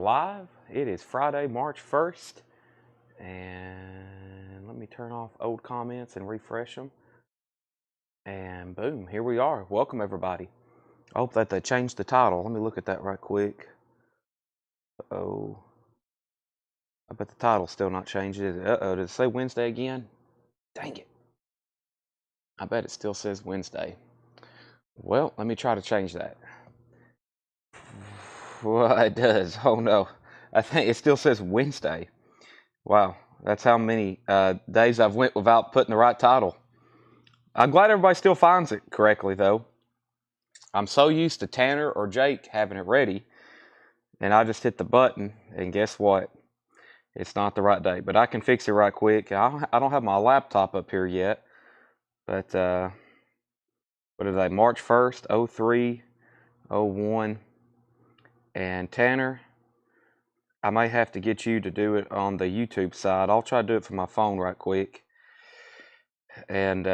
Live. It is Friday, March 1st, and let me turn off old comments and refresh them. And boom, here we are. Welcome, everybody. I hope that they changed the title. Let me look at that right quick. Uh-oh. I bet the title's still not changed, is it? Uh-oh, did it say Wednesday again? Dang it. I bet it still says Wednesday. Well, let me try to change that. Well, it does. Oh no. I think it still says Wednesday. Wow, that's how many days I've went without putting the right title. I'm glad everybody still finds it correctly, though. I'm so used to Tanner or Jake having it ready, and I just hit the button, and guess what? It's not the right date, but I can fix it right quick. I don't have my laptop up here yet, but what is that? March 1st, 03, 01, and Tanner, I may have to get you to do it on the YouTube side. I'll try to do it from my phone right quick, and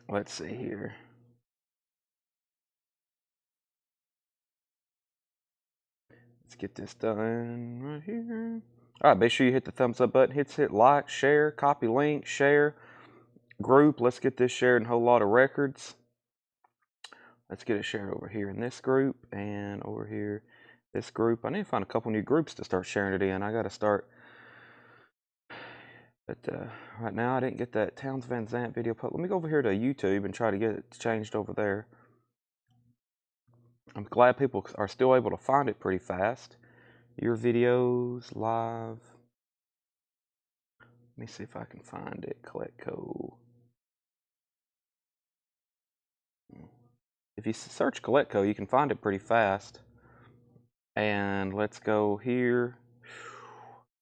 let's see here. Let's get this done right here. All right, make sure you hit the thumbs up button. Hit like, share, copy link, share, group. Let's get this shared in a whole lot of records. Let's get it shared over here in this group and over here this group. I need to find a couple new groups to start sharing it in. I got to start. But right now I didn't get that Towns Van Zandt video. Let me go over here to YouTube and try to get it changed over there. I'm glad people are still able to find it pretty fast. Your videos, live. Let me see if I can find it. Collectible. If you search Collectible, you can find it pretty fast. And let's go here.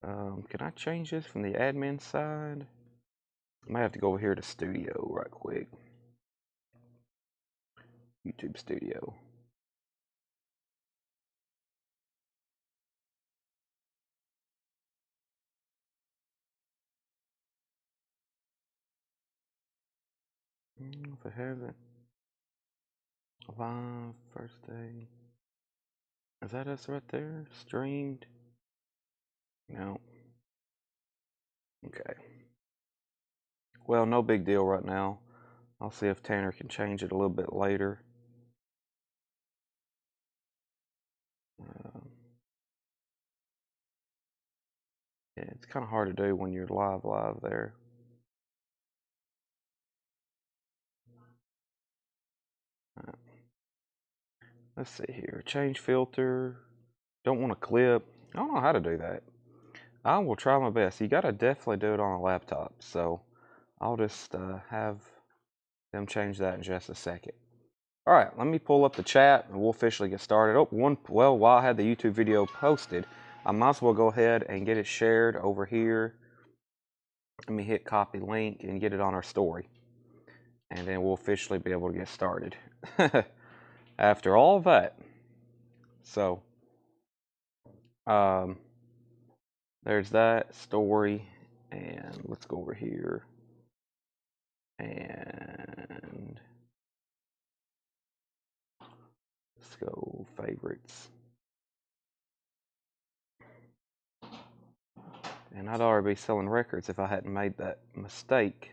Can I change this from the admin side? I might have to go over here to Studio right quick. YouTube Studio. If it hasn't. Live, first day. Is that us right there? Streamed? No. Okay. Well, no big deal right now. I'll see if Tanner can change it a little bit later. Yeah, it's kind of hard to do when you're live there. Let's see here. Change filter. Don't want to clip. I don't know how to do that. I will try my best. You got to definitely do it on a laptop. So I'll just have them change that in just a second. All right, let me pull up the chat and we'll officially get started. Well, while I had the YouTube video posted, I might as well go ahead and get it shared over here. Let me hit copy link and get it on our story. And then we'll officially be able to get started. After all of that. So, there's that story. And let's go over here. And let's go favorites. And I'd already be selling records if I hadn't made that mistake,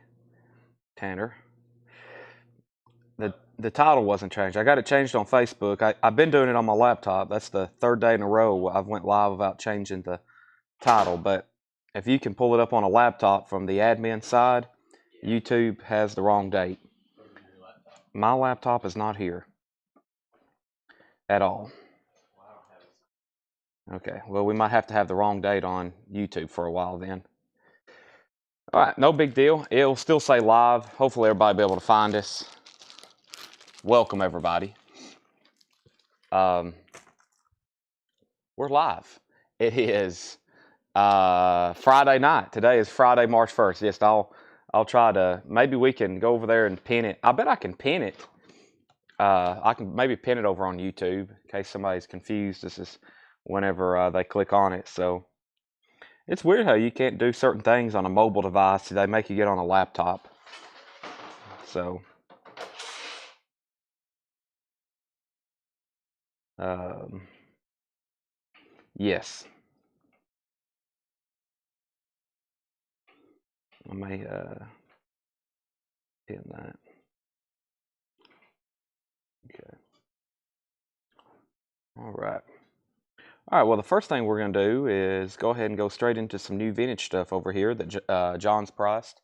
Tanner. The title wasn't changed. I got it changed on Facebook. I've been doing it on my laptop. That's the third day in a row I've went live without changing the title. But if you can pull it up on a laptop from the admin side, YouTube has the wrong date. My laptop is not here at all. Okay, well, we might have to have the wrong date on YouTube for a while then. All right, no big deal. It'll still say live. Hopefully everybody will be able to find us. Welcome, everybody. We're live. It is Friday night. Today is Friday, March 1st. Yes, I'll try to, maybe we can go over there and pin it. I bet I can pin it. I can maybe pin it over on YouTube in case somebody's confused. This is whenever they click on it. So it's weird how you can't do certain things on a mobile device. They make you get on a laptop. So Yes. I may pin that. Okay. All right. All right. Well, the first thing we're going to do is go ahead and go straight into some new vintage stuff over here that John's priced,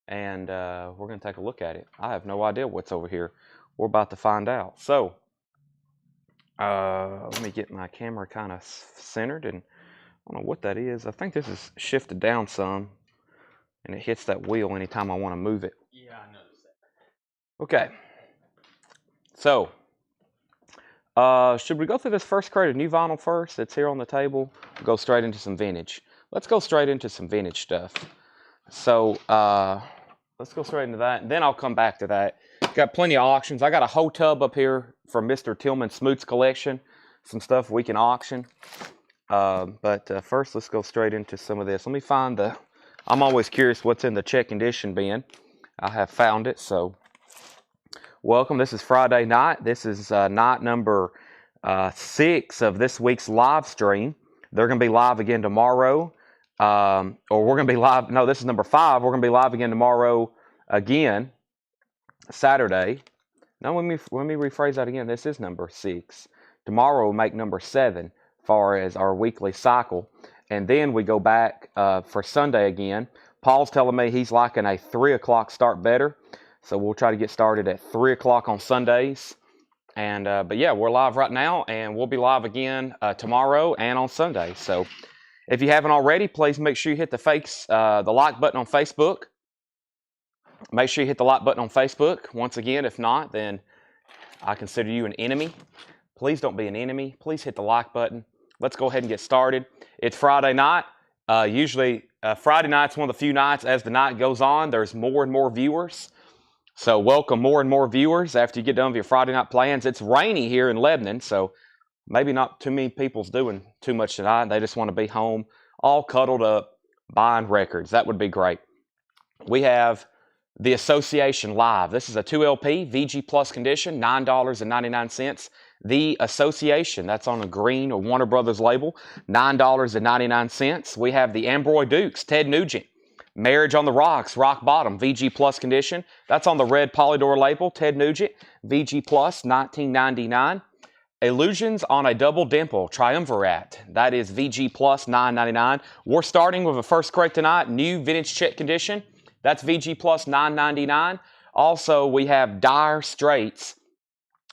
and we're going to take a look at it. I have no idea what's over here. We're about to find out. So, let me get my camera kind of centered, and I don't know what that is. I think this is shifted down some, and it hits that wheel anytime I want to move it. Yeah, I noticed that. Okay. So, should we go through this first crate of new vinyl first? It's here on the table. We'll go straight into some vintage. Let's go straight into some vintage stuff. So, let's go straight into that, and then I'll come back to that. Got plenty of auctions. I got a whole tub up here from Mr. Tillman Smoot's collection. Some stuff we can auction. But first, let's go straight into some of this. Let me find the... I'm always curious what's in the check condition bin. I have found it, so... Welcome. This is Friday night. This is night number 6 of this week's live stream. They're going to be live again tomorrow. Or we're going to be live. No, this is number 5. We're going to be live again tomorrow again, Saturday. No, let me rephrase that again. This is number 6. Tomorrow will make number 7 as far as our weekly cycle. And then we go back for Sunday again. Paul's telling me he's liking a 3 o'clock start better. So we'll try to get started at 3 o'clock on Sundays. And but yeah, we're live right now, and we'll be live again tomorrow and on Sunday. So if you haven't already, please make sure you hit the like button on Facebook. Make sure you hit the like button on Facebook. Once again, if not, then I consider you an enemy. Please don't be an enemy. Please hit the like button. Let's go ahead and get started. It's Friday night. Usually Friday night's one of the few nights as the night goes on, there's more and more viewers. So welcome more and more viewers after you get done with your Friday night plans. It's rainy here in Lebanon, so maybe not too many people's doing too much tonight. They just want to be home, all cuddled up, buying records. That would be great. We have the Association Live. This is a 2LP, VG Plus condition, $9.99. The Association, that's on a green or Warner Brothers label, $9.99. We have the Ambroy Dukes, Ted Nugent. Marriage on the Rocks, Rock Bottom, VG Plus condition. That's on the red Polydor label, Ted Nugent, VG Plus, $19.99. Illusions on a Double Dimple, Triumvirate. That is VG Plus, $9.99. We're starting with a first crate tonight, new vintage check condition. That's VG Plus, $9.99. Also, we have Dire Straits,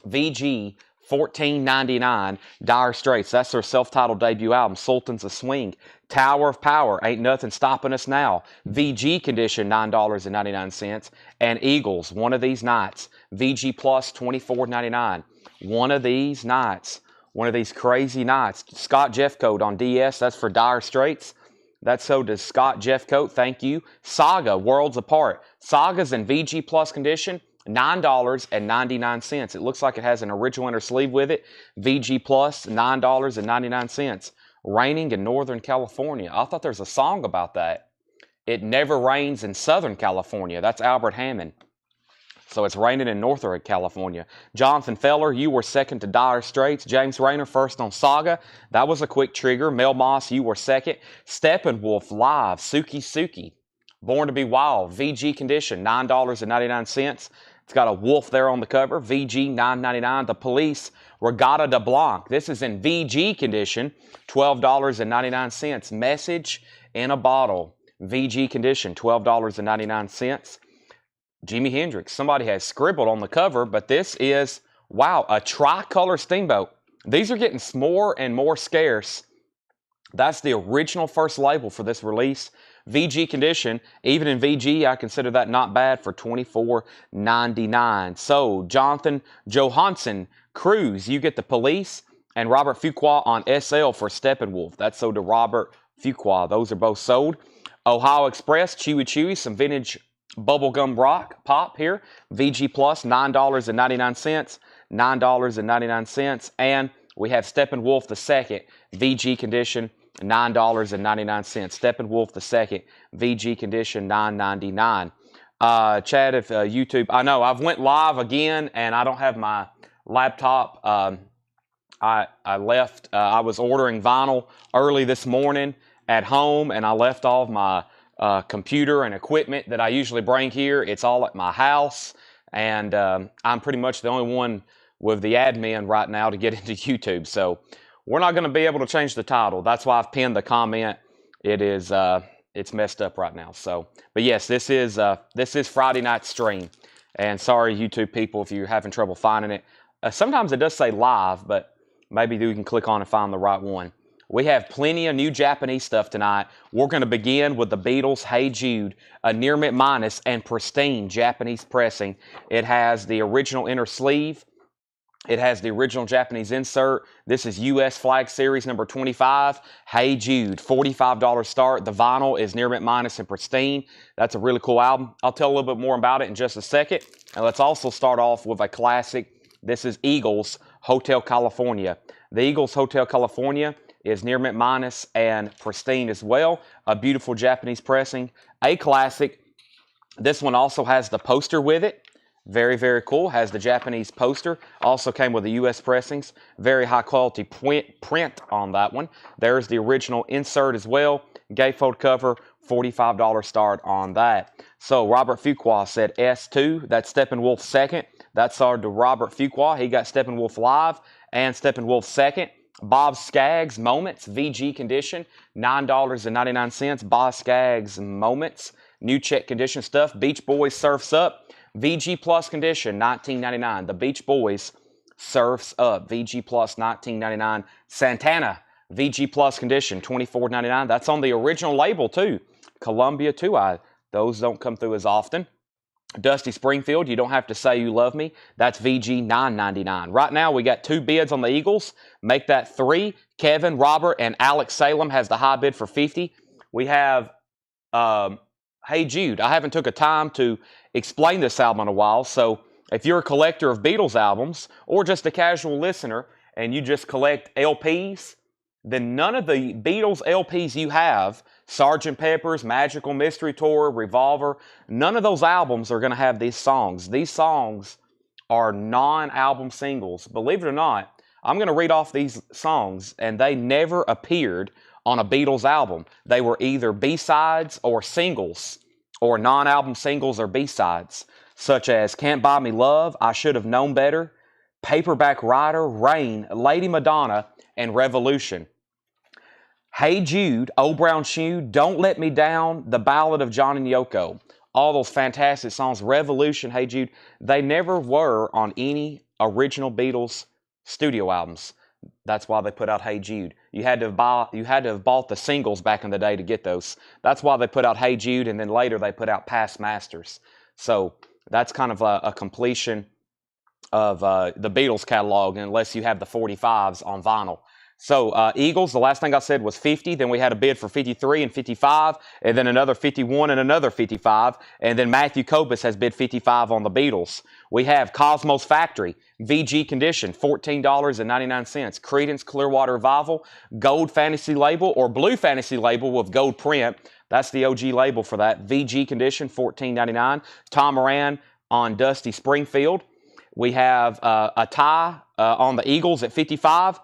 VG $14.99, Dire Straits. That's their self-titled debut album, Sultans of Swing. Tower of Power, Ain't Nothing Stopping Us Now. VG condition, $9.99. And Eagles, One of These Nights. VG Plus, $24.99. One of These Nights. One of These Crazy Nights. Scott Jeffcoat on DS, that's for Dire Straits. That's so does Scott Jeffcoat, thank you. Saga, Worlds Apart. Saga's in VG Plus condition, $9.99. It looks like it has an original inner sleeve with it. VG Plus, $9.99. Raining in Northern California. I thought there's a song about that. It never rains in Southern California. That's Albert Hammond. So it's raining in Northern California. Jonathan Feller, you were second to Dire Straits. James Rayner first on Saga. That was a quick trigger. Mel Moss, you were second. Steppenwolf Live, Suki Suki. Born to be Wild, VG condition, $9.99. It's got a wolf there on the cover, VG $9.99. The Police, Regatta de Blanc. This is in VG condition, $12.99. Message in a Bottle, VG condition, $12.99. Jimi Hendrix. Somebody has scribbled on the cover, but this is, wow, a tricolor Steamboat. These are getting more and more scarce. That's the original first label for this release. VG condition, even in VG, I consider that not bad for $24.99. So, Jonathan Johansson Cruz, you get the Police, and Robert Fuqua on SL for Steppenwolf. That's sold to Robert Fuqua. Those are both sold. Ohio Express, Chewy Chewy, some vintage bubblegum rock pop here. VG Plus, $9.99. $9.99. And we have Steppenwolf the Second, VG condition, $9.99. Steppenwolf the Second, VG condition, $9.99. Chad, if YouTube, I know I've went live again, and I don't have my laptop I left, I was ordering vinyl early this morning at home, and I left all of my computer and equipment that I usually bring here. It's all at my house, and I'm pretty much the only one with the admin right now to get into YouTube. So we're not going to be able to change the title. That's why I've pinned the comment. It is it's messed up right now. So, but yes, this is Friday night stream, and sorry YouTube people if you're having trouble finding it. Sometimes it does say live, but maybe you can click on and find the right one. We have plenty of new Japanese stuff tonight. We're going to begin with the Beatles' Hey Jude, a near mint minus and pristine Japanese pressing. It has the original inner sleeve. It has the original Japanese insert. This is U.S. Flag Series number 25. Hey Jude, $45 start. The vinyl is near mint minus and pristine. That's a really cool album. I'll tell a little bit more about it in just a second. And let's also start off with a classic. This is Eagles Hotel California. The Eagles Hotel California is near mint minus and pristine as well. A beautiful Japanese pressing. A classic. This one also has the poster with it. Very, very cool. Has the Japanese poster. Also came with the U.S. pressings. Very high quality print on that one. There's the original insert as well. Gatefold cover. $45 start on that. So Robert Fuqua said S2. That's Steppenwolf second. That's our to Robert Fuqua. He got Steppenwolf live and Steppenwolf second. Bob Skaggs Moments VG condition. $9.99. Bob Skaggs Moments. New check condition stuff. Beach Boys Surfs Up. VG Plus condition, $19.99. The Beach Boys Surfs Up, VG Plus, $19.99. Santana, VG Plus condition, $24.99. That's on the original label, too. Columbia, too. Those don't come through as often. Dusty Springfield, You Don't Have to Say You Love Me. That's VG, $9.99. Right now, we got 2 bids on the Eagles. Make that 3. Kevin, Robert, and Alex Salem has the high bid for $50. We have Hey Jude. I haven't took a time to explain this album in a while, so if you're a collector of Beatles albums or just a casual listener and you just collect LPs, then none of the Beatles LPs you have, Sgt. Pepper's, Magical Mystery Tour, Revolver, none of those albums are going to have these songs. These songs are non-album singles. Believe it or not, I'm going to read off these songs, and they never appeared on a Beatles album. They were either B-sides or singles, or non-album singles or B-sides, such as Can't Buy Me Love, I Should Have Known Better, Paperback Writer, Rain, Lady Madonna, and Revolution. Hey Jude, Old Brown Shoe, Don't Let Me Down, The Ballad of John and Yoko. All those fantastic songs. Revolution, Hey Jude, they never were on any original Beatles studio albums. That's why they put out Hey Jude. You had to have bought the singles back in the day to get those. That's why they put out Hey Jude, and then later they put out Past Masters. So that's kind of a completion of the Beatles catalog, unless you have the 45s on vinyl. So Eagles, the last thing I said was 50. Then we had a bid for 53 and 55, and then another 51 and another 55. And then Matthew Kobus has bid 55 on the Beatles. We have Cosmos Factory, VG condition, $14.99. Creedence Clearwater Revival, gold fantasy label or blue fantasy label with gold print. That's the OG label for that. VG condition, $14.99. Tom Moran on Dusty Springfield. We have a tie on the Eagles at 55.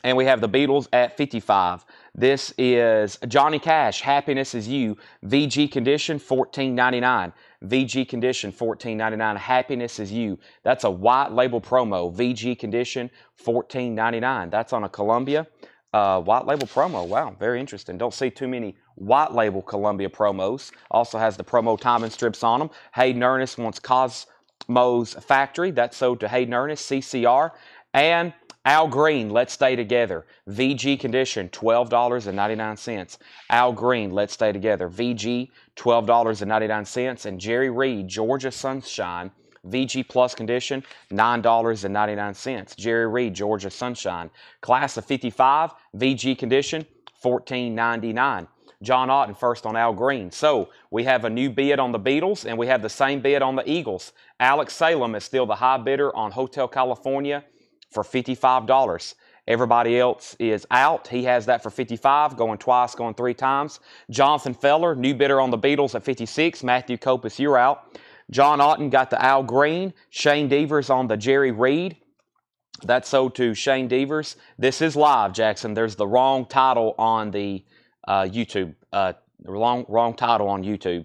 And we have the Beatles at 55. This is Johnny Cash, Happiness Is You, VG condition, $14.99. VG condition, $14.99. Happiness Is You. That's a white label promo. VG condition, $14.99. That's on a Columbia white label promo. Wow, very interesting. Don't see too many white label Columbia promos. Also has the promo timing strips on them. Hayden Ernest wants Cosmos Factory. That's sold to Hayden Ernest, CCR. And Al Green, Let's Stay Together. VG condition, $12.99. Al Green, Let's Stay Together. VG, $12.99. And Jerry Reed, Georgia Sunshine. VG Plus condition, $9.99. Jerry Reed, Georgia Sunshine. Class of 55, VG condition, $14.99. John Otten first on Al Green. So we have a new bid on the Beatles, and we have the same bid on the Eagles. Alex Salem is still the high bidder on Hotel California for $55. Everybody else is out. He has that for $55, going twice, going 3 times. Jonathan Feller, new bidder on the Beatles at $56. Matthew Kopus, you're out. John Otten got the Al Green. Shane Devers on the Jerry Reed. That sold to Shane Devers. This is live, Jackson. There's the wrong title on the YouTube. Wrong title on YouTube.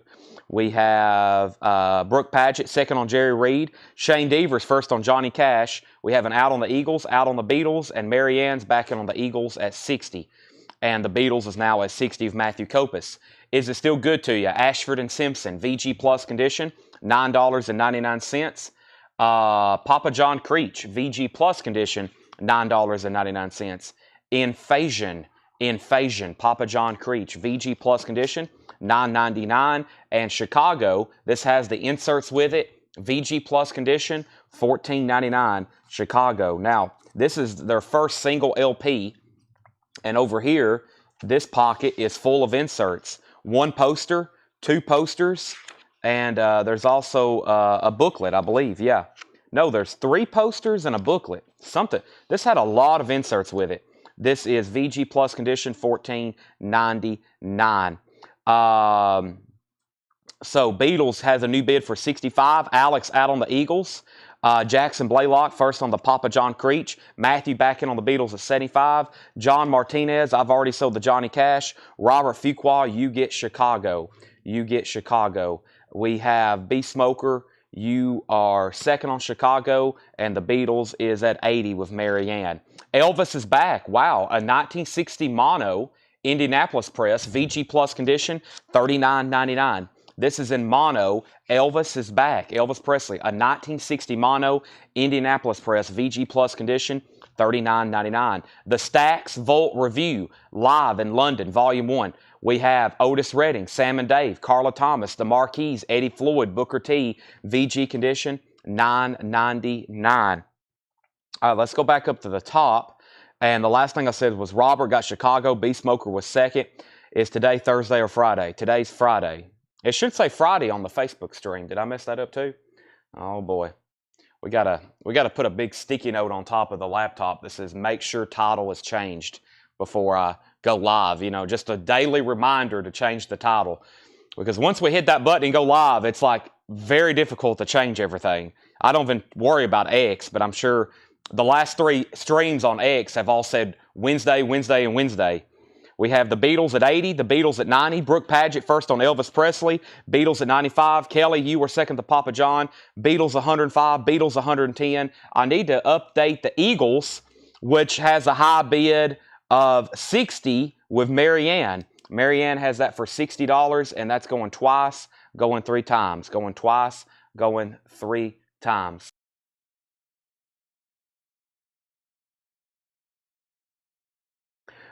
We have Brooke Padgett second on Jerry Reed. Shane Devers first on Johnny Cash. We have an out on the Eagles, out on the Beatles, and Mary Ann's back in on the Eagles at 60. And the Beatles is now at 60 of Matthew Kopus. Is it still good to you? Ashford and Simpson, VG Plus condition, $9.99. Papa John Creech, VG Plus condition, $9.99. Invasion, Papa John Creech, VG Plus condition, $9.99. And Chicago, this has the inserts with it, VG Plus condition, $14.99. Chicago. Now, this is their first single LP, and over here, this pocket is full of inserts. One poster, two posters, and there's also a booklet, I believe. Yeah. No, there's 3 posters and a booklet. Something. This had a lot of inserts with it. This is VG Plus condition, $14.99. So Beatles has a new bid for 65. Alex out on the Eagles. Jackson Blaylock first on the Papa John Creech. Matthew back in on the Beatles at 75. John Martinez, I've already sold the Johnny Cash. Robert Fuqua, you get Chicago. We have B Smoker, you are second on Chicago, and the Beatles is at 80 with Mary Ann. Elvis is back. Wow, a 1960 mono Indianapolis press, VG Plus condition, $39.99. This is in mono. Elvis is back. Elvis Presley, a 1960 mono Indianapolis press, VG Plus condition, $39.99. The Stax Volt Review, live in London, Volume 1. We have Otis Redding, Sam and Dave, Carla Thomas, The Marquis, Eddie Floyd, Booker T, VG condition, $9.99. All right, let's go back up to the top. And the last thing I said was Robert got Chicago. B Smoker was second. Is today Thursday or Friday? Today's Friday. It should say Friday on the Facebook stream. Did I mess that up too? Oh boy. We gotta put a big sticky note on top of the laptop that says make sure title is changed before I go live. You know, just a daily reminder to change the title. Because once we hit that button and go live, it's like very difficult to change everything. I don't even worry about X, but I'm sure the last 3 streams on X have all said Wednesday, Wednesday, and Wednesday. We have the Beatles at 80, the Beatles at 90, Brooke Padgett first on Elvis Presley, Beatles at 95, Kelly, you were second to Papa John, Beatles 105, Beatles 110. I need to update the Eagles, which has a high bid of 60 with Mary Ann. Mary Ann has that for $60, and that's going twice, going 3 times. Going twice, going 3 times.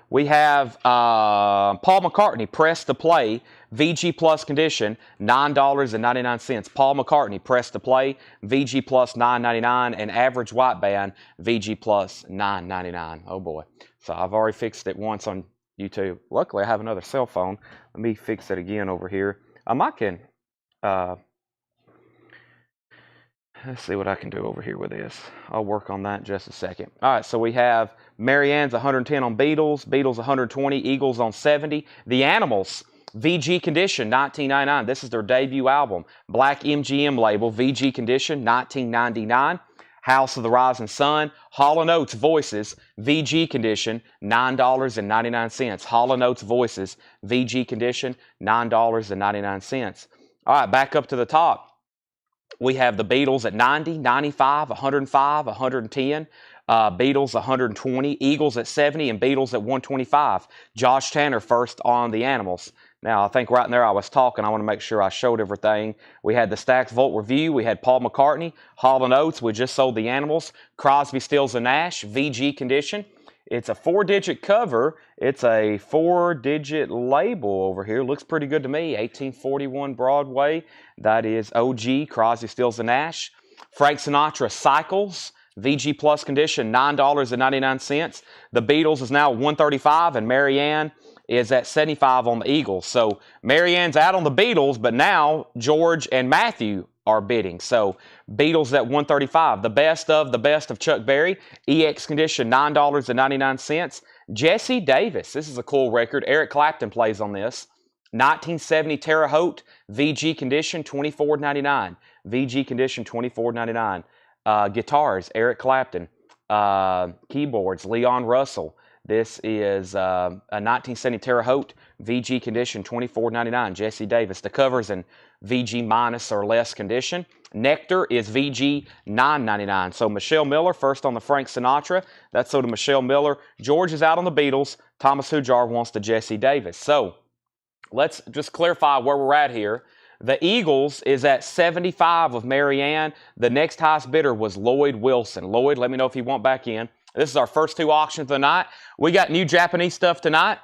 We have Paul McCartney, press to play, VG Plus condition, $9.99. Paul McCartney, press to play, VG Plus $9.99, and average white band, VG Plus $9.99. Oh boy. So I've already fixed it once on YouTube. Luckily, I have another cell phone. Let me fix it again over here. I can, let's see what I can do over here with this. I'll work on that in just a second. All right, so we have Mary Ann's 110 on Beatles, Beatles 120, Eagles on 70. The Animals, VG condition, $19.99. This is their debut album. Black MGM label, VG condition, $19.99. House of the Rising Sun, Hall & Oates Voices, VG condition, $9.99. Hall & Oates Voices, VG condition, $9.99. All right, back up to the top. We have the Beatles at 90, 95, 105, 110. Beatles 120, Eagles at 70, and Beatles at 125. Josh Tanner first on the Animals. Now, I think right in there I was talking. I want to make sure I showed everything. We had the Stax Volt Review. We had Paul McCartney, Hall & Oates. We just sold the Animals. Crosby, Stills & Nash, VG condition. It's a 4-digit cover. It's a 4-digit label over here. Looks pretty good to me. 1841 Broadway. That is OG, Crosby, Stills & Nash. Frank Sinatra, Cycles. VG Plus condition, $9.99. The Beatles is now $135, and Mary Ann is at 75 on the Eagles. So Mary Ann's out on the Beatles, but now George and Matthew are bidding. So Beatles at 135. The best of Chuck Berry. EX condition, $9.99. Jesse Davis. This is a cool record. Eric Clapton plays on this. 1970 Terre Haute. VG condition, $24.99. VG condition, $24.99. Guitars, Eric Clapton. keyboards, Leon Russell. This is a 1970 Terre Haute VG condition, $24.99. Jesse Davis. The cover's in VG minus or less condition. Nectar is VG $9.99. So Michelle Miller, first on the Frank Sinatra. That's so to Michelle Miller. George is out on the Beatles. Thomas Hujar wants the Jesse Davis. So let's just clarify where we're at here. The Eagles is at 75 of Marianne. The next highest bidder was Lloyd Wilson. Lloyd, let me know if you want back in. This is our first two auctions of the night. We got new Japanese stuff tonight,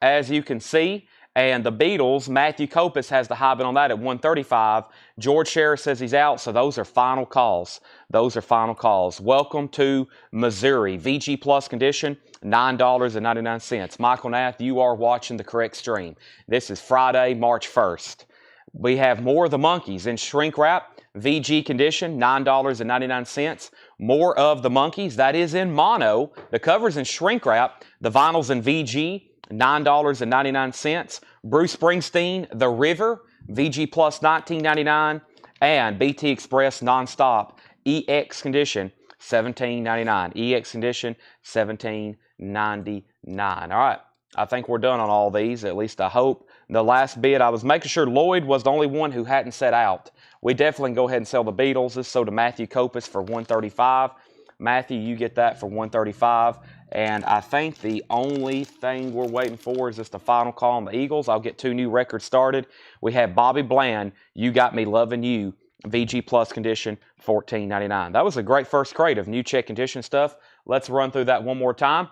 as you can see. And the Beatles, Matthew Kopis has the high bid on that at 135. George Sheriff says he's out, so those are final calls. Those are final calls. Welcome to Missouri. VG Plus condition, $9.99. Michael Nath, you are watching the correct stream. This is Friday, March 1st. We have more of the monkeys in shrink wrap. VG condition, $9.99. More of the monkeys. That is in mono. The cover's in shrink wrap. The vinyl's in VG, $9.99. Bruce Springsteen, The River, VG Plus $19.99. And BT Express Nonstop, EX condition, $17.99. EX condition, $17.99. All right. I think we're done on all these, at least I hope. The last bid, I was making sure Lloyd was the only one who hadn't set out. We definitely can go ahead and sell the Beatles. This is sold to Matthew Kopis for $135. Matthew, you get that for $135. And I think the only thing we're waiting for is just the final call on the Eagles. I'll get two new records started. We have Bobby Bland, You Got Me Loving You, VG Plus condition, $14.99. That was a great first crate of new check condition stuff. Let's run through that one more time.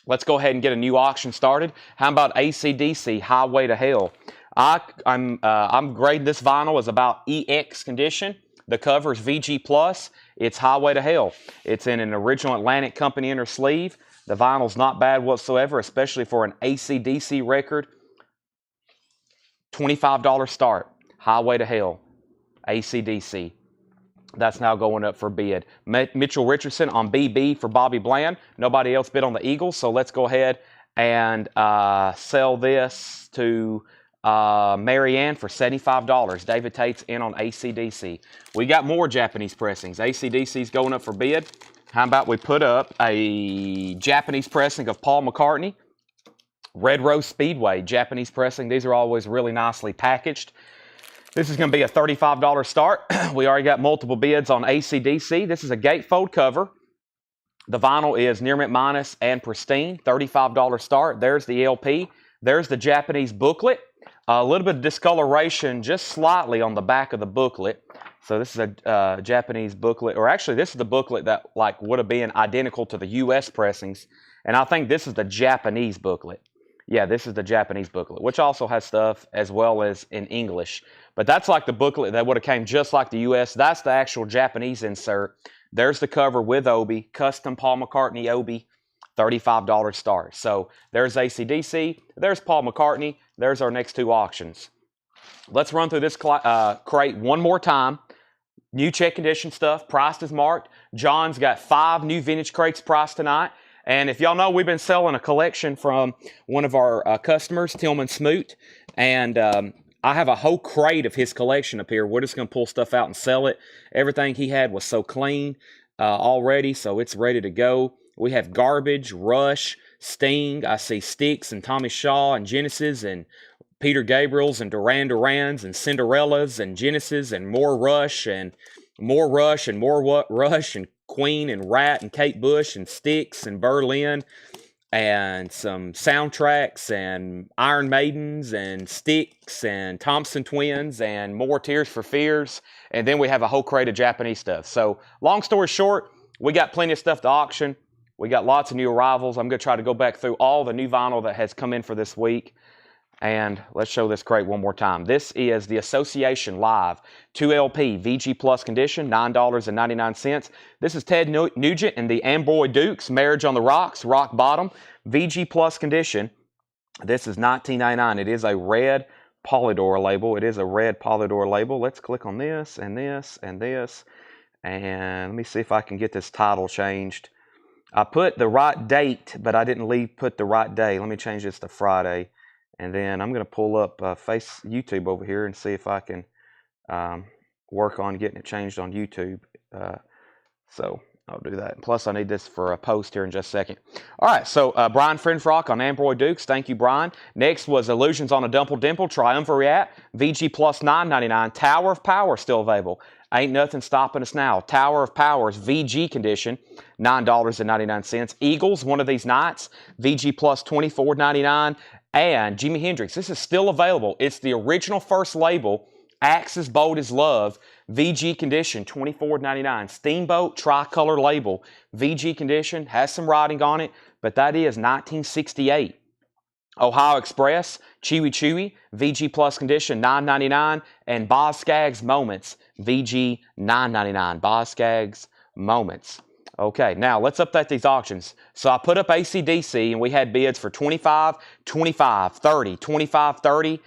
Let's go ahead and get a new auction started. How about AC/DC, Highway to Hell? I'm grading this vinyl as about EX condition. The cover is VG Plus. It's Highway to Hell. It's in an original Atlantic Company inner sleeve. The vinyl's not bad whatsoever, especially for an AC/DC record. $25 start. Highway to Hell. AC/DC. That's now going up for bid. Mitchell Richardson on BB for Bobby Bland. Nobody else bid on the Eagles, so let's go ahead and sell this to Marianne for $75. David Tate's in on AC/DC. We got more Japanese pressings. AC/DC's going up for bid. How about we put up a Japanese pressing of Paul McCartney? Red Rose Speedway, Japanese pressing. These are always really nicely packaged. This is going to be a $35 start. We already got multiple bids on AC/DC. This is a gatefold cover. The vinyl is near mint minus and pristine. $35 start. There's the LP. There's the Japanese booklet. A little bit of discoloration just slightly on the back of the booklet. So this is a Japanese booklet. Or actually, this is the booklet that would have been identical to the U.S. pressings. And I think this is the Japanese booklet. Yeah, this is the Japanese booklet, which also has stuff as well as in English. But that's like the booklet that would have came just like the U.S. That's the actual Japanese insert. There's the cover with Obi, custom Paul McCartney Obi, $35 start. So there's AC/DC, there's Paul McCartney, there's our next two auctions. Let's run through this crate one more time. New check condition stuff, priced is marked. John's got 5 new vintage crates priced tonight. And if y'all know, we've been selling a collection from one of our customers, Tillman Smoot. And I have a whole crate of his collection up here. We're just going to pull stuff out and sell it. Everything he had was so clean already, so it's ready to go. We have Garbage, Rush, Sting. I see Styx and Tommy Shaw and Genesis and Peter Gabriel's and Duran Duran's and Cinderella's and Genesis and more Rush and more Rush and more Rush and Queen and Rat and Kate Bush and Styx and Berlin and some soundtracks and Iron Maidens and Styx and Thompson Twins and more Tears for Fears. And then we have a whole crate of Japanese stuff. So long story short, we got plenty of stuff to auction. We got lots of new arrivals. I'm going to try to go back through all the new vinyl that has come in for this week. And let's show this crate one more time. This is the Association Live 2LP VG Plus condition, $9.99. This is Ted Nugent and the Amboy Dukes, Marriage on the Rocks, Rock Bottom, VG Plus condition. This is $19.99. It is a red Polydor label. It is a red Polydor label. Let's click on this and this and this. And let me see if I can get this title changed. I put the right date, but I didn't put the right day. Let me change this to Friday. And then I'm going to pull up YouTube over here and see if I can work on getting it changed on YouTube. So I'll do that. Plus, I need this for a post here in just a second. All right, so Brian Frenfrock on Ambroid Dukes. Thank you, Brian. Next was Illusions on a Dumple Dimple, Triumvirate, VG plus $9.99. Tower of Power still available. Ain't nothing stopping us now. Tower of Power's VG condition, $9.99. Eagles, One of These Nights, VG plus $24.99. And Jimi Hendrix, this is still available. It's the original first label, Axe as Bold as Love, VG condition, $24.99. Steamboat tricolor label, VG condition, has some writing on it, but that is 1968. Ohio Express, Chewy Chewy, VG plus condition, $9.99. And Boz Scaggs Moments, VG, $9.99. Boz Scaggs Moments. Okay, now let's update these auctions. So I put up AC/DC and we had bids for 25, 25, 30, 25, 30.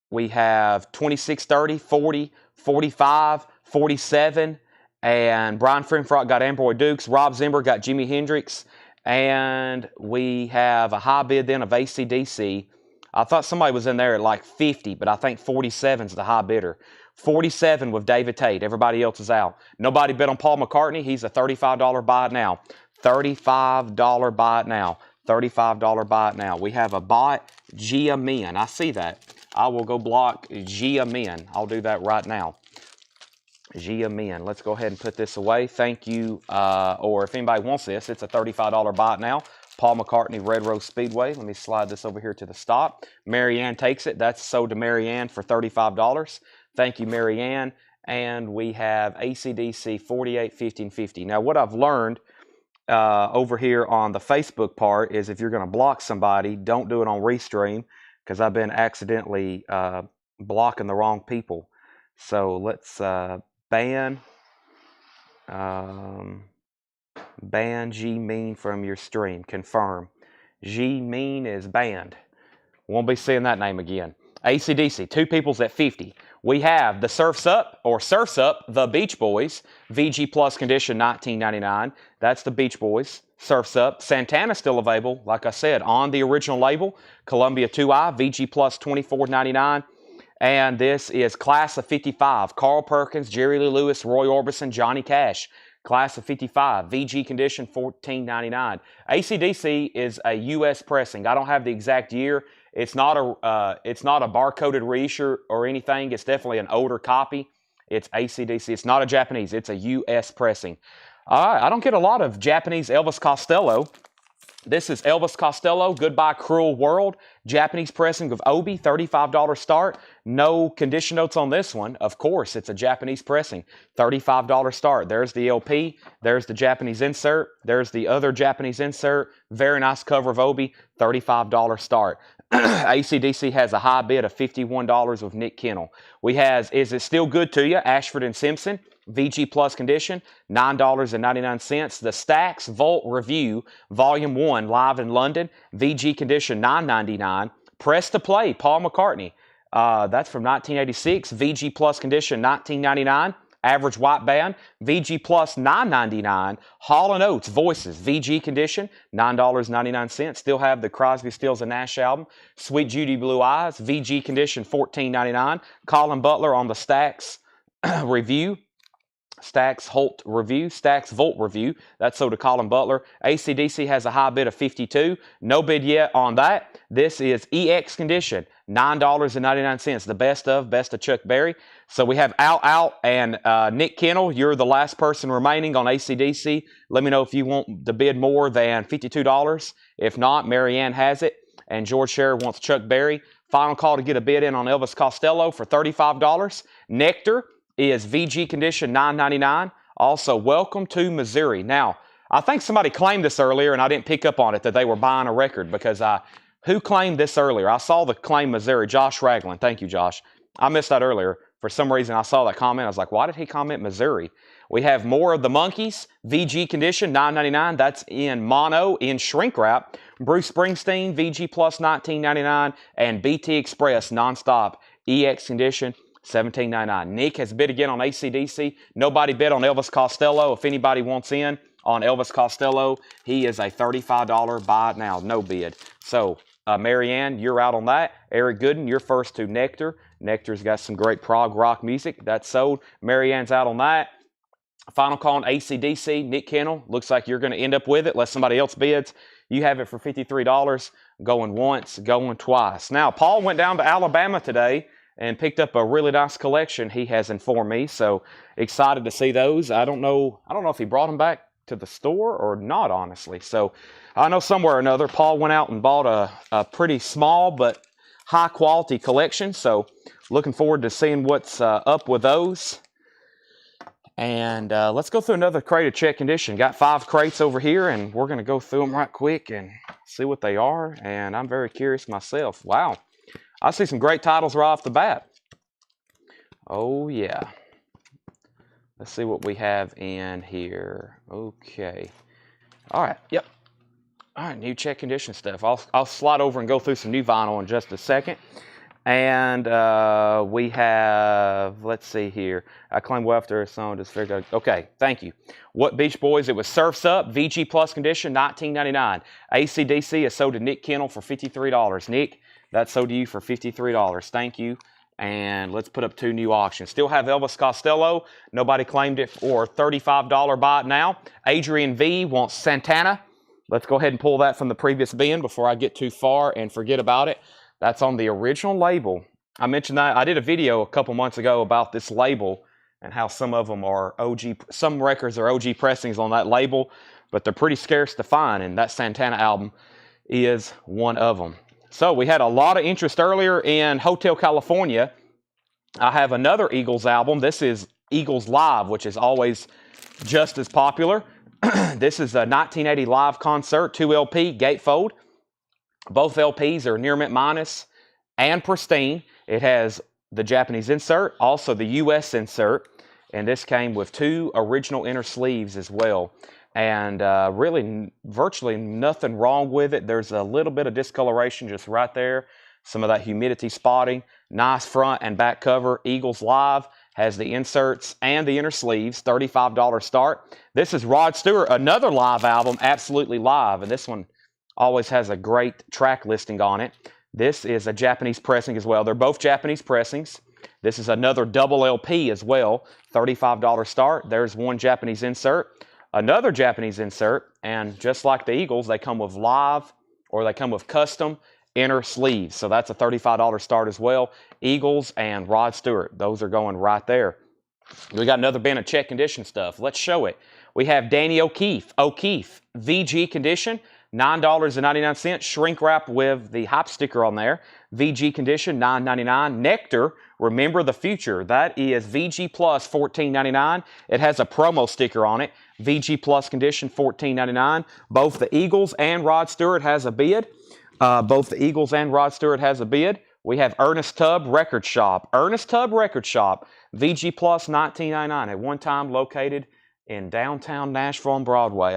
We have 26, 30, 40, 45, 47. And Brian Frenfrock got Ambroid Dukes. Rob Zimmer got Jimi Hendrix. And we have a high bid then of AC/DC. I thought somebody was in there at like 50, but I think 47 is the high bidder. 47 with David Tate. Everybody else is out. Nobody bid on Paul McCartney. He's a $35 buy it now. $35 buy it now. $35 buy it now. We have a bot, Gia Min. I see that. I will go block Gia Min. I'll do that right now. Gia Min. Let's go ahead and put this away. Thank you. Or if anybody wants this, it's a $35 buy it now. Paul McCartney, Red Rose Speedway. Let me slide this over here to the stop. Marianne takes it. That's sold to Marianne for $35. Thank you, Marianne. And we have AC/DC 48, 50, and 50. Now, what I've learned over here on the Facebook part is if you're going to block somebody, don't do it on Restream because I've been accidentally blocking the wrong people. So let's ban G Mean from your stream. Confirm. G Mean is banned. Won't be seeing that name again. AC/DC, two people's at 50. We have the Surf's Up, the Beach Boys, VG plus condition, $19.99. That's the Beach Boys. Surf's Up. Santana still available, like I said, on the original label. Columbia 2i, VG plus $24.99. And this is Class of 55. Carl Perkins, Jerry Lee Lewis, Roy Orbison, Johnny Cash. Class of 55. VG condition, $14.99. AC/DC is a U.S. pressing. I don't have the exact year. It's not a barcoded reissue or anything. It's definitely an older copy. It's AC/DC. It's not a Japanese. It's a U.S. pressing. All right. I don't get a lot of Japanese Elvis Costello. This is Elvis Costello, Goodbye Cruel World, Japanese pressing of Obi, $35 start. No condition notes on this one. Of course, it's a Japanese pressing, $35 start. There's the LP. There's the Japanese insert. There's the other Japanese insert. Very nice cover of Obi, $35 start. AC/DC has a high bid of $51 with Nick Kennel. We has Is It Still Good to You, Ashford and Simpson. VG plus condition, $9.99. The Stax Volt Review, Volume 1, live in London. VG condition, $9.99. Press to Play, Paul McCartney. That's from 1986. VG plus condition, $19.99. Average White Band, VG plus $9.99. Hall & Oates, Voices, VG condition, $9.99. Still have the Crosby, Stills & Nash album. Sweet Judy Blue Eyes, VG condition, $14.99. Colin Butler on the Stax Review. Stax Volt Review. That's sold to Colin Butler. AC/DC has a high bid of $52. No bid yet on that. This is EX condition, $9.99. The best of Chuck Berry. So we have Out and Nick Kennel. You're the last person remaining on AC/DC. Let me know if you want to bid more than $52. If not, Marianne has it. And George Scherer wants Chuck Berry. Final call to get a bid in on Elvis Costello for $35. Nectar is VG condition, $9.99. Also, Welcome to Missouri. Now, I think somebody claimed this earlier, and I didn't pick up on it, that they were buying a record, because who claimed this earlier? I saw the claim Missouri. Josh Ragland. Thank you, Josh. I missed that earlier. For some reason, I saw that comment. I was like, why did he comment Missouri? We have More of the Monkees, VG condition, $9.99. That's in mono, in shrink wrap. Bruce Springsteen, VG plus $19.99. And BT Express, nonstop, EX condition, $17.99. Nick has bid again on AC/DC. Nobody bid on Elvis Costello. If anybody wants in on Elvis Costello, he is a $35 buy it now. No bid. So, Marianne, you're out on that. Eric Gooden, you're first to Nectar. Nectar's got some great prog rock music. That's sold. Marianne's out on that. Final call on AC/DC, Nick Kennel. Looks like you're going to end up with it unless somebody else bids. You have it for $53, going once, going twice. Now, Paul went down to Alabama today and picked up a really nice collection, he has informed me. So excited to see those. I don't know if he brought them back to the store or not, honestly. So I know somewhere or another, Paul went out and bought a pretty small but high quality collection. So looking forward to seeing what's up with those. And let's go through another crate of check condition. Got 5 crates over here, and we're going to go through them right quick and see what they are. And I'm very curious myself. Wow. I see some great titles right off the bat. Oh, yeah. Let's see what we have in here. Okay. All right. Yep. All right. New check condition stuff. I'll slide over and go through some new vinyl in just a second. And we have, let's see here. I claim well after a song just figured out. Okay, thank you. What Beach Boys? It was Surf's Up, VG Plus condition, $19.99. AC/DC is sold to Nick Kennel for $53. Nick, that's sold to you for $53. Thank you. And let's put up 2 new auctions. Still have Elvis Costello. Nobody claimed it for $35 buy it now. Adrian V wants Santana. Let's go ahead and pull that from the previous bin before I get too far and forget about it. That's on the original label. I mentioned that. I did a video a couple months ago about this label and how some of them are OG, some records are OG pressings on that label, but they're pretty scarce to find, and that Santana album is one of them. So we had a lot of interest earlier in Hotel California. I have another Eagles album. This is Eagles Live, which is always just as popular. This is a 1980 live concert, 2 LP, gatefold. Both LPs are near mint minus and pristine. It has the Japanese insert, also the US insert, and this came with 2 original inner sleeves as well. And really, virtually nothing wrong with it. There's a little bit of discoloration just right there. Some of that humidity spotting. Nice front and back cover. Eagles Live has the inserts and the inner sleeves. $35 start. This is Rod Stewart, another live album, absolutely live, and this one always has a great track listing on it. This is a Japanese pressing as well. They're both Japanese pressings. This is another double LP as well. $35 start. There's one Japanese insert, another Japanese insert, and just like the Eagles, they come with live or they come with custom inner sleeves. So that's a $35 start as well. Eagles and Rod Stewart. Those are going right there. We got another bin of check condition stuff. Let's show it. We have Danny O'Keefe, VG condition. $9.99, shrink wrap with the hype sticker on there. VG condition, $9.99. Nectar, remember the future. That is VG Plus, $14.99. It has a promo sticker on it. VG Plus condition, $14.99. Both the Eagles and Rod Stewart has a bid. We have Ernest Tubb Record Shop. Ernest Tubb Record Shop, VG Plus, $19.99. At one time located in downtown Nashville on Broadway.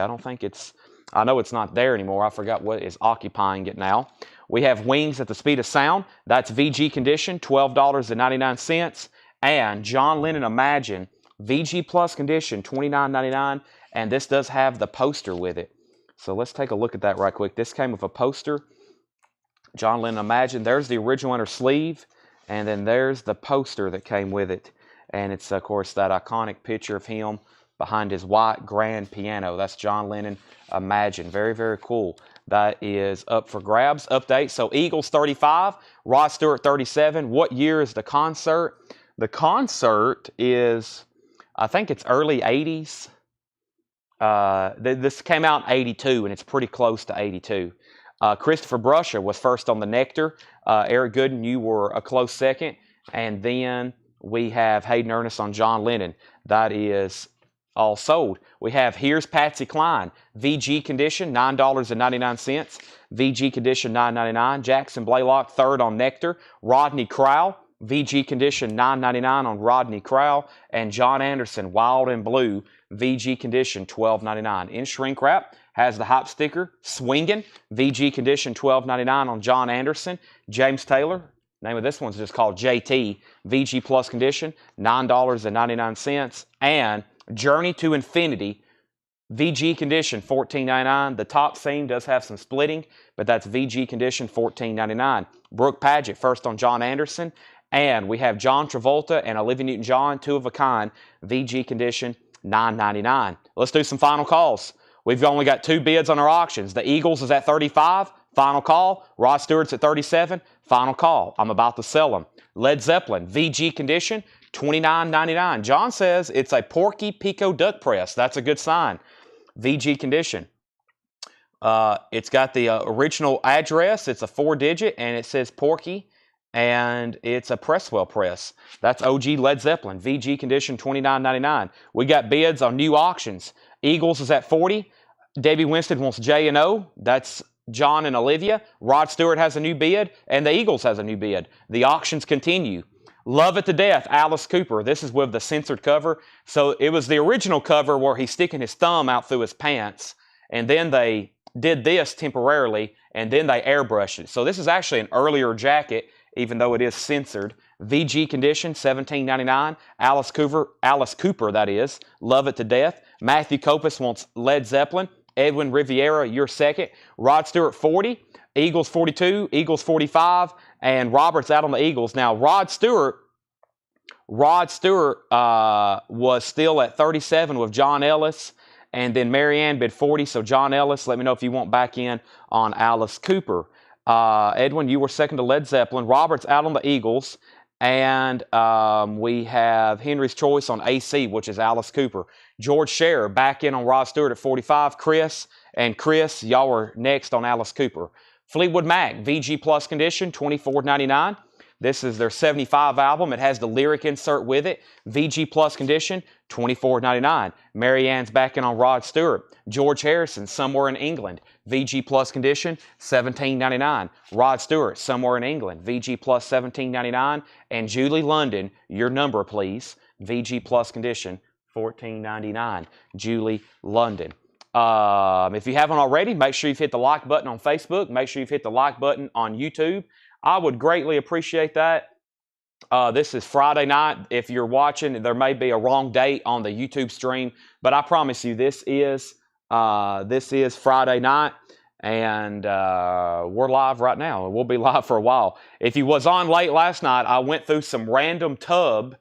I know it's not there anymore. I forgot what is occupying it now. We have Wings at the Speed of Sound. That's VG condition, $12.99. And John Lennon Imagine, VG Plus condition, $29.99. And this does have the poster with it. So let's take a look at that right quick. This came with a poster. John Lennon Imagine. There's the original inner sleeve. And then there's the poster that came with it. And it's, of course, that iconic picture of him behind his white grand piano. That's John Lennon Imagine. Very, very cool. That is up for grabs. Update. So Eagles 35, Rod Stewart 37. What year is the concert? The concert is, I think it's early 80s. This came out in 82, and it's pretty close to 82. Christopher Brusha was first on the Nectar. Eric Gooden, you were a close second. And then we have Hayden Ernest on John Lennon. That is all sold. We have Here's Patsy Cline, VG condition, $9.99. VG condition, $9.99. Jackson Blaylock, third on Nectar. Rodney Crowell, VG condition, $9.99 on Rodney Crowell. And John Anderson, Wild and Blue, VG condition, $12.99. In shrink wrap, has the hype sticker, Swingin', VG condition, $12.99 on John Anderson. James Taylor, name of this one's just called JT, VG Plus condition, $9.99. And Journey to Infinity, VG condition, $14.99. The top seam does have some splitting, but that's VG condition, $14.99. Brooke Paget, first on John Anderson. And we have John Travolta and Olivia Newton-John, two of a kind, VG condition, $9.99. Let's do some final calls. We've only got 2 bids on our auctions. The Eagles is at $35, final call. Rod Stewart's at $37, final call. I'm about to sell them. Led Zeppelin, VG condition, $29.99. John says it's a Porky Pico duck press. That's a good sign. VG condition. It's got the original address. It's a 4-digit, and it says Porky, and it's a Presswell press. That's OG Led Zeppelin. VG condition, $29.99. We got bids on new auctions. Eagles is at $40. Debbie Winston wants J&O. That's John and Olivia. Rod Stewart has a new bid, and the Eagles has a new bid. The auctions continue. Love It to Death, Alice Cooper. This is with the censored cover. So it was the original cover where he's sticking his thumb out through his pants, and then they did this temporarily, and then they airbrushed it. So this is actually an earlier jacket, even though it is censored. VG condition, $17.99. Alice Cooper, that is. Love It to Death. Matthew Copus wants Led Zeppelin. Edwin Riviera, you're second. Rod Stewart, 40. Eagles, 42. Eagles, 45. And Robert's out on the Eagles. Now, Rod Stewart was still at 37 with John Ellis. And then Marianne bid 40. So John Ellis, let me know if you want back in on Alice Cooper. Edwin, you were second to Led Zeppelin. Robert's out on the Eagles. And we have Henry's Choice on AC, which is Alice Cooper. George Scherer back in on Rod Stewart at 45. Chris, y'all are next on Alice Cooper. Fleetwood Mac, VG Plus condition, $24.99. This is their 75 album. It has the lyric insert with it. VG Plus condition, $24.99. Marianne's back in on Rod Stewart. George Harrison, Somewhere in England. VG Plus condition, $17.99. Rod Stewart, Somewhere in England. VG Plus, $17.99. And Julie London, Your Number, Please. VG Plus condition, $14.99. Julie London. If you haven't already, make sure you've hit the like button on Facebook. Make sure you've hit the like button on YouTube. I would greatly appreciate that. This is Friday night. If you're watching, there may be a wrong date on the YouTube stream, but I promise you this is Friday night, and we're live right now. We'll be live for a while. If you was on late last night, I went through some random tub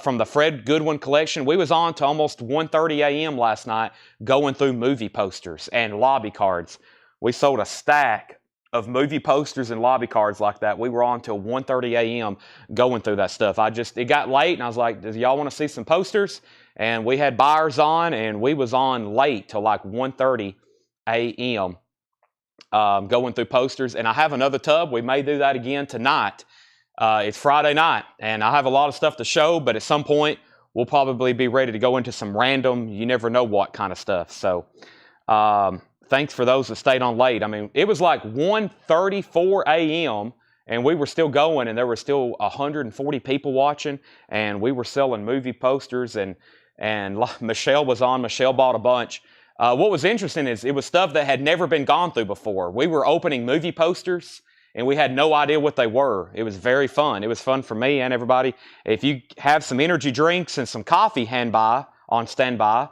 from the Fred Goodwin collection. We was on to almost 1:30 a.m. last night going through movie posters and lobby cards. We sold a stack of movie posters and lobby cards like that. We were on till 1:30 a.m. going through that stuff. It got late, and I was like, do y'all want to see some posters? And we had buyers on, and we was on late till like 1:30 a.m. Going through posters. And I have another tub. We may do that again tonight. It's Friday night, and I have a lot of stuff to show, but at some point, we'll probably be ready to go into some random, you never know what kind of stuff. So, thanks for those that stayed on late. I mean, it was like 1:34 a.m., and we were still going, and there were still 140 people watching, and we were selling movie posters, and Michelle was on. Michelle bought a bunch. What was interesting is it was stuff that had never been gone through before. We were opening movie posters, and we had no idea what they were. It was very fun. It was fun for me and everybody. If you have some energy drinks and some coffee on standby,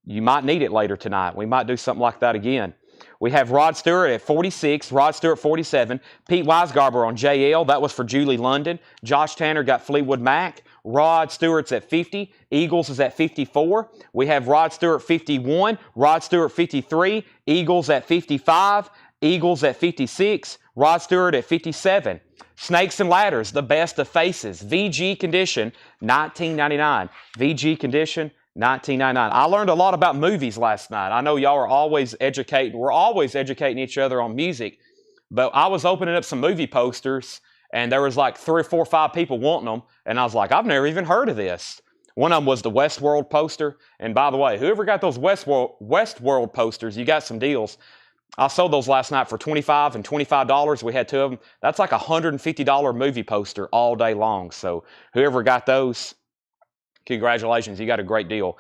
you might need it later tonight. We might do something like that again. We have Rod Stewart at 46, Rod Stewart 47, Pete Weisgarber on JL. That was for Julie London. Josh Tanner got Fleetwood Mac. Rod Stewart's at 50. Eagles is at 54. We have Rod Stewart 51, Rod Stewart 53, Eagles at 55, Eagles at 56, Rod Stewart at 57. Snakes and Ladders, the best of faces. VG condition, $19.99. VG condition, $19.99. I learned a lot about movies last night. I know y'all are always educating. We're always educating each other on music. But I was opening up some movie posters, and there was like 3 or 4 or 5 people wanting them. And I was like, I've never even heard of this. One of them was the Westworld poster. And by the way, whoever got those Westworld posters, you got some deals. I sold those last night for $25 and $25. We had 2 of them. That's like a $150 movie poster all day long. So whoever got those, congratulations, you got a great deal.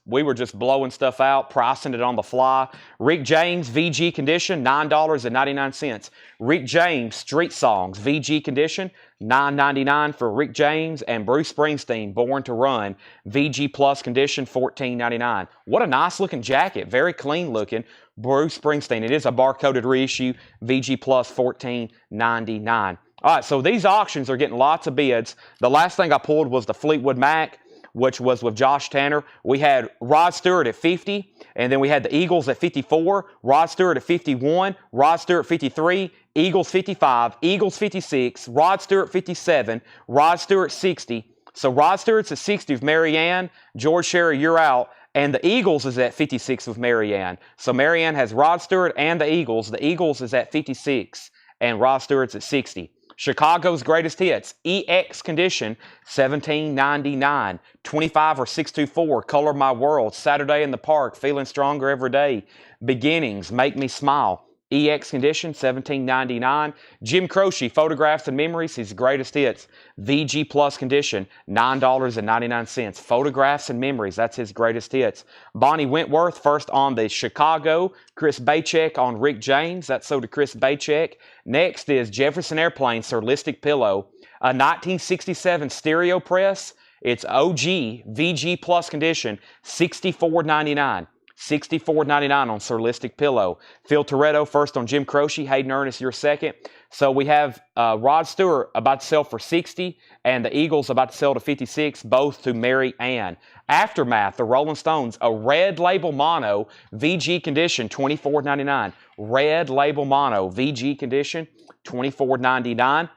We were just blowing stuff out, pricing it on the fly. Rick James, VG condition, $9.99. Rick James, Street Songs, VG condition, $9.99 for Rick James. And Bruce Springsteen, Born to Run, VG Plus condition, $14.99. What a nice looking jacket, very clean looking. Bruce Springsteen. It is a barcoded reissue, VG Plus, $14.99. All right, so these auctions are getting lots of bids. The last thing I pulled was the Fleetwood Mac. which was with Josh Tanner. We had Rod Stewart at 50, and then we had the Eagles at 54, Rod Stewart at 51, Rod Stewart 53, Eagles 55, Eagles 56, Rod Stewart 57, Rod Stewart 60. So Rod Stewart's at 60 with Marianne. George Sherry, you're out. And the Eagles is at 56 with Marianne. So Marianne has Rod Stewart and the Eagles. The Eagles is at 56, and Rod Stewart's at 60. Chicago's greatest hits, EX Condition, $17.99. 25 or 624, Color My World, Saturday in the Park, Feeling Stronger Every Day. Beginnings, Make Me Smile. EX Condition, $17.99. Jim Croce, Photographs and Memories, his greatest hits. VG Plus Condition, $9.99. Photographs and Memories, that's his greatest hits. Bonnie Wentworth, first on the Chicago. Chris Bachek on Rick James, that's so to Chris Bachek. Next is Jefferson Airplane, Surlistic Pillow. A 1967 stereo press. It's OG, VG Plus Condition, $64.99. $64.99 on Surlistic Pillow. Phil Toretto first on Jim Croce. Hayden Ernest, you're second. So we have Rod Stewart about to sell for 60, and the Eagles about to sell to 56, both to Mary Ann. Aftermath, the Rolling Stones, a red label mono, VG Condition, $24.99. Red label mono, VG Condition, $24.99.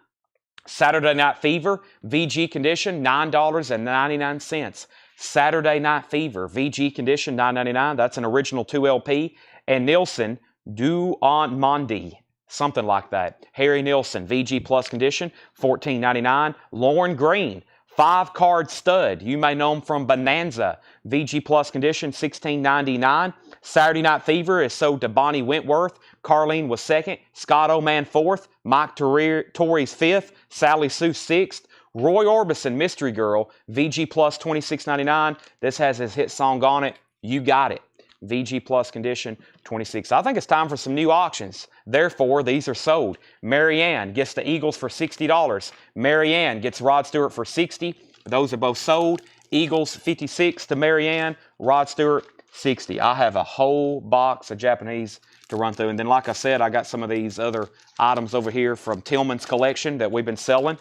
Saturday Night Fever, VG Condition, $9.99. Saturday Night Fever, VG Condition, $9.99. That's an original 2LP. And Nielsen, Du on Mondi, something like that. Harry Nielsen, VG Plus Condition, $14.99. Lauren Green, 5-card stud. You may know him from Bonanza. VG Plus Condition, $16.99. Saturday Night Fever is sold to Bonnie Wentworth. Carlene was second. Scott Oman fourth. Mike Torrey's fifth. Sally Sue sixth. Roy Orbison, Mystery Girl, VG Plus, $26.99. This has his hit song on it, You Got It. VG Plus Condition, $26. I think it's time for some new auctions. Therefore, these are sold. Marianne gets the Eagles for $60. Marianne gets Rod Stewart for $60. Those are both sold. Eagles, $56 to Marianne. Rod Stewart, $60. I have a whole box of Japanese to run through. And then, like I said, I got some of these other items over here from Tillman's collection that we've been selling.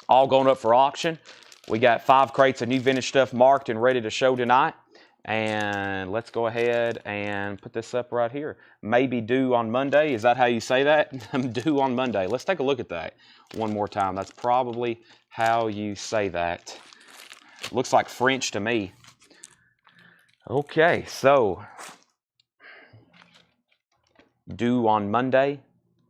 All going up for auction. We got 5 crates of new vintage stuff marked and ready to show tonight. And let's go ahead and put this up right here. Maybe due on Monday. Is that how you say that? Due on Monday. Let's take a look at that one more time. That's probably how you say that. Looks like French to me. Okay, so due on Monday.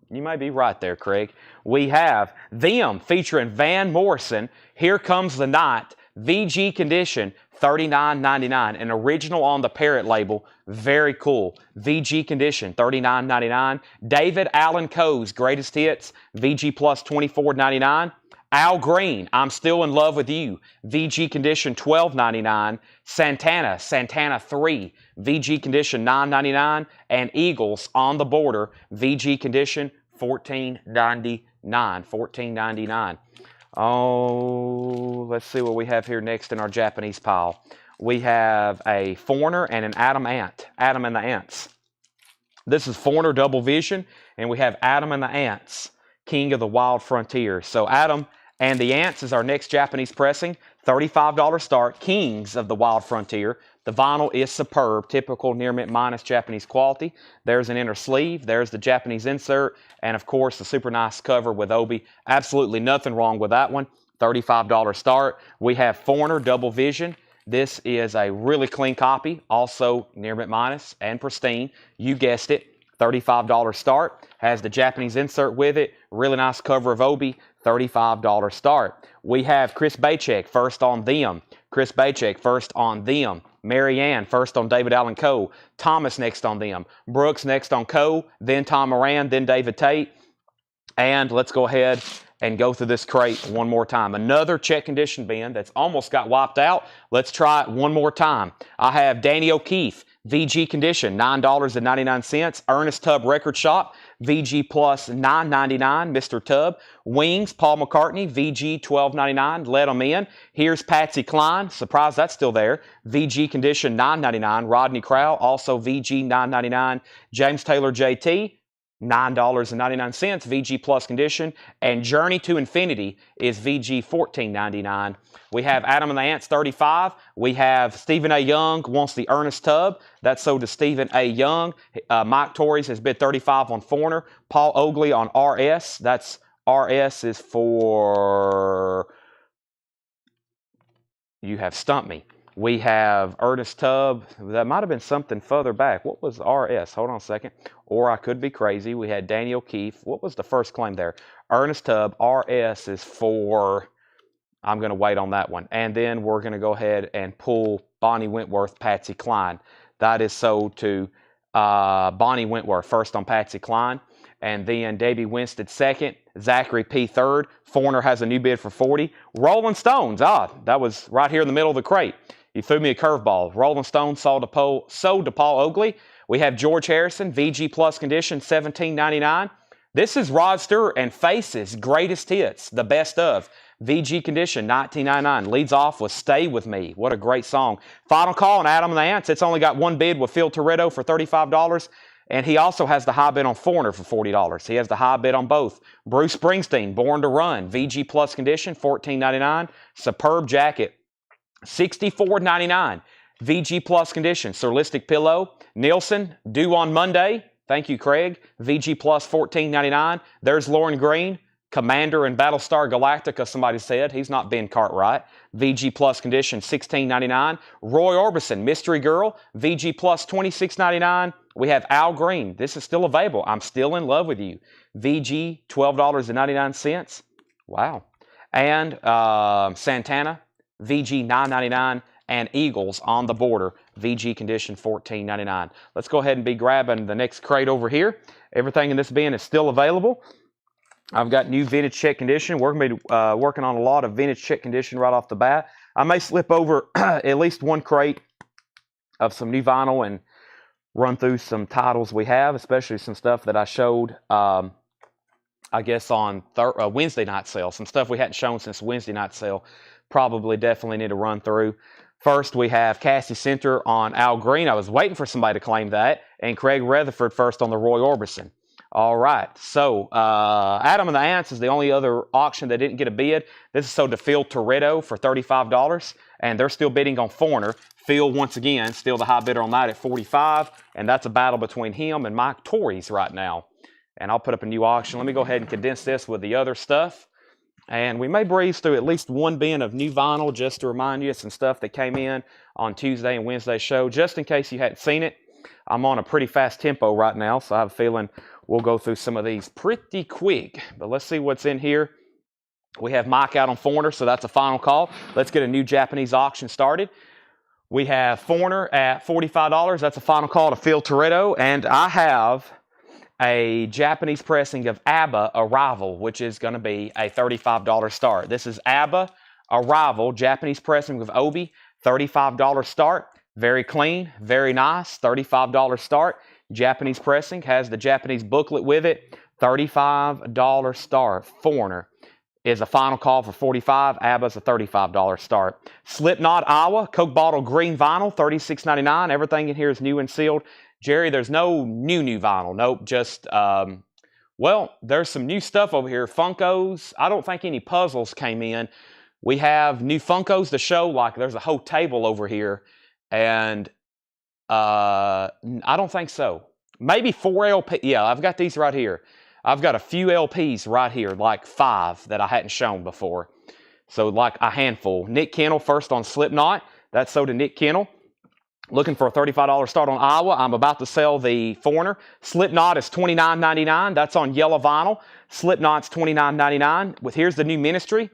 You may be right there, Craig. We have Them featuring Van Morrison, Here Comes the Night, VG Condition, $39.99. An original on the Parrot label. Very cool. VG Condition, $39.99. David Allan Coe's Greatest Hits, VG Plus, $24.99. Al Green, I'm Still in Love with You, VG Condition, $12.99. Santana 3, VG Condition, $9.99. And Eagles, On the Border, VG Condition, $14.99. $14.99. Oh, let's see what we have here next in our Japanese pile. We have a Foreigner and an Adam Ant. Adam and the Ants. This is Foreigner Double Vision, and we have Adam and the Ants, King of the Wild Frontier. So Adam and the Ants is our next Japanese pressing. $35 start, Kings of the Wild Frontier. The vinyl is superb, typical near mint minus Japanese quality. There's an inner sleeve, there's the Japanese insert, and of course the super nice cover with Obi. Absolutely nothing wrong with that one. $35 start. We have Foreigner Double Vision. This is a really clean copy, also near mint minus and pristine. You guessed it, $35 start. Has the Japanese insert with it. Really nice cover of Obi, $35 start. We have Chris Bachek first on Them. Chris Bachek first on Them. Marianne first on David Allan Coe. Thomas next on Them. Brooks next on Coe. Then Tom Moran. Then David Tate. And let's go ahead and go through this crate one more time. Another check condition bin that's almost got wiped out. Let's try it one more time. I have Danny O'Keefe, VG Condition, $9.99. Ernest Tubb Record Shop, VG Plus, $9.99. Mr. Tubb. Wings, Paul McCartney, VG, $12.99. Let 'em in. Here's Patsy Cline. Surprised that's still there. VG Condition, $9.99. Rodney Crowell, also VG, $9.99. James Taylor JT. $9.99, VG Plus condition. And Journey to Infinity is VG $14.99. We have Adam and the Ants 35. We have Stephen A. Young wants the Ernest Tubb. That's sold to Stephen A. Young. Mike Torres has bid 35 on Foreigner. Paul Oakley on RS. That's RS is for... You have stumped me. We have Ernest Tubb. That might have been something further back. What was RS? Hold on a second. Or I could be crazy. We had Daniel Keefe. What was the first claim there? Ernest Tubb. RS is for... I'm going to wait on that one. And then we're going to go ahead and pull Bonnie Wentworth, Patsy Cline. That is sold to Bonnie Wentworth, first on Patsy Cline. And then Davey Winstead second. Zachary P. third. Foreigner has a new bid for 40. Rolling Stones. That was right here in the middle of the crate. You threw me a curveball. Rolling Stones sold to Paul Oakley. We have George Harrison, VG Plus condition, $17.99. This is Rod Stewart and Faces Greatest Hits, the best of. VG condition, $19.99. Leads off with Stay With Me. What a great song. Final call on Adam and the Ants. It's only got one bid with Phil Toretto for $35. And he also has the high bid on Foreigner for $40. He has the high bid on both. Bruce Springsteen, Born to Run. VG Plus condition, $14.99. Superb jacket, $64.99. VG Plus condition. Surlistic Pillow. Nielsen, due on Monday. Thank you, Craig. VG Plus, $14.99. There's Lauren Green. Commander in Battlestar Galactica, somebody said. He's not Ben Cartwright. VG Plus condition, $16.99. Roy Orbison, Mystery Girl. VG Plus, $26.99. We have Al Green. This is still available. I'm Still in Love with You. VG, $12.99. Wow. And Santana, VG, $9.99. And Eagles on the Border, VG condition, $14.99. Let's go ahead and be grabbing the next crate over here. Everything in this bin is still available. I've got new vintage check condition. We're going to be working on a lot of vintage check condition right off the bat. I may slip over at least one crate of some new vinyl and run through some titles we have, especially some stuff that I showed, I guess, on Wednesday night sale. Some stuff we hadn't shown since Wednesday night sale. Probably definitely need to run through. First, we have Cassie Center on Al Green. I was waiting for somebody to claim that. And Craig Rutherford first on the Roy Orbison. All right, so Adam and the Ants is the only other auction that didn't get a bid. This is sold to Phil Toretto for $35, and they're still bidding on Foreigner. Phil, once again, still the high bidder on that at $45, and that's a battle between him and Mike Torres right now. And I'll put up a new auction. Let me go ahead and condense this with the other stuff. And we may breeze through at least one bin of new vinyl just to remind you of some stuff that came in on Tuesday and Wednesday's show, just in case you hadn't seen it. I'm on a pretty fast tempo right now, so I have a feeling we'll go through some of these pretty quick. But let's see what's in here. We have Mike out on Foreigner, so that's a final call. Let's get a new Japanese auction started. We have Foreigner at $45. That's a final call to Phil Toretto. And I have a Japanese pressing of ABBA Arrival, which is going to be a $35 start. This is ABBA Arrival, Japanese pressing with Obi, $35 start. Very clean, very nice, $35 start. Japanese pressing, has the Japanese booklet with it, $35 start. Foreigner is a final call for $45. ABBA's a $35 start. Slipknot Iowa, Coke bottle green vinyl, $36.99. Everything in here is new and sealed. Jerry, there's no new vinyl. Nope, just, well, there's some new stuff over here. Funkos, I don't think any puzzles came in. We have new Funkos to show, like there's a whole table over here. And I don't think so. Maybe 4 LP. Yeah, I've got these right here. I've got a few LPs right here, like 5 that I hadn't shown before. So like a handful. Nick Kennel first on Slipknot. That's sold to Nick Kennel. Looking for a $35 start on Iowa. I'm about to sell the Foreigner. Slipknot is $29.99. That's on yellow vinyl. Slipknot's $29.99. Here's the new Ministry.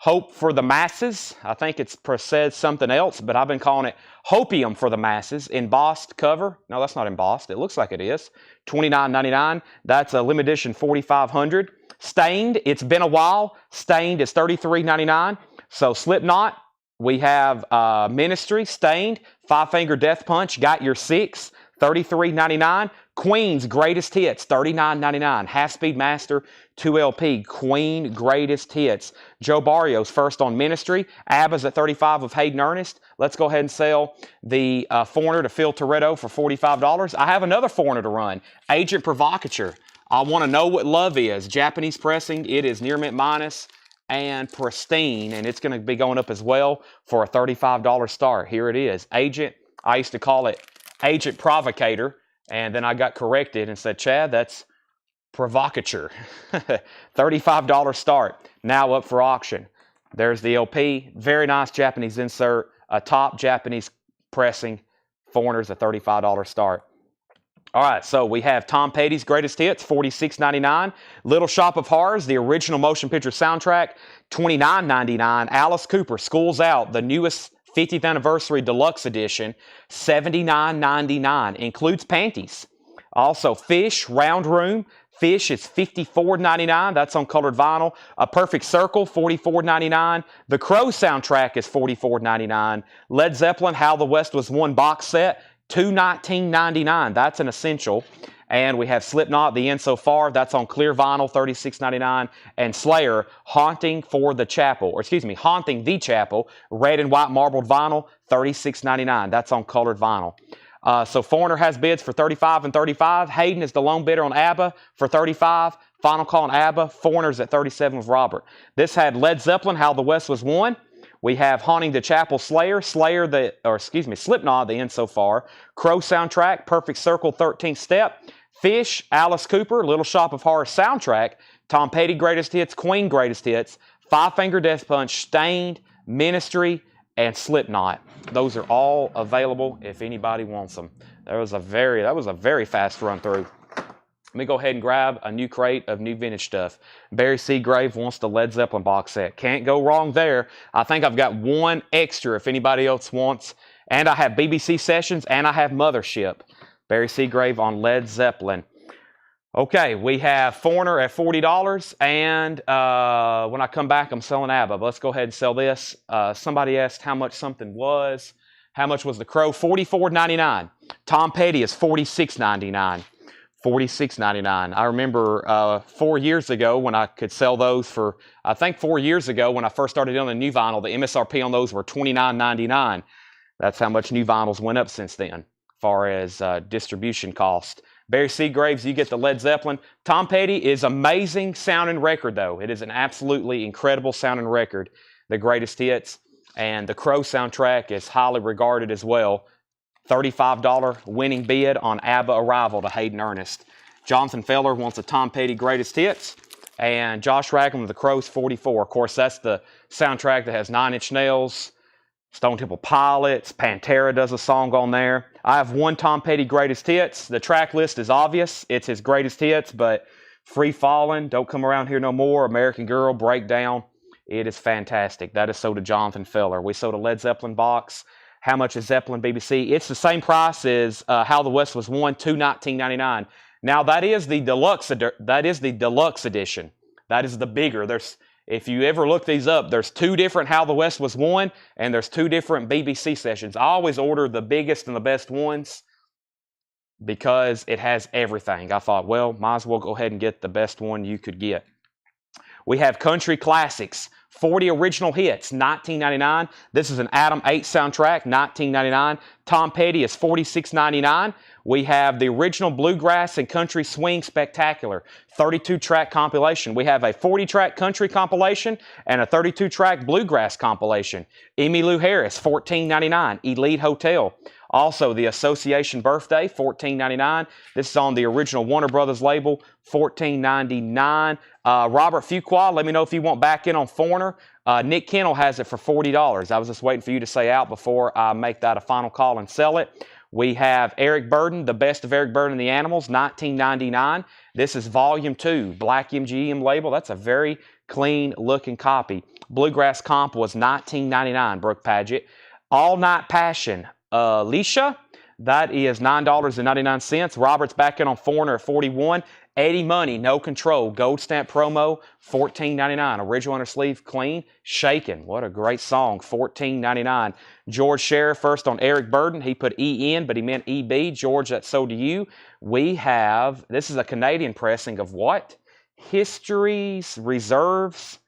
Hope for the Masses. I think it's said something else, but I've been calling it Hopium for the Masses. Embossed cover. No, that's not embossed. It looks like it is. $29.99. That's a limited edition 4500. Stained. It's been a while. Stained is $33.99. So Slipknot. We have Ministry. Stained. Five Finger Death Punch. Got Your 6. $33.99. Queen's Greatest Hits, $39.99. Half Speed Master, 2LP. Queen Greatest Hits. Joe Barrios first on Ministry. ABBA's at $35 of Hayden Ernest. Let's go ahead and sell the Foreigner to Phil Toretto for $45. I have another Foreigner to run. Agent Provocateur. I want to know what love is. Japanese pressing, it is near mint minus and pristine, and it's going to be going up as well for a $35 start. Here it is. Agent, I used to call it Agent Provocator, and then I got corrected and said, Chad, that's Provocateur. $35 start, now up for auction. There's the LP. Very nice Japanese insert. A top Japanese pressing. Foreigners, a $35 start. All right, so we have Tom Petty's Greatest Hits, $46.99. Little Shop of Horrors, the original motion picture soundtrack, $29.99. Alice Cooper, School's Out, the newest 50th Anniversary Deluxe Edition, $79.99. Includes panties. Also, Fish, Round Room. Fish is $54.99. That's on colored vinyl. A Perfect Circle, $44.99. The Crow soundtrack is $44.99. Led Zeppelin, How the West Was Won box set, $219.99. That's an essential. And we have Slipknot, The End So Far. That's on clear vinyl, $36.99. And Slayer, Haunting the Chapel, red and white marbled vinyl, $36.99. That's on colored vinyl. So Foreigner has bids for $35 and $35. Hayden is the lone bidder on ABBA for $35. Final call on ABBA. Foreigners at $37 with Robert. This had Led Zeppelin, How the West Was Won. We have Haunting the Chapel, Slipknot, The End So Far. Crow soundtrack, Perfect Circle, 13th Step. Fish, Alice Cooper, Little Shop of Horrors soundtrack. Tom Petty Greatest Hits, Queen Greatest Hits. Five Finger Death Punch, Stained, Ministry, and Slipknot. Those are all available if anybody wants them. That was a very fast run through. Let me go ahead and grab a new crate of new vintage stuff. Barry Seagrave wants the Led Zeppelin box set. Can't go wrong there. I think I've got one extra if anybody else wants. And I have BBC Sessions and I have Mothership. Barry Seagrave on Led Zeppelin. Okay, we have Foreigner at $40, and when I come back, I'm selling ABBA. But let's go ahead and sell this. Somebody asked how much something was. How much was the Crow? $44.99. Tom Petty is $46.99. $46.99. I remember 4 years ago when I could sell those for, I think 4 years ago when I first started on the new vinyl, the MSRP on those were $29.99. That's how much new vinyls went up since then, as far as distribution cost. Barry Seagraves, you get the Led Zeppelin. Tom Petty is amazing sounding record, though. It is an absolutely incredible sounding record, the Greatest Hits. And the Crow soundtrack is highly regarded as well. $35 winning bid on ABBA Arrival to Hayden Ernest. Jonathan Feller wants a Tom Petty Greatest Hits. And Josh Ragland with the Crows, $44. Of course, that's the soundtrack that has Nine Inch Nails, Stone Temple Pilots, Pantera does a song on there. I have one Tom Petty Greatest Hits. The track list is obvious. It's his greatest hits, but Free Fallin', Don't Come Around Here No More, American Girl, Breakdown. It is fantastic. That is sold to Jonathan Feller. We sold a Led Zeppelin box. How much is Zeppelin BBC? It's the same price as How the West Was Won, $219.99. Now that is the deluxe edition. That is the bigger. If you ever look these up, there's two different How the West Was Won, and there's two different BBC sessions. I always order the biggest and the best ones because it has everything. I thought, well, might as well go ahead and get the best one you could get. We have Country Classics, 40 original hits, $19.99. This is an Adam 8 soundtrack, $19.99. Tom Petty is $46.99. We have the original Bluegrass and Country Swing Spectacular, 32-track compilation. We have a 40-track country compilation and a 32-track bluegrass compilation. Emmylou Harris, $14.99. Elite Hotel. Also, the Association Birthday, $14.99. This is on the original Warner Brothers label, $14.99. Robert Fuqua, let me know if you want back in on Foreigner. Nick Kennel has it for $40. I was just waiting for you to say out before I make that a final call and sell it. We have Eric Burden, The Best of Eric Burden and the Animals, $19.99. This is Volume 2, Black MGM label. That's a very clean-looking copy. Bluegrass Comp was $19.99, Brooke Padgett. All Night Passion, Alicia, that is $9.99. Robert's back in on Foreigner at $41. Eddie Money, No Control, Gold Stamp promo, $14.99. Original under sleeve, clean. Shakin', what a great song, $14.99. George Sheriff first on Eric Burden. He put E-N, but he meant E-B. George, that's so to you. We have, this is a Canadian pressing of what? History's Reserves,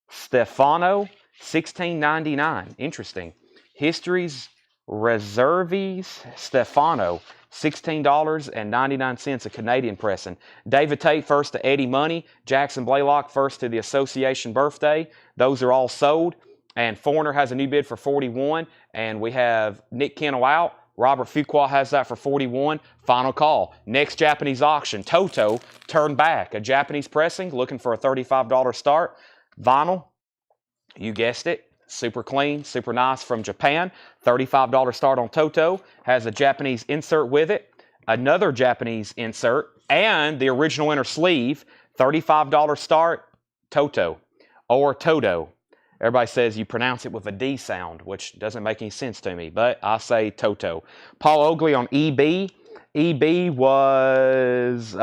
Stefano, $16.99. Interesting. History's Reserves Stefano, $16.99, a Canadian pressing. David Tate first to Eddie Money. Jackson Blaylock first to the Association birthday. Those are all sold. And Foreigner has a new bid for 41. And we have Nick Kennel out. Robert Fuqua has that for 41. Final call. Next Japanese auction. Toto, turn back. A Japanese pressing, looking for a $35 start. Vinyl, you guessed it. Super clean, super nice from Japan. $35 start on Toto. Has a Japanese insert with it. Another Japanese insert. And the original inner sleeve. $35 start, Toto. Or Toto. Everybody says you pronounce it with a D sound, which doesn't make any sense to me. But I say Toto. Paul Oakley on EB. EB was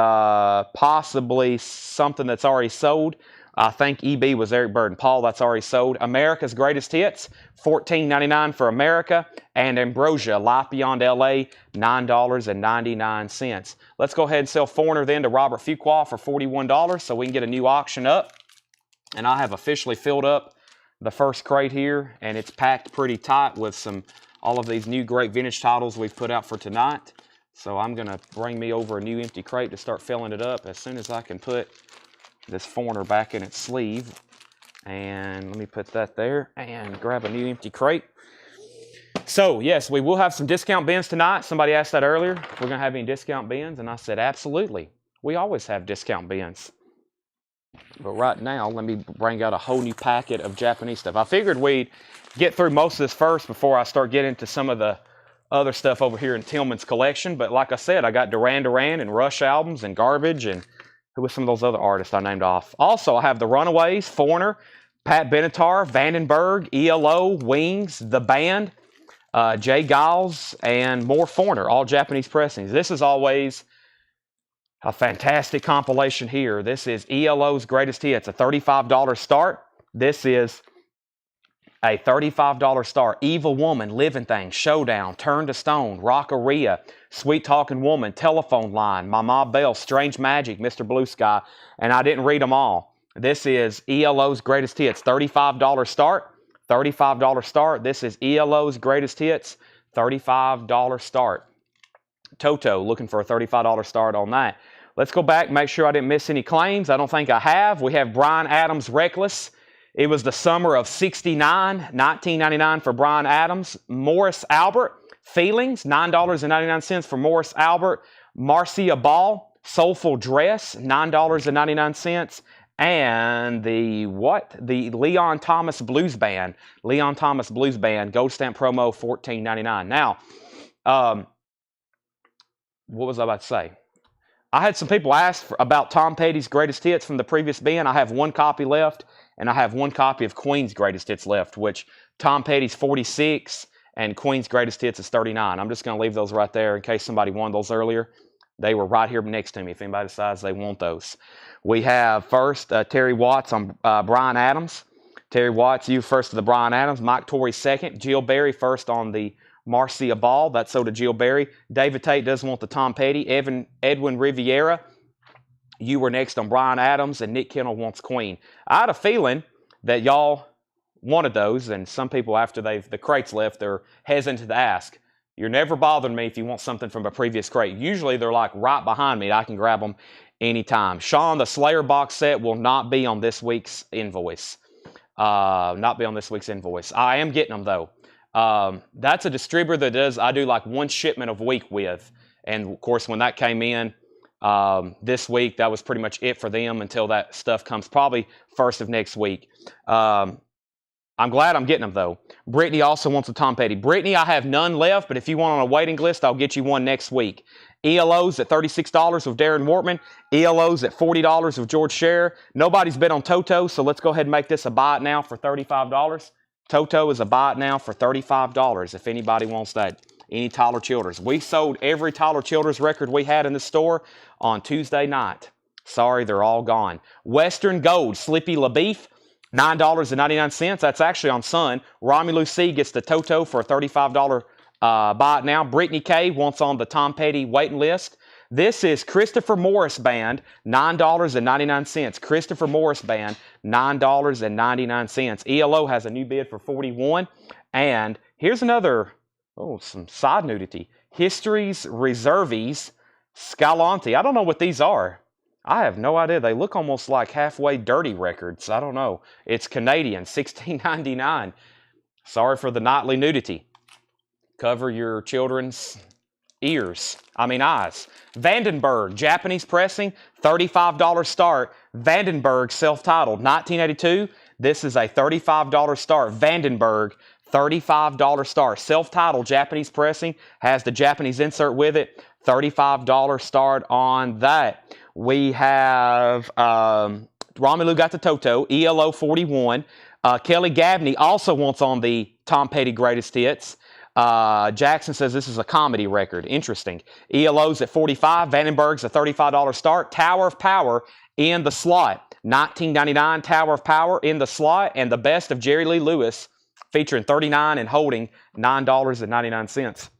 possibly something that's already sold. I think EB was Eric Burden. Paul, that's already sold. America's Greatest Hits, $14.99 for America. And Ambrosia, Life Beyond LA, $9.99. Let's go ahead and sell Foreigner then to Robert Fuqua for $41 so we can get a new auction up. And I have officially filled up the first crate here, and it's packed pretty tight with all of these new great vintage titles we've put out for tonight. So I'm going to bring me over a new empty crate to start filling it up as soon as I can put this Foreigner back in its sleeve. And let me put that there and grab a new empty crate. So yes, we will have some discount bins tonight. Somebody asked that earlier, if we're going to have any discount bins, and I said absolutely. We always have discount bins. But right now, let me bring out a whole new packet of Japanese stuff. I figured we'd get through most of this first before I start getting into some of the other stuff over here in Tillman's collection. But like I said, I got Duran Duran and Rush albums and Garbage and who was some of those other artists I named off. Also, I have the Runaways, Foreigner, Pat Benatar, Vandenberg, ELO, Wings, The Band, Jay Giles, and more Foreigner, all Japanese pressings. This is always a fantastic compilation here. This is ELO's Greatest Hits, a $35 start. This is a $35 start. Evil Woman, Living Thing, Showdown, Turn to Stone, Rockaria, Sweet Talking Woman, Telephone Line, Mama Bell, Strange Magic, Mr. Blue Sky, and I didn't read them all. This is ELO's Greatest Hits, $35 start, $35 start. This is ELO's Greatest Hits, $35 start. Toto, looking for a $35 start on that. Let's go back, make sure I didn't miss any claims. I don't think I have. We have Bryan Adams, Reckless. It was the summer of '69, $19.99 for Bryan Adams. Morris Albert, Feelings, $9.99 for Morris Albert. Marcia Ball, Soulful Dress, $9.99. And the Leon Thomas Blues Band. Leon Thomas Blues Band, Gold Stamp promo, $14.99. Now, what was I about to say? I had some people ask about Tom Petty's Greatest Hits from the previous bin. I have one copy left, and I have one copy of Queen's Greatest Hits left, which Tom Petty's 46 and Queen's Greatest Hits is 39. I'm just going to leave those right there in case somebody wanted those earlier. They were right here next to me if anybody decides they want those. We have first Terry Watts on Bryan Adams. Terry Watts, you first to the Bryan Adams. Mike Torrey second. Jill Berry first on the Marcia Ball. That's so to Jill Berry. David Tate does want the Tom Petty. Edwin Riviera, you were next on Bryan Adams, and Nick Kennel wants Queen. I had a feeling that y'all wanted those, and some people after the crates left, they're hesitant to ask. You're never bothering me if you want something from a previous crate. Usually they're like right behind me. I can grab them anytime. Sean, the Slayer box set will not be on this week's invoice. Not be on this week's invoice. I am getting them though. That's a distributor that I do like one shipment a week with. And of course, when that came in this week, that was pretty much it for them until that stuff comes probably first of next week. I'm glad I'm getting them though. Brittany also wants a Tom Petty. Brittany, I have none left, but if you want on a waiting list, I'll get you one next week. ELO's at $36 with Darren Wortman. ELO's at $40 with George Scherer. Nobody's bid on Toto, so let's go ahead and make this a buy it now for $35. Toto is a buy it now for $35 if anybody wants that. Any Tyler Childers. We sold every Tyler Childers record we had in the store on Tuesday night. Sorry, they're all gone. Western Gold, Slippy LaBeef, $9.99. That's actually on Sun. Romulus C gets the Toto for a $35 buy it now. Brittany K wants on the Tom Petty waiting list. This is Christopher Morris Band, $9.99. Christopher Morris Band, $9.99. ELO has a new bid for $41. And here's another Oh, some side nudity. Histories Reserves Scalanti. I don't know what these are. I have no idea. They look almost like halfway dirty records. I don't know. It's Canadian, $16.99. Sorry for the nightly nudity. Cover your children's eyes. Vandenberg, Japanese pressing, $35 start. Vandenberg, self-titled, 1982. This is a $35 start. Vandenberg, $35 start. Self-titled Japanese pressing, has the Japanese insert with it. $35 start on that. We have Romelu got the Toto, ELO 41. Kelly Gabney also wants on the Tom Petty Greatest Hits. Jackson says this is a comedy record. Interesting. ELO's at 45. Vandenberg's a $35 start. Tower of Power in the slot. 1999 Tower of Power in the slot. And the best of Jerry Lee Lewis featuring 39 and holding $9.99.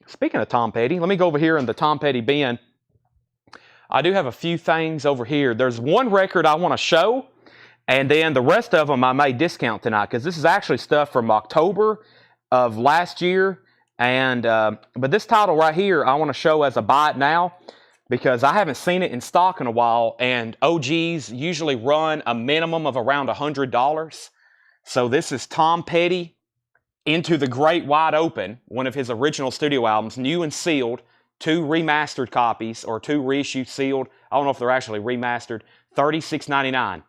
Speaking of Tom Petty, let me go over here in the Tom Petty bin. I do have a few things over here. There's one record I want to show, and then the rest of them I may discount tonight because this is actually stuff from October of last year. And but this title right here I want to show as a buy it now because I haven't seen it in stock in a while, and OGs usually run a minimum of around $100. So this is Tom Petty, Into the Great Wide Open, one of his original studio albums, new and sealed, 2 remastered copies, or 2 reissued sealed. I don't know if they're actually remastered. $36.99.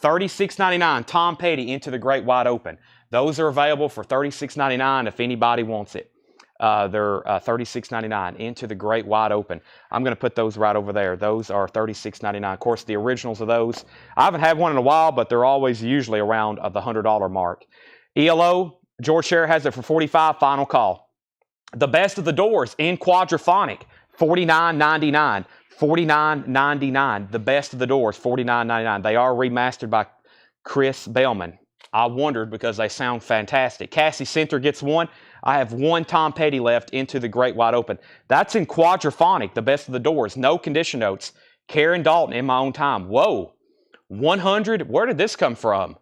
$36.99, Tom Petty, Into the Great Wide Open. Those are available for $36.99 if anybody wants it. They're $36.99, Into the Great Wide Open. I'm going to put those right over there. Those are $36.99. Of course, the originals of those, I haven't had one in a while, but they're always usually around the $100 mark. ELO, George Scher has it for $45, final call. The Best of the Doors in quadraphonic, $49.99. $49.99. The Best of the Doors, $49.99. They are remastered by Chris Bellman. I wondered because they sound fantastic. Cassie Center gets one. I have one Tom Petty left, Into the Great Wide Open. That's in quadraphonic, The Best of the Doors. No condition notes. Karen Dalton, In My Own Time. Whoa. 100. Where did this come from?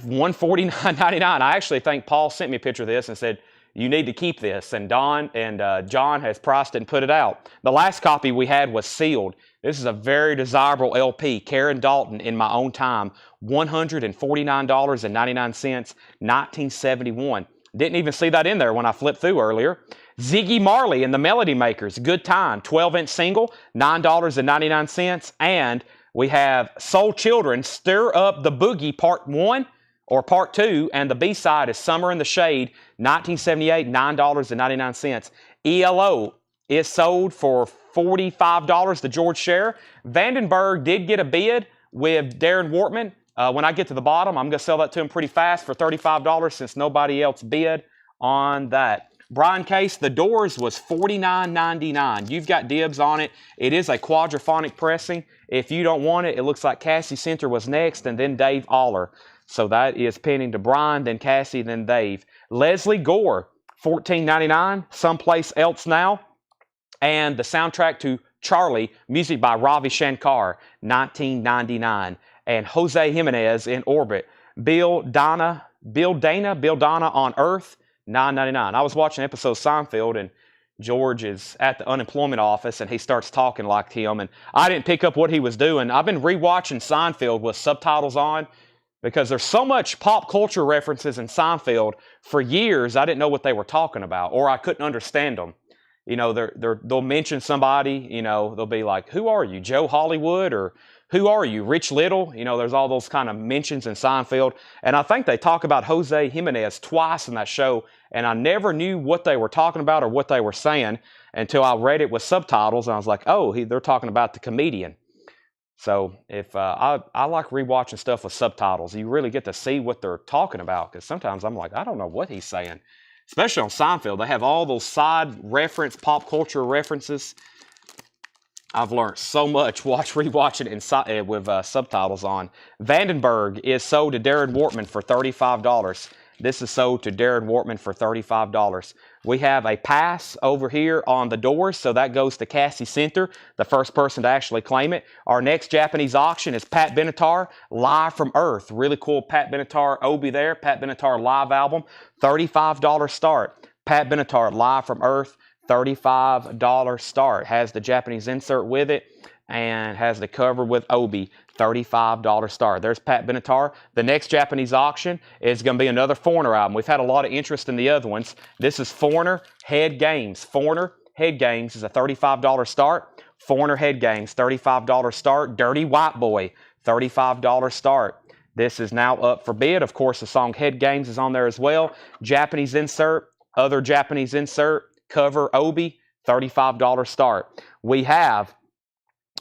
$149.99. I actually think Paul sent me a picture of this and said, you need to keep this. And Don and John has priced it and put it out. The last copy we had was sealed. This is a very desirable LP. Karen Dalton, In My Own Time. $149.99. 1971. Didn't even see that in there when I flipped through earlier. Ziggy Marley and the Melody Makers. Good Time. 12-inch single. $9.99. And we have Soul Children, Stir Up the Boogie Part 1. Or Part 2, and the B-side is Summer in the Shade, 1978, $9.99. ELO is sold for $45 to George Scher. Vandenberg did get a bid with Darren Wortman. When I get to the bottom, I'm going to sell that to him pretty fast for $35 since nobody else bid on that. Brian Case, The Doors was $49.99. You've got dibs on it. It is a quadraphonic pressing. If you don't want it, it looks like Cassie Center was next, and then Dave Aller. So that is pending to Brian, then Cassie, then Dave. Leslie Gore, $14.99, Someplace Else Now. And the soundtrack to Charlie, music by Ravi Shankar, $19.99. And Jose Jimenez, In Orbit. Bill Dana on Earth, $9.99. I was watching an episode of Seinfeld, and George is at the unemployment office, and he starts talking like him. And I didn't pick up what he was doing. I've been rewatching Seinfeld with subtitles on, because there's so much pop culture references in Seinfeld. For years, I didn't know what they were talking about, or I couldn't understand them. You know, they'll mention somebody, you know, they'll be like, who are you, Joe Hollywood? Or who are you, Rich Little? You know, there's all those kind of mentions in Seinfeld. And I think they talk about Jose Jimenez twice in that show, and I never knew what they were talking about or what they were saying until I read it with subtitles, and I was like, oh, they're talking about the comedian. So if I like rewatching stuff with subtitles. You really get to see what they're talking about, because sometimes I'm like, I don't know what he's saying. Especially on Seinfeld, they have all those side reference, pop culture references. I've learned so much rewatching it with subtitles on. Vandenberg is sold to Darren Wortman for $35. This is sold to Darren Wortman for $35. We have a pass over here on the Doors, so that goes to Cassie Center, the first person to actually claim it. Our next Japanese auction is Pat Benatar, Live from Earth. Really cool Pat Benatar Obi there, Pat Benatar live album, $35 start. Pat Benatar, Live from Earth, $35 start. Has the Japanese insert with it and has the cover with Obi, $35 start. There's Pat Benatar. The next Japanese auction is going to be another Foreigner album. We've had a lot of interest in the other ones. This is Foreigner Head Games. Foreigner Head Games is a $35 start. Foreigner Head Games, $35 start. Dirty White Boy, $35 start. This is now up for bid. Of course, the song Head Games is on there as well. Japanese insert, other Japanese insert, cover Obi, $35 start. We have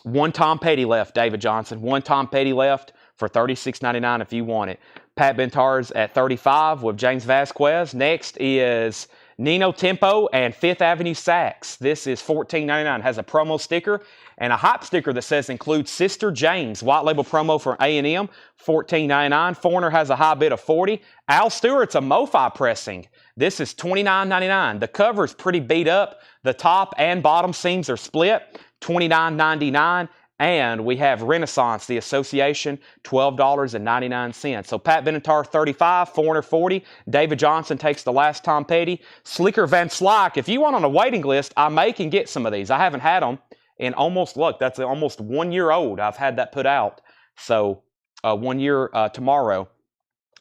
one Tom Petty left, David Johnson. One Tom Petty left for $36.99 if you want it. Pat Benatar's at $35 with James Vasquez. Next is Nino Tempo and Fifth Avenue Sax. This is $14.99. Has a promo sticker and a hype sticker that says includes Sister James. White label promo for A&M, $14.99. Foreigner has a high bid of $40. Al Stewart's a MoFi pressing. This is $29.99. The cover is pretty beat up. The top and bottom seams are split, $29.99. And we have Renaissance, the association, $12.99. So Pat Benatar, $35, Foreigner, $40. David Johnson takes the last Tom Petty. Slicker Van Slyke, if you want on a waiting list, I may can get some of these. I haven't had them in almost, look, that's almost 1 year old. I've had that put out. So 1 year tomorrow.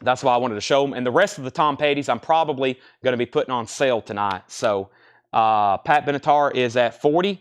That's why I wanted to show them. And the rest of the Tom Petty's I'm probably going to be putting on sale tonight. So Pat Benatar is at $40.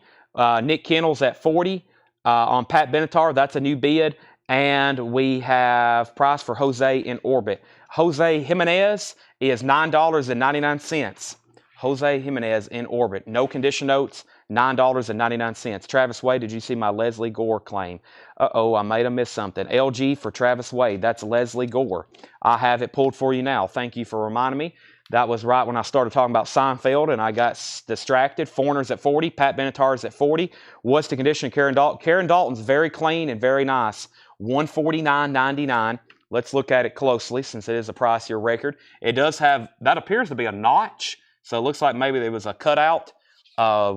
Nick Kennel's at $40. On Pat Benatar, that's a new bid. And we have price for Jose in Orbit. Jose Jimenez is $9.99. Jose Jimenez in Orbit. No condition notes, $9.99. Travis Wade, did you see my Leslie Gore claim? Uh-oh, I might have missed something. LG for Travis Wade. That's Leslie Gore. I have it pulled for you now. Thank you for reminding me. That was right when I started talking about Seinfeld and I got distracted. Foreigners at $40. Pat Benatar's at $40. What's the condition of Karen Dalton? Karen Dalton's very clean and very nice. $149.99. Let's look at it closely since it is a pricier record. It does have, that appears to be a notch. So it looks like maybe there was a cutout,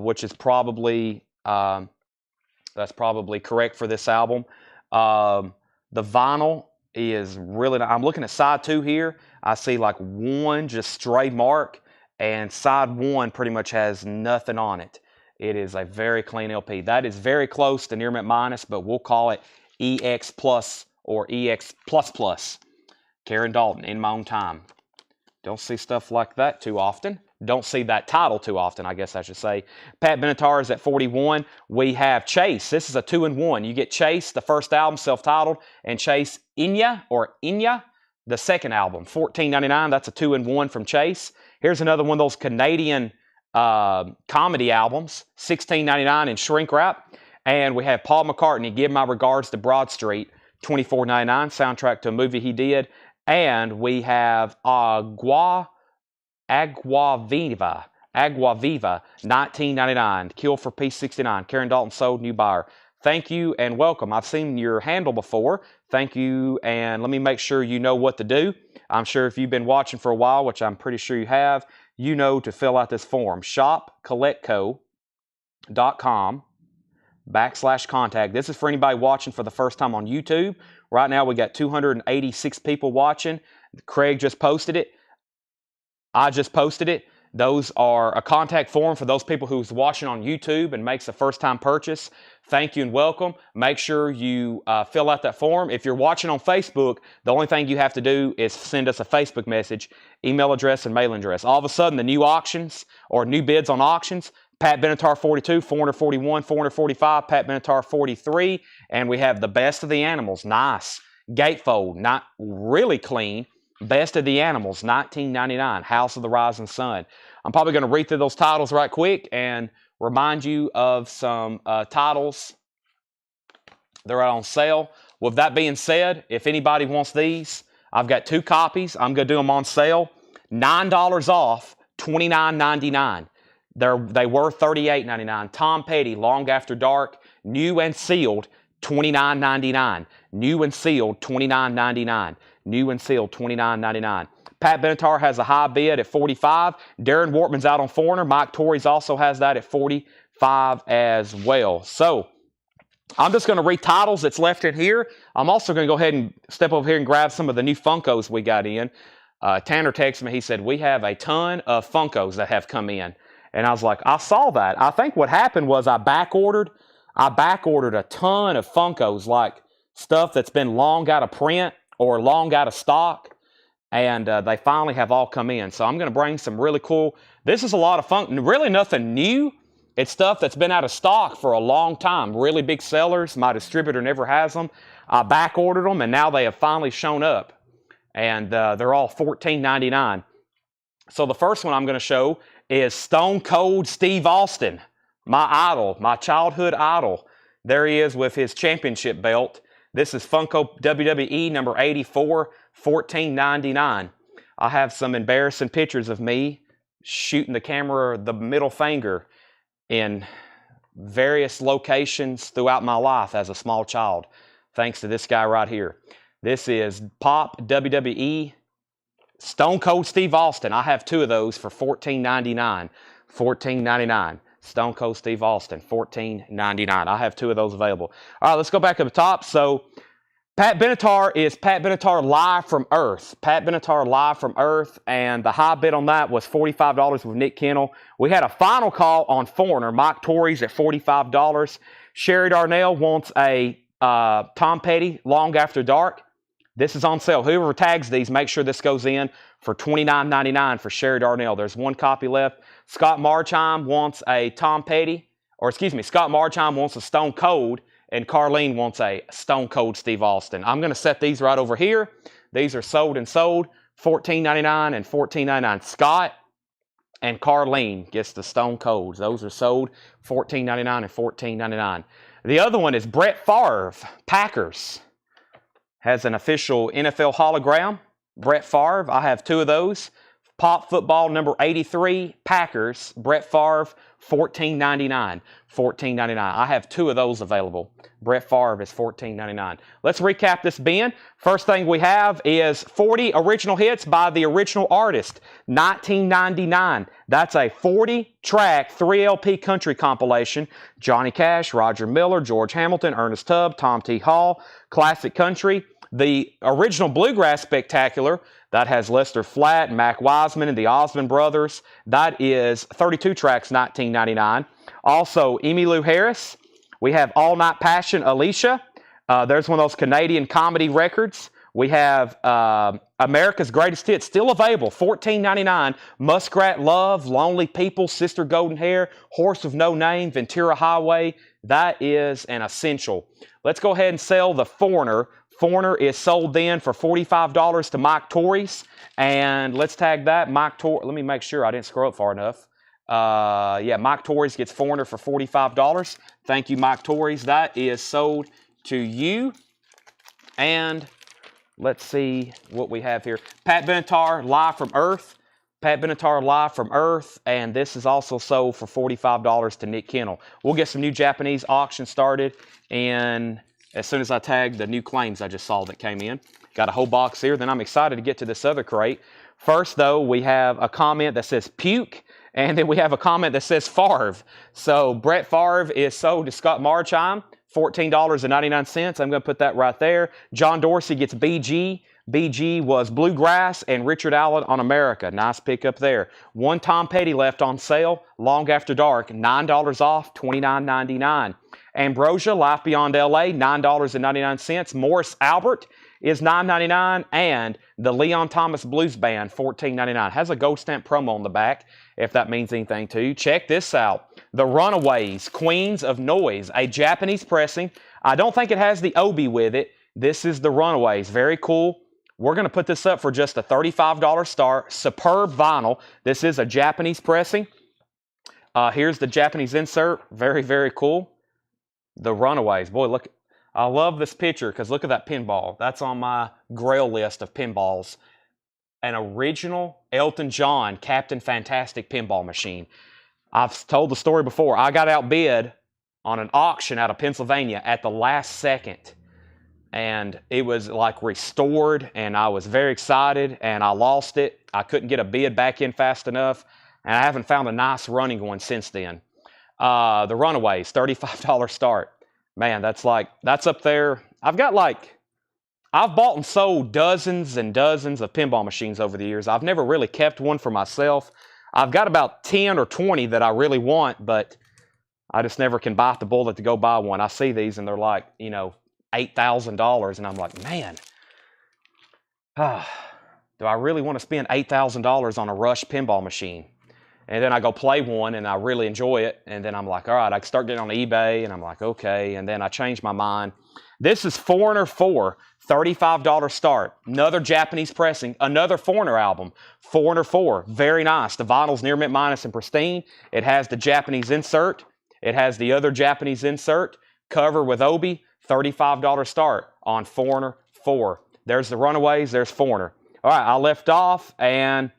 which is probably, that's probably correct for this album. The vinyl is really, I'm looking at side 2 here. I see like one just stray mark, and side 1 pretty much has nothing on it. It is a very clean LP. That is very close to Near Mint Minus, but we'll call it EX Plus or EX Plus Plus. Karen Dalton, In My Own Time. Don't see stuff like that too often. Don't see that title too often, I guess I should say. Pat Benatar is at $41. We have Chase. This is a 2-in-1. You get Chase, the first album, self-titled, and Chase Inya, the second album, $14.99. That's a 2-in-1 from Chase. Here's another one of those Canadian comedy albums, $16.99 in shrink wrap. And we have Paul McCartney, Give My Regards to Broad Street, $24.99, soundtrack to a movie he did. And we have Agua Viva, $19.99. Kill for Peace, $69. Karen Dalton sold, new buyer. Thank you and welcome. I've seen your handle before. Thank you, and let me make sure you know what to do. I'm sure if you've been watching for a while, which I'm pretty sure you have, you know to fill out this form. shopcollectco.com/contact. This is for anybody watching for the first time on YouTube. Right now we got 286 people watching. Craig just posted it. I just posted it. Those are a contact form for those people who's watching on YouTube and makes a first-time purchase. Thank you and welcome. Make sure you fill out that form. If you're watching on Facebook, the only thing you have to do is send us a Facebook message, email address, and mailing address. All of a sudden, the new auctions or new bids on auctions, Pat Benatar 42, 441, 445, Pat Benatar 43, and we have the Best of the Animals, nice. Gatefold, not really clean. Best of the Animals, $19.99, House of the Rising Sun. I'm probably going to read through those titles right quick and remind you of some titles that are on sale. With that being said, if anybody wants these, I've got 2 copies. I'm going to do them on sale. $9 off, $29.99. They were $38.99. Tom Petty, Long After Dark, new and sealed, $29.99. New and sealed, $29.99. New and sealed, $29.99. Pat Benatar has a high bid at $45. Darren Wortman's out on Foreigner. Mike Torrey's also has that at $45 as well. So I'm just going to read titles that's left in here. I'm also going to go ahead and step over here and grab some of the new Funkos we got in. Tanner texted me. He said, we have a ton of Funkos that have come in. And I was like, I saw that. I think what happened was I back ordered a ton of Funkos, like stuff that's been long out of print or long out of stock. And they finally have all come in. So I'm going to bring some really cool. This is a lot of fun. Really nothing new. It's stuff that's been out of stock for a long time. Really big sellers. My distributor never has them. I back ordered them, and now they have finally shown up. And they're all $14.99. So the first one I'm going to show is Stone Cold Steve Austin, my idol, my childhood idol. There he is with his championship belt. This is Funko WWE number 84, $14.99. I have some embarrassing pictures of me shooting the camera the middle finger in various locations throughout my life as a small child, thanks to this guy right here. This is Pop WWE Stone Cold Steve Austin. I have two of those for $14.99. $14.99. Stone Cold Steve Austin, $14.99. I have two of those available. All right, let's go back to the top. So Pat Benatar is Pat Benatar Live from Earth. Pat Benatar Live from Earth, and the high bid on that was $45 with Nick Kennel. We had a final call on Foreigner, Mike Torres at $45. Sherry Darnell wants a Tom Petty Long After Dark. This is on sale. Whoever tags these, make sure this goes in for $29.99 for Sherry Darnell. There's one copy left. Scott Marchheim wants a Tom Petty, Scott Marchheim wants a Stone Cold, and Carlene wants a Stone Cold Steve Austin. I'm going to set these right over here. These are sold and sold, $14.99 and $14.99. Scott and Carlene gets the Stone Colds. Those are sold, $14.99 and $14.99. The other one is Brett Favre, Packers. Has an official NFL hologram. Brett Favre, I have two of those. Pop Football number 83, Packers, Brett Favre, $14.99. $14.99. I have two of those available. Brett Favre is $14.99. Let's recap this bin. First thing we have is 40 original hits by the original artist, 1999. That's a 40-track 3LP country compilation. Johnny Cash, Roger Miller, George Hamilton, Ernest Tubb, Tom T. Hall, classic country. The original Bluegrass Spectacular, that has Lester Flatt, Mac Wiseman, and the Osmond Brothers. That is 32 tracks, $19.99. Also, Emmylou Harris. We have All Night Passion, Alicia. There's one of those Canadian comedy records. We have America's Greatest Hits, still available, $14.99. Muskrat Love, Lonely People, Sister Golden Hair, Horse of No Name, Ventura Highway. That is an essential. Let's go ahead and sell the Foreigner. Foreigner is sold then for $45 to Mike Torres. And let's tag that. Mike Torres. Let me make sure I didn't scroll up far enough. Mike Torres gets Foreigner for $45. Thank you, Mike Torres. That is sold to you. And let's see what we have here. Pat Benatar, Live from Earth. Pat Benatar, Live from Earth. And this is also sold for $45 to Nick Kennel. We'll get some new Japanese auction started. And as soon as I tag the new claims I just saw that came in. Got a whole box here. Then I'm excited to get to this other crate. First, though, we have a comment that says puke. And then we have a comment that says Favre. So Brett Favre is sold to Scott Marchheim, $14.99. I'm going to put that right there. John Dorsey gets BG. BG was Bluegrass and Richard Allen on America. Nice pickup there. One Tom Petty left on sale, Long After Dark, $9 off, $29.99. Ambrosia, Life Beyond LA, $9.99. Morris Albert is $9.99. And the Leon Thomas Blues Band, $14.99. Has a gold stamp promo on the back, if that means anything to you. Check this out. The Runaways, Queens of Noise, a Japanese pressing. I don't think it has the obi with it. This is the Runaways. Very cool. We're going to put this up for just a $35 start. Superb vinyl. This is a Japanese pressing. Here's the Japanese insert. Very, very cool. The Runaways. Boy, look. I love this picture because look at that pinball. That's on my grail list of pinballs. An original Elton John Captain Fantastic pinball machine. I've told the story before. I got outbid on an auction out of Pennsylvania at the last second. And it was like restored, and I was very excited, and I lost it. I couldn't get a bid back in fast enough, and I haven't found a nice running one since then. The Runaways, $35 start. Man, that's up there. I've got like I've bought and sold dozens and dozens of pinball machines over the years. I've never really kept one for myself. I've got about 10 or 20 that I really want, but I just never can bite the bullet to go buy one. I see these and they're like, you know, $8,000, and I'm like, man, do I really want to spend $8,000 on a Rush pinball machine? And then I go play one and I really enjoy it. And then I'm like, all right, I start getting on eBay and I'm like, okay. And then I change my mind. This is Foreigner 4, $35 start. Another Japanese pressing, another Foreigner album. Foreigner 4, very nice. The vinyl's near mint minus and pristine. It has the Japanese insert. It has the other Japanese insert. Cover with Obi, $35 start on Foreigner 4. There's the Runaways, there's Foreigner. All right, I left off and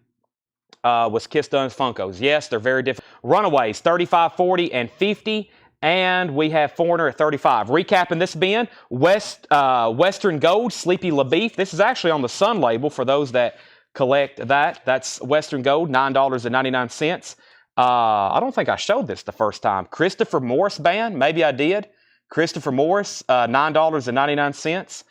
was Kiss Dunn's Funkos. Yes, they're very different. Runaways, 35, 40, and 50. And we have Foreigner at 35. Recapping this bin, Western Gold, Sleepy LaBeef. This is actually on the Sun label for those that collect that. That's Western Gold, $9.99. I don't think I showed this the first time. Christopher Morris Band, maybe I did. Christopher Morris, $9.99.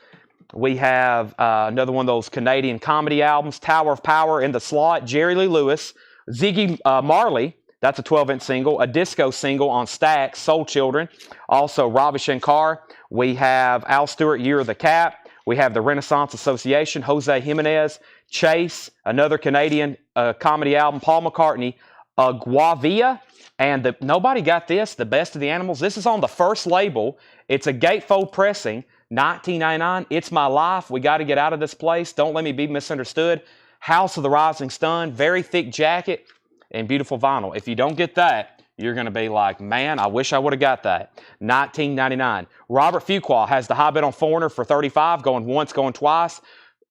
We have another one of those Canadian comedy albums, Tower of Power in the slot, Jerry Lee Lewis, Ziggy Marley, that's a 12-inch single, a disco single on Stax, Soul Children, also Ravi Shankar. We have Al Stewart, Year of the Cat. We have the Renaissance Association, Jose Jimenez, Chase, another Canadian comedy album, Paul McCartney, Guavia, and nobody got this, The Best of the Animals. This is on the first label. It's a gatefold pressing. $19.99. It's My Life. We got to get out of this place. Don't let me be misunderstood. House of the Rising Sun. Very thick jacket and beautiful vinyl. If you don't get that, you're going to be like, man, I wish I would have got that. $19.99. Robert Fuqua has the high bid on Foreigner for $35, going once, going twice.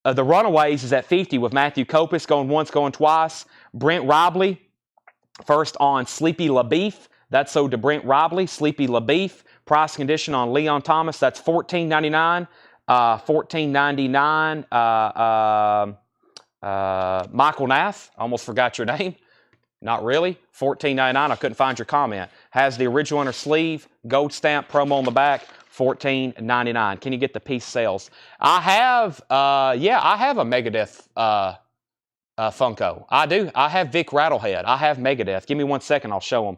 The Runaways is at $50 with Matthew Kopis, going once, going twice. Brent Robley, first on Sleepy LaBeef. That's sold to Brent Robley, Sleepy LaBeef. Price condition on Leon Thomas, that's $14.99. $14.99. Michael Nath, almost forgot your name. Not really. $14.99. I couldn't find your comment. Has the original inner sleeve, gold stamp, promo on the back. $14.99. Can you get the piece sales? I have a Megadeth Funko. I do. I have Vic Rattlehead. I have Megadeth. Give me 1 second. I'll show them.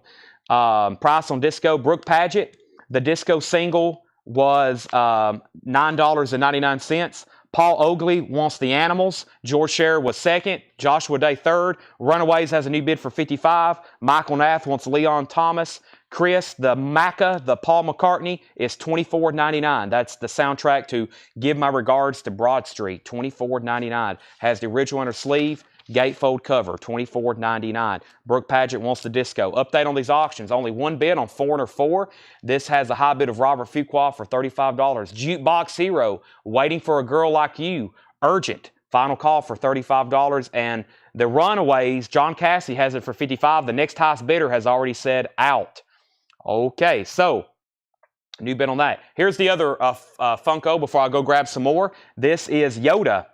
Price on disco, Brooke Paget. The disco single was $9.99. Paul Oakley wants the Animals. George Scherer was second. Joshua Day third. Runaways has a new bid for $55. Michael Nath wants Leon Thomas. Chris, the Macca, the Paul McCartney, is $24.99. That's the soundtrack to Give My Regards to Broad Street. $24.99. Has the original inner sleeve. Gatefold cover, $24.99. Brooke Paget wants the disco. Update on these auctions. Only one bid on Foreigner 4. This has a high bid of Robert Fuqua for $35. Jukebox Hero, Waiting for a Girl Like You. Urgent, final call for $35. And the Runaways, John Cassie has it for $55. The next highest bidder has already said out. Okay, so new bid on that. Here's the other Funko before I go grab some more. This is Yoda.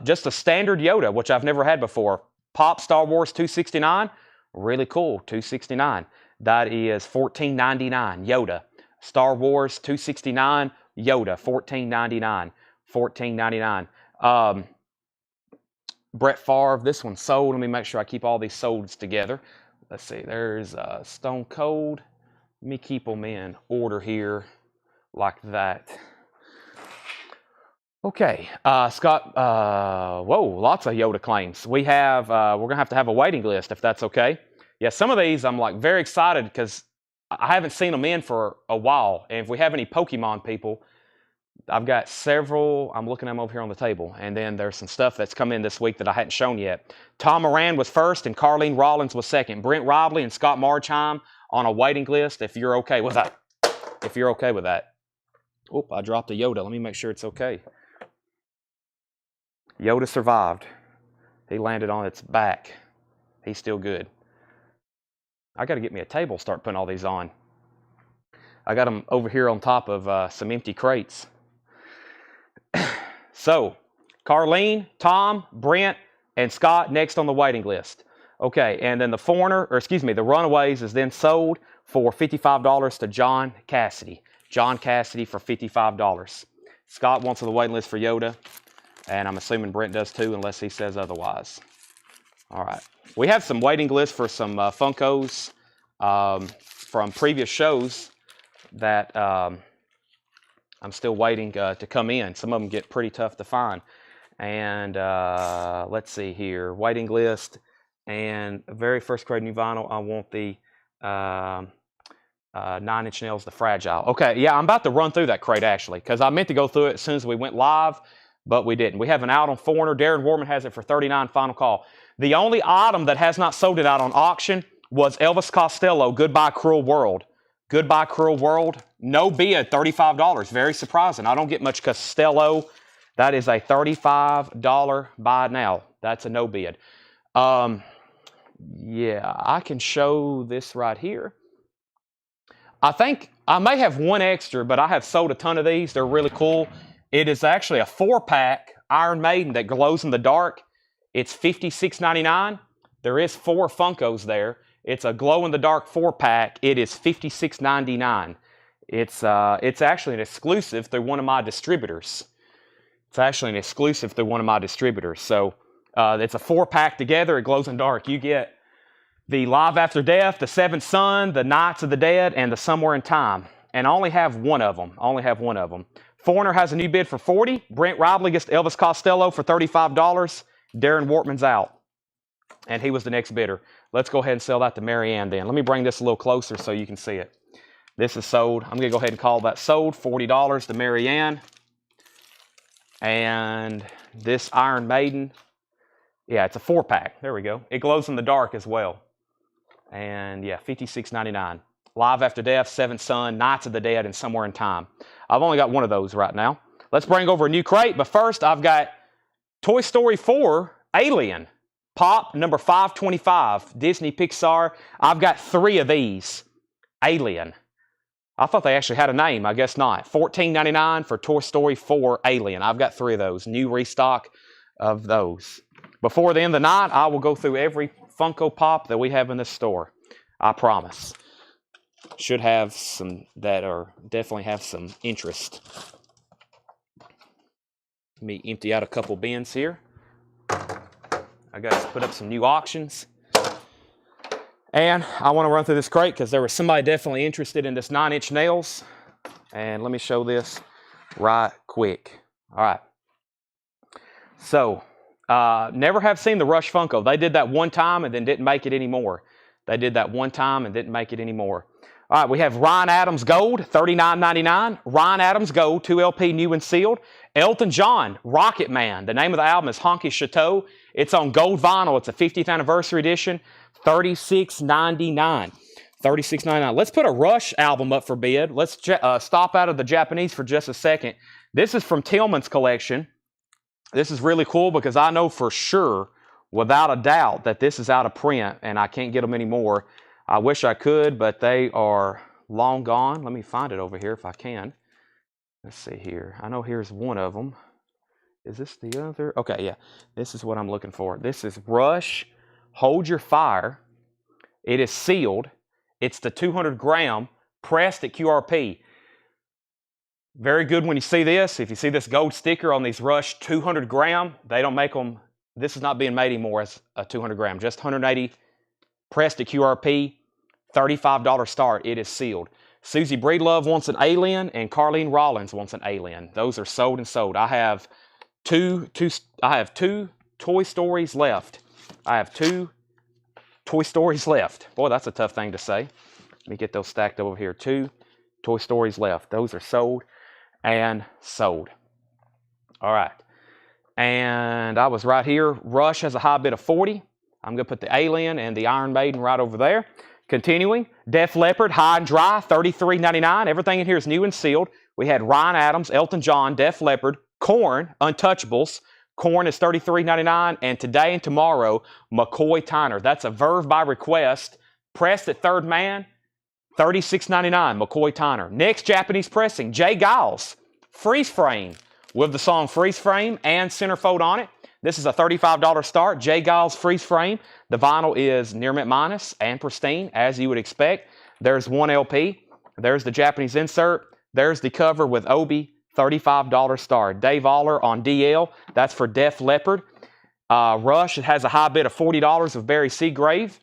Just a standard Yoda, which I've never had before. Pop Star Wars 269. Really cool, 269. That is $14.99, Yoda. Star Wars 269, Yoda, $14.99. $14.99. Brett Favre, this one's sold. Let me make sure I keep all these solds together. Let's see, there's Stone Cold. Let me keep them in order here like that. Okay, Scott, whoa, lots of Yoda claims. We have, we're going to have a waiting list if that's okay. Yeah, some of these I'm like very excited because I haven't seen them in for a while. And if we have any Pokemon people, I've got several, I'm looking at them over here on the table. And then there's some stuff that's come in this week that I hadn't shown yet. Tom Moran was first and Carlene Rollins was second. Brent Robley and Scott Marchheim on a waiting list if you're okay with that. If you're okay with that. Oop, I dropped a Yoda. Let me make sure it's okay. Yoda survived. He landed on its back. He's still good. I got to get me a table, start putting all these on. I got them over here on top of some empty crates. So, Carlene, Tom, Brent, and Scott next on the waiting list. Okay, and then the Runaways is then sold for $55 to John Cassidy. John Cassidy for $55. Scott wants on the waiting list for Yoda. And I'm assuming Brent does too, unless he says otherwise. All right. We have some waiting lists for some Funkos from previous shows that I'm still waiting to come in. Some of them get pretty tough to find. And let's see here. Waiting list. And very first grade new vinyl, I want the 9 Inch Nails, the Fragile. Okay, yeah, I'm about to run through that crate, actually, because I meant to go through it as soon as we went live, but we didn't. We have an out on Foreigner. Darren Warman has it for $39, final call. The only item that has not sold it out on auction was Elvis Costello, Goodbye Cruel World. Goodbye Cruel World, no bid, $35. Very surprising. I don't get much Costello. That is a $35 buy now. That's a no bid. Yeah, I can show this right here. I think I may have one extra, but I have sold a ton of these. They're really cool. It is actually a 4-pack Iron Maiden that glows in the dark. It's $56.99. There is 4 Funkos there. It's a glow-in-the-dark 4-pack. It is $56.99. It's actually an exclusive through one of my distributors. It's actually an exclusive through one of my distributors. So it's a 4-pack together. It glows in dark. You get the Live After Death, the Seventh Son, the Knights of the Dead, and the Somewhere in Time. And I only have one of them. Foreigner has a new bid for $40. Brent Robley gets Elvis Costello for $35. Darren Wortman's out. And he was the next bidder. Let's go ahead and sell that to Mary Ann then. Let me bring this a little closer so you can see it. This is sold. I'm going to go ahead and call that sold. $40 to Mary Ann. And this Iron Maiden, yeah, it's a 4-pack. There we go. It glows in the dark as well. And yeah, $56.99. Live After Death, Seventh Son, Knights of the Dead, and Somewhere in Time. I've only got one of those right now. Let's bring over a new crate. But first, I've got Toy Story 4 Alien. Pop number 525. Disney Pixar. I've got 3 of these. Alien. I thought they actually had a name. I guess not. $14.99 for Toy Story 4 Alien. I've got 3 of those. New restock of those. Before the end of the night, I will go through every Funko Pop that we have in this store. I promise. Should have some that are definitely have some interest. Let me empty out a couple bins here. I got to put up some new auctions. And I want to run through this crate because there was somebody definitely interested in this 9 Inch Nails. And let me show this right quick. All right. So, never have seen the Rush Funko. They did that one time and then didn't make it anymore. All right, we have Ryan Adams Gold, $39.99. Ryan Adams Gold, 2 LP, new and sealed. Elton John, Rocket Man. The name of the album is Honky Chateau. It's on gold vinyl. It's a 50th anniversary edition. $36.99. $36.99. Let's put a Rush album up for bid. Let's stop out of the Japanese for just a second. This is from Tillman's collection. This is really cool because I know for sure, without a doubt, that this is out of print and I can't get them anymore. I wish I could, but they are long gone. Let me find it over here if I can. Let's see here. I know here's one of them. Is this the other? Okay, yeah. This is what I'm looking for. This is Rush Hold Your Fire. It is sealed. It's the 200 gram pressed at QRP. Very good when you see this. If you see this gold sticker on these Rush 200 gram, they don't make them. This is not being made anymore as a 200 gram. Just 180 pressed at QRP. $35 start. It is sealed. Susie Breedlove wants an Alien, and Carlene Rollins wants an Alien. Those are sold and sold. I have two Toy Stories left. Boy, that's a tough thing to say. Let me get those stacked over here. 2 Toy Stories left. Those are sold and sold. All right. And I was right here. Rush has a high bid of 40. I'm going to put the Alien and the Iron Maiden right over there. Continuing, Def Leppard, high and dry, $33.99. Everything in here is new and sealed. We had Ryan Adams, Elton John, Def Leppard, Korn, Untouchables. Korn is $33.99. And today and tomorrow, McCoy Tyner. That's a Verve by request. Pressed at Third Man, $36.99. McCoy Tyner. Next Japanese pressing, Jay Giles, Freeze Frame, with the song Freeze Frame and centerfold on it. This is a $35 start. Jay Giles Freeze Frame. The vinyl is near mint minus and pristine, as you would expect. There's 1 LP. There's the Japanese insert. There's the cover with Obi, $35 star. Dave Aller on DL, that's for Def Leppard. Rush, it has a high bid of $40 of Barry Seagrave.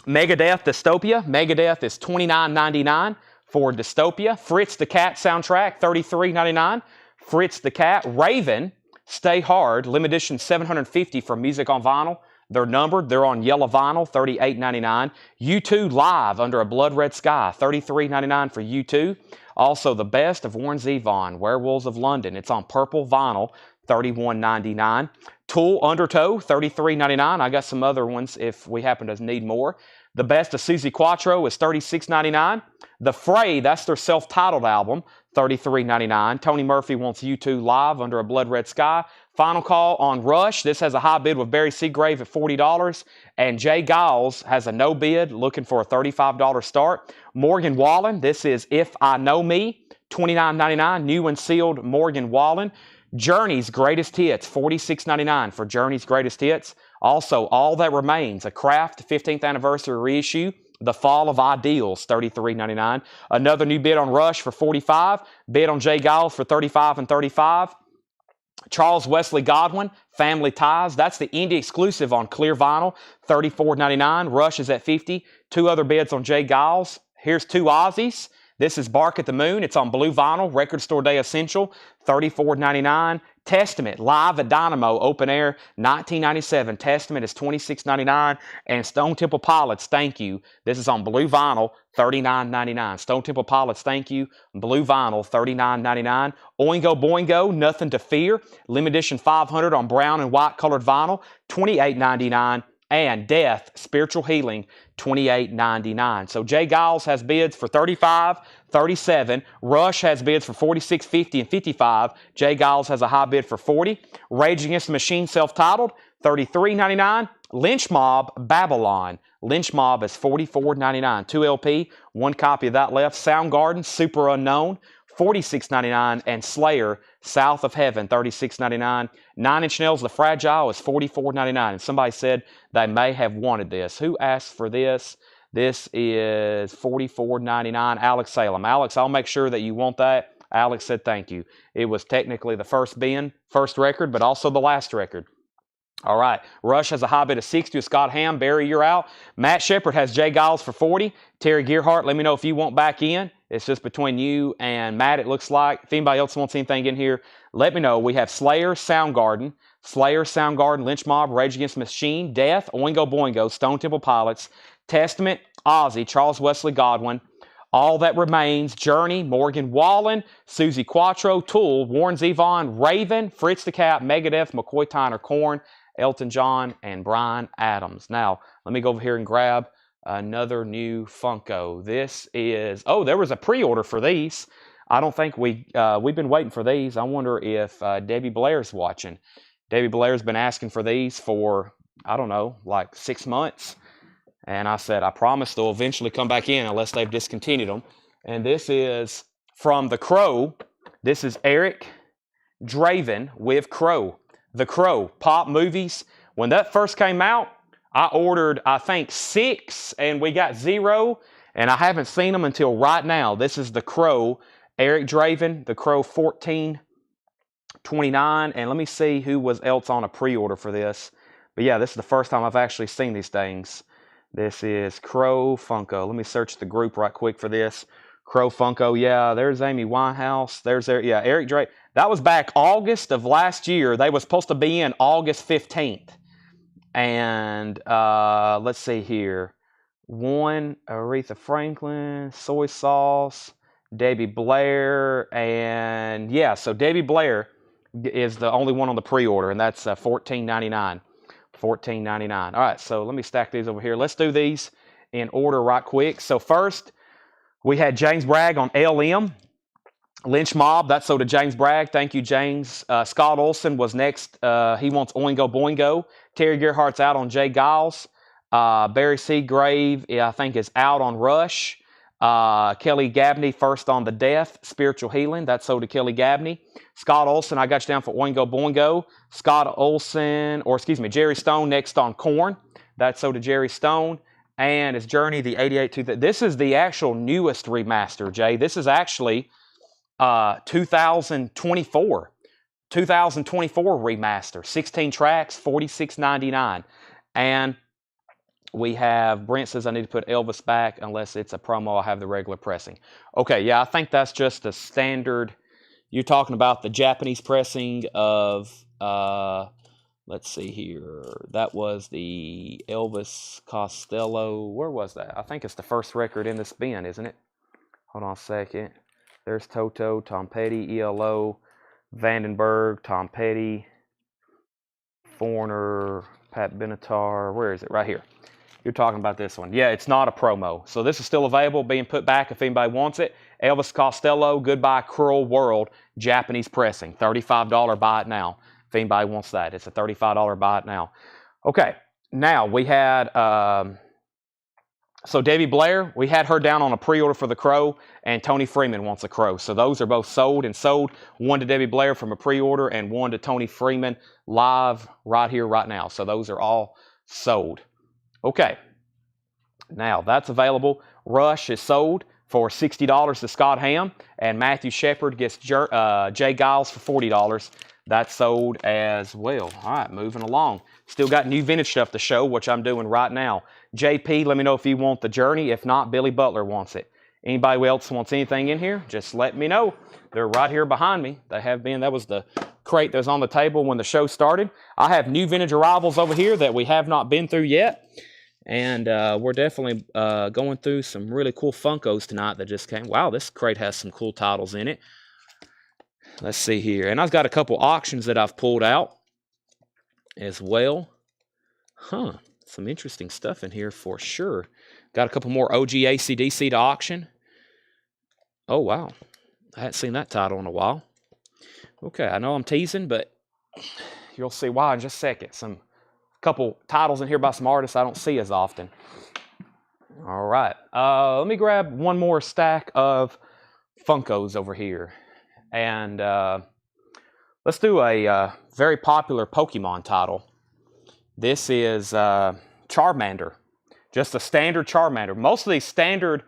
Megadeth Dystopia, Megadeth is $29.99 for Dystopia. Fritz the Cat soundtrack, $33.99. Fritz the Cat. Raven, Stay Hard, limited edition 750 for Music on Vinyl. They're numbered. They're on yellow vinyl, $38.99. U2 Live, Under a Blood Red Sky, $33.99 for U2. Also, The Best of Warren Zevon, Werewolves of London. It's on purple vinyl, $31.99. Tool Undertow, $33.99. I got some other ones if we happen to need more. The Best of Suzi Quatro is $36.99. The Fray, that's their self-titled album, $33.99. Tony Murphy wants U2 Live, Under a Blood Red Sky. Final Call on Rush. This has a high bid with Barry Seagrave at $40. And Jay Giles has a no bid, looking for a $35 start. Morgan Wallen, this is If I Know Me, $29.99. New and sealed Morgan Wallen. Journey's Greatest Hits, $46.99 for Journey's Greatest Hits. Also, All That Remains, a Kraft 15th anniversary reissue. The Fall of Ideals, $33.99. Another new bid on Rush for $45. Bid on Jay Giles for $35 and $35. Charles Wesley Godwin, Family Ties. That's the indie exclusive on clear vinyl, $34.99. Rush is at $50. Two other bids on Jay Giles. Here's two Aussies. This is Bark at the Moon. It's on blue vinyl, Record Store Day Essential, $34.99. Testament, live at Dynamo, open air, 1997. Testament is $26.99. And Stone Temple Pilots, Thank You. This is on blue vinyl, $39.99. Stone Temple Pilots, Thank You, blue vinyl, $39.99. Oingo Boingo, Nothing to Fear, limited edition 500 on brown and white colored vinyl, $28.99. And Death, Spiritual Healing, $28.99. So Jay Giles has bids for $35, $37. Rush has bids for $46, $50, and $55. Jay Giles has a high bid for $40. Rage Against the Machine, self-titled, $33.99. Lynch Mob, Babylon. Lynch Mob is $44.99. 2 LP, one copy of that left. Soundgarden, Super Unknown, $46.99. And Slayer, South of Heaven, $36.99. 9 Inch Nails, The Fragile is $44.99. And somebody said they may have wanted this. Who asked for this? This is $44.99. Alex Salem. Alex, I'll make sure that you want that. Alex said thank you. It was technically the first record, but also the last record. All right. Rush has a high bid of $60 with Scott Ham. Barry, you're out. Matt Shepard has Jay Giles for $40. Terry Gearhart, let me know if you want back in. It's just between you and Matt, it looks like. If anybody else wants anything in here, let me know. We have Slayer, Soundgarden, Lynch Mob, Rage Against the Machine, Death, Oingo Boingo, Stone Temple Pilots, Testament, Ozzy, Charles Wesley Godwin, All That Remains, Journey, Morgan Wallen, Suzi Quatro, Tool, Warren Zevon, Raven, Fritz the Cat, Megadeth, McCoy Tyner, Korn, Elton John, and Bryan Adams. Now, let me go over here and grab another new Funko. This is, there was a pre-order for these. I don't think we've been waiting for these. I wonder if Debbie Blair's watching. Debbie Blair's been asking for these for, I don't know, like 6 months. And I said, I promise they'll eventually come back in unless they've discontinued them. And this is from The Crow. This is Eric Draven with Crow. The Crow, Pop Movies. When that first came out, I ordered, I think, 6, and we got 0, and I haven't seen them until right now. This is The Crow, Eric Draven, The Crow 1429, and let me see who was else on a pre-order for this. But yeah, this is the first time I've actually seen these things. This is Crow Funko. Let me search the group right quick for this. Crow Funko, yeah, there's Amy Winehouse. Eric Draven. That was back August of last year. They were supposed to be in August 15th. And let's see here. One, Aretha Franklin, Soy Sauce, Debbie Blair, and yeah, so Debbie Blair is the only one on the pre-order, and that's $14.99. $14.99. All right, so let me stack these over here. Let's do these in order right quick. So first, we had James Bragg on LM. Lynch Mob, that's sold to James Bragg. Thank you, James. Scott Olson was next. He wants Oingo Boingo. Terry Gearhart's out on Jay Giles. Barry Seagrave, I think, is out on Rush. Kelly Gabney first on The Death, Spiritual Healing. That's sold to Kelly Gabney. Scott Olson, I got you down for Oingo Boingo. Jerry Stone next on Korn. That's sold to Jerry Stone. And it's Journey, the 88 to this is the actual newest remaster, Jay. This is actually 2024 remaster, 16 tracks, $46.99. And we have, Brent says I need to put Elvis back unless it's a promo. I have the regular pressing. Okay, yeah, I think that's just a standard. You're talking about the Japanese pressing of, let's see here. That was the Elvis Costello. Where was that? I think it's the first record in this bin, isn't it? Hold on a second. There's Toto, Tom Petty, ELO, Vandenberg, Tom Petty, Foreigner, Pat Benatar. Where is it? Right here. You're talking about this one. Yeah, it's not a promo. So this is still available, being put back if anybody wants it. Elvis Costello, Goodbye Cruel World, Japanese pressing. $35 buy it now. If anybody wants that, it's a $35 buy it now. Okay, now we had, so Debbie Blair, we had her down on a pre-order for the Crow, and Tony Freeman wants a Crow. So those are both sold and sold. One to Debbie Blair from a pre-order and one to Tony Freeman live right here, right now. So those are all sold. Okay, now that's available. Rush is sold for $60 to Scott Ham, and Matthew Shepard gets Jay Giles for $40. That's sold as well. All right, moving along. Still got new vintage stuff to show, which I'm doing right now. JP, let me know if you want the Journey. If not, Billy Butler wants it. Anybody else wants anything in here, just let me know. They're right here behind me. They have been. That was the crate that was on the table when the show started. I have new vintage arrivals over here that we have not been through yet. And we're definitely going through some really cool Funkos tonight that just came. Wow, this crate has some cool titles in it. Let's see here. And I've got a couple auctions that I've pulled out as well. Huh. Some interesting stuff in here for sure. Got a couple more OG AC/DC to auction. Oh, wow. I hadn't seen that title in a while. Okay, I know I'm teasing, but you'll see why in just a second. Some couple titles in here by some artists I don't see as often. All right. Let me grab one more stack of Funkos over here. And let's do a very popular Pokemon title. This is Charmander. Just a standard Charmander. Most of these standard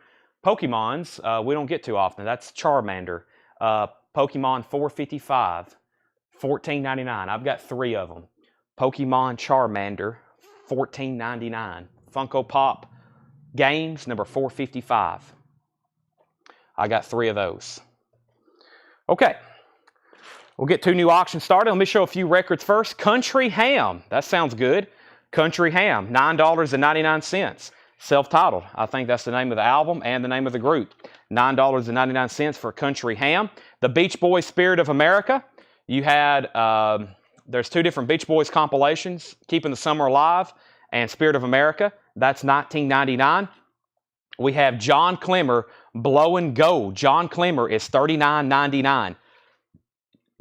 Pokemons we don't get too often. That's Charmander. Pokemon 455, $14.99. I've got 3 of them. Pokemon Charmander, $14.99. Funko Pop Games, number 455. I got 3 of those. Okay, we'll get 2 new auctions started. Let me show a few records first. Country Ham, that sounds good. Country Ham, $9.99. Self-titled. I think that's the name of the album and the name of the group. $9.99 for Country Ham. The Beach Boys Spirit of America. You had, there's 2 different Beach Boys compilations, Keeping the Summer Alive and Spirit of America. That's $19.99. We have John Clemmer, Blowin' Gold. John Clemmer is $39.99.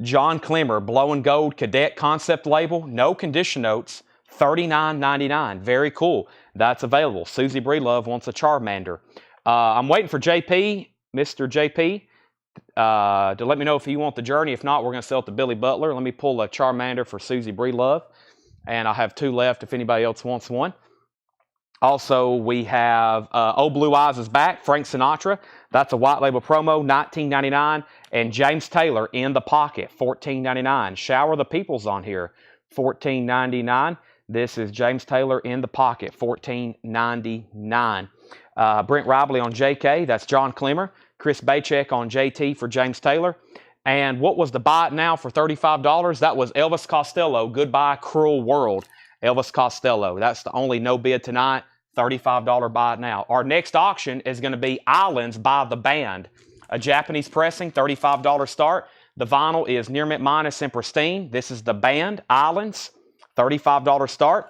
John Clemmer, Blowin' Gold Cadet Concept Label, no condition notes, $39.99. Very cool. That's available. Susie Breelove wants a Charmander. I'm waiting for JP, Mr. JP, to let me know if you want the Journey. If not, we're going to sell it to Billy Butler. Let me pull a Charmander for Susie Breelove. And I'll have 2 left if anybody else wants one. Also, we have Old Blue Eyes is back, Frank Sinatra. That's a white label promo, $19.99. And James Taylor, In the Pocket, $14.99. Shower the Peoples on here, $14.99. This is James Taylor, In the Pocket, $14.99. Brent Ribley on JK, that's John Clemmer. Chris Bachek on JT for James Taylor. And what was the buy it now for $35? That was Elvis Costello, Goodbye Cruel World. Elvis Costello. That's the only no bid tonight. $35 buy it now. Our next auction is going to be Islands by the Band. A Japanese pressing, $35 start. The vinyl is near mint minus and pristine. This is the Band, Islands, $35 start.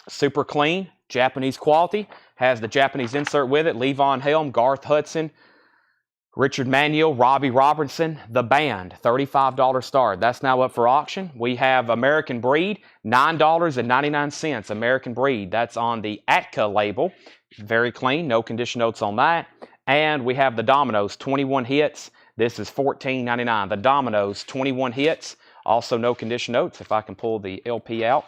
Super clean, Japanese quality. Has the Japanese insert with it. Levon Helm, Garth Hudson, Richard Manuel, Robbie Robertson, The Band, $35 start. That's now up for auction. We have American Breed, $9.99. American Breed, that's on the Atka label. Very clean, no condition notes on that. And we have the Dominoes, 21 hits. This is $14.99. The Dominoes, 21 hits. Also no condition notes, if I can pull the LP out.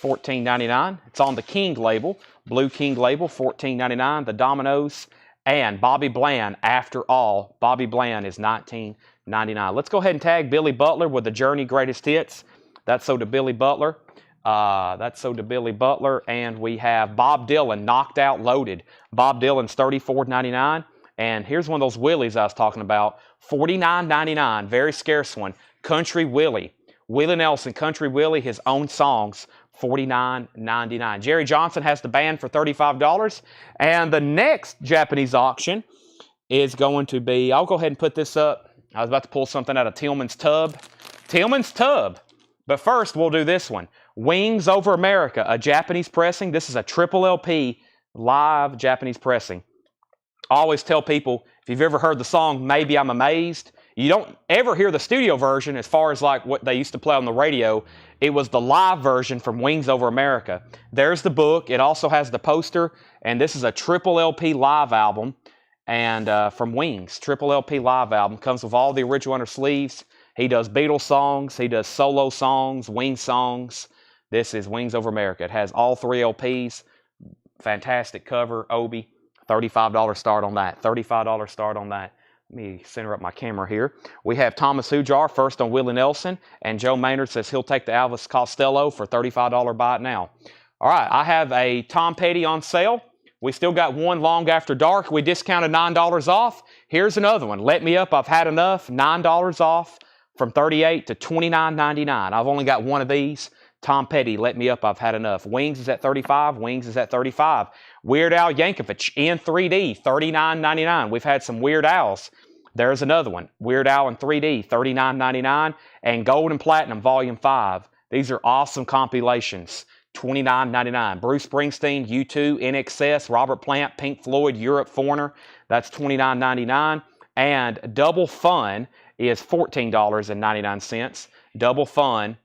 $14.99. It's on the King label, Blue King label, $14.99. The Dominoes. And Bobby Bland, After All. Bobby Bland is $19.99. Let's go ahead and tag Billy Butler with the Journey Greatest Hits. That's sold to Billy Butler. And we have Bob Dylan, Knocked Out Loaded. Bob Dylan's $34.99. And here's one of those Willies I was talking about, $49.99, very scarce one. Country Willie. Willie Nelson, Country Willie, his own songs, $49.99. Jerry Johnson has the band for $35. And the next Japanese auction is going to be, I'll go ahead and put this up. I was about to pull something out of Tillman's Tub. Tillman's Tub. But first, we'll do this one. Wings Over America, a Japanese pressing. This is a triple LP live Japanese pressing. I always tell people, if you've ever heard the song, Maybe I'm Amazed, you don't ever hear the studio version as far as like what they used to play on the radio. It was the live version from Wings Over America. There's the book. It also has the poster, and this is a triple LP live album and from Wings. Triple LP live album. Comes with all the original under sleeves. He does Beatles songs. He does solo songs, Wings songs. This is Wings Over America. It has all 3 LPs. Fantastic cover, Obi. $35 start on that. $35 start on that. Let me center up my camera here. We have Thomas Hujar first on Willie Nelson, and Joe Maynard says he'll take the Elvis Costello for $35 buy it now. All right, I have a Tom Petty on sale. We still got one Long After Dark. We discounted $9 off. Here's another one. Let Me Up, I've Had Enough. $9 off from $38 to $29.99. I've only got one of these. Tom Petty, Let Me Up, I've Had Enough. Wings is at $35. Wings is at $35. Weird Al Yankovic in 3D, $39.99. We've had some WeirdAls. There's another one. Weird Al in 3D, $39.99. And Gold and Platinum, Volume 5. These are awesome compilations, $29.99. Bruce Springsteen, U2, NXS, Robert Plant, Pink Floyd, Europe, Foreigner. That's $29.99. And Double Fun is $14.99. Double Fun.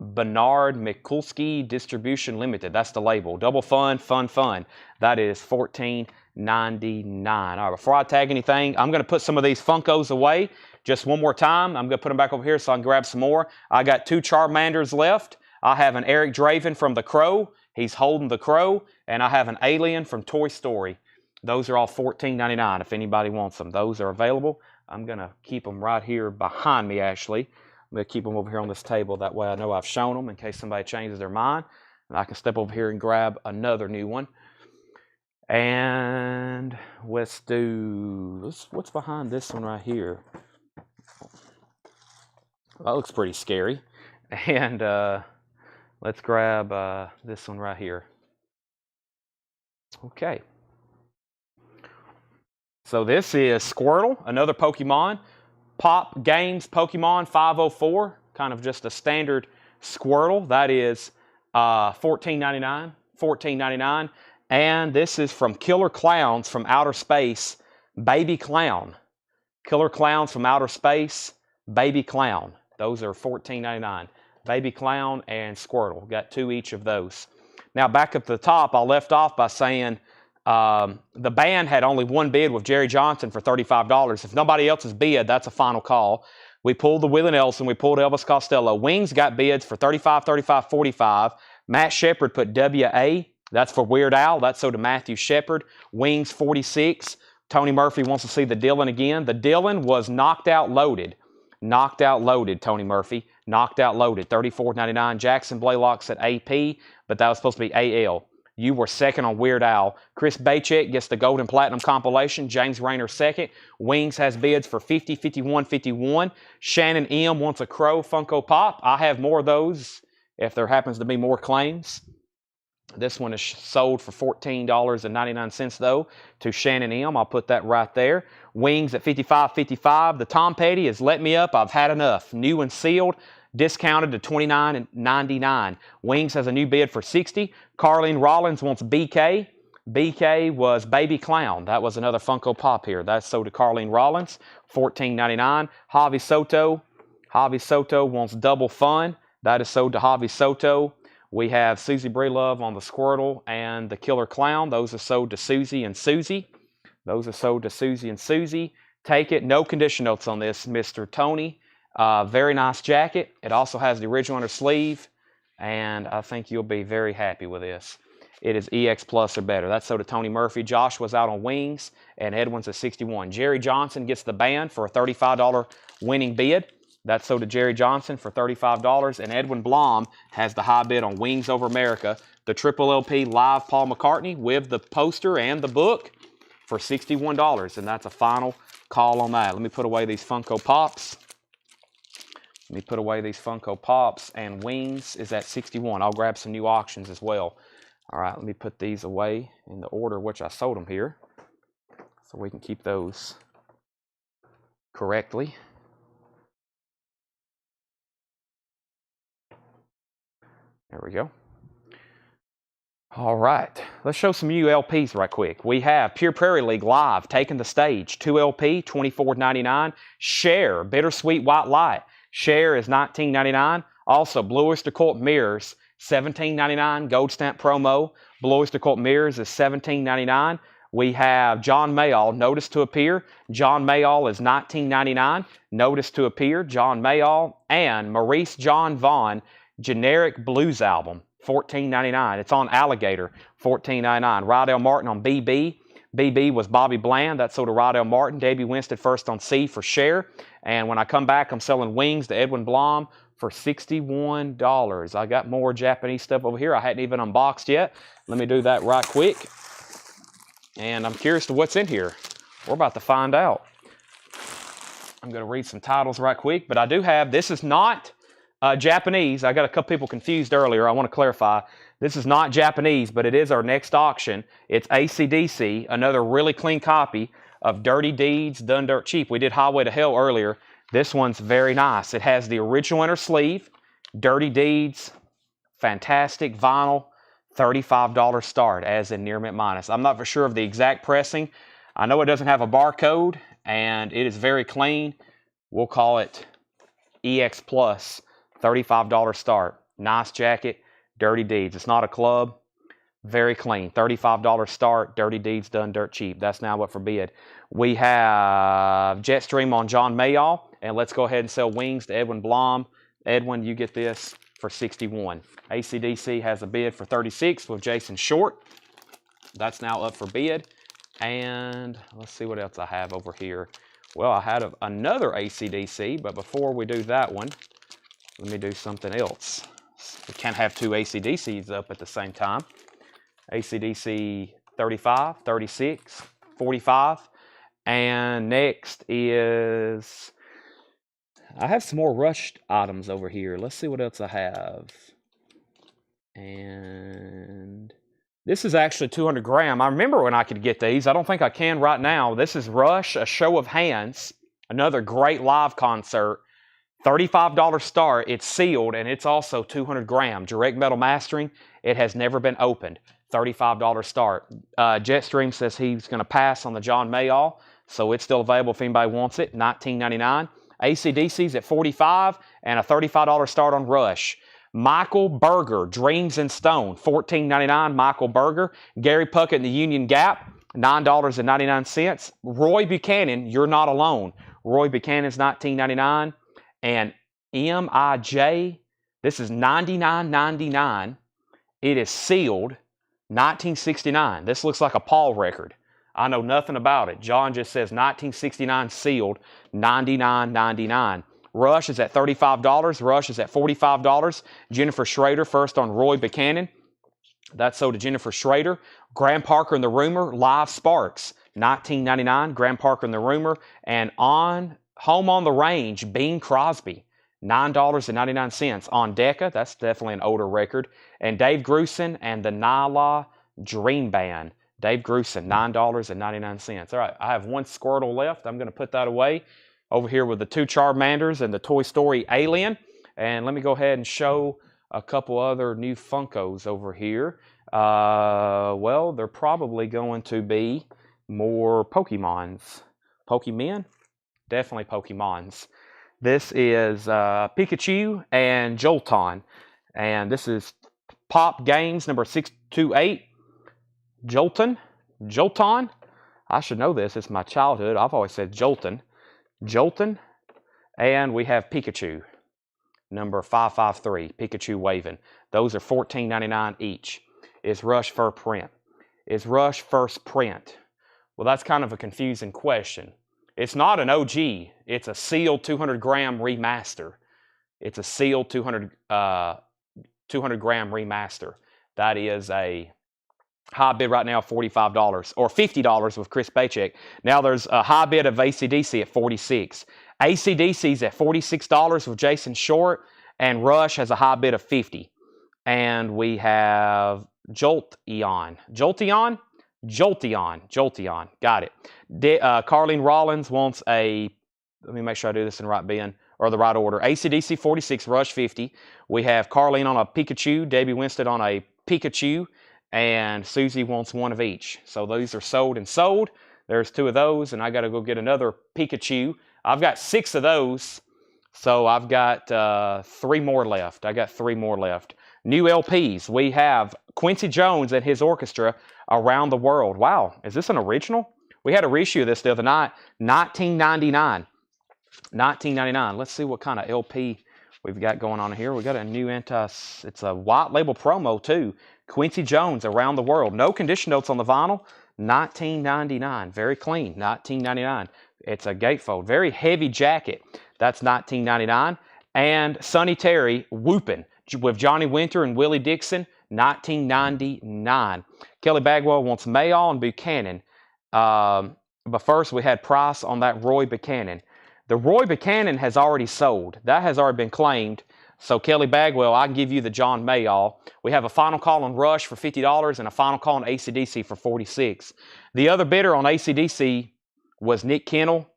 Bernard Mikulski Distribution Limited. That's the label. Double Fun, Fun. That is $14.99. All right, before I tag anything, I'm going to put some of these Funkos away just one more time. I'm going to put them back over here so I can grab some more. I got 2 Charmanders left. I have an Eric Draven from The Crow. He's holding the Crow. And I have an Alien from Toy Story. Those are all $14.99 if anybody wants them. Those are available. I'm going to keep them right here behind me, actually. I'm going to keep them over here on this table. That way I know I've shown them in case somebody changes their mind. And I can step over here and grab another new one. And let's do... What's behind this one right here? That looks pretty scary. And let's grab this one right here. Okay. So this is Squirtle, another Pokemon. Pop Games Pokemon 504, kind of just a standard Squirtle. That is $14.99. $14.99. And this is from Killer Clowns from Outer Space, Baby Clown. Killer Clowns from Outer Space, Baby Clown. Those are $14.99. Baby Clown and Squirtle. Got 2 each of those. Now back at the top, I left off by saying the band had only one bid with Jerry Johnson for $35. If nobody else has bid, that's a final call. We pulled the Willie Nelson. We pulled Elvis Costello. Wings got bids for $35, $35, $45. Matt Shepard put WA. That's for Weird Al. That's so to Matthew Shepard. Wings, $46. Tony Murphy wants to see the Dylan again. The Dylan was Knocked Out Loaded. Knocked Out Loaded, Tony Murphy. Knocked Out Loaded, $34.99. Jackson Blaylock said AP, but that was supposed to be AL. You were second on Weird Al. Chris Bachek gets the Gold and Platinum compilation. James Rayner second. Wings has bids for $50, $51, $51. Shannon M wants a Crow Funko Pop. I have more of those if there happens to be more claims. This one is sold for $14.99 though to Shannon M. I'll put that right there. Wings at $55.55. The Tom Petty is Let Me Up, I've Had Enough. New and sealed. Discounted to $29.99. Wings has a new bid for $60. Carlene Rollins wants BK. BK was Baby Clown. That was another Funko Pop here. That's sold to Carlene Rollins, $14.99. Javi Soto. Javi Soto wants Double Fun. That is sold to Javi Soto. We have Susie Breelove on the Squirtle and the Killer Clown. Those are sold to Susie and Susie. Those are sold to Susie and Susie. Take it. No condition notes on this, Mr. Tony. Very nice jacket. It also has the original under sleeve, and I think you'll be very happy with this. it is EX Plus or better. That's so to Tony Murphy. Joshua's out on wings, and Edwin's at 61. Jerry Johnson gets the band for a $35 winning bid. That's so to Jerry Johnson for $35. And Edwin Blom has the high bid on Wings Over America, the Triple LP Live Paul McCartney with the poster and the book for $61. And that's a final call on that. Let me put away these Funko Pops. Let me put away these Funko Pops, and Wings is at 61. I'll grab some new auctions as well. All right, let me put these away in the order which I sold them here so we can keep those correctly. There we go. All right, let's show some new LPs right quick. We have Pure Prairie League Live taking the stage. 2 LP, $24.99. Share, Bittersweet White Light. Share is $19.99. Also, Blue Oyster Cult Mirrors, $17.99. Gold Stamp Promo. Blue Oyster Cult Mirrors is $17.99. We have John Mayall, Notice to Appear. John Mayall is $19.99. Notice to Appear, John Mayall. And Maurice John Vaughn, Generic Blues Album, $14.99. It's on Alligator, $14.99. Rydell Martin on BB. BB was Bobby Bland. That's sold to Rydell Martin. Debbie Winstead first on C for Share. And when I come back, I'm selling Wings to Edwin Blom for $61. I got more Japanese stuff over here I hadn't even unboxed yet. Let me do that right quick. And I'm curious to what's in here. We're about to find out. I'm going to read some titles right quick. But I do have, this is not Japanese. I got a couple people confused earlier. I want to clarify. This is not Japanese, but it is our next auction. It's AC/DC, another really clean copy of Dirty Deeds Done Dirt Cheap. We did Highway to Hell earlier. This one's very nice. It has the original inner sleeve, Dirty Deeds, fantastic vinyl, $35 start, as in near mint minus. I'm not for sure of the exact pressing. I know it doesn't have a barcode, and it is very clean. We'll call it EX Plus, $35 start. Nice jacket, Dirty Deeds. It's not a club. Very clean. $35 start. Dirty Deeds Done Dirt Cheap. That's now up for bid. We have Jetstream on John Mayall. And let's go ahead and sell Wings to Edwin Blom. Edwin, you get this for $61. AC/DC has a bid for $36 with Jason Short. That's now up for bid. And let's see what else I have over here. Well, I had another AC/DC, but before we do that one, let me do something else. We can't have two AC/DCs up at the same time. AC/DC 35, 36, 45. And next is, I have some more rushed items over here. Let's see what else I have. And this is actually 200 gram. I remember when I could get these. I don't think I can right now. This is Rush, A Show of Hands. Another great live concert. $35 start. It's sealed, and it's also 200 gram. Direct metal mastering. It has never been opened. $35 start. Jetstream says he's going to pass on the John Mayall, so it's still available if anybody wants it. $19.99. AC/DC's at $45 and a $35 start on Rush. Michael Berger, Dreams in Stone, $14.99. Michael Berger. Gary Puckett and the Union Gap, $9.99. Roy Buchanan, You're Not Alone. Roy Buchanan's $19.99. And MIJ, this is $99.99. It is sealed, 1969. This looks like a Paul record. I know nothing about it. John just says 1969 sealed, $99.99. Rush is at $35. Rush is at $45. Jennifer Schrader first on Roy Buchanan. That's sold to Jennifer Schrader. Graham Parker and the Rumor, Live Sparks, $19.99. Graham Parker and the Rumor. And on Home on the Range, Bing Crosby, $9.99 on Decca. That's definitely an older record. And Dave Grusin and the Nyla Dream Band. Dave Grusin, $9.99. All right, I have one Squirtle left. I'm going to put that away over here with the two Charmanders and the Toy Story Alien. And let me go ahead and show a couple other new Funkos over here. Well, they're probably going to be more Pokemons. Pokemon? Definitely Pokemons. This is Pikachu and Jolton. And this is Pop Games number 628. Jolton. I should know this. It's my childhood. I've always said Jolton. And we have Pikachu. Number 553. Pikachu waving. Those are $14.99 each. Is Rush first print? Is Rush first print? Well, that's kind of a confusing question. It's not an OG. It's a sealed 200-gram remaster. It's a sealed 200-gram remaster. That is a high bid right now, $45 or $50 with Chris Paycheck. Now there's a high bid of AC/DC at $46. AC/DC's at $46 with Jason Short, and Rush has a high bid of $50. And we have Jolteon. Got it. Carlene Rollins wants a, let me make sure I do this in the right bin, or the right order. AC/DC 46, Rush 50. We have Carlene on a Pikachu, Debbie Winstead on a Pikachu, and Susie wants one of each. So those are sold and sold. There's 2 of those, and I got to go get another Pikachu. I've got 6 of those, so I've got 3 more left. New LPs. We have Quincy Jones and his orchestra, Around the World. Wow, is this an original? We had a reissue of this the other night, $19.99. Let's see what kind of LP we've got going on here. We got a new it's a white label promo too. Quincy Jones, Around the World. No condition notes on the vinyl. $19.99. Very clean. $19.99. It's a gatefold. Very heavy jacket. That's $19.99. And Sonny Terry, Whoopin', with Johnny Winter and Willie Dixon, $19.99. Kelly Bagwell wants Mayall and Buchanan. But first we had Price on that Roy Buchanan. The Roy Buchanan has already sold. That has already been claimed. So Kelly Bagwell, I can give you the John Mayall. We have a final call on Rush for $50 and a final call on AC/DC for $46. The other bidder on AC/DC was Nick Kennel.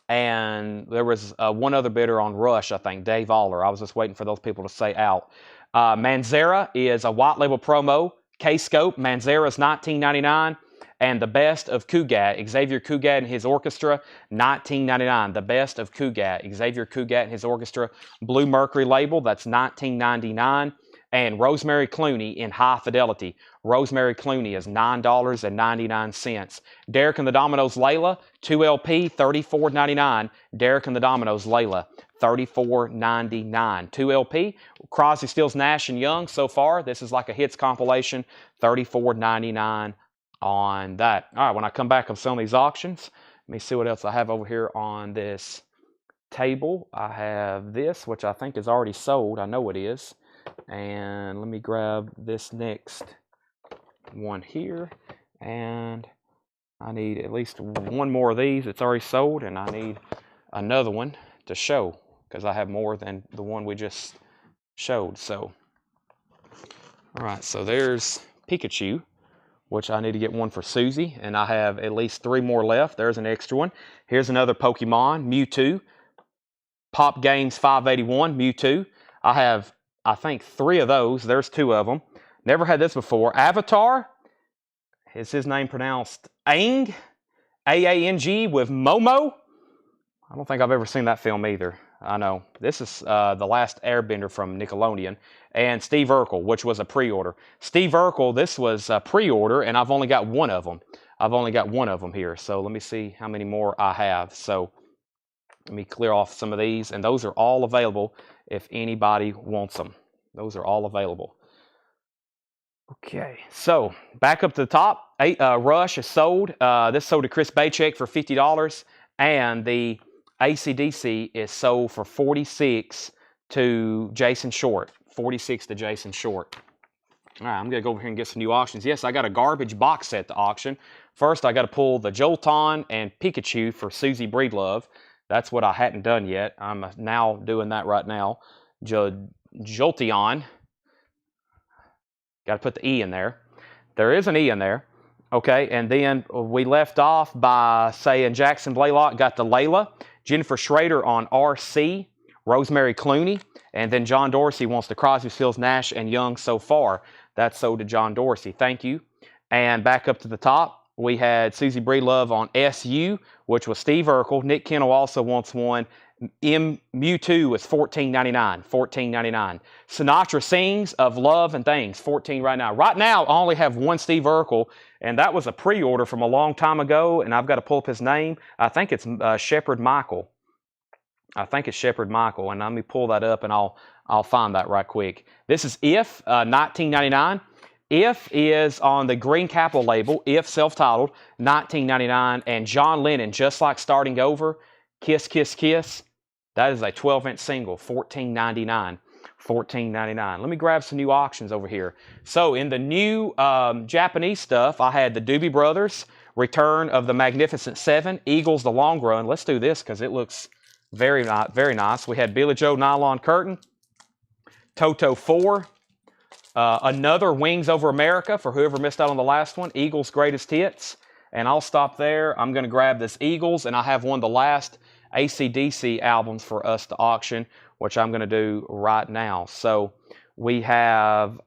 And there was one other bidder on Rush, I think, Dave Aller. I was just waiting for those people to say out. Manzera is a white label promo. K-Scope, Manzera's $19.99. And the Best of Kugat, Xavier Kugat and his orchestra, $19.99. The Best of Kugat, Xavier Kugat and his orchestra, Blue Mercury label, that's $19.99. And Rosemary Clooney in high fidelity. Rosemary Clooney is $9.99. Derek and the Dominoes Layla, 2LP, $34.99. Derek and the Dominoes Layla, $34.99. 2LP, Crosby, Stills, Nash and Young so far. This is like a hits compilation, $34.99 on that. All right, when I come back on some of these auctions, let me see what else I have over here on this table. I have this, which I think is already sold. I know it is. And let me grab this next one here. And I need at least one more of these. It's already sold, and I need another one to show because I have more than the one we just showed. So, all right, so there's Pikachu, which I need to get one for Susie, and I have at least 3 more left. There's an extra one. Here's another Pokemon, Mewtwo. Pop Games 581, Mewtwo. I have, I think, 3 of those. There's 2 of them. Never had this before. Avatar. Is his name pronounced Aang? A-A-N-G with Momo. I don't think I've ever seen that film either. I know. This is The Last Airbender from Nickelodeon. And Steve Urkel, which was a pre-order. Steve Urkel, this was a pre-order, and I've only got 1 of them. I've only got 1 of them here. So let me see how many more I have. So let me clear off some of these. And those are all available if anybody wants them. Those are all available. Okay, so back up to the top. Rush is sold. This sold to Chris Paycheck for $50. And the AC/DC is sold for $46 to Jason Short. $46 to Jason Short. All right, I'm going to go over here and get some new auctions. Yes, I got a garbage box set to auction. First, I got to pull the Jolteon and Pikachu for Susie Breedlove. That's what I hadn't done yet. I'm now doing that right now. Jolteon. Got to put the E in there. There is an E in there. Okay, and then we left off by saying Jackson Blaylock got the Layla. Jennifer Schrader on RC. Rosemary Clooney. And then John Dorsey wants the Crosby, Stills, Nash and Young so far. That's sold to John Dorsey. Thank you. And back up to the top, we had Susie Breedlove on SU, which was Steve Urkel. Nick Kennel also wants one. Mewtwo was $14.99. $14.99. Sinatra Sings of Love and Things. $14 right now. Right now, I only have 1 Steve Urkel, and that was a pre-order from a long time ago, and I've got to pull up his name. I think it's Shepherd Michael. I think it's Shepherd Michael, and let me pull that up, and I'll find that right quick. This is If, $19.99. If is on the green capital label, If self-titled, $19.99. And John Lennon, Just Like Starting Over, Kiss, Kiss, Kiss. That is a 12-inch single, $14.99. $14.99. Let me grab some new auctions over here. So in the new Japanese stuff, I had the Doobie Brothers, Return of the Magnificent Seven, Eagles the Long Run. Let's do this because it looks very nice. We had Billy Joe Nylon Curtain, Toto 4, another Wings Over America for whoever missed out on the last one, Eagles Greatest Hits. And I'll stop there. I'm going to grab this Eagles, and I have one of the last AC/DC albums for us to auction, which I'm going to do right now. So we have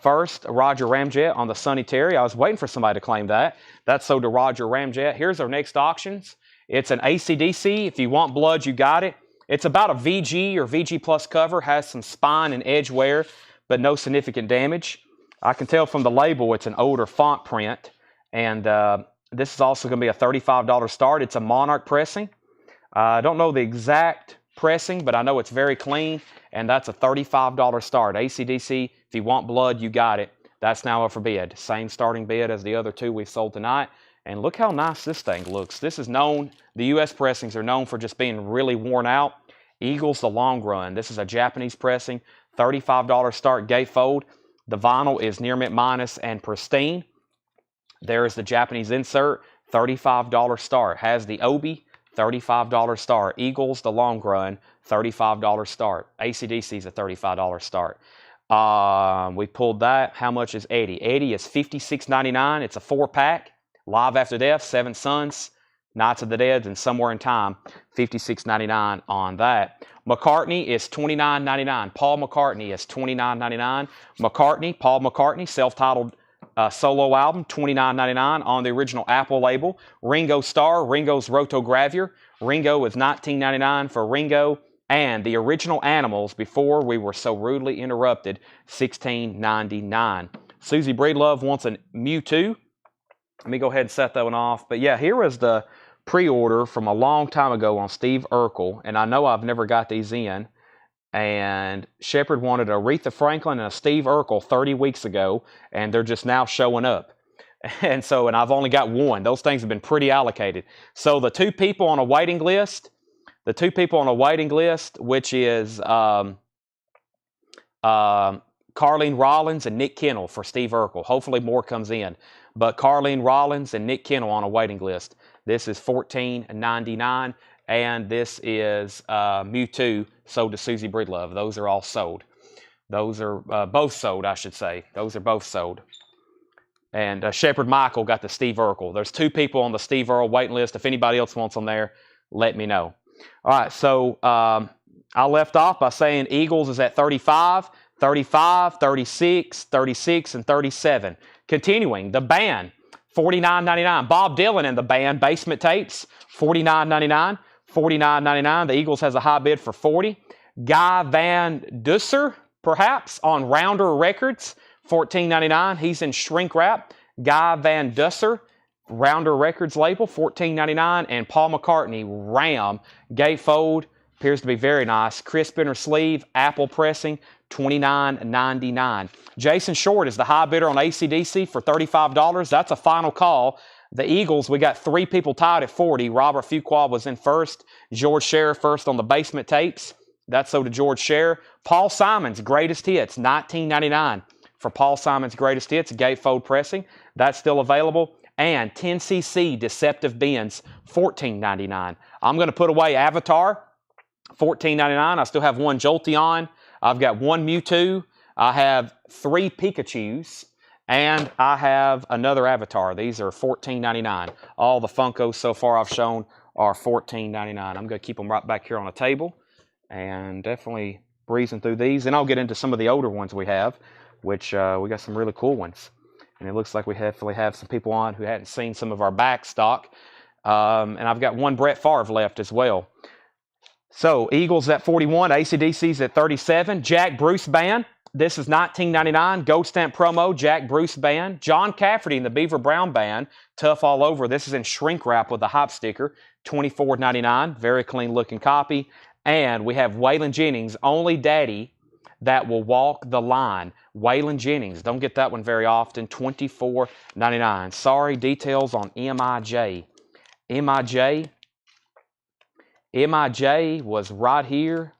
first Roger Ramjet on the Sonny Terry. I was waiting for somebody to claim that. That's sold to Roger Ramjet. Here's our next auctions. It's an AC/DC. If you want blood, you got it. It's about a VG or VG Plus cover. Has some spine and edge wear, but no significant damage. I can tell from the label it's an older font print. And this is also going to be a $35 start. It's a Monarch pressing. I don't know the exact pressing, but I know it's very clean, and that's a $35 start. AC/DC, if you want blood, you got it. That's now up for bid. Same starting bid as the other two we've sold tonight. And look how nice this thing looks. This is known, the U.S. pressings are known for just being really worn out. Eagles the Long Run. This is a Japanese pressing, $35 start gatefold. The vinyl is near mint minus and pristine. There is the Japanese insert, $35 start. Has the Obi, $35 start. Eagles, the Long Run, $35 start. AC/DC is a $35 start. We pulled that. How much is Eddie? Eddie is $56.99. It's a 4-pack. Live After Death, Seven Sons, Knights of the Dead, and Somewhere in Time, $56.99 on that. McCartney is $29.99. Paul McCartney is $29.99. Paul McCartney, self-titled solo album, $29.99 on the original Apple label. Ringo Starr, Ringo's Rotogravure. Ringo is $19.99 for Ringo. And the original Animals, Before We Were So Rudely Interrupted, $16.99. Susie Breedlove wants a Mewtwo. Let me go ahead and set that one off. But yeah, here is the pre-order from a long time ago on Steve Urkel. And I know I've never got these in. And Shepard wanted Aretha Franklin and a Steve Urkel 30 weeks ago, and they're just now showing up. And I've only got one. Those things have been pretty allocated. So the two people on a waiting list, which is Carlene Rollins and Nick Kennel for Steve Urkel. Hopefully more comes in. But Carlene Rollins and Nick Kennel on a waiting list. This is $14.99. And this is Mewtwo, sold to Susie Breedlove. Those are all sold. Those are both sold, I should say. Those are both sold. And Shepard Michael got the Steve Urkel. There's two people on the Steve Earle waiting list. If anybody else wants them there, let me know. All right, so I left off by saying Eagles is at 35, 35, 36, 36, and 37. Continuing, the band, $49.99. Bob Dylan and the band, Basement Tapes, $49.99. $49.99. The Eagles has a high bid for $40. Guy Van Dusser, perhaps, on Rounder Records, $14.99. He's in shrink wrap. Guy Van Dusser, Rounder Records label, $14.99. And Paul McCartney, Ram, gatefold, appears to be very nice. Crisp inner sleeve, Apple pressing, $29.99. Jason Short is the high bidder on AC/DC for $35. That's a final call. The Eagles, we got three people tied at 40. Robert Fuqua was in first. George Scherer first on the Basement Tapes. That's sold to George Scherer. Paul Simon's Greatest Hits, $19.99 for Paul Simon's Greatest Hits, gatefold pressing. That's still available. And 10cc Deceptive Bins, $14.99. I'm going to put away Avatar, $14.99. I still have one Jolteon. I've got one Mewtwo. I have 3 Pikachus. And I have another Avatar. These are $14.99. All the Funkos so far I've shown are $14.99. I'm going to keep them right back here on the table. And definitely breezing through these. And I'll get into some of the older ones we have, which we got some really cool ones. And it looks like we definitely have some people on who hadn't seen some of our back stock. And I've got one Brett Favre left as well. So Eagles at 41. AC/DC's at 37. Jack Bruce Band. This is $19.99, Gold Stamp promo, Jack Bruce Band. John Cafferty and the Beaver Brown Band, Tough All Over. This is in shrink wrap with the hype sticker, $24.99, very clean looking copy. And we have Waylon Jennings, Only Daddy, that will walk the line. Waylon Jennings, don't get that one very often, $24.99. Sorry, details on MIJ. MIJ was right here.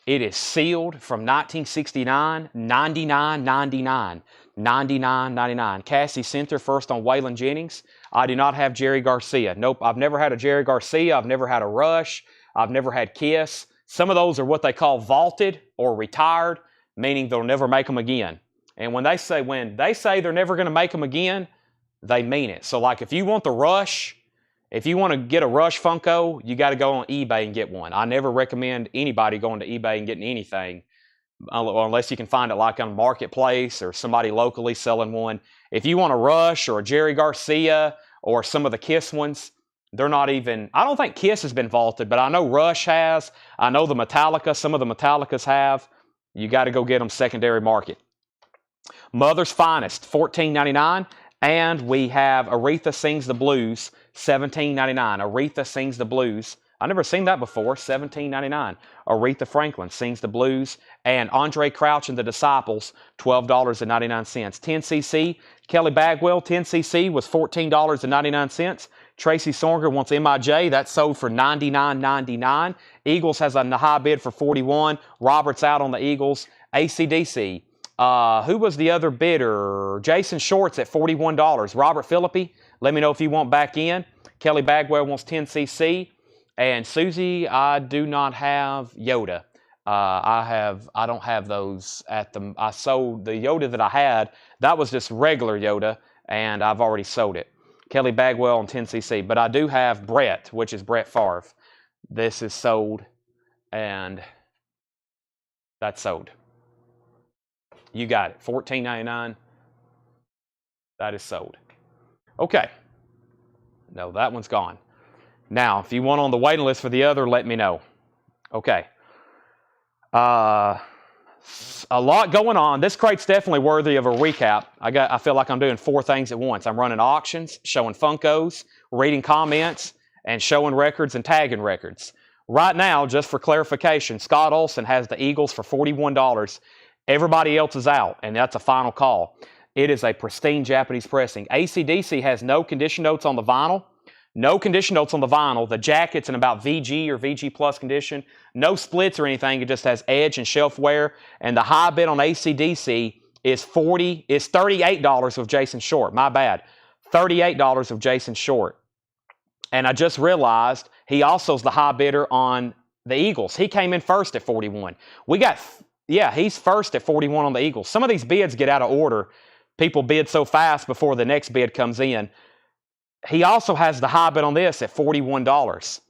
It is sealed from 1969, $99.99. $99.99. Cassie Center first on Waylon Jennings. I do not have Jerry Garcia. Nope, I've never had a Jerry Garcia. I've never had a Rush. I've never had Kiss. Some of those are what they call vaulted or retired, meaning they'll never make them again. And when they say they're never going to make them again, they mean it. So like if you want the Rush, if you want to get a Rush Funko, you got to go on eBay and get one. I never recommend anybody going to eBay and getting anything unless you can find it like on a marketplace or somebody locally selling one. If you want a Rush or a Jerry Garcia or some of the Kiss ones, they're not even, I don't think Kiss has been vaulted, but I know Rush has. I know the Metallica, some of the Metallicas have. You got to go get them secondary market. Mother's Finest, $14.99. And we have Aretha Sings the Blues, $17.99. Aretha Sings the Blues. I've never seen that before, $17.99. Aretha Franklin Sings the Blues. And Andre Crouch and the Disciples, $12.99. 10cc, Kelly Bagwell, 10cc was $14.99. Tracy Sorger wants MIJ. That sold for $99.99. Eagles has a high bid for $41. Robert's out on the Eagles. AC/DC. Who was the other bidder? Jason Shorts at $41. Robert Philippi, let me know if you want back in. Kelly Bagwell wants 10cc. And Susie, I do not have Yoda. I don't have those at the. I sold the Yoda that I had. That was just regular Yoda, and I've already sold it. Kelly Bagwell on 10cc, but I do have Brett, which is Brett Favre. This is sold, and that's sold. You got it, $14.99. That is sold. Okay. No, that one's gone. Now, if you want on the waiting list for the other, let me know. Okay. A lot going on. This crate's definitely worthy of a recap. I feel like I'm doing 4 things at once. I'm running auctions, showing Funkos, reading comments, and showing records and tagging records. Right now, just for clarification, Scott Olson has the Eagles for $41. Everybody else is out, and that's a final call. It is a pristine Japanese pressing. AC/DC has no condition notes on the vinyl. No condition notes on the vinyl. The jacket's in about VG or VG plus condition. No splits or anything. It just has edge and shelf wear. And the high bid on AC/DC is $38 with Jason Short. My bad. $38 with Jason Short. And I just realized he also is the high bidder on the Eagles. He came in first at 41. He's first at 41 on the Eagles. Some of these bids get out of order. People bid so fast before the next bid comes in. He also has the high bid on this at $41.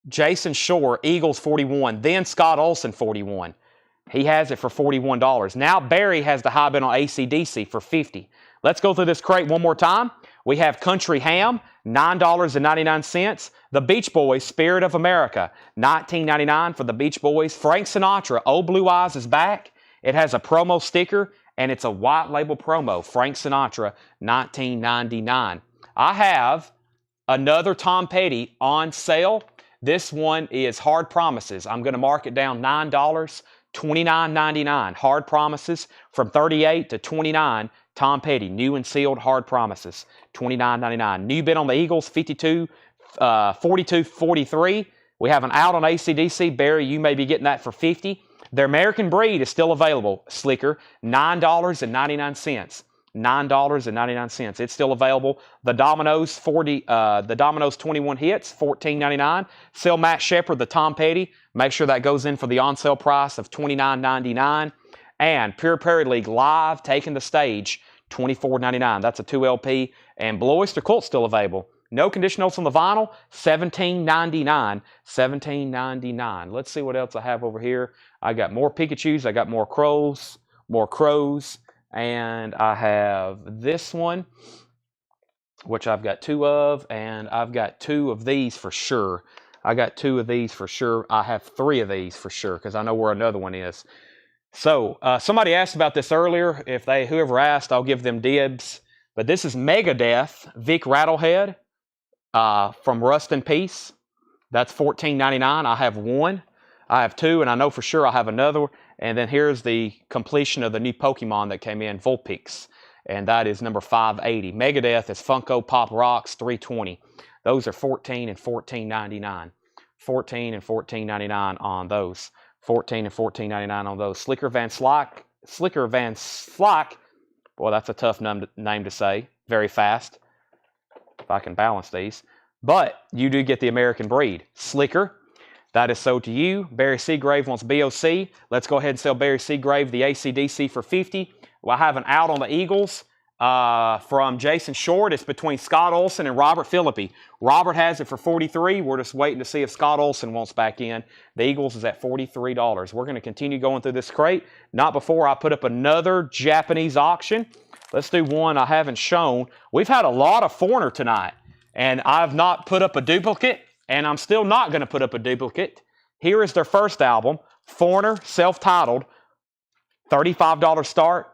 Jason Shore, Eagles 41. Then Scott Olson 41. He has it for $41. Now Barry has the high bid on AC/DC for $50. Let's go through this crate one more time. We have Country Ham, $9.99. The Beach Boys, Spirit of America, $19.99 for the Beach Boys. Frank Sinatra, Old Blue Eyes is back. It has a promo sticker, and it's a white label promo. Frank Sinatra, $19.99. I have another Tom Petty on sale. This one is Hard Promises. I'm going to mark it down $9, $29.99. Hard Promises from $38 to $29. Tom Petty, new and sealed Hard Promises, $29.99. New bid on the Eagles, 42.43. We have an out on AC/DC. Barry, you may be getting that for $50. Their American Breed is still available. Slicker, $9.99. $9.99. It's still available. The Domino's 21 hits, $14.99. Sell Matt Shepard, the Tom Petty. Make sure that goes in for the on-sale price of $29.99. And Pure Prairie League Live, Taking the Stage, $24.99. That's a 2LP. And Blue Oyster Cult's still available. No condition notes on the vinyl, $17.99. $17.99. Let's see what else I have over here. I got more Pikachus. I got more crows. And I have this one, which I've got 2 of, and I've got 2 of these for sure. I got 2 of these for sure. I have 3 of these for sure, because I know where another one is. So, somebody asked about this earlier. Whoever asked, I'll give them dibs. But this is Megadeth, Vic Rattlehead, from Rust in Peace. That's $14.99. I have 1. I have 2, and I know for sure I'll have another. And then here's the completion of the new Pokemon that came in, Vulpix. And that is number 580. Megadeth is Funko Pop Rocks 320. Those are $14 and $14.99. $14 and $14.99 on those. $14 and $14.99 on those. Slicker Van Slyke. Boy, that's a tough name to say. Very fast. If I can balance these. But you do get the American breed. Slicker. That is sold to you. Barry Seagrave wants BOC. Let's go ahead and sell Barry Seagrave the ACDC for $50. Well, I have an out on the Eagles from Jason Short. It's between Scott Olsen and Robert Philippi. Robert has it for $43. We're just waiting to see if Scott Olsen wants back in. The Eagles is at $43. We're going to continue going through this crate. Not before I put up another Japanese auction. Let's do one I haven't shown. We've had a lot of foreigner tonight, and I've not put up a duplicate, and I'm still not going to put up a duplicate. Here is their first album, Foreigner, self-titled, $35 start.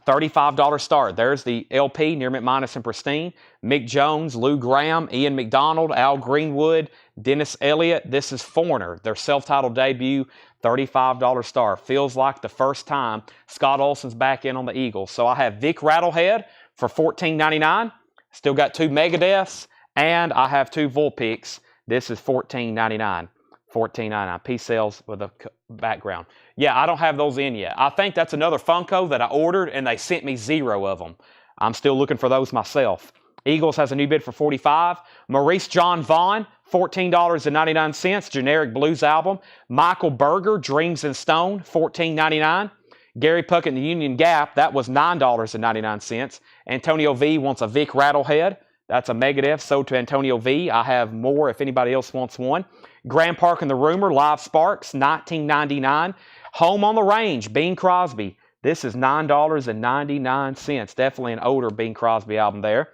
$35 start. There's the LP, Near Mint Minus and Pristine. Mick Jones, Lou Graham, Ian McDonald, Al Greenwood, Dennis Elliott. This is Foreigner, their self-titled debut, $35 start. Feels like the first time Scott Olsen's back in on the Eagles. So I have Vic Rattlehead for $14.99. Still got 2 Megadeths, and I have 2 Vulpix. This is $14.99. $14.99. P-Cells with a background. Yeah, I don't have those in yet. I think that's another Funko that I ordered, and they sent me 0 of them. I'm still looking for those myself. Eagles has a new bid for $45. Maurice John Vaughn, $14.99. Generic Blues album. Michael Berger, Dreams in Stone, $14.99. Gary Puckett and the Union Gap, that was $9.99. Antonio V wants a Vic Rattlehead. That's a Megadeth, sold to Antonio V. I have more if anybody else wants one. Grand Park and the Rumor, Live Sparks, $19.99. Home on the Range, Bing Crosby. This is $9.99. Definitely an older Bing Crosby album there.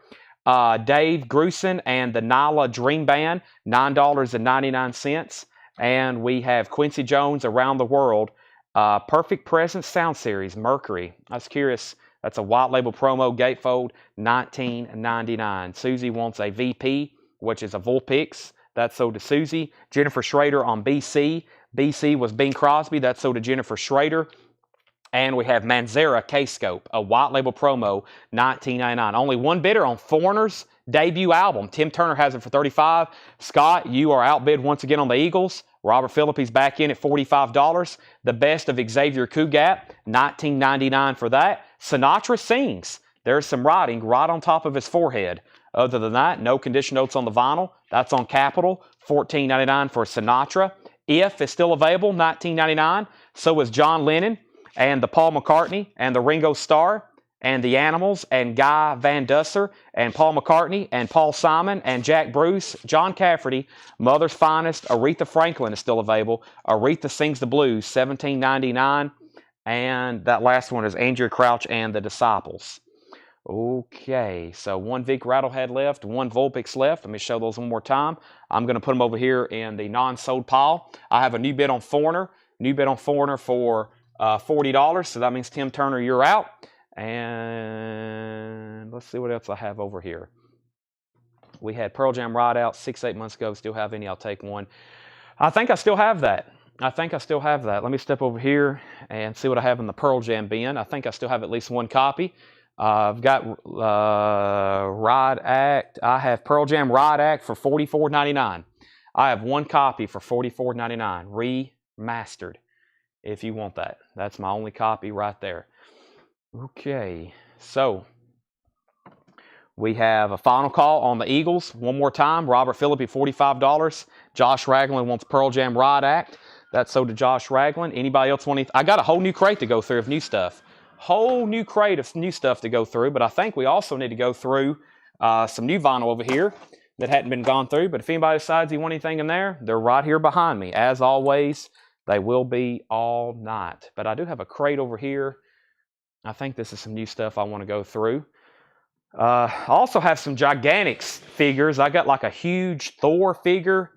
Dave Grusin and the Nyla Dream Band, $9.99. And we have Quincy Jones, Around the World. Perfect Presence Sound Series, Mercury. I was curious. That's a white label promo, gatefold, $19.99. Susie wants a VP, which is a Vulpix. That's sold to Susie. Jennifer Schrader on BC. BC was Bing Crosby. That's sold to Jennifer Schrader. And we have Manzera K-Scope, a white label promo, $19.99. Only one bidder on Foreigner's debut album. Tim Turner has it for $35. Scott, you are outbid once again on the Eagles. Robert Phillippi's back in at $45. The best of Xavier Cugat, $19.99 for that. Sinatra Sings. There's some writing right on top of his forehead. Other than that, no condition notes on the vinyl. That's on Capitol, $14.99 for Sinatra. If is still available, $19.99. So is John Lennon and the Paul McCartney and the Ringo Starr and the Animals and Guy Van Dusser and Paul McCartney and Paul Simon and Jack Bruce, John Cafferty, Mother's Finest, Aretha Franklin is still available. Aretha Sings the Blues, $17.99. And that last one is Andrew Crouch and the Disciples. Okay, so one Vic Rattlehead left, one Vulpix left. Let me show those one more time. I'm going to put them over here in the non-sold pile. I have a new bid on Foreigner. New bid on Foreigner for $40. So that means Tim Turner, you're out. And let's see what else I have over here. We had Pearl Jam Ride Out 6-8 months ago. Still have any? I'll take one. I think I still have that. Let me step over here and see what I have in the Pearl Jam bin. I think I still have at least one copy. I've got Ride Act. I have Pearl Jam Ride Act for $44.99. I have one copy for $44.99, remastered, if you want that. That's my only copy right there. Okay, so we have a final call on the Eagles. One more time, Robert Philippi, $45. Josh Ragland wants Pearl Jam Ride Act. That's sold to Josh Ragland. Anybody else want anything? I got a whole new crate to go through of new stuff. Whole new crate of new stuff to go through, but I think we also need to go through some new vinyl over here that hadn't been gone through. But if anybody decides you want anything in there, they're right here behind me. As always, they will be all night. But I do have a crate over here. I think this is some new stuff I want to go through. I also have some Gigantics figures. I got like a huge Thor figure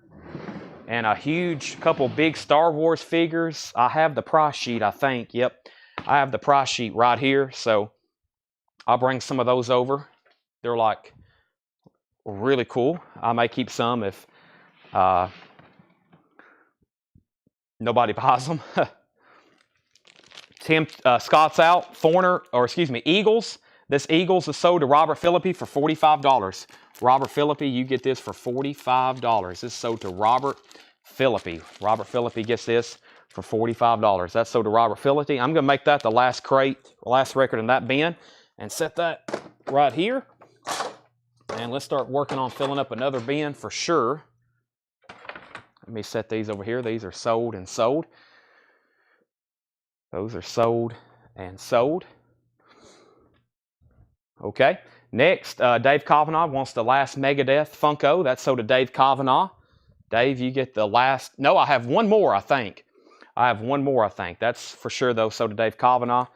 and a huge couple big Star Wars figures. I have the price sheet, I think. Yep, I have the price sheet right here. So I'll bring some of those over. They're like really cool. I may keep some if Nobody buys them. Tim Scott's out. Eagles. This Eagles is sold to Robert Philippi for $45. Robert Philippi, you get this for $45. This is sold to Robert Philippi. Robert Philippi gets this for $45. That's sold to Robert Philippi. I'm going to make that the last crate, the last record in that bin, and set that right here. And let's start working on filling up another bin for sure. Let me set these over here. These are sold and sold. Those are sold and sold. Okay. Next, Dave Kavanaugh wants the last Megadeth Funko. That's sold to Dave Kavanaugh. Dave, you get the last. No, I have one more, I think. That's for sure, though, sold to Dave Kavanaugh.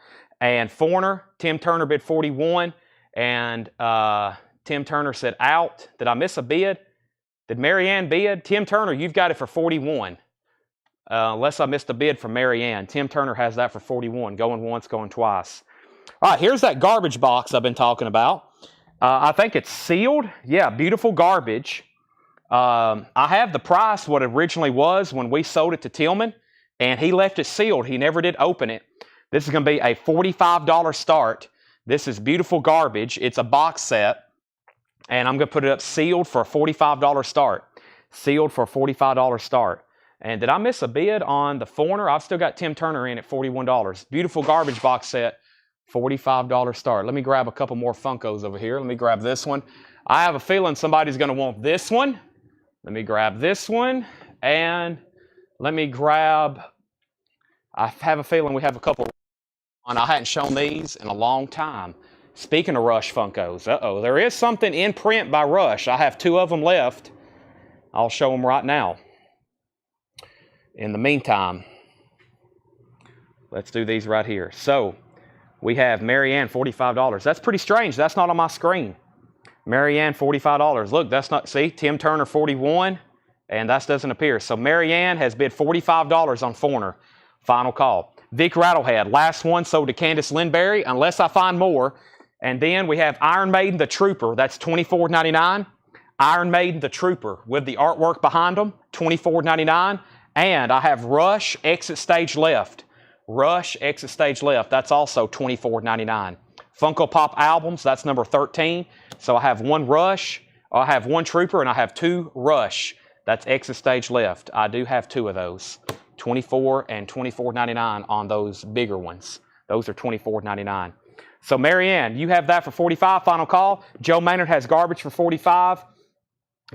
And Foreigner, Tim Turner bid 41. And Tim Turner said out. Did I miss a bid? Did Marianne bid? Tim Turner, you've got it for 41. Unless I missed a bid from Marianne. Tim Turner has that for 41. Going once, going twice. All right, here's that garbage box I've been talking about. I think it's sealed. Yeah, beautiful garbage. I have the price what it originally was when we sold it to Tillman, and he left it sealed. He never did open it. This is going to be a $45 start. This is beautiful garbage. It's a box set, and I'm going to put it up sealed for a $45 start. Sealed for a $45 start. And did I miss a bid on the Foreigner? I've still got Tim Turner in at $41. Beautiful garbage box set, $45 start. Let me grab a couple more Funkos over here. Let me grab this one. I have a feeling somebody's going to want this one. Let me grab this one. And let me grab, I have a feeling we have a couple. And I hadn't shown these in a long time. Speaking of Rush Funkos, there is something in print by Rush. I have 2 of them left. I'll show them right now. In the meantime, let's do these right here. So, we have Marianne, $45. That's pretty strange. That's not on my screen. Marianne, $45. Look, that's not, see, Tim Turner, 41, and that doesn't appear. So, Marianne has bid $45 on Foreigner. Final call. Vic Rattlehead, last one sold to Candace Lindberry, unless I find more. And then we have Iron Maiden, the Trooper. That's $24.99. Iron Maiden, the Trooper, with the artwork behind them, $24.99. And I have Rush, Exit Stage Left. Rush, Exit Stage Left. That's also $24.99. Funko Pop Albums, that's number 13. So I have 1 Rush, I have 1 Trooper, and I have 2 Rush. That's Exit Stage Left. I do have 2 of those. $24 and $24.99 on those bigger ones. Those are $24.99. So Marianne, you have that for $45. Final call. Joe Maynard has garbage for $45.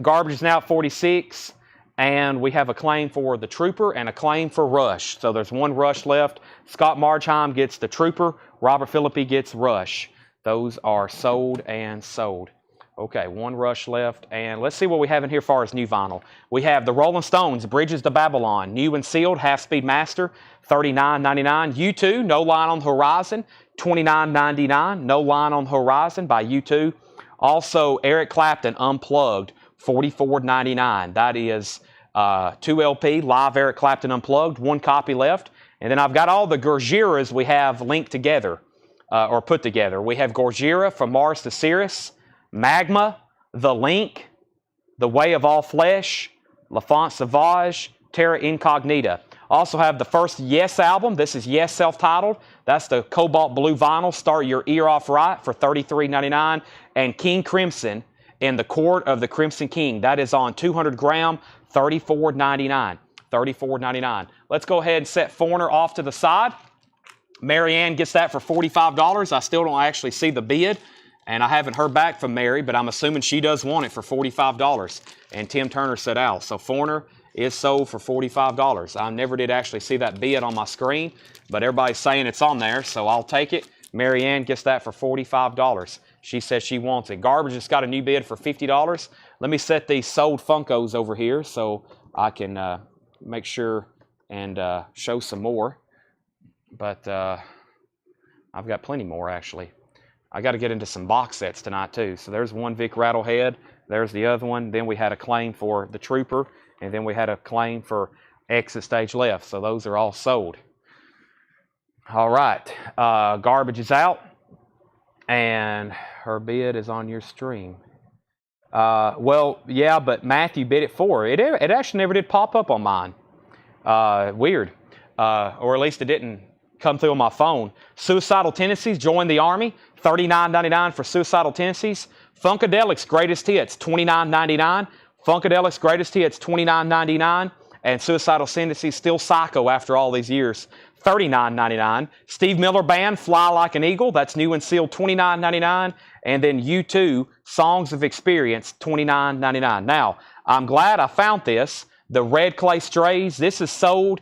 Garbage is now at $46. And we have a claim for the Trooper and a claim for Rush. So there's 1 Rush left. Scott Margheim gets the Trooper. Robert Philippi gets Rush. Those are sold and sold. Okay, 1 Rush left. And let's see what we have in here as far as new vinyl. We have the Rolling Stones, Bridges to Babylon. New and sealed, Half-Speed Master, $39.99. U2, No Line on the Horizon, $29.99. No Line on the Horizon by U2. Also, Eric Clapton, Unplugged, $44.99. That is 2 LP, live Eric Clapton Unplugged, 1 copy left. And then I've got all the Gojira's we have linked together, or put together. We have Gojira, From Mars to Sirius, Magma, The Link, The Way of All Flesh, L'Enfant Sauvage, Terra Incognita. Also have the first Yes album. This is Yes self-titled. That's the cobalt blue vinyl, Start Your Ear Off Right, for $33.99. And King Crimson, in the Court of the Crimson King. That is on 200 gram, $34.99. $34.99. Let's go ahead and set Foreigner off to the side. Marianne gets that for $45. I still don't actually see the bid, and I haven't heard back from Mary, but I'm assuming she does want it for $45. And Tim Turner said out. So Foreigner is sold for $45. I never did actually see that bid on my screen, but everybody's saying it's on there, so I'll take it. Marianne gets that for $45. She says she wants it. Garbage has got a new bid for $50. Let me set these sold Funkos over here so I can make sure and show some more. But I've got plenty more, actually. I got to get into some box sets tonight, too. So there's 1 Vic Rattlehead. There's the other one. Then we had a claim for the Trooper. And then we had a claim for Exit Stage Left. So those are all sold. All right. Garbage is out. And her bid is on your stream. Well, yeah, but Matthew bid it for her. It actually never did pop up on mine. Weird. Or at least it didn't come through on my phone. Suicidal Tendencies, Join the Army, $39.99 for Suicidal Tendencies. Funkadelics Greatest Hits, $29.99. Funkadelics Greatest Hits, $29.99. And Suicidal Tendencies, Still Psycho after all these years, $39.99. Steve Miller Band, Fly Like an Eagle, that's new and sealed, $29.99. And then U2, Songs of Experience, $29.99. Now, I'm glad I found this. The Red Clay Strays, this is sold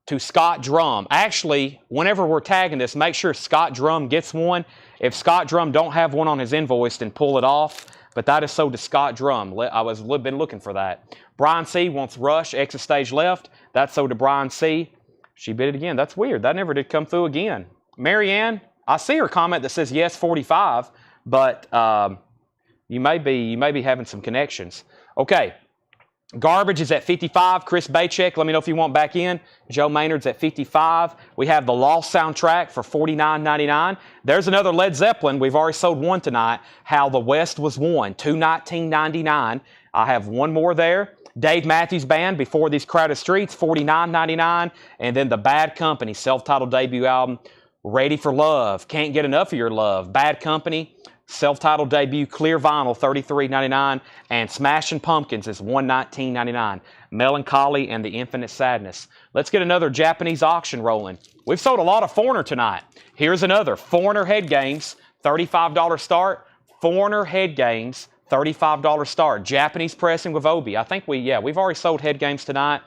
to Scott Drum. Actually, whenever we're tagging this, make sure Scott Drum gets one. If Scott Drum don't have one on his invoice, then pull it off. But that is sold to Scott Drum. I was been looking for that. Brian C. wants Rush, Exit Stage Left. That's sold to Brian C. She bid it again. That's weird. That never did come through again. Marianne, I see her comment that says yes 45, but you may be having some connections. Okay. Garbage is at 55. Chris Baycheck, let me know if you want back in. Joe Maynard's at 55. We have the Lost soundtrack for $49.99. There's another Led Zeppelin. We've already sold one tonight. How the West Was Won, $219.99. I have one more there. Dave Matthews Band, Before These Crowded Streets, $49.99. And then the Bad Company self-titled debut album, Ready for Love, Can't Get Enough of Your Love. Bad Company self-titled debut, clear vinyl, $33.99. And Smashing Pumpkins is $119.99. Melancholy and the Infinite Sadness. Let's get another Japanese auction rolling. We've sold a lot of Foreigner tonight. Here's another. Foreigner Head Games, $35 start. Foreigner Head Games, $35 start. Japanese pressing with Obi. I think we've already sold Head Games tonight.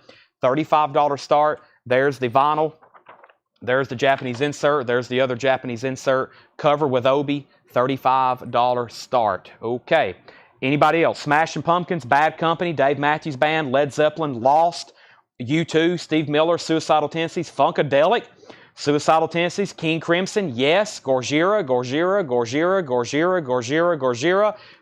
$35 start. There's the vinyl. There's the Japanese insert. There's the other Japanese insert. Cover with Obi. $35 start. Okay. Anybody else? Smashing Pumpkins, Bad Company, Dave Matthews Band, Led Zeppelin, Lost, U2, Steve Miller, Suicidal Tendencies, Funkadelic, Suicidal Tendencies, King Crimson, Yes, Gojira,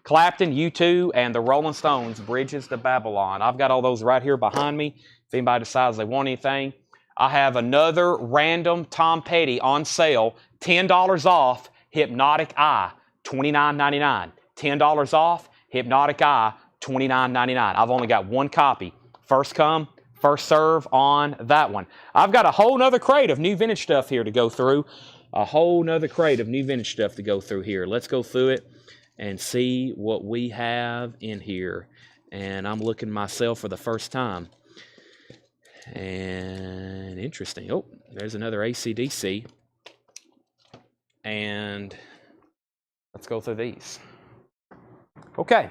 Clapton, U2, and the Rolling Stones, Bridges to Babylon. I've got all those right here behind me. If anybody decides they want anything. I have another random Tom Petty on sale, $10 off, Hypnotic Eye, $29.99. $10 off, Hypnotic Eye, $29.99. I've only got one copy. First come, first serve on that one. I've got a whole nother crate of new vintage stuff here to go through. Let's go through it and see what we have in here. And I'm looking myself for the first time. And interesting. Oh, there's another AC/DC. And let's go through these. Okay.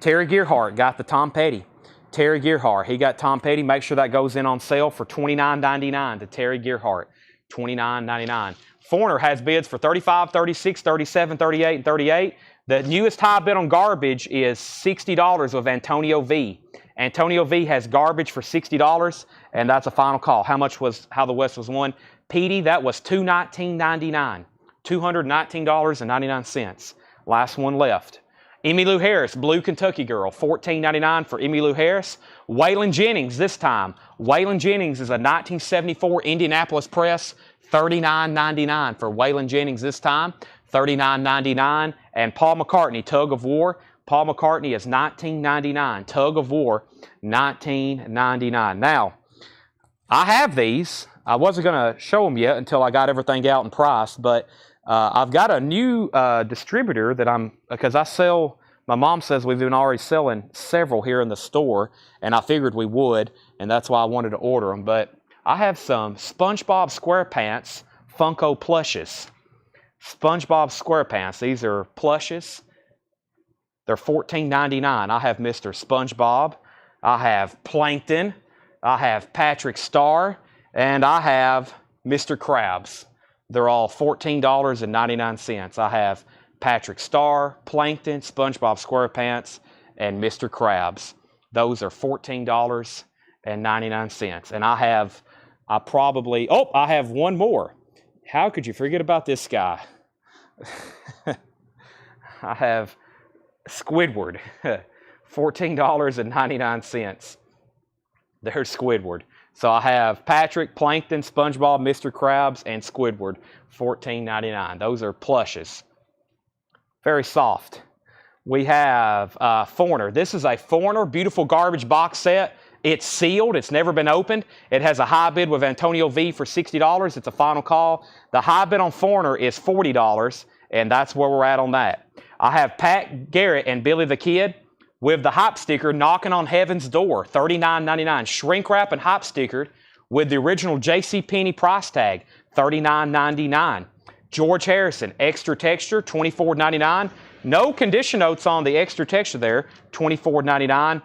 Terry Gearhart got the Tom Petty. Terry Gearhart, he got Tom Petty. Make sure that goes in on sale for $29.99 to Terry Gearhart. $29.99. Foreigner has bids for $35, $36, $37, $38, and $38. The newest high bid on garbage is $60 with Antonio V. Antonio V has garbage for $60, and that's a final call. How much was How the West Was Won? Petey, that was $219.99. $219.99. Last one left. Emmylou Harris, Blue Kentucky Girl, $14.99 for Emmylou Harris. Waylon Jennings this time. Waylon Jennings is a 1974 Indianapolis press, $39.99 for Waylon Jennings this time. $39.99. And Paul McCartney, Tug of War. Paul McCartney is $19.99. Tug of War, $19.99. Now, I have these. I wasn't going to show them yet until I got everything out and priced, but I've got a new distributor that because I sell, my mom says we've been already selling several here in the store, and I figured we would, and that's why I wanted to order them. But I have some SpongeBob SquarePants Funko plushes. SpongeBob SquarePants. These are plushes. They're $14.99. I have Mr. SpongeBob. I have Plankton. I have Patrick Star. And I have Mr. Krabs. They're all $14.99. I have Patrick Star, Plankton, SpongeBob SquarePants, and Mr. Krabs. Those are $14.99. And I have one more. How could you forget about this guy? I have Squidward, $14.99. There's Squidward. So I have Patrick, Plankton, SpongeBob, Mr. Krabs, and Squidward, $14.99. Those are plushes. Very soft. We have Foreigner. This is a Foreigner Beautiful Garbage box set. It's sealed. It's never been opened. It has a high bid with Antonio V for $60. It's a final call. The high bid on Foreigner is $40, and that's where we're at on that. I have Pat Garrett and Billy the Kid with the hype sticker Knocking on Heaven's Door, $39.99. Shrink wrap and hype stickered with the original JCPenney price tag, $39.99. George Harrison, extra texture, $24.99. No condition notes on the extra texture there, $24.99.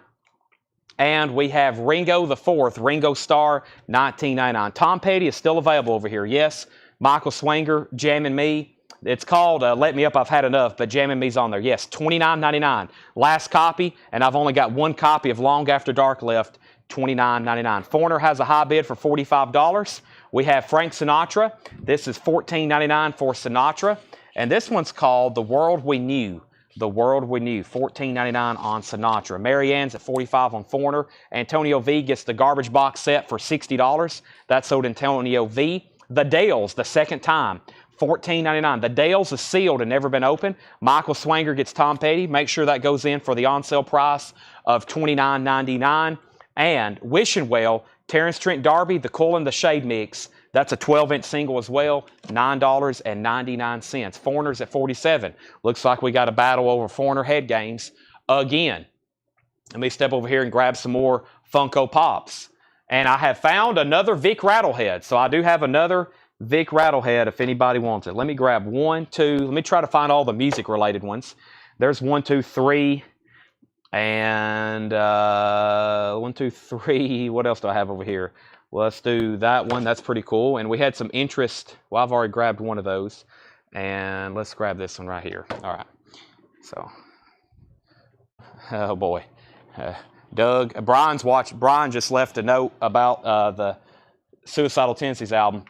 And we have Ringo the Fourth, Ringo Starr, $19.99. Tom Petty is still available over here. Yes, Michael Swanger, Jammin' Me. It's called Let Me Up, I've Had Enough, but Jammin' Me's on there. Yes, $29.99. Last copy, and I've only got one copy of Long After Dark left, $29.99. Foreigner has a high bid for $45. We have Frank Sinatra. This is $14.99 for Sinatra. And this one's called The World We Knew. The World We Knew, $14.99 on Sinatra. Marianne's at $45 on Foreigner. Antonio V gets the garbage box set for $60. That's sold Antonio V. The Dales, the second time, $14.99. The Dales is sealed and never been opened. Michael Swanger gets Tom Petty. Make sure that goes in for the on-sale price of $29.99. And Wishing Well, Terrence Trent D'Arby, the Cool and the Shade Mix. That's a 12-inch single as well, $9.99. Foreigners at $47. Looks like we got a battle over Foreigner head games again. Let me step over here and grab some more Funko Pops. And I have found another Vic Rattlehead. So I do have another Vic Rattlehead if anybody wants it. Let me grab 1, 2. Let me try to find all the music-related ones. There's 1, 2, 3. And 1, 2, 3. What else do I have over here? Well, let's do that one. That's pretty cool. And we had some interest. Well, I've already grabbed one of those. And let's grab this one right here. All right. So, oh boy. Doug, Brian just left a note about the Suicidal Tendencies album.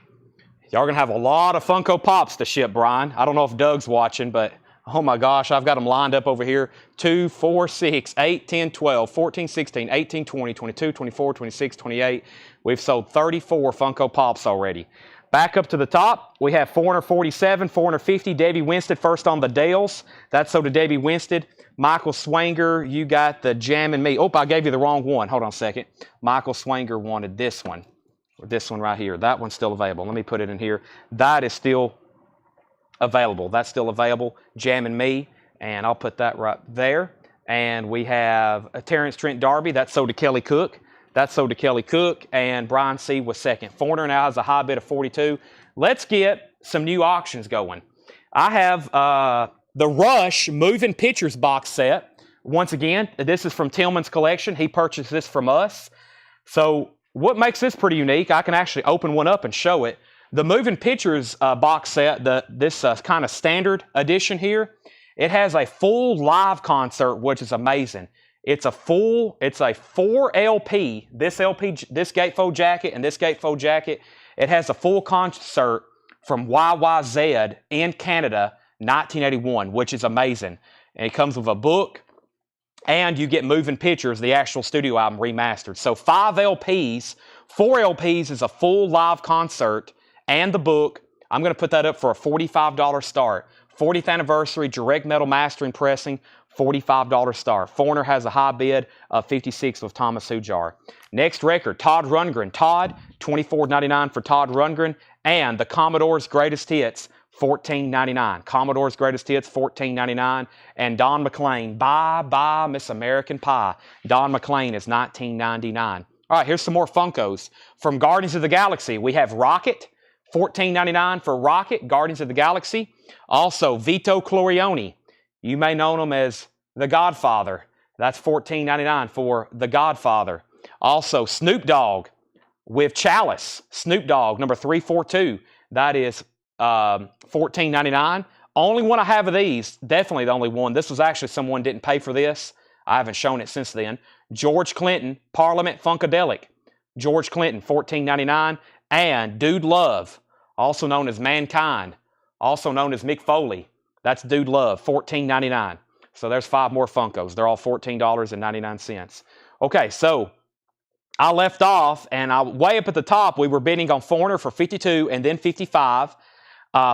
Y'all are going to have a lot of Funko Pops to ship, Brian. I don't know if Doug's watching, but oh my gosh, I've got them lined up over here. 2, 4, 6, 8, 10, 12, 14, 16, 18, 20, 22, 24, 26, 28. We've sold 34 Funko Pops already. Back up to the top, we have Foreigner 47, Foreigner 50, Davey Winstead first on the Dales. That's sold to Davey Winstead. Michael Swanger, you got the Jammin' Me. Oh, I gave you the wrong one. Hold on a second. Michael Swanger wanted this one. This one right here. That one's still available. Let me put it in here. That is still available. That's still available. Jammin' Me. And I'll put that right there. And we have a Terrence Trent D'Arby. That's sold to Kelly Cook. That's sold to Kelly Cook. And Brian C. was second. Foreigner now has a high bid of 42. Let's get some new auctions going. I have the Rush Moving Pictures box set. Once again, this is from Tillman's collection. He purchased this from us. So what makes this pretty unique, I can actually open one up and show it. The Moving Pictures box set, this kind of standard edition here, it has a full live concert, which is amazing. It's a 4 LP, this gatefold jacket and this gatefold jacket. It has a full concert from YYZ in Canada, 1981, which is amazing. And it comes with a book, and you get Moving Pictures, the actual studio album remastered. So 5 LPs, 4 LPs is a full live concert, and the book. I'm going to put that up for a $45 start. 40th anniversary, direct metal mastering pressing, $45 start. Foreigner has a high bid of $56 with Thomas Hujar. Next record, Todd Rundgren. Todd, $24.99 for Todd Rundgren. And the Commodore's Greatest Hits, $14.99. Commodore's Greatest Hits, $14.99. And Don McLean, Bye Bye Miss American Pie. Don McLean is $19.99. All right, here's some more Funkos. From Guardians of the Galaxy, we have Rocket, $14.99 for Rocket, Guardians of the Galaxy. Also, Vito Clorione. You may know him as The Godfather. That's $14.99 for The Godfather. Also, Snoop Dogg with Chalice. Snoop Dogg, number 342. That is $14.99. Only one I have of these. Definitely the only one. This was actually someone didn't pay for this. I haven't shown it since then. George Clinton, Parliament Funkadelic. George Clinton, $14.99. And Dude Love, also known as Mankind, also known as Mick Foley. That's Dude Love, $14.99. So there's 5 more Funkos. They're all $14.99. Okay, so I left off, and way up at the top, we were bidding on Foreigner for 52 and then 55.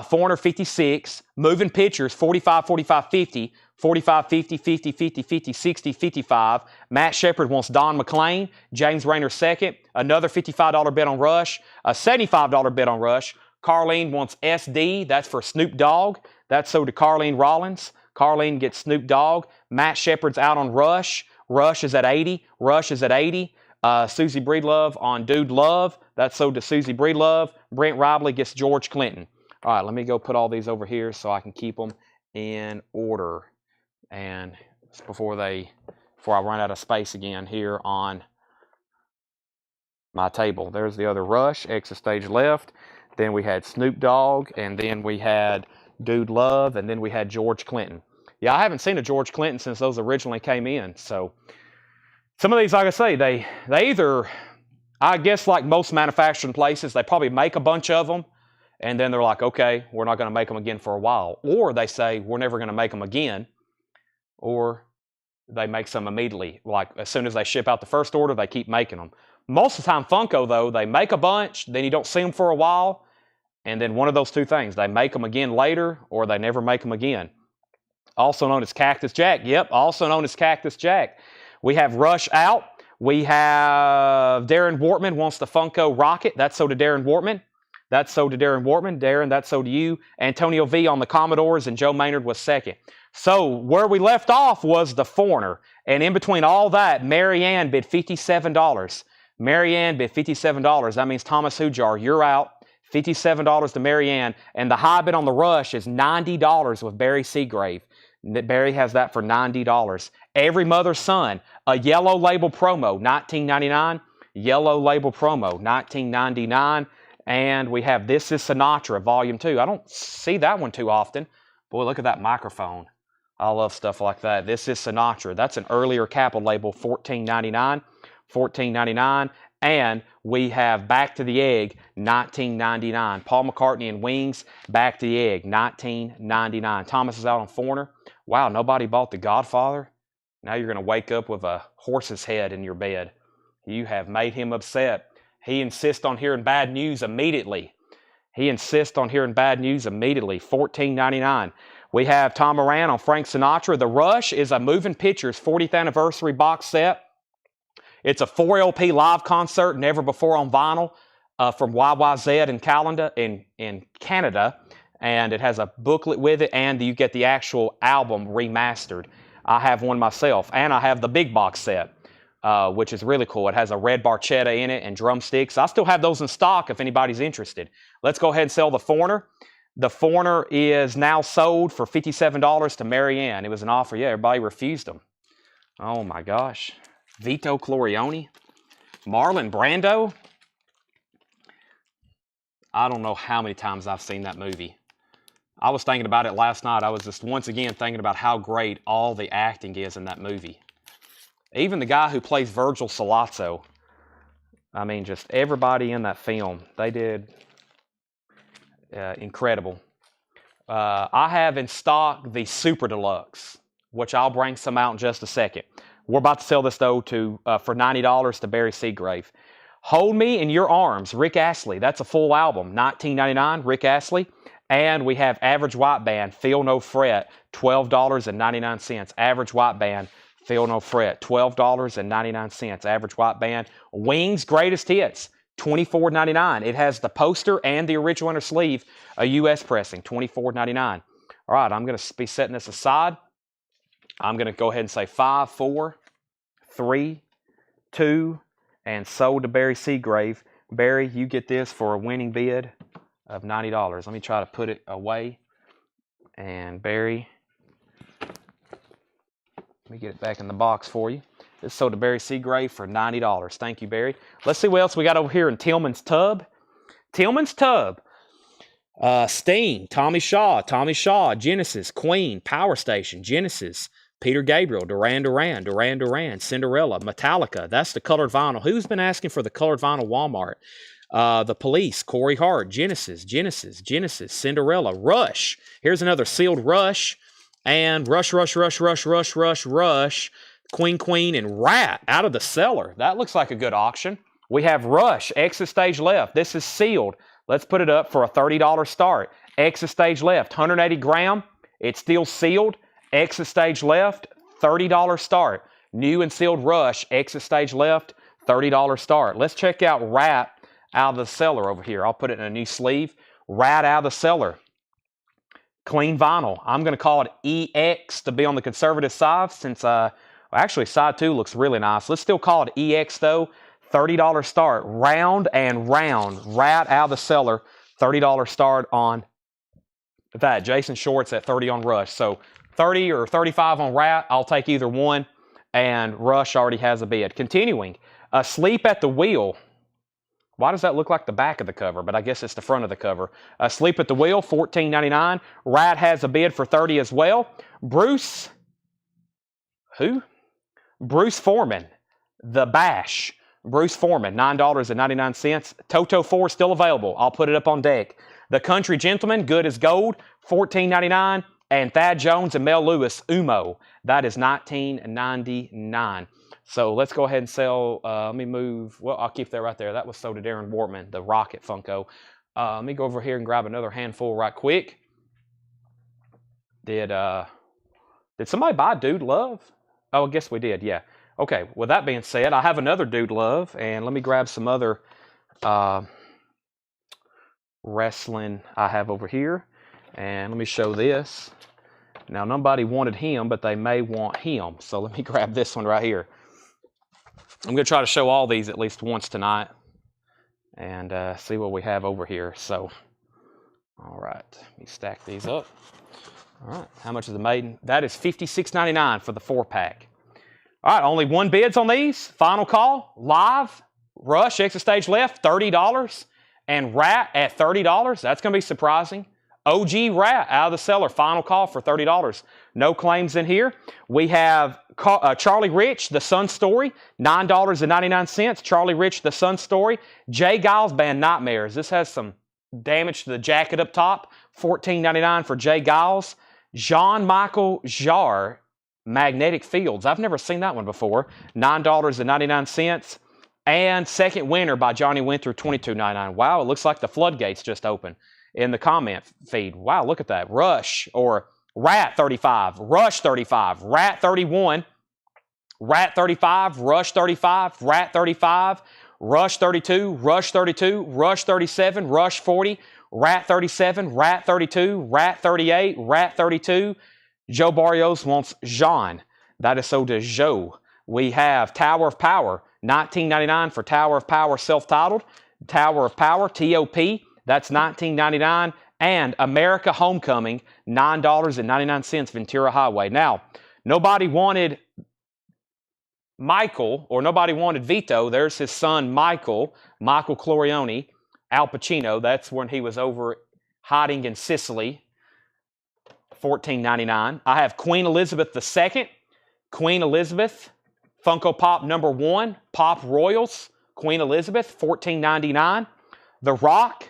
Foreigner 56, Moving Pictures 45, 45, 50, 45, 50, 50, 50, 50, 60, 55. Matt Shepard wants Don McClain. James Rayner second. Another $55 bet on Rush. A $75 bet on Rush. Carlene wants SD. That's for Snoop Dogg. That's so to Carlene Rollins. Carlene gets Snoop Dogg. Matt Shepard's out on Rush. Rush is at 80. Rush is at 80. Susie Breedlove on Dude Love. That's so to Susie Breedlove. Brent Ribley gets George Clinton. All right, let me go put all these over here so I can keep them in order. And before I run out of space again here on my table. There's the other Rush, exit stage left. Then we had Snoop Dogg, and then we had Dude Love, and then we had George Clinton. Yeah, I haven't seen a George Clinton since those originally came in. So some of these, like I say, they either, I guess like most manufacturing places, they probably make a bunch of them, and then they're like, okay, we're not going to make them again for a while. Or they say, we're never going to make them again. Or they make some immediately. Like as soon as they ship out the first order, they keep making them. Most of the time, Funko, though, they make a bunch, then you don't see them for a while, and then one of those two things. They make them again later, or they never make them again. Also known as Cactus Jack. Yep, also known as Cactus Jack. We have Rush out. We have Darren Wortman wants the Funko Rocket. That's so to Darren Wortman. That's so to Darren Wortman. Darren, that's so to you. Antonio V on the Commodores, and Joe Maynard was second. So where we left off was the Foreigner. And in between all that, Marianne bid $57. Marianne bid $57. That means Thomas Hujar, you're out. $57 to Marianne. And the high bid on the Rush is $90 with Barry Seagrave. Barry has that for $90. Every Mother's Son, a yellow label promo, $19.99. Yellow label promo, $19.99. And we have This Is Sinatra, Volume 2. I don't see that one too often. Boy, look at that microphone. I love stuff like that. This Is Sinatra. That's an earlier capital label, $14.99. $14.99. And we have Back to the Egg, $19.99. Paul McCartney and Wings, Back to the Egg, $19.99. Thomas is out on Foreigner. Wow, nobody bought The Godfather? Now you're going to wake up with a horse's head in your bed. You have made him upset. He insists on hearing bad news immediately. He insists on hearing bad news immediately. $14.99. We have Tom Moran on Frank Sinatra. The Rush is a Moving Pictures 40th anniversary box set. It's a 4 LP live concert, never before on vinyl, from YYZ in Canada. And it has a booklet with it, and you get the actual album remastered. I have one myself, and I have the big box set, which is really cool. It has a red barchetta in it and drumsticks. I still have those in stock if anybody's interested. Let's go ahead and sell the Foreigner. The Foreigner is now sold for $57 to Marianne. It was an offer. Yeah, everybody refused them. Oh, my gosh. Vito Clorione. Marlon Brando. I don't know how many times I've seen that movie. I was thinking about it last night. I was just once again thinking about how great all the acting is in that movie. Even the guy who plays Virgil Salazzo. I mean, just everybody in that film. They did incredible. I have in stock the Super Deluxe, which I'll bring some out in just a second. We're about to sell this, though, for $90 to Barry Seagrave. Hold Me in Your Arms, Rick Astley. That's a full album, $19.99, Rick Astley. And we have Average White Band, Feel No Fret, $12.99. Average White Band, Feel No Fret, $12.99. Average White Band. Wings Greatest Hits, $24.99. It has the poster and the original inner sleeve, a U.S. pressing, $24.99. All right, I'm going to be setting this aside. I'm going to go ahead and say 5, 4, 3, 2, and sold to Barry Seagrave. Barry, you get this for a winning bid of $90. Let me try to put it away. And Barry, let me get it back in the box for you. This sold to Barry Seagrave for $90. Thank you, Barry. Let's see what else we got over here in Tillman's Tub. Tillman's Tub. Sting, Tommy Shaw, Genesis, Queen, Power Station, Genesis, Peter Gabriel, Duran Duran, Cinderella, Metallica. That's the colored vinyl. Who's been asking for the colored vinyl Walmart? The Police, Corey Hart, Genesis, Cinderella, Rush. Here's another sealed Rush. And Rush, Queen, and Rat out of the cellar. That looks like a good auction. We have Rush, exit stage left. This is sealed. Let's put it up for a $30 start. Exit stage left, 180 gram. It's still sealed. Exit stage left, $30 start. New and sealed Rush, exit stage left, $30 start. Let's check out Rat out of the cellar over here. I'll put it in a new sleeve. Rat out of the cellar. Clean vinyl. I'm going to call it EX to be on the conservative side since, actually side 2 looks really nice. Let's still call it EX though. $30 start. Round and round. Rat out of the cellar. $30 start on that. Jason Shorts at 30 on Rush. So 30 or 35 on Rat. I'll take either one. And Rush already has a bid. Continuing. Asleep at the Wheel. Why does that look like the back of the cover? But I guess it's the front of the cover. Asleep at the Wheel, $14.99. Rat has a bid for $30 as well. Bruce. Who? Bruce Foreman. The Bash. Bruce Foreman, $9.99. Toto 4 still available. I'll put it up on deck. The Country Gentleman, good as gold, $14.99. And Thad Jones and Mel Lewis, Umo. That is $19.99. So let's go ahead and sell. Let me move. Well, I'll keep that right there. That was sold to Darren Wortman, the Rocket Funko. Let me go over here and grab another handful right quick. Did somebody buy Dude Love? Oh, I guess we did, yeah. Okay, with that being said, I have another Dude Love, and let me grab some other wrestling I have over here. And let me show this. Now, nobody wanted him, but they may want him. So let me grab this one right here. I'm going to try to show all these at least once tonight and see what we have over here. So, all right, let me stack these up. All right, how much is the maiden? That is $56.99 for the 4-pack. All right, only one bids on these. Final call, live, Rush, exit stage left, $30. And Rat at $30. That's going to be surprising. OG Rat out of the cellar, final call for $30. No claims in here. We have Charlie Rich, The Sun Story, $9.99. Charlie Rich, The Sun Story. Jay Giles Band Nightmares. This has some damage to the jacket up top. $14.99 for Jay Giles. Jean-Michael Jarre, Magnetic Fields. I've never seen that one before. $9.99. And Second Winter by Johnny Winter, $22.99. Wow, it looks like the floodgates just opened in the comment feed. Wow, look at that. Rush or Rat 35, Rush 35, Rat 31, Rat 35, Rush 35, Rat 35, Rush 32, Rush 32, Rush 37, Rush 40, Rat 37, Rat 32, Rat 38, Rat 32. Joe Barrios wants Jean. That is so does Joe. We have Tower of Power, $19.99 for Tower of Power self-titled. Tower of Power, TOP. That's $19.99. And America Homecoming, $9.99 Ventura Highway. Now, nobody wanted Michael, or nobody wanted Vito. There's his son, Michael Clorione, Al Pacino. That's when he was over hiding in Sicily, $14.99. I have Queen Elizabeth II. Queen Elizabeth, Funko Pop #1, Pop Royals, Queen Elizabeth, $14.99. The Rock.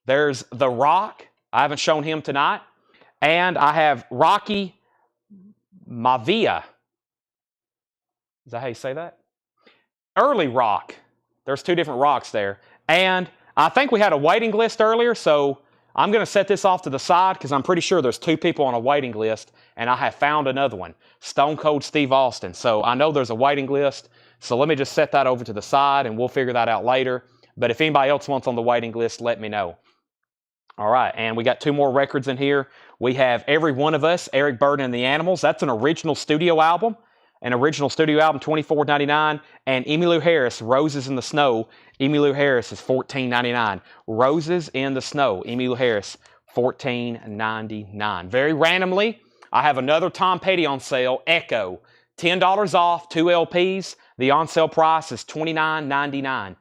There's The Rock. I haven't shown him tonight. And I have Rocky Maivia. Is that how you say that? Early Rock. There's two different rocks there. And I think we had a waiting list earlier, so I'm going to set this off to the side because I'm pretty sure there's 2 people on a waiting list, and I have found another one, Stone Cold Steve Austin. So I know there's a waiting list, so let me just set that over to the side, and we'll figure that out later. But if anybody else wants on the waiting list, let me know. All right, and we got 2 more records in here. We have Every One of Us, Eric Burdon and the Animals. That's an original studio album. An original studio album, $24.99. And Emmylou Harris, Roses in the Snow. Emmylou Harris is $14.99. Roses in the Snow, Emmylou Harris, $14.99. Very randomly, I have another Tom Petty on sale, Echo. $10 off, 2 LPs. The on-sale price is $29.99.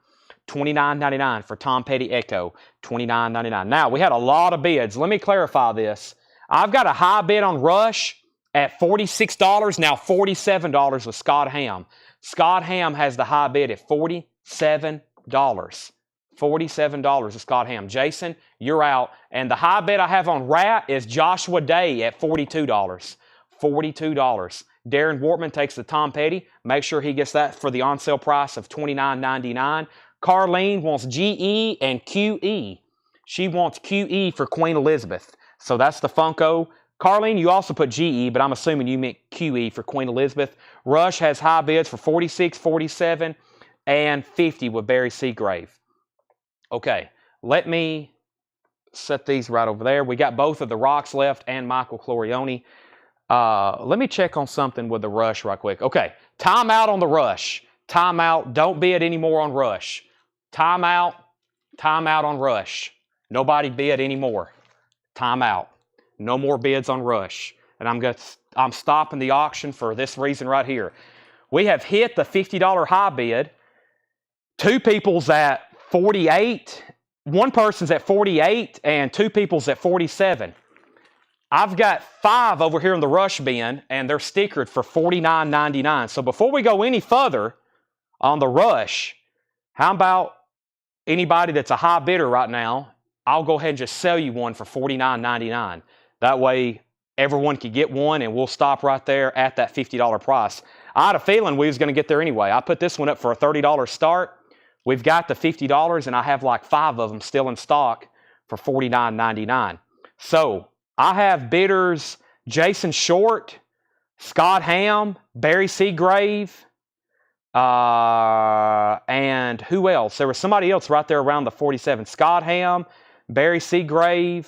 $29.99 for Tom Petty Echo, $29.99. Now, we had a lot of bids. Let me clarify this. I've got a high bid on Rush at $46, now $47 with Scott Ham. Scott Ham has the high bid at $47. $47 with Scott Ham. Jason, you're out. And the high bid I have on Rat is Joshua Day at $42. $42. Darren Wortman takes the Tom Petty. Make sure he gets that for the on-sale price of $29.99. Carlene wants GE and QE. She wants QE for Queen Elizabeth. So that's the Funko Carlene, you also put GE, but I'm assuming you meant QE for Queen Elizabeth. Rush has high bids for 46, 47, and 50 with Barry Seagrave. Okay, let me set these right over there. We got both of the Rocks left and Michael Clorioni. Let me check on something with the Rush right quick. Okay, timeout on the Rush. Timeout. Don't bid anymore on Rush. Timeout. Timeout on Rush. Nobody bid anymore. Timeout. No more bids on Rush. And I'm stopping the auction for this reason right here. We have hit the $50 high bid. Two people's at 48. One person's at 48 and two people's at 47. I've got 5 over here in the Rush bin and they're stickered for $49.99. So before we go any further on the Rush, how about anybody that's a high bidder right now? I'll go ahead and just sell you one for $49.99. That way everyone can get one and we'll stop right there at that $50 price. I had a feeling we was going to get there anyway. I put this one up for a $30 start. We've got the $50 and I have like 5 of them still in stock for $49.99. So I have bidders Jason Short, Scott Ham, Barry Seagrave, and who else? There was somebody else right there around the 47. Scott Ham, Barry Seagrave,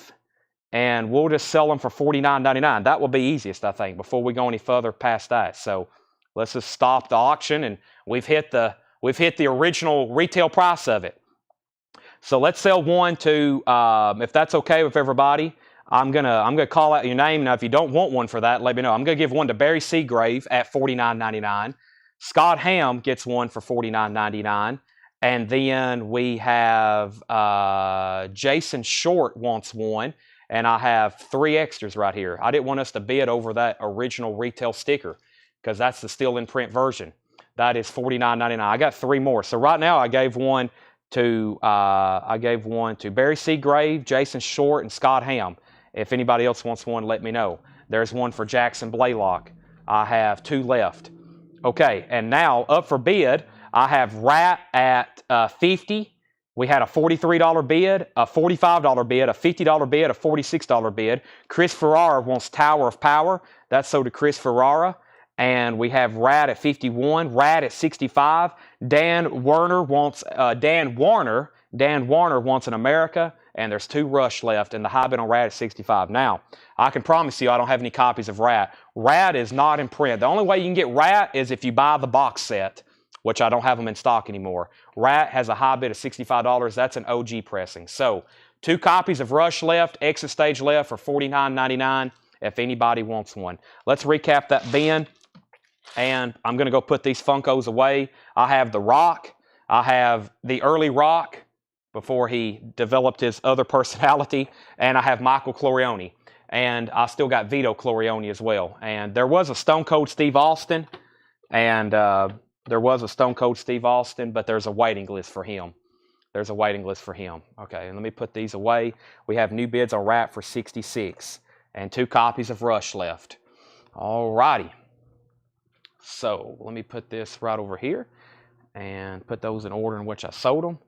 and we'll just sell them for $49.99. That will be easiest, I think, before we go any further past that. So let's just stop the auction, and we've hit the original retail price of it. So let's sell one to, if that's okay with everybody, I'm gonna call out your name. Now, if you don't want one for that, let me know. I'm gonna give one to Barry Seagrave at $49.99. Scott Ham gets one for $49.99. And then we have Jason Short wants one. And I have 3 extras right here. I didn't want us to bid over that original retail sticker because that's the still in print version. That is $49.99. I got 3 more. So right now I gave one to Barry Seagrave, Jason Short, and Scott Ham. If anybody else wants one, let me know. There's one for Jackson Blaylock. I have 2 left. Okay, and now up for bid, I have Rat at 50. We had a $43 bid, a $45 bid, a $50 bid, a $46 bid. Chris Ferrara wants Tower of Power. That's sold to Chris Ferrara. And we have Rat at 51, Rat at 65. Dan Warner wants an America, and there's 2 Rush left, and the high bid on Rat at 65. Now, I can promise you I don't have any copies of Rat. Rat is not in print. The only way you can get Rat is if you buy the box set, which I don't have them in stock anymore. Rat has a high bid of $65. That's an OG pressing. So 2 copies of Rush left, exit stage left for $49.99 if anybody wants one. Let's recap that bin. And I'm going to go put these Funkos away. I have the Rock. I have the early Rock before he developed his other personality. And I have Michael Clorioni. And I still got Vito Clorioni as well. And there was a Stone Cold Steve Austin. And but there's a waiting list for him. There's a waiting list for him. Okay, and let me put these away. We have new bids on Rat for 66. And 2 copies of Rush left. All righty. So let me put this right over here and put those in order in which I sold them.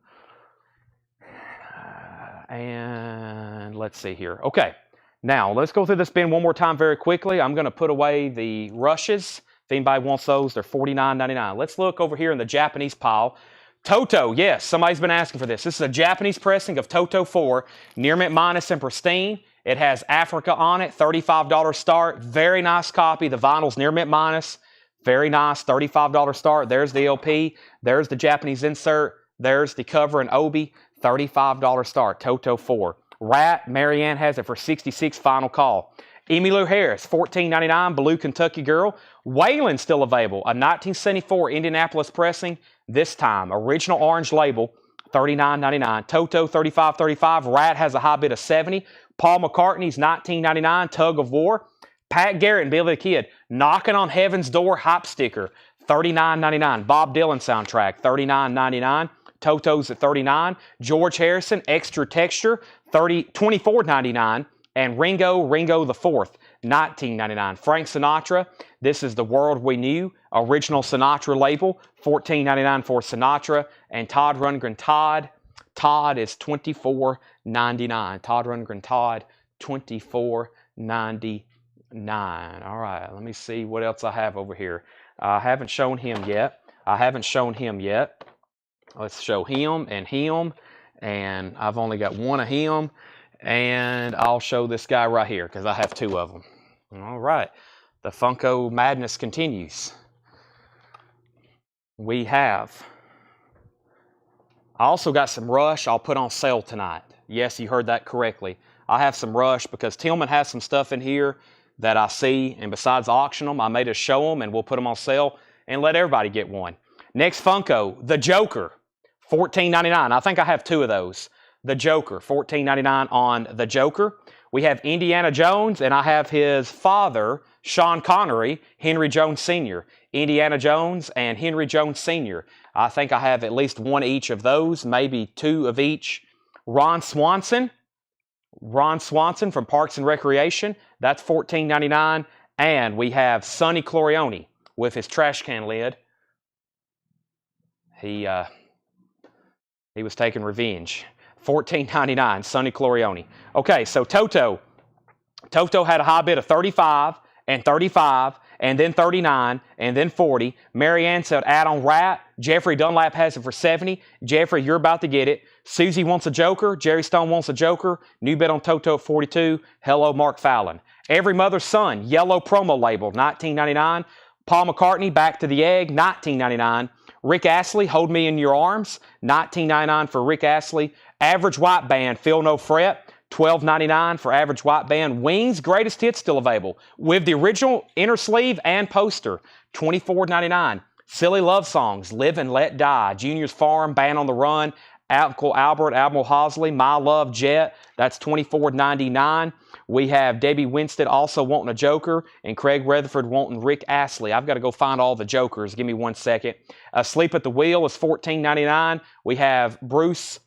And let's see here. Okay, now let's go through this bin one more time very quickly. I'm going to put away the Rushes. If anybody wants those, they're $49.99. Let's look over here in the Japanese pile. Toto, yes, somebody's been asking for this. This is a Japanese pressing of Toto 4, near mint minus and pristine. It has Africa on it, $35 start. Very nice copy. The vinyl's near mint minus. Very nice, $35 start. There's the LP. There's the Japanese insert. There's the cover and Obi. $35 start, Toto 4. Rat, Marianne has it for $66, final call. Emmylou Harris, $14.99, Blue Kentucky Girl. Waylon still available, a 1974 Indianapolis pressing. This time, original orange label, $39.99. Toto, $35.35. Rat has a high bid of $70. Paul McCartney's $19.99, Tug of War. Pat Garrett and Billy the Kid, Knocking on Heaven's Door hype sticker, $39.99. Bob Dylan soundtrack, $39.99. Toto's at $39. George Harrison, extra texture, $24.99. And Ringo the Fourth, $19.99. Frank Sinatra, this is The World We Knew, original Sinatra label, $14.99 for Sinatra. And Todd Rundgren Todd is $24.99. Todd Rundgren Todd, $24.99. 9. All right, let me see what else I have over here. I haven't shown him yet. Let's show him, and I've only got one of him, and I'll show this guy right here because I have 2 of them. All right, the Funko madness continues. I also got some Rush I'll put on sale tonight. Yes, you heard that correctly. I have some Rush because Tillman has some stuff in here that I see, and besides auction them, I may just show them and we'll put them on sale and let everybody get one. Next Funko, the Joker, $14.99. I think I have 2 of those. The Joker, $14.99 on the Joker. We have Indiana Jones, and I have his father, Sean Connery, Henry Jones Sr. Indiana Jones and Henry Jones Sr. I think I have at least 1 each of those, maybe 2 of each. Ron Swanson from Parks and Recreation, that's $14.99. And we have Sonny Clorione with his trash can lid. He was taking revenge. $14.99, Sonny Clorione. Okay, so Toto had a high bid of 35 and 35 and then 39 and then 40. Marianne said add on Rat. Jeffrey Dunlap has it for 70. Jeffrey, you're about to get it. Susie wants a Joker. Jerry Stone wants a Joker. New bid on Toto at 42. Hello, Mark Fallon. Every Mother's Son, yellow promo label, $19.99. Paul McCartney, Back to the Egg, $19.99. Rick Astley, Hold Me in Your Arms, $19.99 for Rick Astley. Average White Band, Feel No Fret, $12.99 for Average White Band. Wings Greatest Hits still available with the original inner sleeve and poster, $24.99. Silly Love Songs, Live and Let Die. Junior's Farm, Band on the Run, Uncle Albert, Admiral Hosley, My Love Jet, that's $24.99. We have Debbie Winstead also wanting a Joker, and Craig Rutherford wanting Rick Astley. I've got to go find all the Jokers. Give me 1 second. Sleep at the Wheel is $14.99. We have Bruce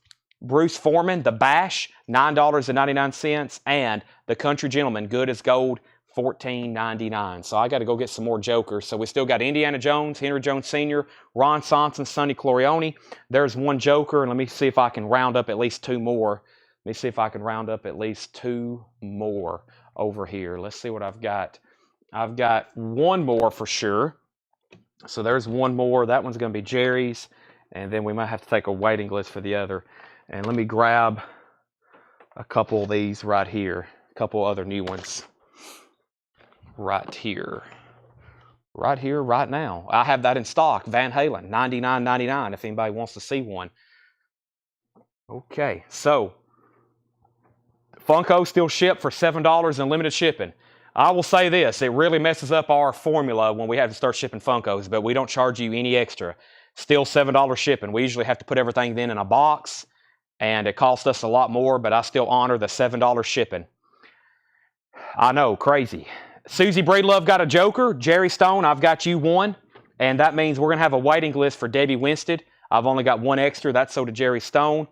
Foreman, The Bash, $9.99, and The Country Gentleman, Good as Gold, $14.99. So I got to go get some more Jokers. So we still got Indiana Jones, Henry Jones Sr., Ron Swanson, Sonny Clorione. There's 1 Joker, and let me see if I can round up at least 2 more. Let me see if I can round up at least 2 more over here. Let's see what I've got. I've got 1 more for sure. So there's 1 more. That one's going to be Jerry's, and then we might have to take a waiting list for the other. And let me grab a couple of these right here. A couple other new ones. Right here, right now. I have that in stock. Van Halen, $99.99 if anybody wants to see one. Okay, so Funko still shipped for $7 in limited shipping. I will say this, it really messes up our formula when we have to start shipping Funkos, but we don't charge you any extra. Still $7 shipping. We usually have to put everything then in a box, and it costs us a lot more, but I still honor the $7 shipping. I know, crazy. Susie Breedlove got a Joker. Jerry Stone, I've got you 1. And that means we're going to have a waiting list for Debbie Winstead. I've only got 1 extra. That's so to Jerry Stone.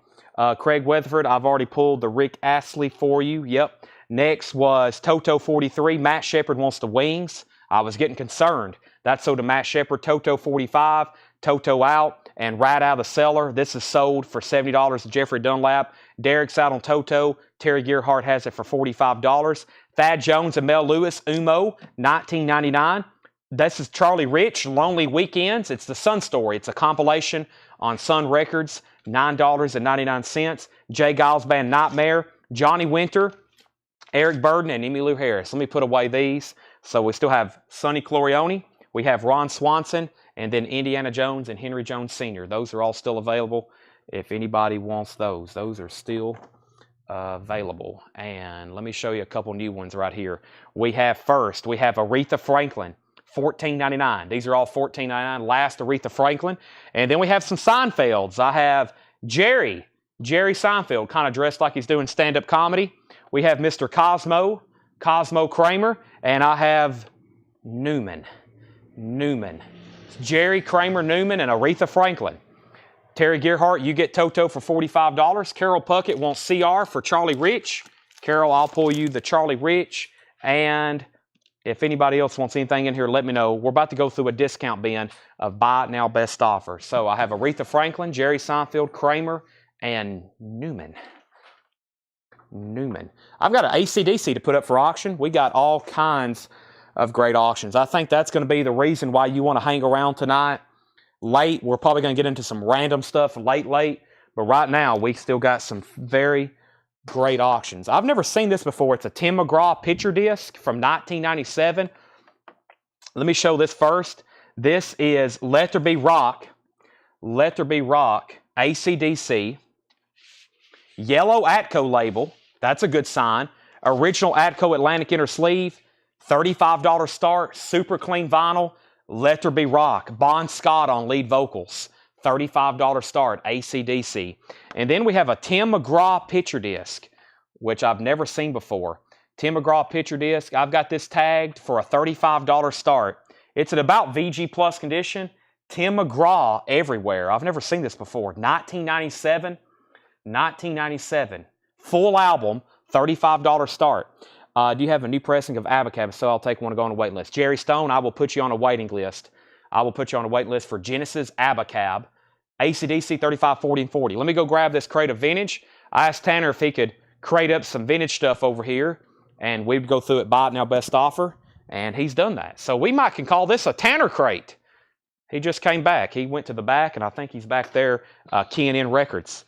Craig Weatherford, I've already pulled the Rick Astley for you. Yep. Next was Toto 43. Matt Shepard wants the Wings. I was getting concerned. That's so to Matt Shepard. Toto 45. Toto out and right out of the cellar. This is sold for $70 to Jeffrey Dunlap. Derek's out on Toto. Terry Gearhart has it for $45. Thad Jones and Mel Lewis, Umo, $19.99. This is Charlie Rich, Lonely Weekends. It's the Sun Story. It's a compilation on Sun Records, $9.99. Jay Giles Band Nightmare, Johnny Winter, Eric Burden, and Emmylou Harris. Let me put away these. So we still have Sonny Clorione. We have Ron Swanson, and then Indiana Jones and Henry Jones Sr. Those are all still available if anybody wants those. Those are still available. And let me show you a couple new ones right here. We have Aretha Franklin, $14.99. These are all $14.99. Last Aretha Franklin. And then we have some Seinfelds. I have Jerry Seinfeld, kind of dressed like he's doing stand-up comedy. We have Mr. Cosmo Kramer, and I have Newman. Jerry, Kramer, Newman, and Aretha Franklin. Terry Gearhart, you get Toto for $45. Carol Puckett wants CR for Charlie Rich. Carol, I'll pull you the Charlie Rich. And if anybody else wants anything in here, let me know. We're about to go through a discount bin of buy it now, best offer. So I have Aretha Franklin, Jerry Seinfeld, Kramer, and Newman. Newman. I've got an AC/DC to put up for auction. We got all kinds of great auctions. I think that's going to be the reason why you want to hang around tonight. Late, we're probably going to get into some random stuff late. But right now, we still got some very great auctions. I've never seen this before. It's a Tim McGraw picture disc from 1997. Let me show this first. This is Let There Be Rock. Let There Be Rock, AC/DC. Yellow Atco label. That's a good sign. Original Atco Atlantic inner sleeve. $35 start. Super clean vinyl. Let There Be Rock. Bon Scott on lead vocals. $35 start. AC/DC. And then we have a Tim McGraw picture disc, which I've never seen before. Tim McGraw picture disc. I've got this tagged for a $35 start. It's in about VG Plus condition. Tim McGraw everywhere. I've never seen this before. 1997. 1997. Full album. $35 start. Do you have a new pressing of Abacab? So I'll take one to go on a wait list. Jerry Stone, I will put you on a waiting list. I will put you on a wait list for Genesis Abacab. AC/DC 35, 40, and 40. Let me go grab this crate of vintage. I asked Tanner if he could crate up some vintage stuff over here, and we'd go through it, buy it now, best offer, and he's done that. So we might can call this a Tanner crate. He just came back. He went to the back, and I think he's back there keying in records.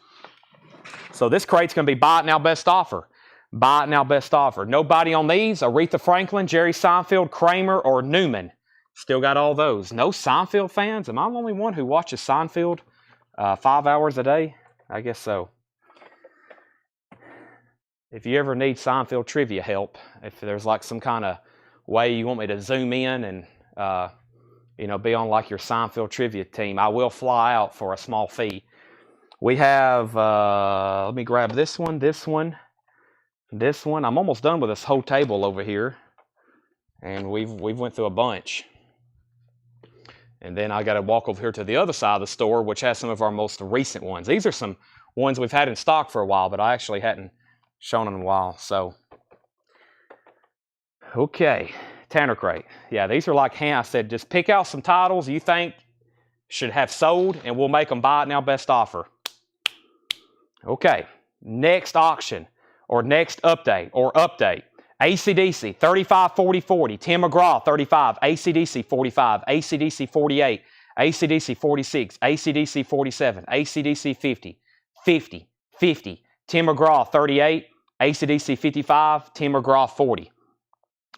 So this crate's going to be buy it now, best offer. Buy it now, best offer. Nobody on these. Aretha Franklin, Jerry Seinfeld, Kramer, or Newman. Still got all those. No Seinfeld fans? Am I the only one who watches Seinfeld 5 hours a day? I guess so. If you ever need Seinfeld trivia help, if there's like some kind of way you want me to zoom in and be on like your Seinfeld trivia team, I will fly out for a small fee. We have, let me grab this one. I'm almost done with this whole table over here. And we've went through a bunch. And then I got to walk over here to the other side of the store, which has some of our most recent ones. These are some ones we've had in stock for a while, but I actually hadn't shown them in a while. So, okay, Tanner crate. Yeah, these are like, I said, just pick out some titles you think should have sold, and we'll make them buy it now, best offer. Okay, next auction, or next update. AC/DC 35, 40, 40. Tim McGraw 35. AC/DC 45. AC/DC 48. AC/DC 46. AC/DC 47. AC/DC 50. 50. 50. Tim McGraw 38. AC/DC 55. Tim McGraw 40.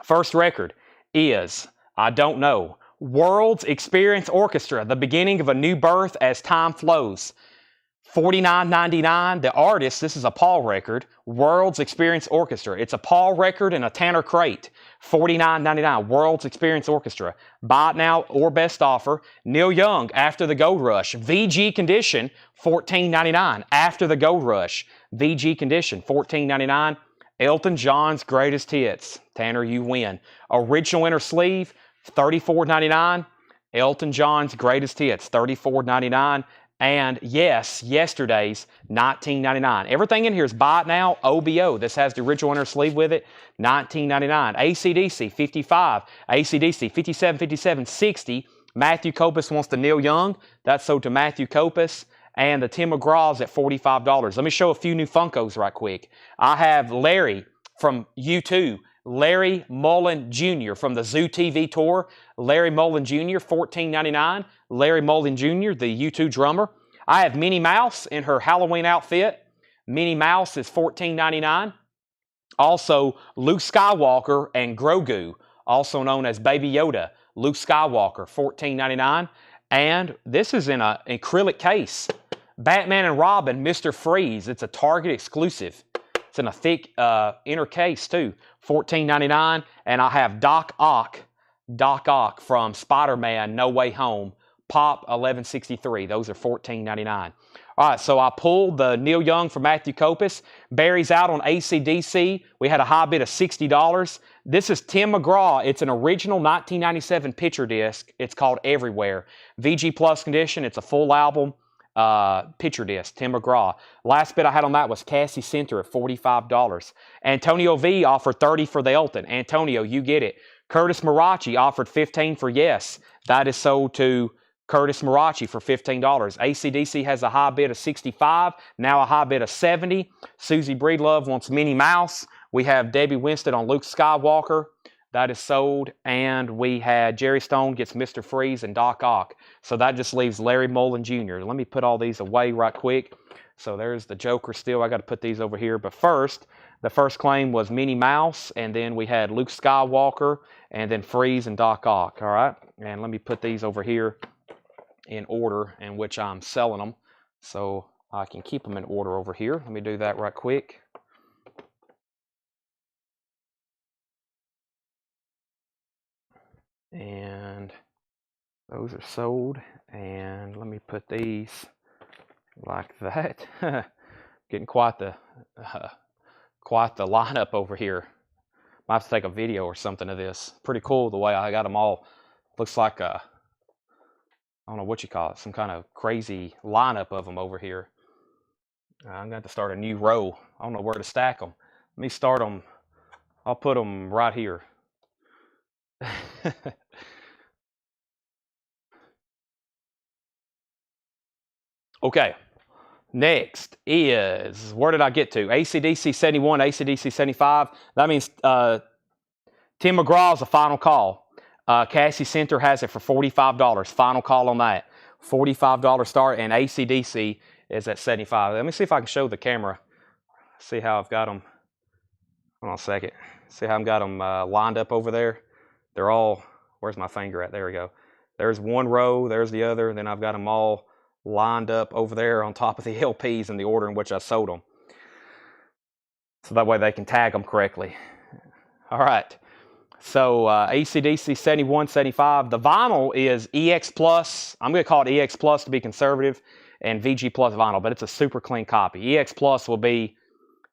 First record is, I don't know, World's Experience Orchestra, The Beginning of a New Birth as Time Flows. $49.99. The artist, this is a Paul record, World's Experience Orchestra. It's a Paul record and a Tanner crate. $49.99. World's Experience Orchestra. Buy it now or best offer. Neil Young, After the Gold Rush. VG condition, $14.99. After the Gold Rush. VG condition, $14.99. Elton John's Greatest Hits. Tanner, you win. Original inner sleeve, $34.99. Elton John's Greatest Hits, $34.99. And yes, yesterday's $19.99. Everything in here is buy it now, OBO. This has the original inner sleeve with it, $19.99. AC/DC 55, AC/DC 57, 57, 60. Matthew Kopus wants the Neil Young. That's sold to Matthew Kopus. And the Tim McGraw's at $45. Let me show a few new Funkos right quick. I have Larry from U2. Larry Mullen Jr. from the Zoo TV tour. Larry Mullen Jr., $14.99. Larry Mullen Jr., the U2 drummer. I have Minnie Mouse in her Halloween outfit. Minnie Mouse is $14.99. Also, Luke Skywalker and Grogu, also known as Baby Yoda. Luke Skywalker, $14.99. And this is in an acrylic case. Batman and Robin, Mr. Freeze. It's a Target exclusive. It's in a thick inner case too. $14.99. And I have Doc Ock from Spider-Man No Way Home. Pop 1163. Those are $14.99. All right, so I pulled the Neil Young from Matthew Kopus. Barry's out on AC/DC. We had a high bid of $60. This is Tim McGraw. It's an original 1997 picture disc. It's called Everywhere. VG Plus condition. It's a full album picture disc. Tim McGraw. Last bid I had on that was Cassie Center at $45. Antonio V offered $30 for the Elton. Antonio, you get it. Curtis Marachi offered $15 for Yes. That is sold to Curtis Marachi for $15. ACDC has a high bid of 65, now a high bid of 70. Susie Breedlove wants Minnie Mouse. We have Debbie Winston on Luke Skywalker. That is sold. And we had Jerry Stone gets Mr. Freeze and Doc Ock. So that just leaves Larry Mullen Jr. Let me put all these away right quick. So there's the Joker still. I got to put these over here. But first, the first claim was Minnie Mouse. And then we had Luke Skywalker. And then Freeze and Doc Ock. All right. And let me put these over here in order in which I'm selling them. So I can keep them in order over here. Let me do that right quick. And those are sold. And let me put these like that. Getting quite the lineup over here. Might have to take a video or something of this. Pretty cool the way I got them all. Looks like a, I don't know what you call it, some kind of crazy lineup of them over here. I'm going to have to start a new row. I don't know where to stack them. Let me start them. I'll put them right here. Okay, next is, where did I get to? ACDC 71, ACDC 75. That means Tim McGraw's a final call. Cassie Center has it for $45. Final call on that. $45 start, and ACDC is at 75. Let me see if I can show the camera. See how I've got them. Hold on a second. See how I've got them lined up over there? They're all, where's my finger at? There we go. There's one row, there's the other, and then I've got them all lined up over there on top of the LPs in the order in which I sold them. So that way they can tag them correctly. All right. So ACDC 71, 75. The vinyl is EX Plus. I'm going to call it EX Plus to be conservative, and VG Plus vinyl, but it's a super clean copy. EX Plus will be,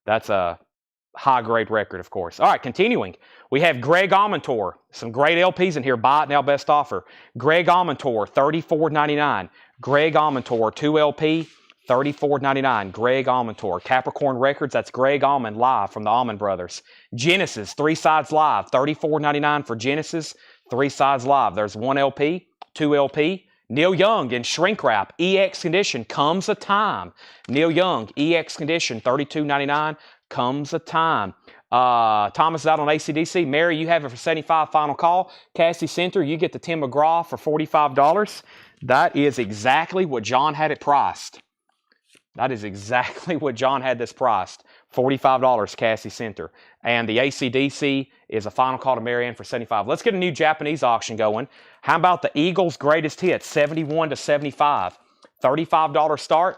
that's a high-grade record, of course. All right, continuing. We have Greg Amantor. Some great LPs in here. Buy it now, best offer. Greg Amantor, $34.99. Greg Amantor, 2LP, $34.99. Greg Amantor. Capricorn Records, that's Greg Almond live from the Almond Brothers. Genesis, 3 sides live, $34.99 for Genesis, 3 sides live. There's 1LP, 2LP. Neil Young in shrink wrap, EX condition, Comes a Time. Neil Young, EX condition, $32.99. Comes a Time. Thomas is out on ACDC. Mary, you have it for 75, final call. Cassie Center, you get the Tim McGraw for $45. That is exactly what John had it priced. That is exactly what John had this priced. $45, Cassie Center. And the ACDC is a final call to Marianne for 75. Let's get a new Japanese auction going. How about the Eagles' greatest hits, 71 to 75? $35 start.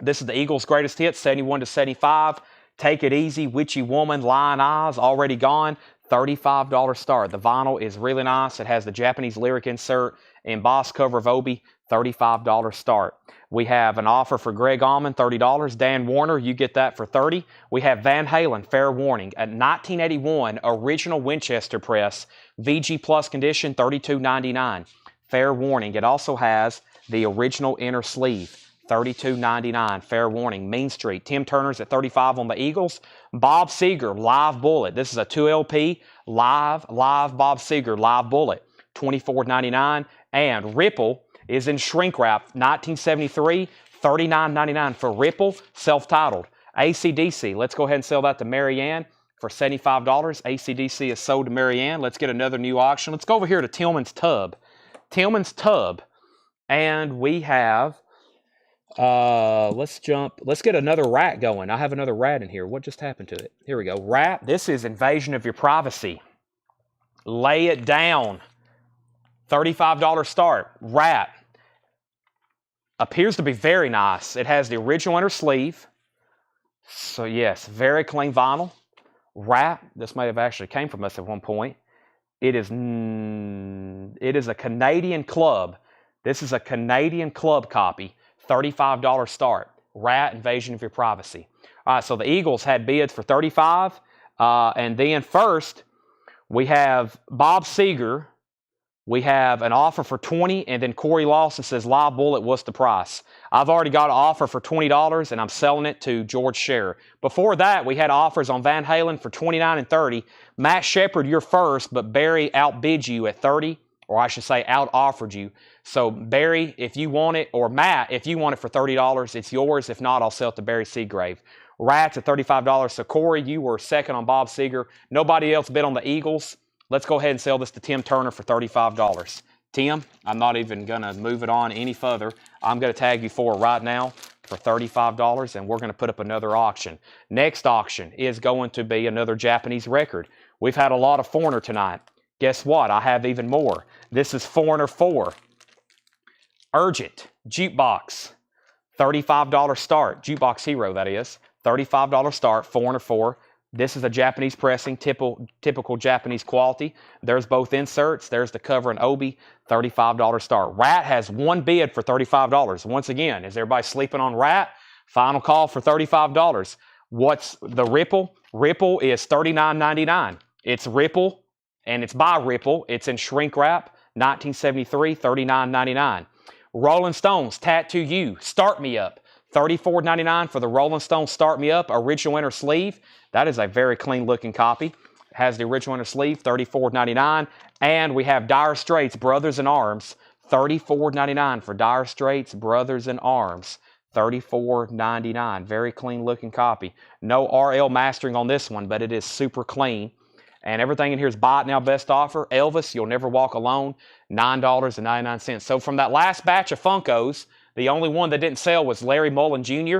This is the Eagles' greatest hits, 71 to 75. Take It Easy, Witchy Woman, Lion Eyes, already gone. $35 start. The vinyl is really nice. It has the Japanese lyric insert, embossed cover of Obi, $35 start. We have an offer for Greg Allman, $30. Dan Warner, you get that for $30. We have Van Halen, Fair Warning, at 1981 original Winchester press, VG Plus condition, $32.99. Fair Warning. It also has the original inner sleeve. $32.99. Fair Warning. Mean Street. Tim Turner's at $35 on the Eagles. Bob Seger, Live Bullet. This is a 2LP. Live Bob Seger, Live Bullet. $24.99. And Ripple is in shrink wrap. 1973. $39.99 for Ripple. Self-titled. ACDC. Let's go ahead and sell that to Marianne for $75. ACDC is sold to Marianne. Let's get another new auction. Let's go over here to Tillman's Tub. Tillman's Tub. And we have... let's get another rat going. I have another rat in here. What just happened to it? Here we go. Rat. This is Invasion of Your Privacy. Lay It Down. $35 start. Rat. Appears to be very nice. It has the original inner sleeve. So yes, very clean vinyl. Rat. This may have actually came from us at one point. It is a Canadian club. This is a Canadian club copy. $35 start. Rat, Invasion of Your Privacy. All right, so the Eagles had bids for $35. And then first, we have Bob Seger. We have an offer for $20, and then Corey Lawson says, Live Bullet, what's the price? I've already got an offer for $20, and I'm selling it to George Scherer. Before that, we had offers on Van Halen for $29 and $30. Matt Shepard, you're first, but Barry outbids you at $30. or I should say out-offered you. So Barry, if you want it, or Matt, if you want it for $30, it's yours. If not, I'll sell it to Barry Seagrave. Rats at $35. So Corey, you were second on Bob Seeger. Nobody else bid on the Eagles. Let's go ahead and sell this to Tim Turner for $35. Tim, I'm not even going to move it on any further. I'm going to tag you for it right now for $35, and we're going to put up another auction. Next auction is going to be another Japanese record. We've had a lot of Foreigner tonight. Guess what? I have even more. This is Foreigner 4. Urgent. Jukebox. $35 start. Jukebox Hero, that is. $35 start. Foreigner 4. This is a Japanese pressing, typical Japanese quality. There's both inserts. There's the cover and obi. $35 start. Rat has one bid for $35. Once again, is everybody sleeping on Rat? Final call for $35. What's the Ripple? Ripple is $39.99. It's Ripple, and it's by Ripple. It's in shrink wrap. 1973, $39.99. Rolling Stones, Tattoo You, Start Me Up. $34.99 for the Rolling Stones Start Me Up original inner sleeve. That is a very clean looking copy. Has the original inner sleeve, $34.99. And we have Dire Straits Brothers in Arms, $34.99 for Dire Straits Brothers in Arms. $34.99. Very clean looking copy. No RL mastering on this one, but it is super clean. And everything in here is buy it now, best offer. Elvis, You'll Never Walk Alone, $9.99. So from that last batch of Funkos, the only one that didn't sell was Larry Mullen Jr.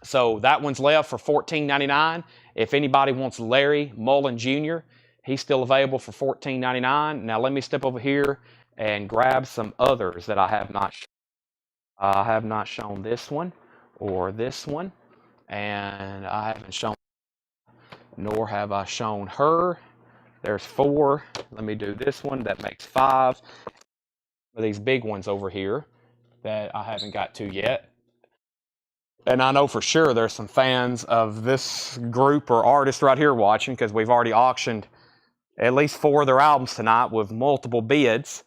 So that one's left for $14.99. If anybody wants Larry Mullen Jr., he's still available for $14.99. Now let me step over here and grab some others that I have not shown. I have not shown this one or this one. And I haven't shown, nor have I shown her. There's 4. Let me do this one. That makes 5. These big ones over here that I haven't got to yet. And I know for sure there's some fans of this group or artist right here watching, because we've already auctioned at least 4 of their albums tonight with multiple bids.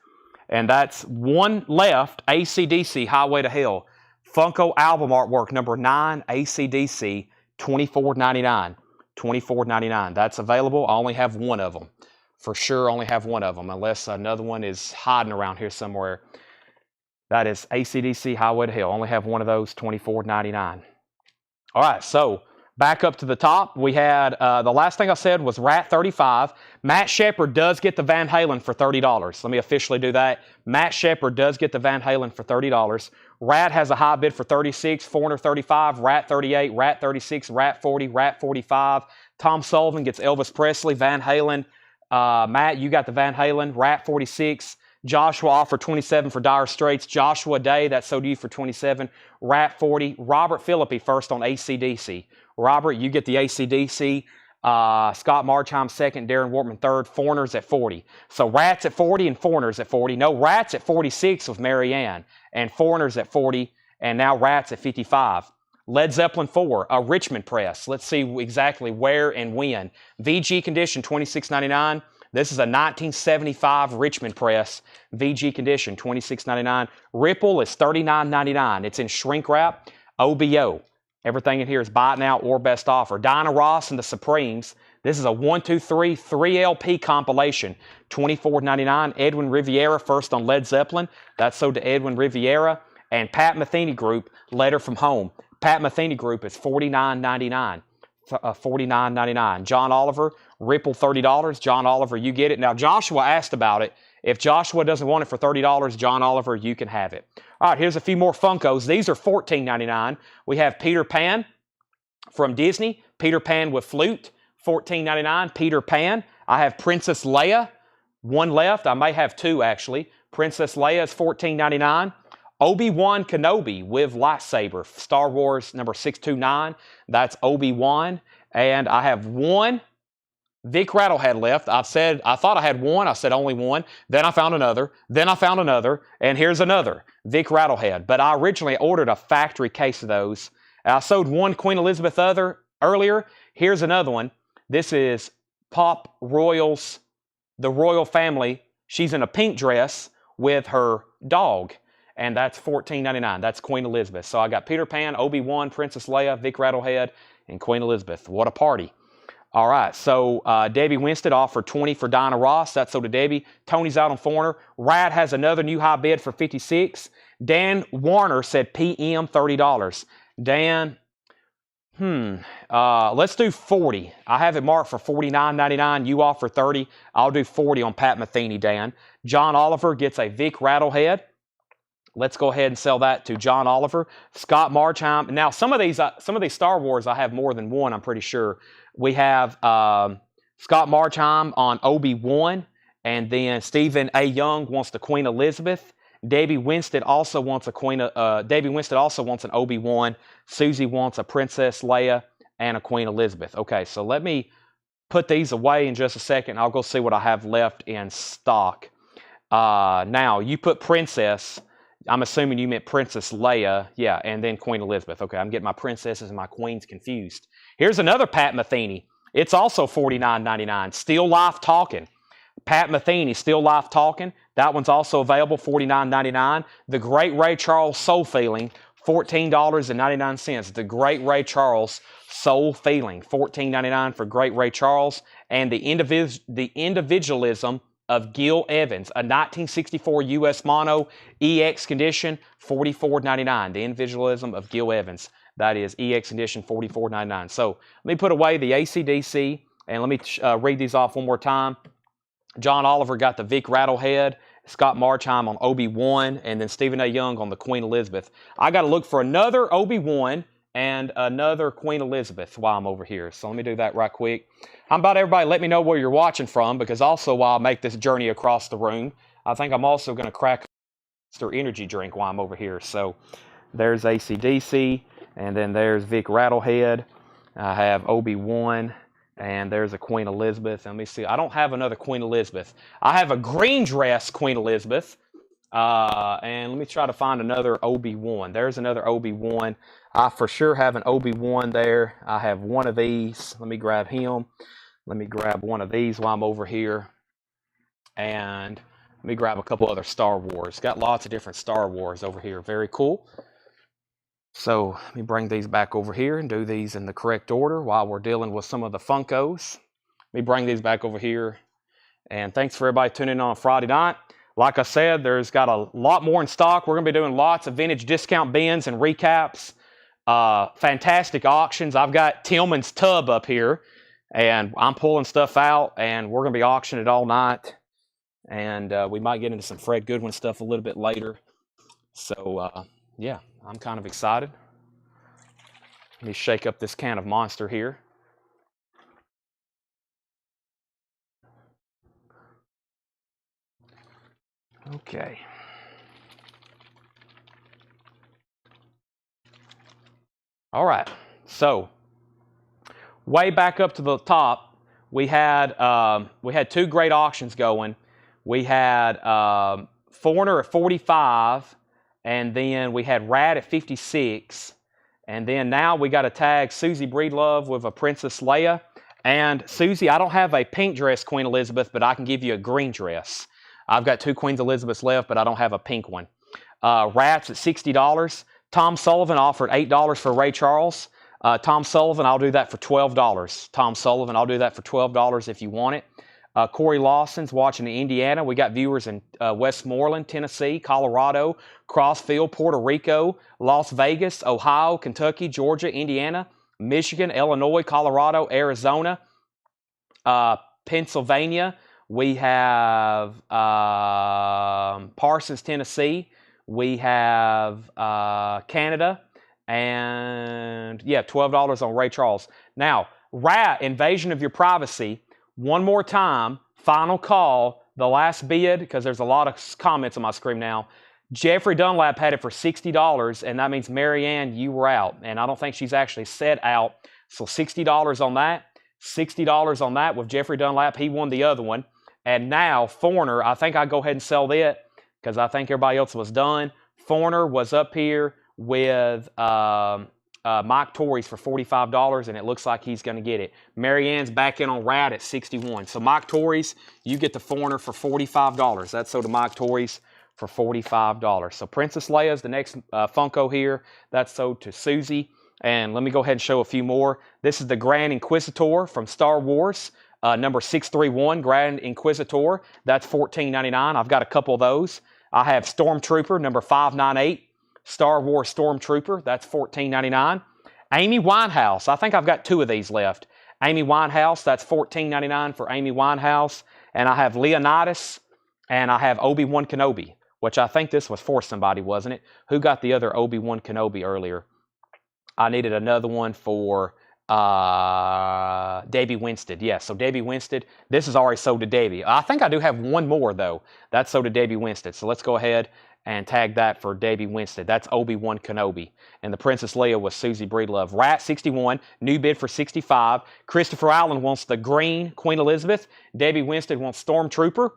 And that's one left, AC/DC, Highway to Hell. Funko album artwork number 9, AC/DC, $24.99. $24.99. That's available. I only have one of them. For sure, only have one of them, unless another one is hiding around here somewhere. That is AC/DC Highway to Hell. Only have one of those, $24.99. All right, so back up to the top. We had, the last thing I said was Rat 35. Matt Shepard does get the Van Halen for $30. Let me officially do that. Matt Shepard does get the Van Halen for $30. Rat has a high bid for $36. Foreigner 35. Rat 38. Rat 36. Rat 40. Rat 45. Tom Sullivan gets Elvis Presley. Van Halen. Matt, you got the Van Halen. Rat 46. Joshua offered 27 for Dire Straits. Joshua Day, that's so do you for 27. Rat 40. Robert Philippi first on AC/DC. Robert, you get the AC/DC. Scott Marchheim second. Darren Wortman third. Foreigners at 40. So Rats at 40 and Foreigners at 40. No, Rats at 46 with Mary Ann. And Foreigners at 40. And now Rats at 55. Led Zeppelin 4, a Richmond press. Let's see exactly where and when. VG condition, $26.99. This is a 1975 Richmond press, VG condition, $26.99. Ripple is $39.99. It's in shrink wrap, OBO. Everything in here is buy it now or best offer. Dinah Ross and the Supremes. This is a 1, 2, 3, 3 LP compilation, $24.99. Edwin Riviera first on Led Zeppelin. That's sold to Edwin Riviera. And Pat Metheny Group, Letter from Home. Pat Metheny Group is $49.99. $49.99. John Oliver, Ripple $30. John Oliver, you get it. Now, Joshua asked about it. If Joshua doesn't want it for $30, John Oliver, you can have it. All right, here's a few more Funkos. These are $14.99. We have Peter Pan from Disney. Peter Pan with flute, $14.99. Peter Pan. I have Princess Leia. One left. I may have 2, actually. Princess Leia is $14.99. Obi-Wan Kenobi with lightsaber, Star Wars number 629. That's Obi-Wan. And I have 1 Vic Rattlehead left. I thought I had 1. I said only 1. Then I found another. Then I found another. And here's another Vic Rattlehead. But I originally ordered a factory case of those. I sold 1 Queen Elizabeth earlier. Here's another one. This is Pop Royals, the royal family. She's in a pink dress with her dog. And that's $14.99. That's Queen Elizabeth. So I got Peter Pan, Obi-Wan, Princess Leia, Vic Rattlehead, and Queen Elizabeth. What a party. All right, so Debbie Winstead offered 20 for Dinah Ross. That's sold to Debbie. Tony's out on Foreigner. Rad has another new high bid for 56. Dan Warner said PM $30. Dan, let's do 40. I have it marked for $49.99. You offer 30. I'll do 40 on Pat Metheny, Dan. John Oliver gets a Vic Rattlehead. Let's go ahead and sell that to John Oliver. Scott Marchheim. Now, some of these Star Wars, I have more than one, I'm pretty sure. We have Scott Marchheim on Obi-Wan, and then Stephen A. Young wants the Queen Elizabeth. Debbie Winstead also wants an Obi-Wan. Susie wants a Princess Leia and a Queen Elizabeth. Okay, so let me put these away in just a second. I'll go see what I have left in stock. Now, you put Princess. I'm assuming you meant Princess Leia. Yeah, and then Queen Elizabeth. Okay, I'm getting my princesses and my queens confused. Here's another Pat Metheny. It's also $49.99. Still Life Talking. Pat Metheny, Still Life Talking. That one's also available, $49.99. The Great Ray Charles Soul Feeling, $14.99. The Great Ray Charles Soul Feeling, $14.99 for Great Ray Charles. And the Individualism of Gil Evans, a 1964 U.S. Mono EX condition, $44.99. The Individualism of Gil Evans. That is EX condition, $44.99. So let me put away the AC/DC, and let me read these off one more time. John Oliver got the Vic Rattlehead, Scott Marchheim on Obi-Wan, and then Stephen A. Young on the Queen Elizabeth. I got to look for another Obi-Wan and another Queen Elizabeth while I'm over here. So let me do that right quick. How about everybody let me know where you're watching from, because also while I make this journey across the room, I think I'm also going to crack Monster energy drink while I'm over here. So there's AC/DC, and then there's Vic Rattlehead. I have Obi-Wan, and there's a Queen Elizabeth. Let me see. I don't have another Queen Elizabeth. I have a green dress Queen Elizabeth. And let me try to find another Obi-Wan. There's another Obi-Wan. I for sure have an Obi-Wan there. I have one of these. Let me grab him. Let me grab one of these while I'm over here. And let me grab a couple other Star Wars. Got lots of different Star Wars over here. Very cool. So let me bring these back over here and do these in the correct order while we're dealing with some of the Funkos. Let me bring these back over here. And thanks for everybody tuning in on Friday night. Like I said, there's got a lot more in stock. We're going to be doing lots of vintage discount bins and recaps. Fantastic auctions. I've got Tillman's tub up here, and I'm pulling stuff out, and we're going to be auctioning it all night. And we might get into some Fred Goodwin stuff a little bit later. So, yeah, I'm kind of excited. Let me shake up this can of Monster here. Okay. All right. So, way back up to the top, we had two great auctions going. We had Foreigner at 45, and then we had Rad at 56, and then now we got to tag Susie Breedlove with a Princess Leia. And Susie, I don't have a pink dress Queen Elizabeth, but I can give you a green dress. I've got two Queens Elizabeths left, but I don't have a pink one. Rats at $60. Tom Sullivan offered $8 for Ray Charles. Tom Sullivan, I'll do that for $12. Tom Sullivan, I'll do that for $12 if you want it. Corey Lawson's watching in Indiana. We got viewers in Westmoreland, Tennessee, Colorado, Crossfield, Puerto Rico, Las Vegas, Ohio, Kentucky, Georgia, Indiana, Michigan, Illinois, Colorado, Arizona, Pennsylvania. We have Parsons, Tennessee. We have Canada. And, yeah, $12 on Ray Charles. Now, Rat, Invasion of Your Privacy. One more time, final call, the last bid, because there's a lot of comments on my screen now. Jeffrey Dunlap had it for $60, and that means Marianne, you were out. And I don't think she's actually said out. So $60 on that. $60 on that with Jeffrey Dunlap. He won the other one. And now, Foreigner, I think I'll go ahead and sell it because I think everybody else was done. Foreigner was up here with Mike Torres for $45, and it looks like he's going to get it. Marianne's back in on Rad at 61. So Mike Torres, you get the Foreigner for $45. That's sold to Mike Torres for $45. So Princess Leia is the next Funko here. That's sold to Susie. And let me go ahead and show a few more. This is the Grand Inquisitor from Star Wars, number 631, Grand Inquisitor. That's $14.99. I've got a couple of those. I have Stormtrooper, number 598, Star Wars Stormtrooper. That's $14.99. Amy Winehouse. I think I've got 2 of these left. Amy Winehouse, that's $14.99 for Amy Winehouse. And I have Leonidas, and I have Obi-Wan Kenobi, which I think this was for somebody, wasn't it? Who got the other Obi-Wan Kenobi earlier? I needed another one for Debbie Winstead. Yes, so Debbie Winstead. This is already sold to Debbie. I think I do have one more, though. That's sold to Debbie Winstead. So let's go ahead and tag that for Debbie Winstead. That's Obi-Wan Kenobi. And the Princess Leia was Susie Breedlove. Rat 61, new bid for 65. Christopher Allen wants the green Queen Elizabeth. Debbie Winstead wants Stormtrooper.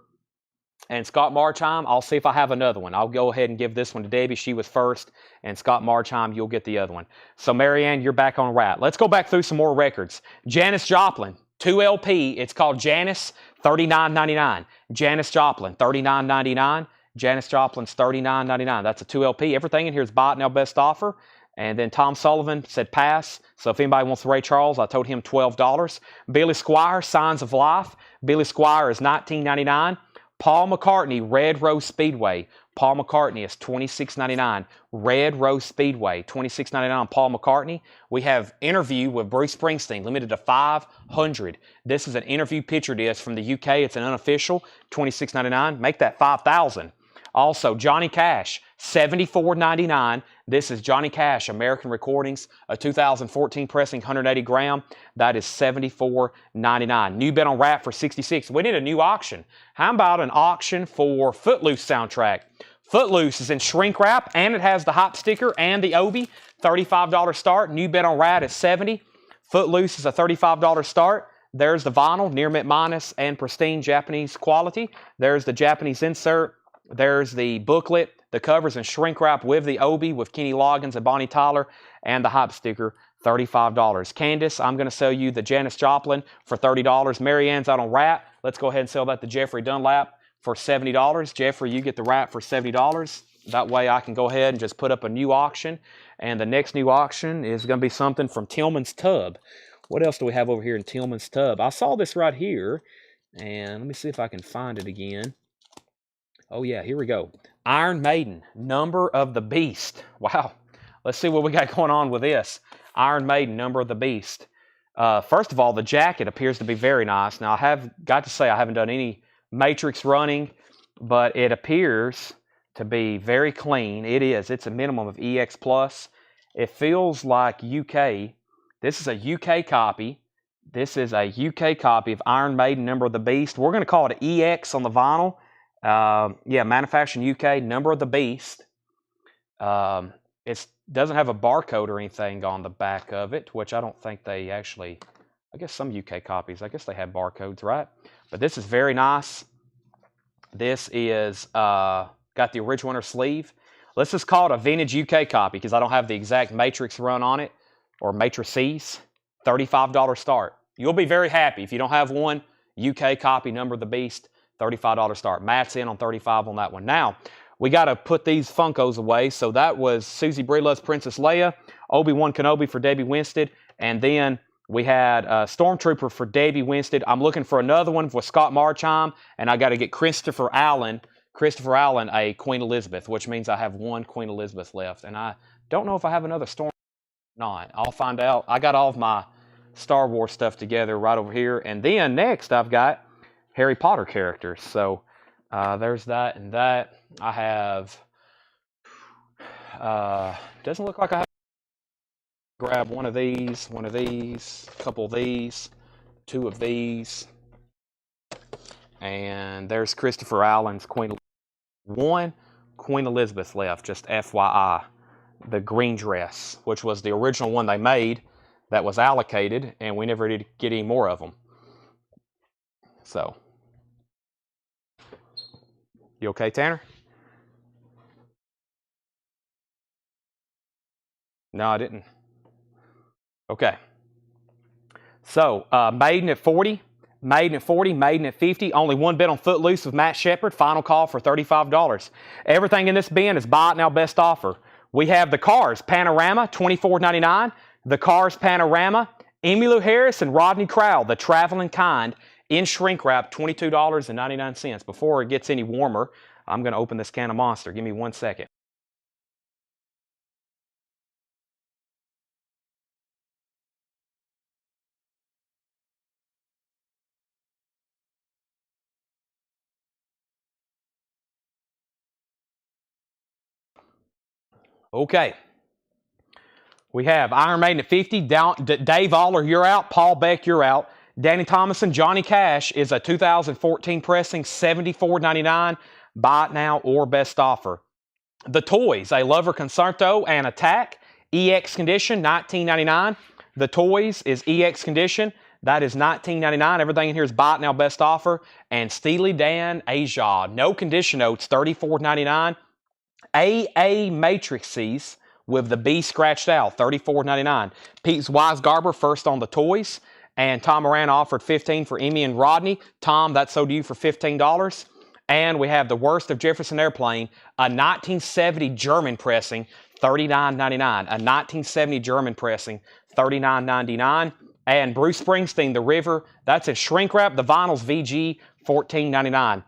And Scott Marchheim, I'll see if I have another one. I'll go ahead and give this one to Debbie. She was first. And Scott Marchheim, you'll get the other one. So Marianne, you're back on Rat. Let's go back through some more records. Janis Joplin, 2 LP. It's called Janis, $39.99. Janis Joplin, $39.99. Janis Joplin's $39.99. That's a 2 LP. Everything in here is bought now best offer. And then Tom Sullivan said pass. So if anybody wants Ray Charles, I told him $12. Billy Squire, Signs of Life. Billy Squire is $19.99. Paul McCartney, Red Rose Speedway. Paul McCartney is $26.99. Red Rose Speedway, $26.99. Paul McCartney. We have Interview with Bruce Springsteen, limited to 500. This is an interview picture disc from the UK. It's an unofficial, $26.99. Make that 5,000. Also, Johnny Cash, $74.99. This is Johnny Cash, American Recordings, a 2014 pressing, 180 gram. That is $74.99. New bid on Rat for 66. We need a new auction. How about an auction for Footloose soundtrack? Footloose is in shrink wrap, and it has the hop sticker and the Obi. $35 start. New bid on Rat is $70. Footloose is a $35 start. There's the vinyl, near mint minus and pristine Japanese quality. There's the Japanese insert. There's the booklet, the covers, and shrink wrap with the Obi, with Kenny Loggins and Bonnie Tyler, and the hop sticker, $35. Candace, I'm going to sell you the Janis Joplin for $30. Marianne's out on Rat. Let's go ahead and sell that to Jeffrey Dunlap for $70. Jeffrey, you get the Rat for $70. That way I can go ahead and just put up a new auction. And the next new auction is going to be something from Tillman's Tub. What else do we have over here in Tillman's Tub? I saw this right here, and let me see if I can find it again. Oh, yeah, here we go. Iron Maiden, Number of the Beast. Wow. Let's see what we got going on with this. Iron Maiden, Number of the Beast. First of all, the jacket appears to be very nice. Now, I have got to say I haven't done any matrix running, but it appears to be very clean. It is. It's a minimum of EX+. It feels like UK. This is a UK copy. This is a UK copy of Iron Maiden, Number of the Beast. We're going to call it EX on the vinyl. Yeah, manufactured UK, Number of the Beast. It doesn't have a barcode or anything on the back of it, which I don't think they actually, I guess some UK copies, I guess they have barcodes, right? But this is very nice. This is got the original inner sleeve. Let's just call it a vintage UK copy because I don't have the exact matrix run on it, or matrices. $35 start. You'll be very happy if you don't have one. UK copy, Number of the Beast. $35 start. Matt's in on 35 on that one. Now, we got to put these Funkos away. So that was Susie Breedlove's Princess Leia, Obi-Wan Kenobi for Debbie Winstead, and then we had Stormtrooper for Debbie Winstead. I'm looking for another one for Scott Marchheim, and I got to get Christopher Allen a Queen Elizabeth, which means I have one Queen Elizabeth left. And I don't know if I have another Storm or not. I'll find out. I got all of my Star Wars stuff together right over here. And then next I've got Harry Potter characters. So there's that and that. I have, doesn't look like I have. Grab one of these, a couple of these, 2 of these. And there's Christopher Allen's Queen Elizabeth. 1 Queen Elizabeth left, just FYI. The green dress, which was the original one they made that was allocated, and we never did get any more of them. So. You okay, Tanner? No, I didn't. Okay. So, Maiden at 40, Maiden at 40, Maiden at 50. Only one bid on Footloose with Matt Shepard. Final call for $35. Everything in this bin is buy it now best offer. We have the Cars Panorama, $24.99. The Cars Panorama, Emmylou Harris and Rodney Crowell, The Traveling Kind, in shrink wrap, $22.99. Before it gets any warmer, I'm going to open this can of Monster. Give me 1 second. Okay. We have Iron Maiden at 50. Dave Aller, you're out. Paul Beck, you're out. Danny Thomason, Johnny Cash is a 2014 pressing, $74.99. Buy it now or best offer. The Toys, a Lover Concerto and Attack, EX condition, $19.99. The Toys is EX condition. That is $19.99. Everything in here is buy it now, best offer. And Steely Dan Aja, no condition notes, $34.99. AA Matrices with the B scratched out, $34.99. Pete's Wise Garber first on the Toys. And Tom Moran offered $15 for Emmy and Rodney. Tom, that's sold to you for $15. And we have the Worst of Jefferson Airplane, a 1970 German pressing, $39.99. A 1970 German pressing, $39.99. And Bruce Springsteen, The River, that's in shrink wrap. The vinyl's VG, $14.99.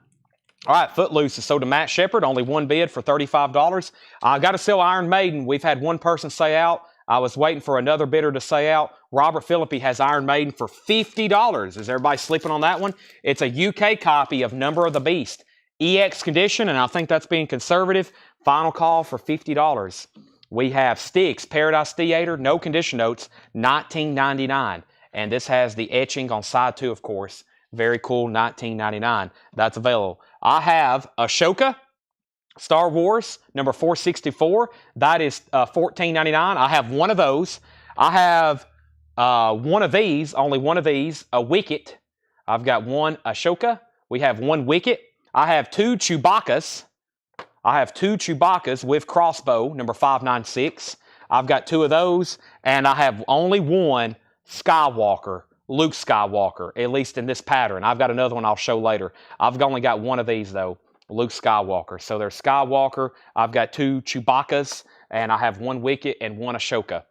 All right, Footloose is sold to Matt Shepard. Only one bid for $35. I got to sell Iron Maiden. We've had one person say out. I was waiting for another bidder to say out. Robert Philippi has Iron Maiden for $50. Is everybody sleeping on that one? It's a UK copy of Number of the Beast. EX condition, and I think that's being conservative. Final call for $50. We have Styx, Paradise Theater, no condition notes, $19.99. And this has the etching on side 2, of course. Very cool, $19.99. That's available. I have Ashoka, Star Wars, number 464. That is $14.99. I have one of those. I have one of these, only one of these, a Wicket. I've got one Ashoka. We have one Wicket. I have two Chewbacca's. I have two Chewbacca's with crossbow, number 596. I've got two of those, and I have only one Skywalker, Luke Skywalker, at least in this pattern. I've got another one I'll show later. I've only got one of these, though, Luke Skywalker. So there's Skywalker. I've got two Chewbacca's, and I have one Wicket and one Ashoka.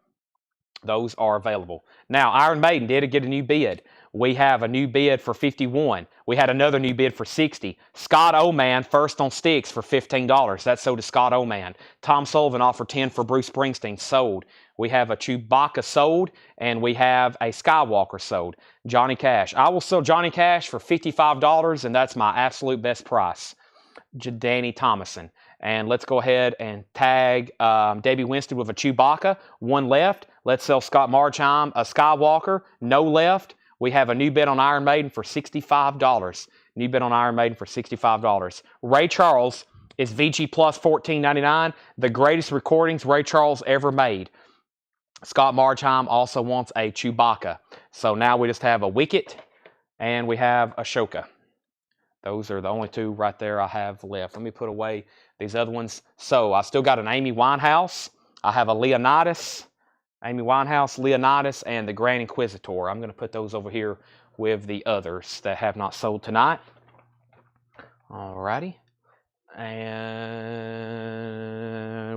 Those are available. Now, Iron Maiden did get a new bid. We have a new bid for $51. We had another new bid for $60. Scott Oman first on Styx for $15. That's sold to Scott Oman. Tom Sullivan offered $10 for Bruce Springsteen. Sold. We have a Chewbacca sold, and we have a Skywalker sold. Johnny Cash. I will sell Johnny Cash for $55, and that's my absolute best price. Danny Thomason. And let's go ahead and tag Debbie Winston with a Chewbacca. One left. Let's sell Scott Marchheim a Skywalker. No left. We have a new bid on Iron Maiden for $65. New bid on Iron Maiden for $65. Ray Charles is VG Plus $14.99. The greatest recordings Ray Charles ever made. Scott Marchheim also wants a Chewbacca. So now we just have a Wicket and we have Ashoka. Those are the only two right there I have left. Let me put away these other ones. So I still got an Amy Winehouse. I have a Leonidas. Amy Winehouse, Leonidas, and the Grand Inquisitor. I'm going to put those over here with the others that have not sold tonight. Alrighty. And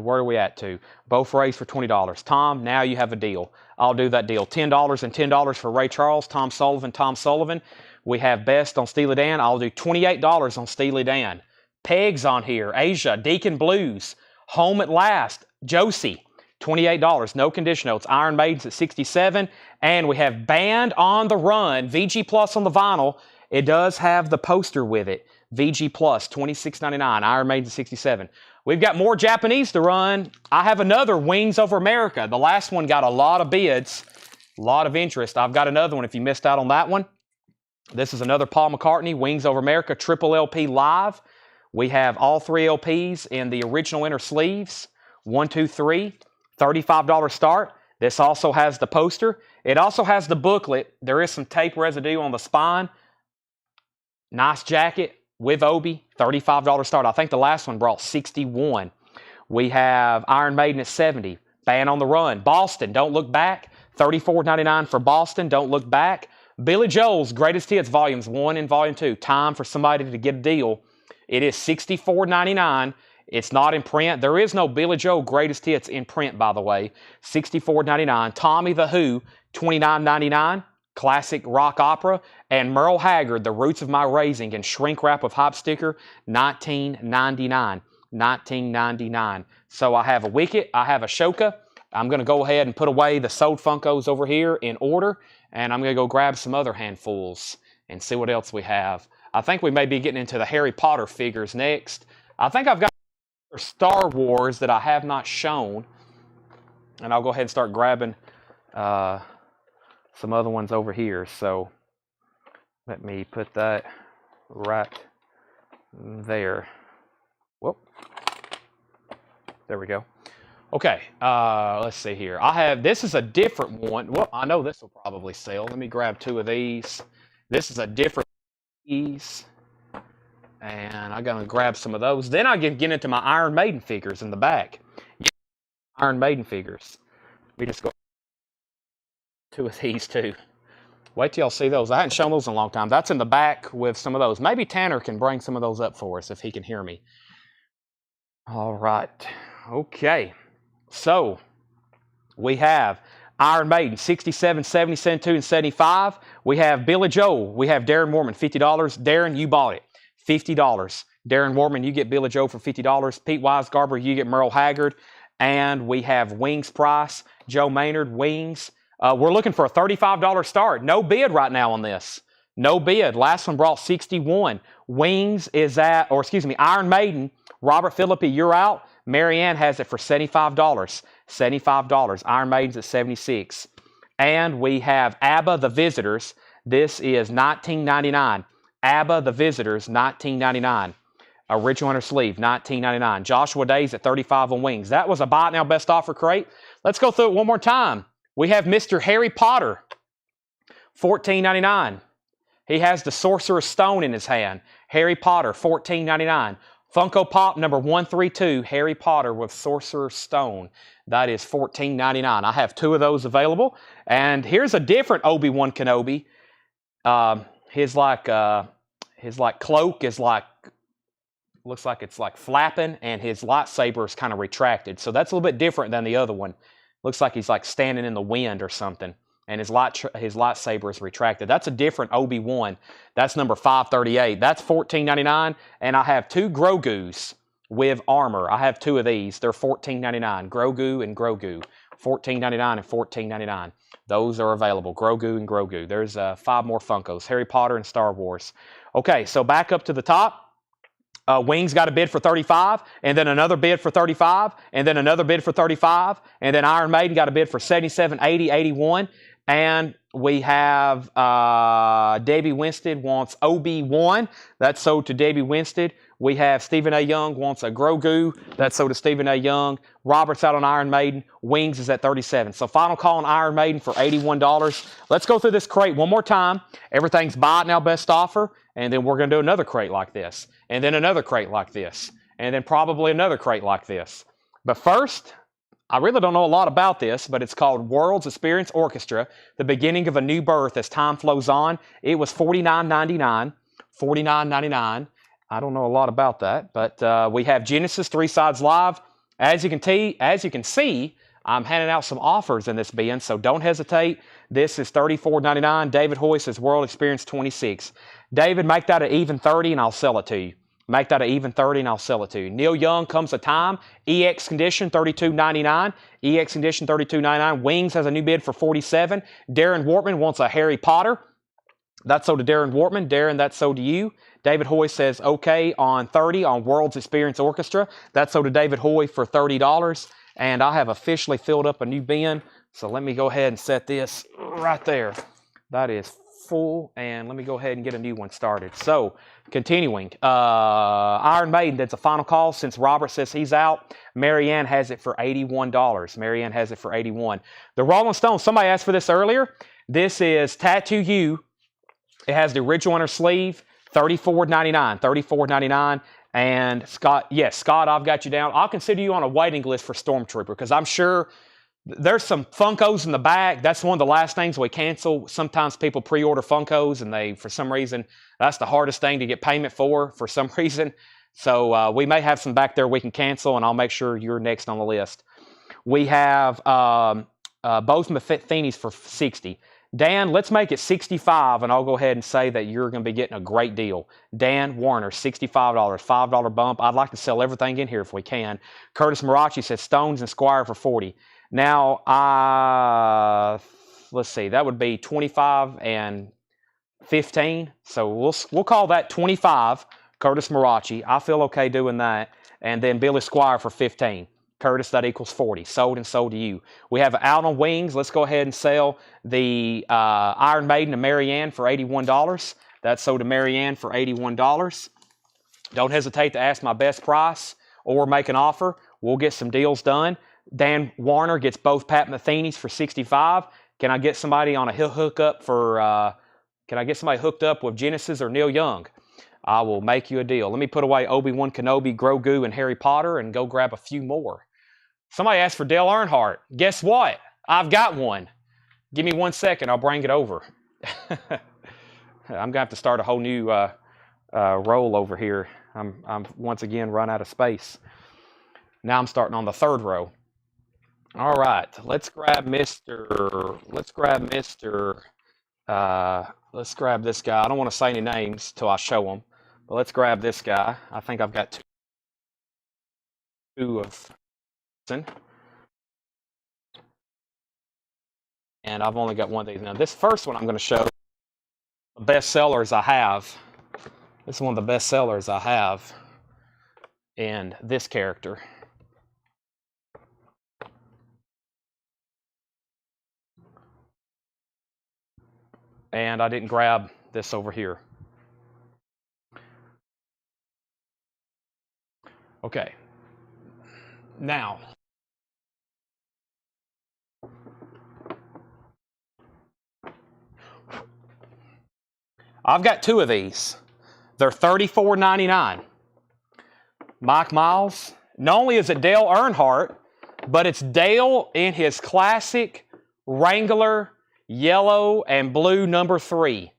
where are we at to? Both raised for $20. Tom, now you have a deal. I'll do that deal. $10 and $10 for Ray Charles, Tom Sullivan. We have Best on Steely Dan. I'll do $28 on Steely Dan. Pegs on here. Asia, Deacon Blues, Home at Last, Josie. $28, no condition notes. Iron Maiden's at $67. And we have Band on the Run, VG Plus on the vinyl. It does have the poster with it. VG Plus, $26.99. Iron Maiden's at $67. We've got more Japanese to run. I have another Wings Over America. The last one got a lot of bids, a lot of interest. I've got another one if you missed out on that one. This is another Paul McCartney, Wings Over America, triple LP live. We have all three LPs in the original inner sleeves. 1, 2, 3. $35 start. This also has the poster. It also has the booklet. There is some tape residue on the spine. Nice jacket with Obi. $35 start. I think the last one brought 61. We have Iron Maiden at 70. Band on the Run. Boston, Don't Look Back. $34.99 for Boston, Don't Look Back. Billy Joel's Greatest Hits Volumes 1 and Volume 2. Time for somebody to get a deal. It is $64.99. It's not in print. There is no Billy Joe Greatest Hits in print, by the way. $64.99. Tommy the Who, $29.99. Classic rock opera. And Merle Haggard, The Roots of My Raising, and shrink wrap with hop sticker, $19.99. $19.99. So I have a Wicket, I have a Shoka. I'm going to go ahead and put away the sold Funkos over here in order, and I'm going to go grab some other handfuls and see what else we have. I think we may be getting into the Harry Potter figures next. I think I've got Star Wars that I have not shown, and I'll go ahead and start grabbing some other ones over here. So let me put that right there. Whoop. There we go. Okay, let's see here. This is a different one. Well, I know this will probably sell. Let me grab two of these. This is a different piece. And I'm going to grab some of those. Then I can get into my Iron Maiden figures in the back. Iron Maiden figures. We just go two of these too. Wait till y'all see those. I hadn't shown those in a long time. That's in the back with some of those. Maybe Tanner can bring some of those up for us if he can hear me. All right. Okay. So, we have Iron Maiden, 67, 70, 72, and 75. We have Billy Joel. We have Darren Mormon, $50. Darren, you bought it. $50. Darren Mormon, you get Billy Joel for $50. Pete Weisgarber, you get Merle Haggard. And we have Wings Price, Joe Maynard, Wings. We're looking for a $35 start. No bid right now on this. No bid. Last one brought 61. Wings is at, or excuse me, Iron Maiden. Robert Philippi, you're out. Marianne has it for $75. $75. Iron Maiden's at $76. And we have ABBA The Visitors. This is $19.99. ABBA The Visitors, $19.99. Original inner sleeve, $19.99. Joshua Days at $35 on Wings. That was a buy it now best offer crate. Let's go through it one more time. We have Mr. Harry Potter, $14.99. He has the Sorcerer's Stone in his hand. Harry Potter, $14.99. Funko Pop number 132, Harry Potter with Sorcerer's Stone. That is $14.99. I have two of those available. And here's a different Obi-Wan Kenobi. His cloak is looks like it's like flapping, and his lightsaber is kind of retracted. So that's a little bit different than the other one. Looks like he's like standing in the wind or something, and his lightsaber is retracted. That's a different Obi-Wan. That's number 538. That's $14.99, and I have two Grogus with armor. I have two of these. They're $14.99. Grogu and Grogu. $14.99 and $14.99. Those are available. Grogu and Grogu. There's 5 more Funkos. Harry Potter and Star Wars. Okay, so back up to the top. Wings got a bid for $35, and then another bid for $35, and then another bid for $35, and then Iron Maiden got a bid for $77, $80, $81, and we have Debbie Winstead wants OB1. That's sold to Debbie Winstead. We have Stephen A. Young wants a Grogu. That's sold to Stephen A. Young. Robert's out on Iron Maiden. Wings is at $37. So final call on Iron Maiden for $81. Let's go through this crate one more time. Everything's buy it now best offer. And then we're going to do another crate like this. And then another crate like this. And then probably another crate like this. But first, I really don't know a lot about this, but it's called World's Experience Orchestra, The Beginning of a New Birth as Time Flows On. It was $49.99. $49.99. I don't know a lot about that, but we have Genesis 3 Sides Live. As you can see, I'm handing out some offers in this bin, so don't hesitate. This is $34.99. David Hoy says World Experience 26. David, make that an even 30 and I'll sell it to you. Make that an even 30 and I'll sell it to you. Neil Young, Comes a Time. EX Condition, $32.99. EX Condition, $32.99. Wings has a new bid for $47. Darren Wortman wants a Harry Potter. That's sold to Darren Wortman. Darren, that's sold to you. David Hoy says okay on 30 on World's Experience Orchestra. That's sold to David Hoy for $30. And I have officially filled up a new bin. So let me go ahead and set this right there. That is full. And let me go ahead and get a new one started. So continuing. Iron Maiden, that's a final call since Robert says he's out. Marianne has it for $81. Marianne has it for $81. The Rolling Stones, somebody asked for this earlier. This is Tattoo You. It has the original inner sleeve. $34.99. $34.99. And Scott, yes, Scott, I've got you down. I'll consider you on a waiting list for Stormtrooper because I'm sure there's some Funkos in the back. That's one of the last things we cancel. Sometimes people pre-order Funkos and they, for some reason, that's the hardest thing to get payment for some reason. So we may have some back there we can cancel, and I'll make sure you're next on the list. We have both Matheny's for 60. Dan, let's make it 65, and I'll go ahead and say that you're going to be getting a great deal. Dan Warner, $65, $5 bump. I'd like to sell everything in here if we can. Curtis Marachi says Stones and Squire for 40. Now, let's see, that would be 25 and 15. So we'll call that 25. Curtis Marachi, I feel okay doing that. And then Billy Squire for 15. Curtis, that equals 40. Sold and sold to you. We have out on wings. Let's go ahead and sell the Iron Maiden to Marianne for $81. That's sold to Marianne for $81. Don't hesitate to ask my best price or make an offer. We'll get some deals done. Dan Warner gets both Pat Metheny's for $65. Can I get somebody on a hookup for? Can I get somebody hooked up with Genesis or Neil Young? I will make you a deal. Let me put away Obi-Wan Kenobi, Grogu, and Harry Potter and go grab a few more. Somebody asked for Dale Earnhardt. Guess what? I've got one. Give me 1 second. I'll bring it over. I'm going to have to start a whole new roll over here. I'm once again run out of space. Now I'm starting on the third row. All right. Let's grab this guy. I don't want to say any names till I show him. But let's grab this guy. I think I've got two of... And I've only got one of these. Now, this first one I'm going to show the best sellers I have. This is one of the best sellers I have in this character. And I didn't grab this over here. Okay. Now, I've got two of these. They're $34.99. Mike Miles. Not only is it Dale Earnhardt, but it's Dale in his classic Wrangler yellow and blue number 3.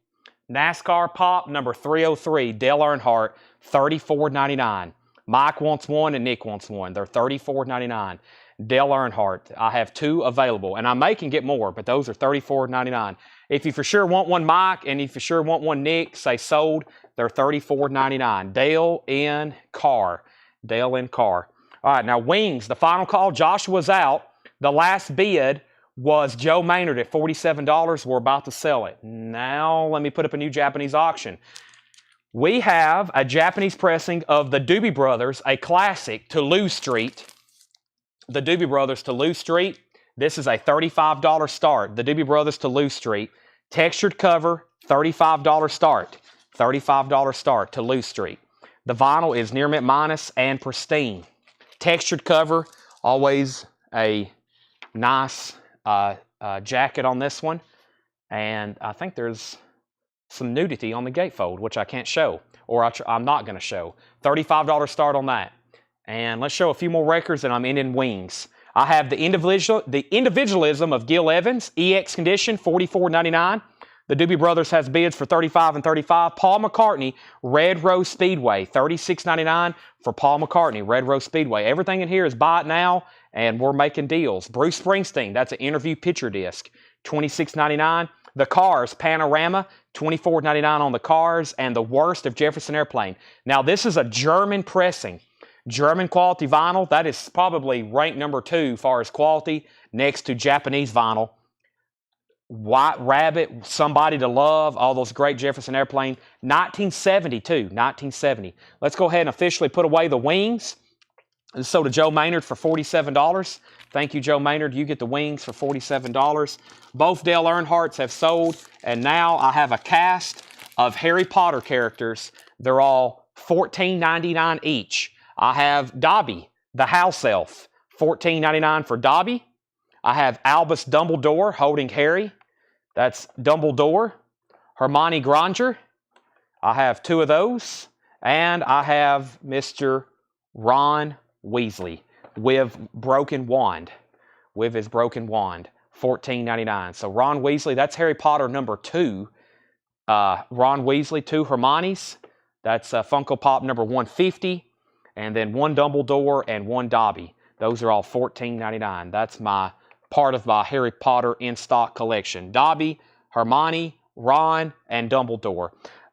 NASCAR Pop number 303. Dale Earnhardt, $34.99. Mike wants one and Nick wants one. They're $34.99. Dale Earnhardt. I have two available, and I may can get more, but those are $34.99. If you for sure want one, Mike, and if you for sure want one, Nick, say sold. They're $34.99. Dale in car. Dale in car. All right, now wings. The final call. Joshua's out. The last bid was Joe Maynard at $47. We're about to sell it. Now let me put up a new Japanese auction. We have a Japanese pressing of the Doobie Brothers, a classic, Toulouse Street. The Doobie Brothers, Toulouse Street. This is a $35 start. The Doobie Brothers, Toulouse Street. Textured cover, $35 start. $35 start, Toulouse Street. The vinyl is near mint minus and pristine. Textured cover, always a nice jacket on this one. And I think there's some nudity on the gatefold, which I can't show, or I'm not going to show. $35 start on that. And let's show a few more records, and I'm in wings. I have the Individualism of Gil Evans, EX condition, $44.99. The Doobie Brothers has bids for $35 and $35. Paul McCartney, Red Rose Speedway, $36.99 for Paul McCartney, Red Rose Speedway. Everything in here is buy it now, and we're making deals. Bruce Springsteen, that's an interview picture disc, $26.99. The Cars, Panorama, $24.99 on the Cars, and The Worst of Jefferson Airplane. Now, this is a German pressing. German quality vinyl, that is probably ranked number 2 as far as quality, next to Japanese vinyl. White Rabbit, Somebody to Love, all those great Jefferson Airplane. 1972, 1970. Let's go ahead and officially put away the wings. And so to Joe Maynard for $47. Thank you, Joe Maynard. You get the wings for $47. Both Dale Earnhardts have sold, and now I have a cast of Harry Potter characters. They're all $14.99 each. I have Dobby, the house elf, $14.99 for Dobby. I have Albus Dumbledore holding Harry. That's Dumbledore. Hermione Granger. I have 2 of those. And I have Mr. Ron Weasley with broken wand. With his broken wand. $14.99. So Ron Weasley, that's Harry Potter number 2. Ron Weasley, 2 Hermiones. That's Funko Pop number 150, and then 1 Dumbledore and 1 Dobby. Those are all $14.99. That's my part of my Harry Potter in-stock collection. Dobby, Hermione, Ron, and Dumbledore.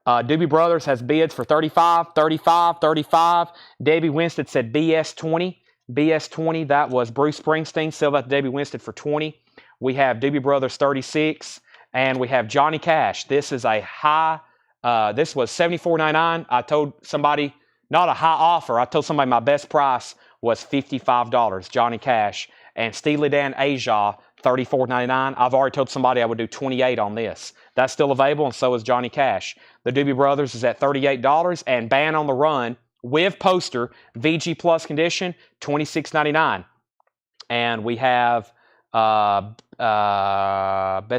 Doobie Brothers has bids for 35, 35, 35. Debbie Winstead said BS20. BS20, that was Bruce Springsteen. Sell that to Debbie Winstead for 20. We have Doobie Brothers 36, and we have Johnny Cash. This is a high, this was $74.99. I told somebody, not a high offer, I told somebody my best price was $55, Johnny Cash. And Steely Dan Asia, $34.99. I've already told somebody I would do $28 on this. That's still available, and so is Johnny Cash. The Doobie Brothers is at $38, and Band on the Run with poster, VG Plus condition, $26.99. And we have best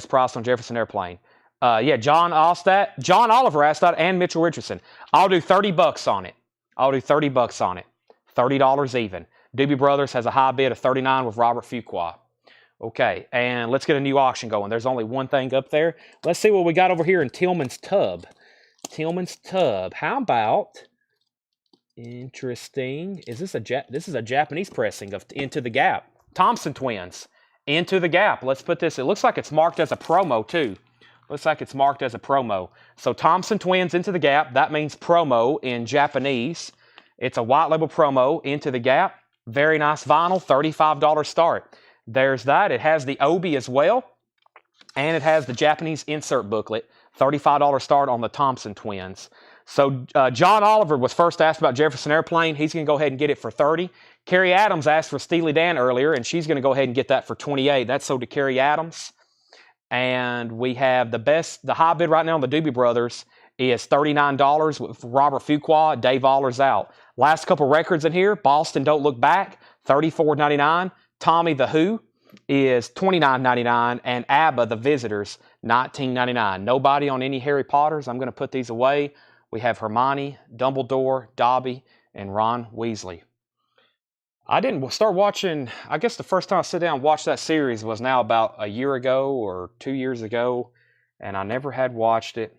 price on Jefferson Airplane. Yeah, John Oliver asked that, and Mitchell Richardson. I'll do $30 on it. I'll do $30 on it. $30 even. Doobie Brothers has a high bid of $39 with Robert Fuqua. Okay, and let's get a new auction going. There's only one thing up there. Let's see what we got over here in Tillman's Tub. Tillman's Tub. How about, interesting, this is a Japanese pressing of Into the Gap. Thompson Twins. Into the Gap. Let's put this, it looks like it's marked as a promo too. Looks like it's marked as a promo. So Thompson Twins Into the Gap, that means promo in Japanese. It's a white label promo, Into the Gap. Very nice vinyl, $35 start. There's that. It has the Obi as well, and it has the Japanese insert booklet, $35 start on the Thompson Twins. So John Oliver was first asked about Jefferson Airplane. He's going to go ahead and get it for $30. Carrie Adams asked for Steely Dan earlier, and she's going to go ahead and get that for $28. That's sold to Carrie Adams. And we have the high bid right now on the Doobie Brothers is $39 with Robert Fuqua. Dave Allers out. Last couple records in here, Boston Don't Look Back, $34.99. Tommy the Who is $29.99. And ABBA, The Visitors, $19.99. Nobody on any Harry Potters. I'm going to put these away. We have Hermione, Dumbledore, Dobby, and Ron Weasley. I didn't start watching, I guess the first time I sat down and watched that series was now about a year ago or 2 years ago, and I never had watched it.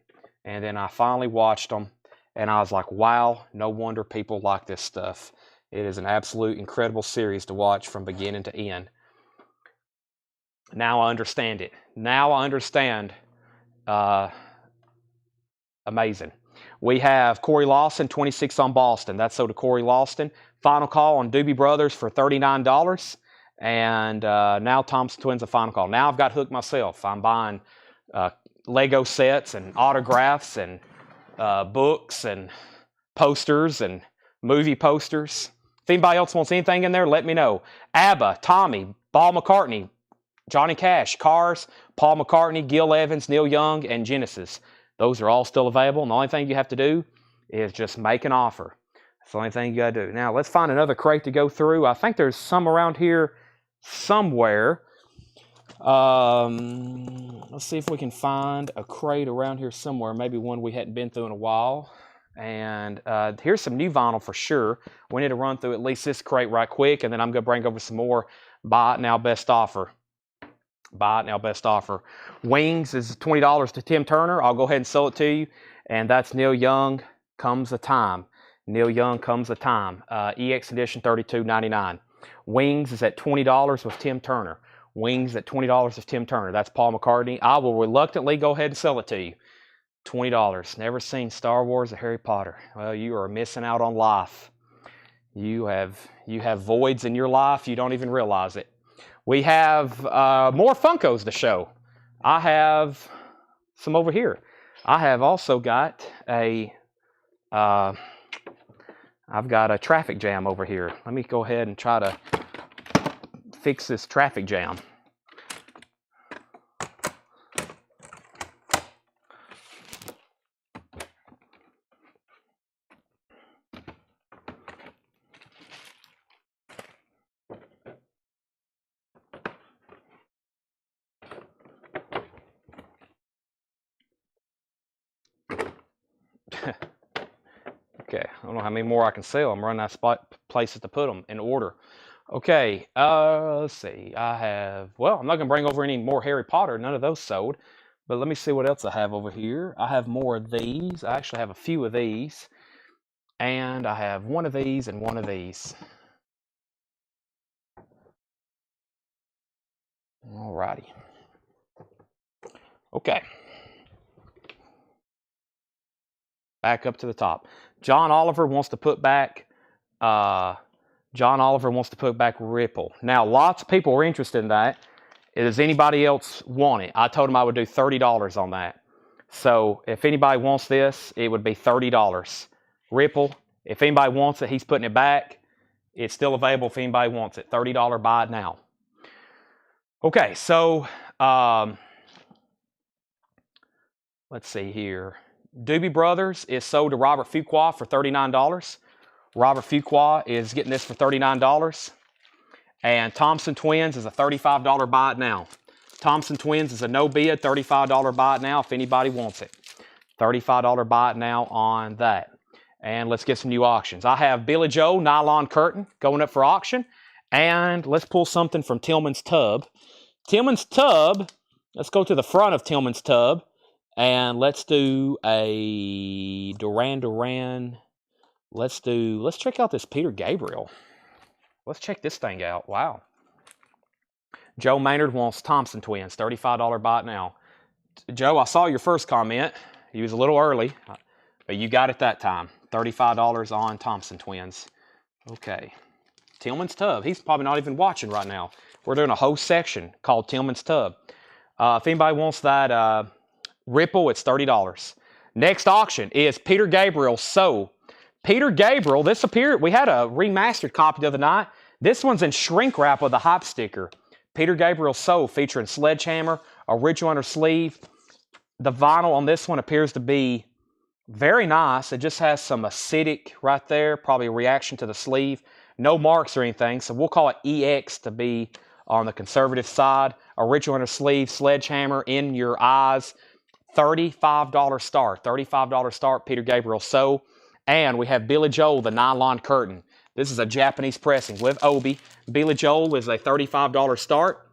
And then I finally watched them, and I was like, wow, no wonder people like this stuff. It is an absolute incredible series to watch from beginning to end. Now I understand it. Now I understand. Amazing. We have Corey Lawson, 26 on Boston. That's sold to Corey Lawson. Final call on Doobie Brothers for $39. And now Thompson Twins a final call. Now I've got hooked myself. I'm buying Lego sets and autographs and books and posters and movie posters. If anybody else wants anything in there, let me know. ABBA, Tommy, Paul McCartney, Johnny Cash, Cars, Paul McCartney, Gil Evans, Neil Young, and Genesis. Those are all still available, and the only thing you have to do is just make an offer. That's the only thing you got to do. Now, let's find another crate to go through. I think there's some around here somewhere. Let's see if we can find a crate around here somewhere, maybe one we hadn't been through in a while. And here's some new vinyl for sure. We need to run through at least this crate right quick, and then I'm going to bring over some more Buy It Now Best Offer. Buy It Now Best Offer. Wings is $20 to Tim Turner. I'll go ahead and sell it to you. And that's Neil Young, Comes a Time. Neil Young, Comes a Time. EX Edition, $32.99. Wings is at $20 with Tim Turner. Wings at $20 with Tim Turner. That's Paul McCartney. I will reluctantly go ahead and sell it to you. $20. Never seen Star Wars or Harry Potter. Well, you are missing out on life. You have voids in your life. You don't even realize it. We have more Funkos to show. I have some over here. I have also got I've got a traffic jam over here. Let me go ahead and try to fix this traffic jam. Okay, I don't know how many more I can sell. I'm running out of places to put them in order. Okay, let's see. I'm not going to bring over any more Harry Potter. None of those sold. But let me see what else I have over here. I have more of these. I actually have a few of these. And I have one of these and one of these. Alrighty. Okay. Back up to the top. John Oliver wants to put back Ripple. Now, lots of people are interested in that. Does anybody else want it? I told him I would do $30 on that. So if anybody wants this, it would be $30. Ripple, if anybody wants it, he's putting it back. It's still available if anybody wants it. $30, buy it now. Okay, so let's see here. Doobie Brothers is sold to Robert Fuqua for $39. Robert Fuqua is getting this for $39. And Thompson Twins is a $35 buy it now. Thompson Twins is a no bid, $35 buy it now if anybody wants it. $35 buy it now on that. And let's get some new auctions. I have Billy Joe nylon curtain going up for auction. And let's pull something from Tillman's Tub. Tillman's Tub, let's go to the front of Tillman's Tub. And let's do a Duran. Let's check out this Peter Gabriel. Let's check this thing out. Wow. Joe Maynard wants Thompson Twins, $35 buy it now. Joe, I saw your first comment. He was a little early, but you got it that time. $35 on Thompson Twins. Okay. Tillman's Tub. He's probably not even watching right now. We're doing a whole section called Tillman's Tub. If anybody wants that Ripple, it's $30. Next auction is Peter Gabriel. So, Peter Gabriel, this appeared, we had a remastered copy the other night. This one's in shrink wrap with a hype sticker. Peter Gabriel So, featuring Sledgehammer, original under sleeve. The vinyl on this one appears to be very nice. It just has some acidic right there, probably a reaction to the sleeve. No marks or anything, so we'll call it EX to be on the conservative side. Original under sleeve, Sledgehammer, In Your Eyes. $35 start. $35 start, Peter Gabriel So. And we have Billy Joel, the nylon curtain. This is a Japanese pressing with Obi. Billy Joel is a $35 start.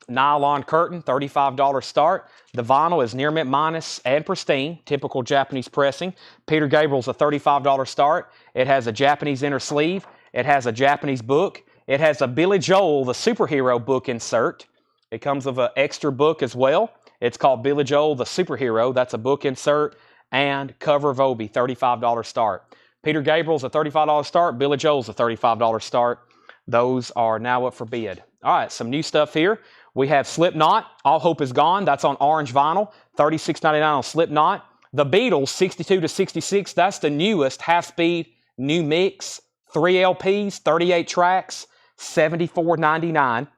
Nylon curtain, $35 start. The vinyl is near mint minus and pristine, typical Japanese pressing. Peter Gabriel's a $35 start. It has a Japanese inner sleeve. It has a Japanese book. It has a Billy Joel, the superhero book insert. It comes with an extra book as well. It's called Billy Joel, the superhero. That's a book insert and cover of Obi, $35 start. Peter Gabriel's a $35 start. Billy Joel's a $35 start. Those are now up for bid. All right, some new stuff here. We have Slipknot, All Hope Is Gone. That's on orange vinyl, $36.99 on Slipknot. The Beatles, 62 to 66. That's the newest half-speed new mix. 3 LPs, 38 tracks, $74.99.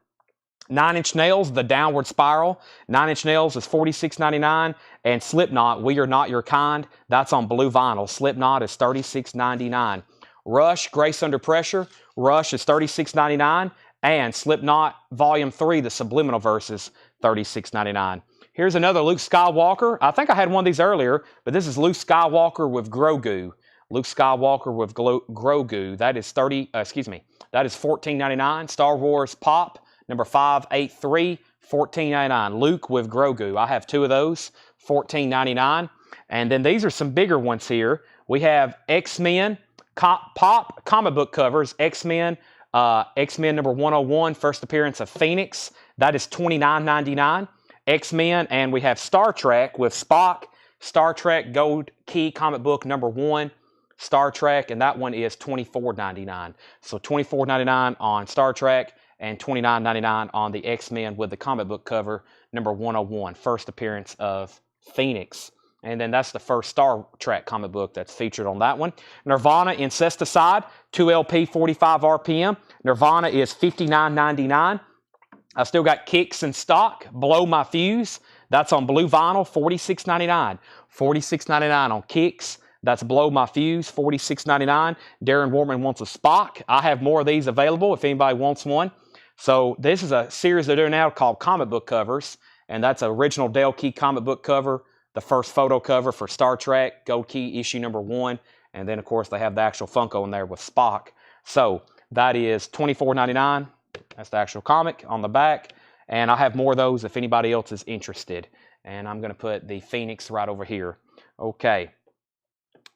9 Inch Nails, The Downward Spiral. 9 Inch Nails is $46.99. And Slipknot, We Are Not Your Kind. That's on blue vinyl. Slipknot is $36.99. Rush, Grace Under Pressure. Rush is $36.99. And Slipknot Volume 3, The Subliminal Verses, $36.99. Here's another Luke Skywalker. I think I had one of these earlier, but this is Luke Skywalker with Grogu. Luke Skywalker with Grogu. That is that is $14.99. Star Wars Pop, number 583, $14.99. Luke with Grogu. I have 2 of those, $14.99. And then these are some bigger ones here. We have X-Men Pop comic book covers. X-Men number 101, first appearance of Phoenix. That is $29.99. X-Men, and we have Star Trek with Spock. Star Trek Gold Key comic book number 1. Star Trek, and that one is $24.99. So $24.99 on Star Trek and $29.99 on the X-Men with the comic book cover number 101, first appearance of Phoenix. And then that's the first Star Trek comic book that's featured on that one. Nirvana Incesticide, 2 LP, 45 RPM. Nirvana is $59.99. I still got Kicks in stock. Blow My Fuse, that's on blue vinyl, $46.99. $46.99 on Kicks. That's Blow My Fuse, $46.99. Darren Warman wants a Spock. I have more of these available if anybody wants one. So this is a series they're doing now called Comic Book Covers. And that's an original Dale Key comic book cover. The first photo cover for Star Trek, Gold Key issue number 1. And then, of course, they have the actual Funko in there with Spock. So that is $24.99. That's the actual comic on the back. And I have more of those if anybody else is interested. And I'm going to put the Phoenix right over here. Okay.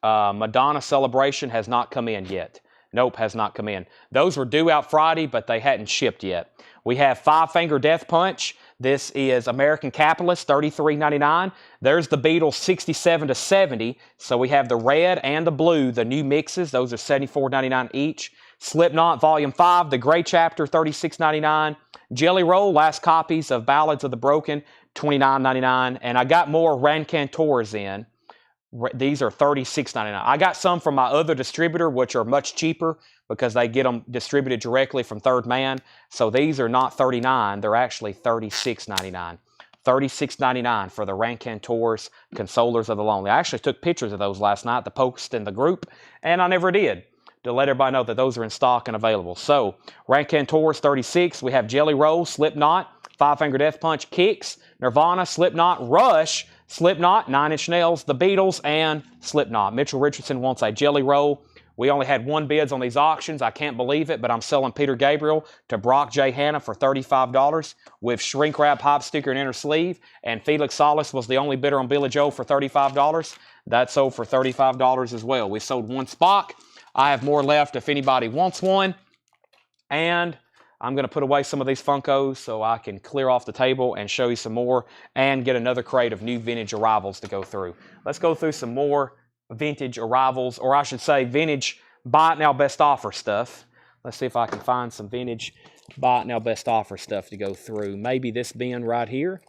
Madonna Celebration has not come in yet. Nope, has not come in. Those were due out Friday, but they hadn't shipped yet. We have Five Finger Death Punch. This is American Capitalist, $33.99. There's the Beatles, $67 to $70. So we have the red and the blue, the new mixes. Those are $74.99 each. Slipknot Volume 5, the Gray Chapter, $36.99. Jelly Roll, last copies of Ballads of the Broken, $29.99. And I got more Rancantors in. These are $36.99. I got some from my other distributor, which are much cheaper because they get them distributed directly from Third Man. So these are not $39. They're actually $36.99. $36.99 for the Rancantors, Consolers of the Lonely. I actually took pictures of those last night to post in the group, and I never did, to let everybody know that those are in stock and available. So, Rancantors, $36. We have Jelly Roll, Slipknot, Five Finger Death Punch, Kicks, Nirvana, Slipknot, Rush, Slipknot, Nine Inch Nails, The Beatles, and Slipknot. Mitchell Richardson wants a Jelly Roll. We only had one bids on these auctions. I can't believe it, but I'm selling Peter Gabriel to Brock J. Hanna for $35 with shrink wrap, pop sticker, and inner sleeve. And Felix Salas was the only bidder on Billy Joe for $35. That sold for $35 as well. We sold one Spock. I have more left if anybody wants one. And I'm going to put away some of these Funkos so I can clear off the table and show you some more and get another crate of new vintage arrivals to go through. Let's go through some more vintage arrivals, or I should say vintage buy it now best offer stuff. Let's see if I can find some vintage buy it now best offer stuff to go through. Maybe this bin right here,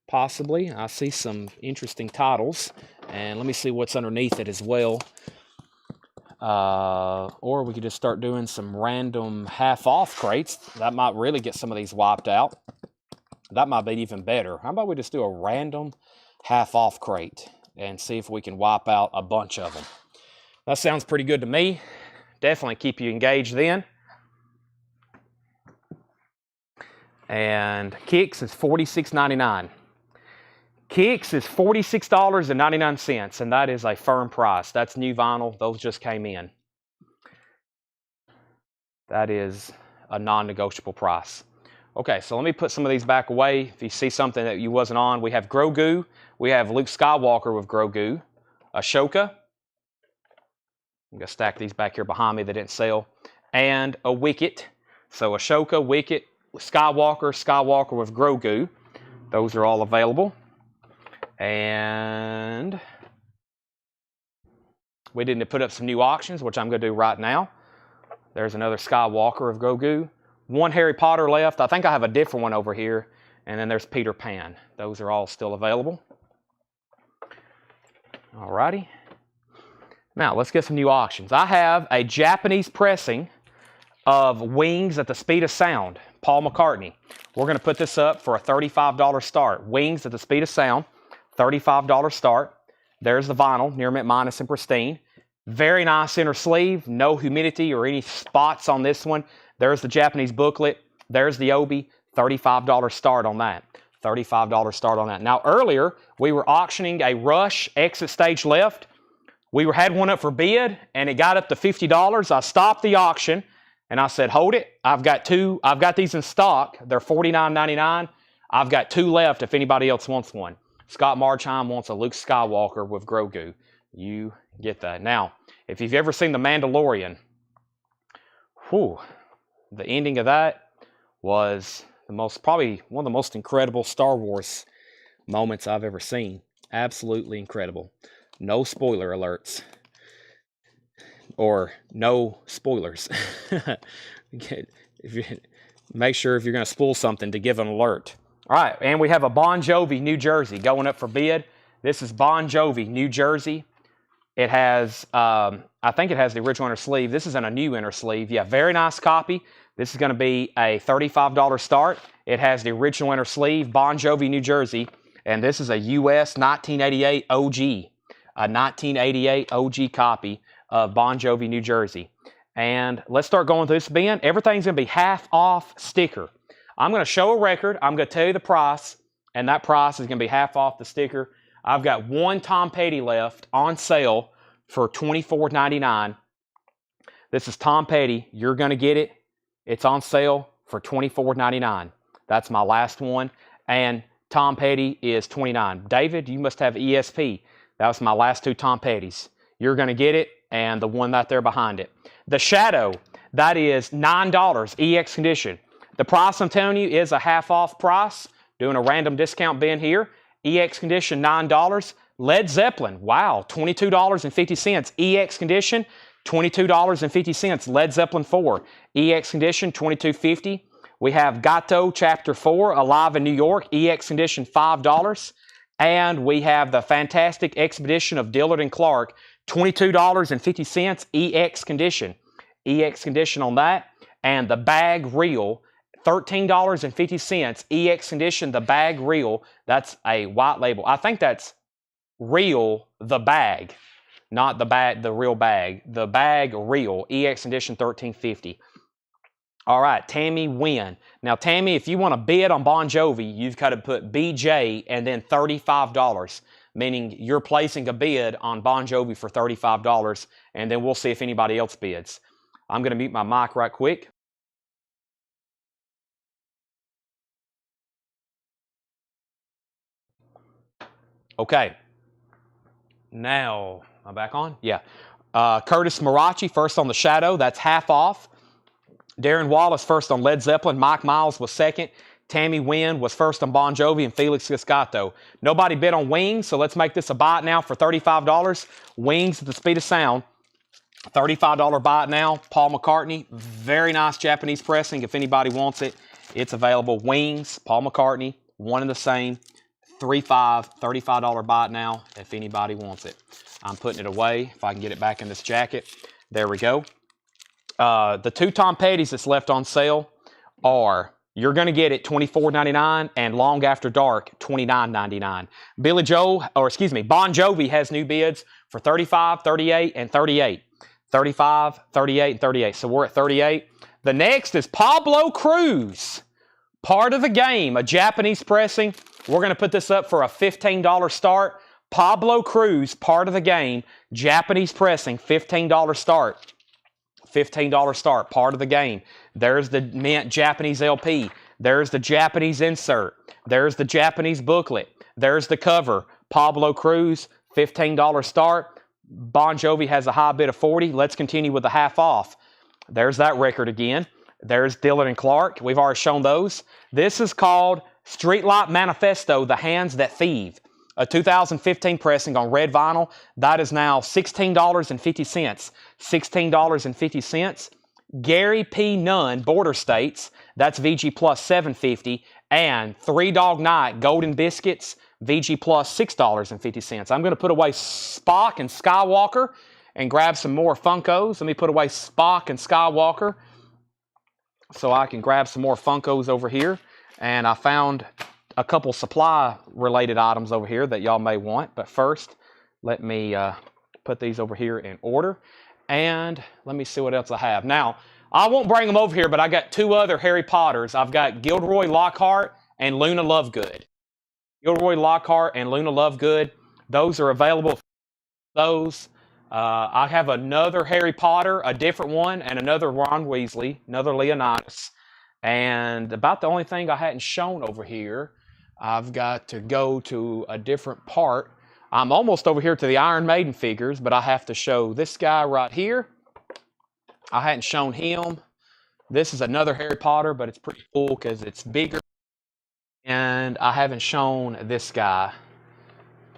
possibly. I see some interesting titles, and let me see what's underneath it as well. Or we could just start doing some random half-off crates. That might really get some of these wiped out. That might be even better. How about we just do a random half-off crate and see if we can wipe out a bunch of them. That sounds pretty good to me. Definitely keep you engaged then. And Kicks is $46.99. Kicks is $46.99, and that is a firm price. That's new vinyl. Those just came in. That is a non-negotiable price. Okay, so let me put some of these back away. If you see something that you wasn't on, we have Grogu. We have Luke Skywalker with Grogu. Ashoka. I'm going to stack these back here behind me that didn't sell. And a Wicket. So Ashoka, Wicket, Skywalker, Skywalker with Grogu. Those are all available. And we didn't put up some new auctions, which I'm going to do right now. There's another Skywalker of Grogu. One Harry Potter left. I think I have a different one over here. And then there's Peter Pan. Those are all still available. Alrighty. Now, let's get some new auctions. I have a Japanese pressing of Wings at the Speed of Sound, Paul McCartney. We're going to put this up for a $35 start. Wings at the Speed of Sound, $35 start. There's the vinyl, near mint minus and pristine. Very nice inner sleeve, no humidity or any spots on this one. There's the Japanese booklet. There's the Obi, $35 start on that. $35 start on that. Now, earlier, we were auctioning a Rush exit stage left. We had one up for bid, and it got up to $50. I stopped the auction, and I said, hold it. I've got these in stock. They're $49.99. I've got two left if anybody else wants one. Scott Marchheim wants a Luke Skywalker with Grogu. You get that. Now, if you've ever seen The Mandalorian, whew, the ending of that was probably one of the most incredible Star Wars moments I've ever seen. Absolutely incredible. No spoiler alerts. Or no spoilers. Make sure if you're going to spoil something to give an alert. All right, and we have a Bon Jovi, New Jersey, going up for bid. This is Bon Jovi, New Jersey. It has, I think it has the original inner sleeve. This isn't a new inner sleeve. Yeah, very nice copy. This is going to be a $35 start. It has the original inner sleeve, Bon Jovi, New Jersey. And this is a US 1988 OG. A 1988 OG copy of Bon Jovi, New Jersey. And let's start going through this bin. Everything's going to be half off sticker. I'm going to show a record. I'm going to tell you the price. And that price is going to be half off the sticker. I've got one Tom Petty left on sale for $24.99. This is Tom Petty. You're going to get it. It's on sale for $24.99. That's my last one. And Tom Petty is $29. David, you must have ESP. That was my last two Tom Pettys. you're going to get it, and the one right there behind it. The Shadow, that is $9, EX condition. The price I'm telling you is a half off price. Doing a random discount bin here. EX condition, $9. Led Zeppelin, wow, $22.50. EX condition, $22.50. Led Zeppelin 4. EX condition, $22.50. We have Gato Chapter 4, Alive in New York. EX condition, $5. And we have the Fantastic Expedition of Dillard and Clark, $22.50. EX condition. EX condition on that. And the Bag Reel, $13.50. EX condition, the Bag Reel. That's a white label. I think that's Reel the Bag, not the bag, the real bag. The Bag Reel, EX condition, $13.50. All right, Tammy Wynn. Now, Tammy, if you want to bid on Bon Jovi, you've got to put BJ and then $35, meaning you're placing a bid on Bon Jovi for $35, and then we'll see if anybody else bids. I'm going to mute my mic right quick. Okay. Now, am I back on? Yeah. Curtis Marachi, first on the Shadow. That's half off. Darren Wallace first on Led Zeppelin. Mike Miles was second. Tammy Wynn was first on Bon Jovi, and Felix Gascato. Nobody bid on Wings, so let's make this a buy it now for $35. Wings at the speed of sound. $35 buy it now. Paul McCartney. Very nice Japanese pressing. If anybody wants it, it's available. Wings, Paul McCartney, one and the same. $35 buy it now if anybody wants it. I'm putting it away if I can get it back in this jacket. There we go. The two Tom Petty's that's left on sale are, you're going to get it $24.99 and Long After Dark $29.99. Bon Jovi has new bids for $35, $38, and $38. $35, $38, and $38. So we're at $38. The next is Pablo Cruz. Part of the game, a Japanese pressing. We're going to put this up for a $15 start. Pablo Cruz, part of the game, Japanese pressing, $15 start. $15 start, part of the game. There's the mint Japanese LP. There's the Japanese insert. There's the Japanese booklet. There's the cover. Pablo Cruz, $15 start. Bon Jovi has a high bid of 40. Let's continue with the half off. There's that record again. There's Dillard and Clark. We've already shown those. This is called Streetlight Manifesto, The Hands That Thieve. A 2015 pressing on red vinyl. That is now $16.50. $16.50. Gary P. Nunn, Border States. That's VG plus $7.50. And Three Dog Night, Golden Biscuits, VG plus $6.50. I'm going to put away Spock and Skywalker and grab some more Funkos. Let me put away Spock and Skywalker so I can grab some more Funkos over here. And I found a couple supply-related items over here that y'all may want. But first, let me put these over here in order. And let me see what else I have. Now, I won't bring them over here, but I got two other Harry Potters. I've got Gilderoy Lockhart and Luna Lovegood. Gilderoy Lockhart and Luna Lovegood. Those are available. Those. I have another Harry Potter, a different one, and another Ron Weasley, another Leonidas. And about the only thing I hadn't shown over here, I've got to go to a different part. I'm almost over here to the Iron Maiden figures, but I have to show this guy right here. I hadn't shown him. This is another Harry Potter, but it's pretty cool because it's bigger. And I haven't shown this guy.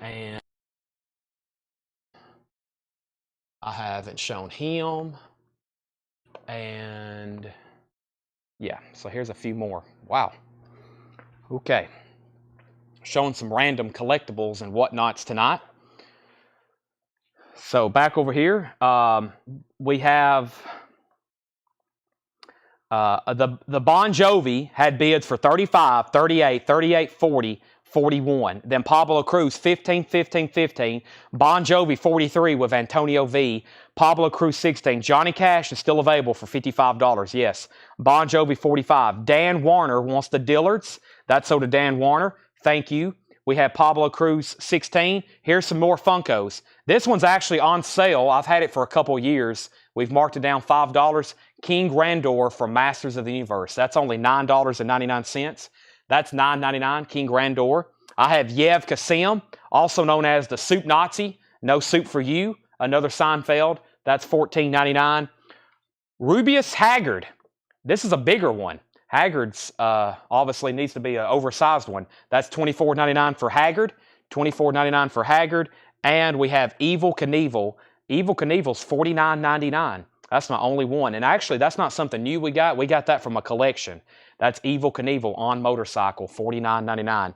And I haven't shown him. And yeah, so here's a few more. Wow. Okay. Showing some random collectibles and whatnots tonight. So back over here, we have the Bon Jovi had bids for 35, 38, 38, 40, 41. Then Pablo Cruz 15, 15, 15. Bon Jovi 43 with Antonio V. Pablo Cruz 16. Johnny Cash is still available for $55. Yes. Bon Jovi 45. Dan Warner wants the Dillards. That's so to Dan Warner. Thank you. We have Pablo Cruz 16. Here's some more Funkos. This one's actually on sale. I've had it for a couple years. We've marked it down $5. King Grandor from Masters of the Universe. That's only $9.99. That's $9.99. King Grandor. I have Yev Kasim, also known as the Soup Nazi. No soup for you. another Seinfeld. That's $14.99. Rubius Haggard. This is a bigger one. Haggard's obviously needs to be an oversized one. That's $24.99 for Haggard. $24.99 for Haggard. And we have Evil Knievel. Evil Knievel's $49.99. That's my only one. And actually, that's not something new we got. We got that from a collection. That's Evil Knievel on motorcycle, $49.99.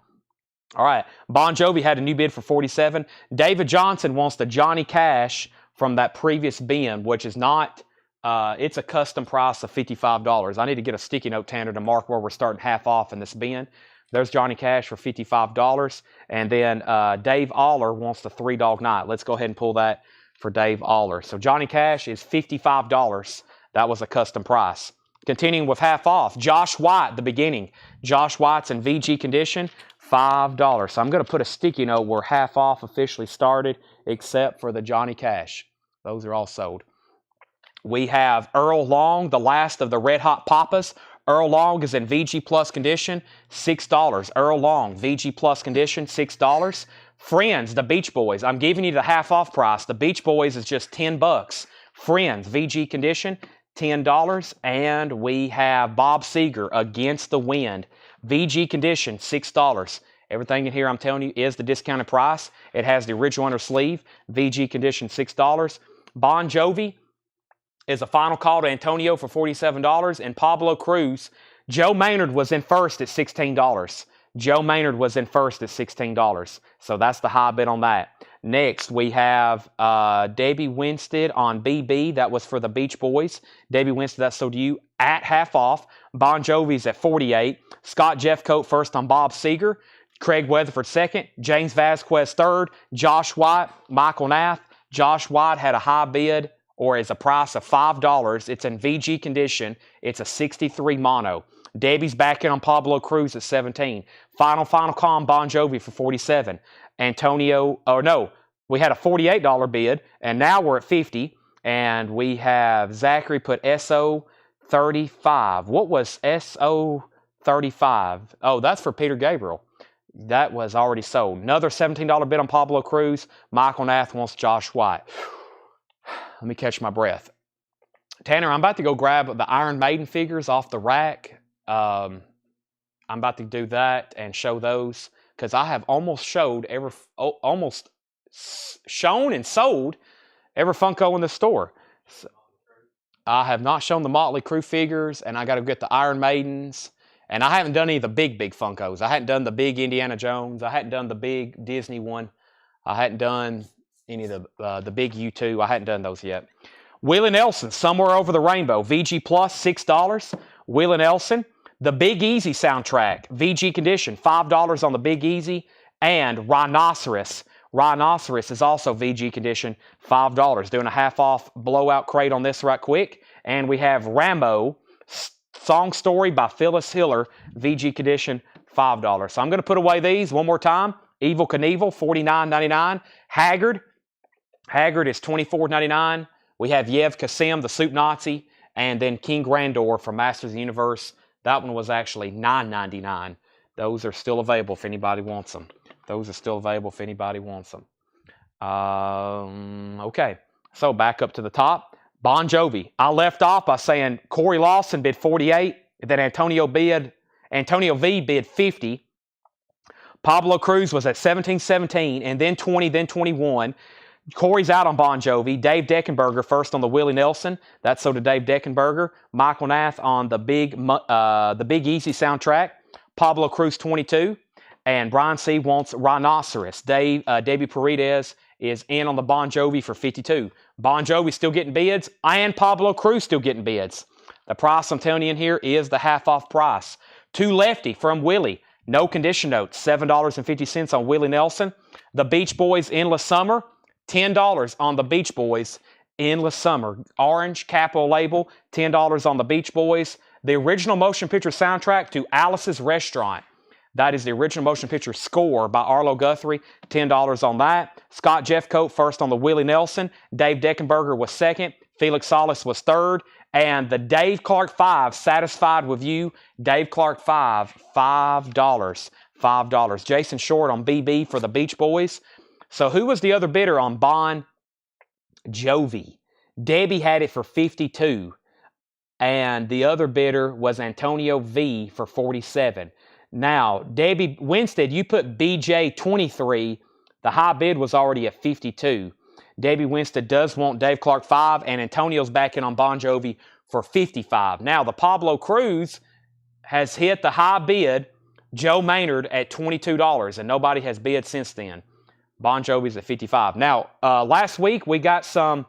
All right. Bon Jovi had a new bid for $47. David Johnson wants the Johnny Cash from that previous bin, which is not, it's a custom price of $55. I need to get a sticky note, Tanner, to mark where we're starting half off in this bin. There's Johnny Cash for $55. And then Dave Aller wants the Three Dog Night. Let's go ahead and pull that for Dave Aller. So Johnny Cash is $55. That was a custom price. Continuing with half off, Josh White, the beginning. Josh White's in VG condition, $5. So I'm going to put a sticky note where half off officially started, except for the Johnny Cash. Those are all sold. We have Earl Long, the last of the Red Hot Papas. Earl Long is in VG Plus condition, $6. Earl Long, VG Plus condition, $6. Friends, the Beach Boys. I'm giving you the half off price. The Beach Boys is just $10. Friends, VG condition, $10. And we have Bob Seger, Against the Wind. VG condition, $6. Everything in here, I'm telling you, is the discounted price. It has the original under sleeve. VG condition, $6. Bon Jovi is a final call to Antonio for $47. And Pablo Cruz, Joe Maynard was in first at $16. Joe Maynard was in first at $16. So that's the high bid on that. Next, we have Debbie Winstead on BB. That was for the Beach Boys. Debbie Winstead, that's sold to you at half off. Bon Jovi's at $48. Scott Jeffcoat first on Bob Seger. Craig Weatherford second. James Vasquez third. Josh White, Michael Nath. Josh White had a high bid, or is a price of $5. It's in VG condition. It's a 63 mono. Debbie's back in on Pablo Cruz at $17. Final call on Bon Jovi for $47. Antonio, we had a $48 bid, and now we're at $50. And we have Zachary put SO 35. What was SO 35? Oh, that's for Peter Gabriel. That was already sold. Another $17 bid on Pablo Cruz. Michael Nath wants Josh White. Let me catch my breath. Tanner, I'm about to go grab the Iron Maiden figures off the rack. I'm about to do that and show those, because I have almost shown and sold every Funko in the store. So I have not shown the Motley Crue figures, and I got to get the Iron Maidens. And I haven't done any of the big Funkos. I hadn't done the big Indiana Jones. I hadn't done the big Disney one. I hadn't done any of the big U2. I hadn't done those yet. Willie Nelson, Somewhere Over the Rainbow. VG Plus, $6. Willie Nelson. The Big Easy soundtrack. VG condition, $5 on the Big Easy. And Rhinoceros. Rhinoceros is also VG condition, $5. Doing a half off blowout crate on this right quick. And we have Rambo, Song Story by Phyllis Hiller, VG condition, $5. So I'm going to put away these one more time. Evil Knievel, $49.99. Haggard is $24.99. We have Yev Kasim, the Soup Nazi, and then King Grandor from Masters of the Universe. That one was actually $9.99. Those are still available if anybody wants them. Okay, so back up to the top. Bon Jovi. I left off by saying Corey Lawson bid $48. Then Antonio V bid $50. Pablo Cruz was at $17.17, and then $20, then $21. Corey's out on Bon Jovi. Dave Deckenberger first on the Willie Nelson. That's so to Dave Deckenberger. Michael Nath on the Big Easy soundtrack. Pablo Cruz, $22. And Brian C. wants Rhinoceros. Debbie Paredes is in on the Bon Jovi for $52. Bon Jovi still getting bids, and Pablo Cruz still getting bids. The price I'm telling you in here is the half-off price. Two Lefty from Willie. No condition notes, $7.50 on Willie Nelson. The Beach Boys, Endless Summer, $10 on the Beach Boys, Endless Summer. Orange, capital label, $10 on the Beach Boys. The original motion picture soundtrack to Alice's Restaurant. That is the original motion picture score by Arlo Guthrie, $10 on that. Scott Jeffcoat first on the Willie Nelson. Dave Deckenberger was second. Felix Salas was third. And the Dave Clark 5, Satisfied With You. Dave Clark 5, $5. Jason Short on BB for the Beach Boys. So who was the other bidder on Bon Jovi. Debbie had it for 52. And the other bidder was Antonio V for 47. Now, Debbie Winstead, you put BJ 23. The high bid was already at 52. Debbie Winstead does want Dave Clark 5, and Antonio's back in on Bon Jovi for 55. Now, the Pablo Cruz has hit the high bid, Joe Maynard at $22, and nobody has bid since then. Bon Jovi's at 55. Now, last week we got some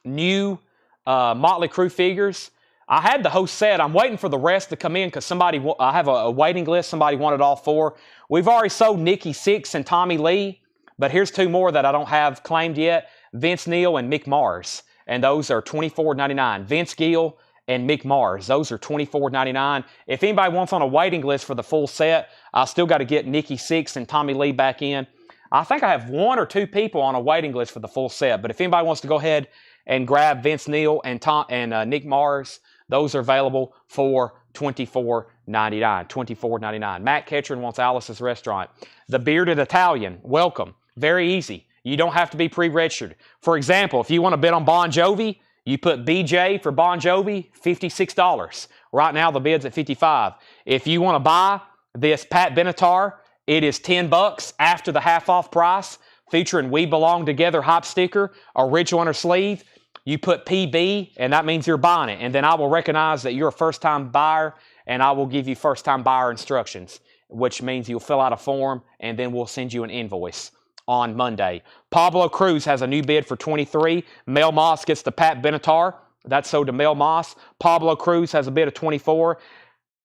new Motley Crue figures. I had the whole set. I'm waiting for the rest to come in because I have a waiting list. Somebody wanted all 4. We've already sold Nikki Sixx and Tommy Lee, but here's 2 more that I don't have claimed yet. Vince Neil and Mick Mars, and those are $24.99. Vince Gill and Mick Mars, those are $24.99. If anybody wants on a waiting list for the full set, I still got to get Nikki Sixx and Tommy Lee back in. I think I have 1 or 2 people on a waiting list for the full set, but if anybody wants to go ahead and grab Vince Neil and Nick Mars, those are available for $24.99. $24.99. Matt Ketchern wants Alice's Restaurant. The Bearded Italian, welcome. Very easy. You don't have to be pre-registered. For example, if you want to bid on Bon Jovi, you put BJ for Bon Jovi, $56. Right now the bid's at $55. If you want to buy this Pat Benatar, it is $10 after the half-off price, featuring We Belong Together hype sticker, original on her sleeve. You put PB, and that means you're buying it. And then I will recognize that you're a first-time buyer, and I will give you first-time buyer instructions, which means you'll fill out a form, and then we'll send you an invoice on Monday. Pablo Cruz has a new bid for 23. Mel Moss gets the Pat Benatar. That's sold to Mel Moss. Pablo Cruz has a bid of 24.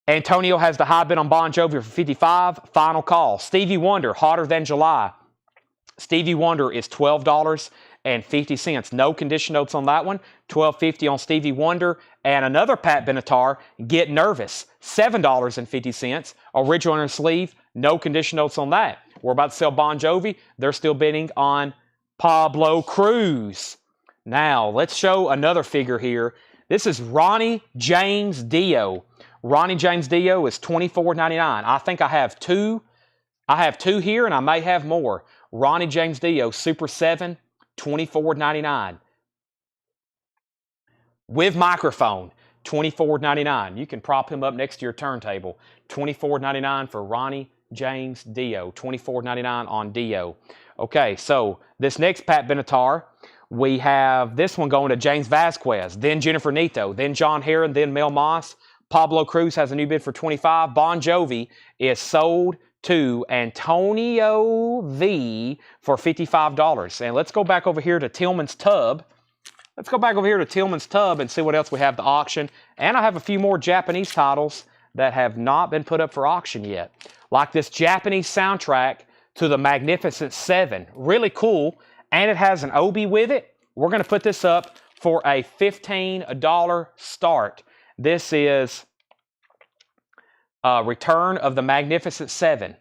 Antonio has the high bid on Bon Jovi for 55. Final call. Stevie Wonder, Hotter Than July. Stevie Wonder is $12.50. No condition notes on that one. $12.50 on Stevie Wonder. And another Pat Benatar, Get Nervous, $7.50. Original on her sleeve. No condition notes on that. We're about to sell Bon Jovi. They're still bidding on Pablo Cruz. Now, let's show another figure here. This is Ronnie James Dio. Ronnie James Dio is $24.99. I think I have 2. I have 2 here, and I may have more. Ronnie James Dio, Super 7, $24.99. With microphone, $24.99. You can prop him up next to your turntable. $24.99 for Ronnie James Dio. $24.99 on Dio. Okay, so this next Pat Benatar, we have this one going to James Vasquez, then Jennifer Nito, then John Heron, then Mel Moss. Pablo Cruz has a new bid for 25. Bon Jovi is sold to Antonio V for $55. And let's go back over here to Tillman's Tub. Let's go back over here to Tillman's Tub and see what else we have to auction. And I have a few more Japanese titles that have not been put up for auction yet. Like this Japanese soundtrack to the Magnificent Seven. Really cool. And it has an Obi with it. We're going to put this up for a $15 start. This is Return of the Magnificent Seven.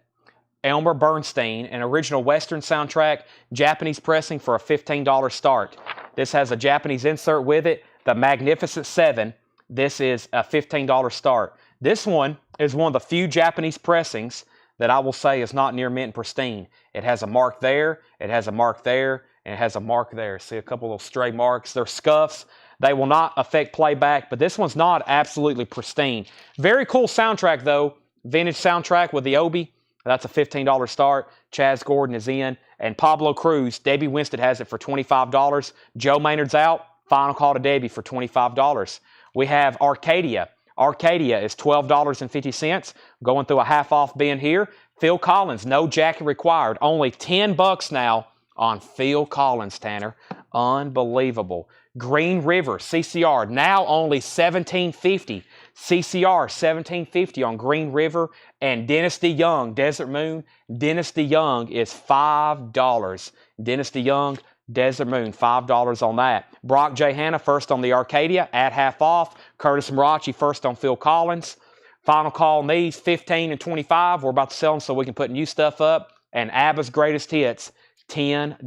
Elmer Bernstein, an original Western soundtrack, Japanese pressing for a $15 start. This has a Japanese insert with it. The Magnificent Seven. This is a $15 start. This one is one of the few Japanese pressings that I will say is not near mint and pristine. It has a mark there, it has a mark there, and it has a mark there. See a couple of stray marks. They're scuffs. They will not affect playback, but this one's not absolutely pristine. Very cool soundtrack, though. Vintage soundtrack with the Obi. That's a $15 start. Chaz Gordon is in. And Pablo Cruz, Debbie Winstead has it for $25. Joe Maynard's out. Final call to Debbie for $25. We have Arcadia. Arcadia is $12.50. Going through a half-off bin here. Phil Collins, no jacket required. Only $10 now on Phil Collins, Tanner. Unbelievable. Green River, CCR, now only $17.50. CCR, $17.50 on Green River. And Dynasty Young, Desert Moon, Dynasty Young is $5. Dynasty Young, Desert Moon, $5 on that. Brock J. Hanna, first on the Arcadia, at half off. Curtis Marachi, first on Phil Collins. Final call on these, $15 and $25. We're about to sell them so we can put new stuff up. And ABBA's Greatest Hits, $10.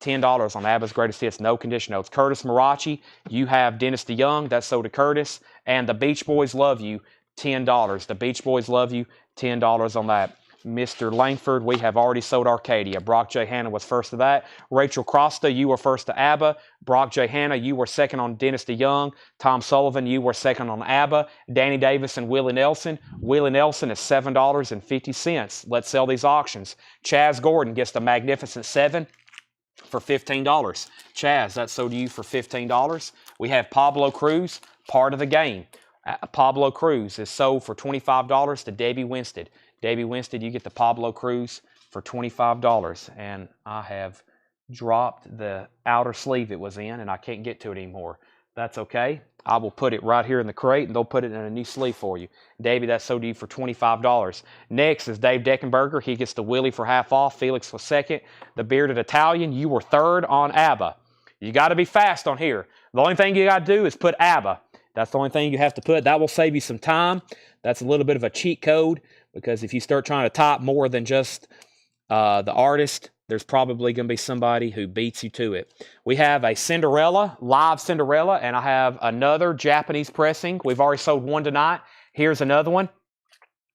$10 on ABBA's Greatest Hits, no condition notes. Curtis Marachi, you have Dynasty Young, that's sold to Curtis. And the Beach Boys Love You, $10. The Beach Boys Love You, $10 on that. Mr. Langford, we have already sold Arcadia. Brock J. Hanna was first to that. Rachel Crosta, you were first to ABBA. Brock J. Hanna, you were second on Dennis DeYoung. Tom Sullivan, you were second on ABBA. Danny Davis and Willie Nelson. Willie Nelson is $7.50. Let's sell these auctions. Chaz Gordon gets the magnificent 7 for $15. Chaz, that's sold to you for $15. We have Pablo Cruz, part of the game. Pablo Cruz is sold for $25 to Debbie Winstead. Debbie Winstead, you get the Pablo Cruz for $25. And I have dropped the outer sleeve it was in, and I can't get to it anymore. That's okay. I will put it right here in the crate, and they'll put it in a new sleeve for you. Debbie, that's sold to you for $25. Next is Dave Deckenberger. He gets the Willie for half off. Felix was second. The Bearded Italian, you were third on ABBA. You got to be fast on here. The only thing you got to do is put ABBA. That's the only thing you have to put. That will save you some time. That's a little bit of a cheat code, because if you start trying to type more than just the artist, there's probably going to be somebody who beats you to it. We have a Cinderella, live Cinderella, and I have another Japanese pressing. We've already sold one tonight. Here's another one.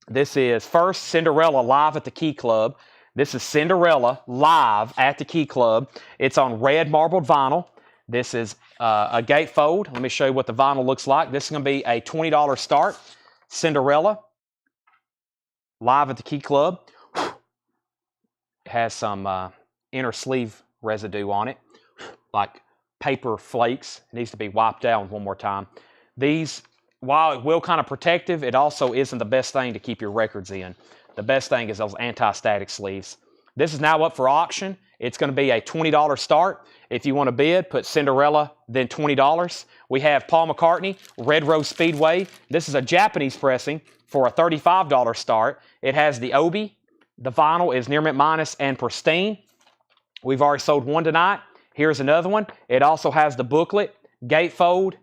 This is first Cinderella live at the Key Club. This is Cinderella live at the Key Club. It's on red marbled vinyl. This is a gatefold. Let me show you what the vinyl looks like. This is going to be a $20 start. Cinderella live at the Key Club. It has some inner sleeve residue on it, like paper flakes. It needs to be wiped down one more time. These, while it will kind of protective, it also isn't the best thing to keep your records in. The best thing is those anti-static sleeves. This is now up for auction. It's going to be a $20 start. If you want to bid, put Cinderella, then $20. We have Paul McCartney, Red Rose Speedway. This is a Japanese pressing for a $35 start. It has the Obi. The vinyl is near mint minus and pristine. We've already sold one tonight. Here's another one. It also has the booklet, gatefold,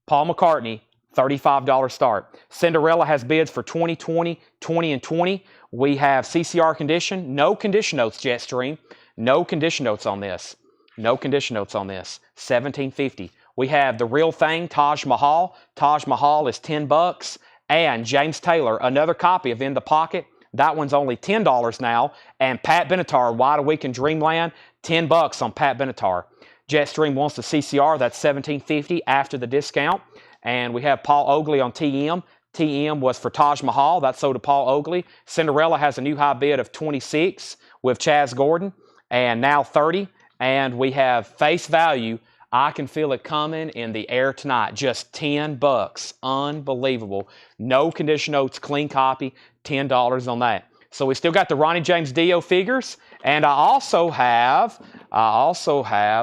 Paul McCartney, $35 start. Cinderella has bids for 20, 20, 20, and 20. We have CCR condition. No condition notes, Jetstream. No condition notes on this. No condition notes on this. $17.50. We have the real thing, Taj Mahal. Taj Mahal is $10. And James Taylor, another copy of In the Pocket. That one's only $10 now. And Pat Benatar, Wide Awake in Dreamland, $10 on Pat Benatar. Jetstream wants the CCR. That's $17.50 after the discount. And we have Paul Oakley on TM. TM was for Taj Mahal. That's sold to Paul Oakley. Cinderella has a new high bid of 26 with Chaz Gordon. And now 30. And we have face value. I can feel it coming in the air tonight. Just $10. Unbelievable. No condition notes, clean copy. $10 on that. So we still got the Ronnie James Dio figures. And I also have,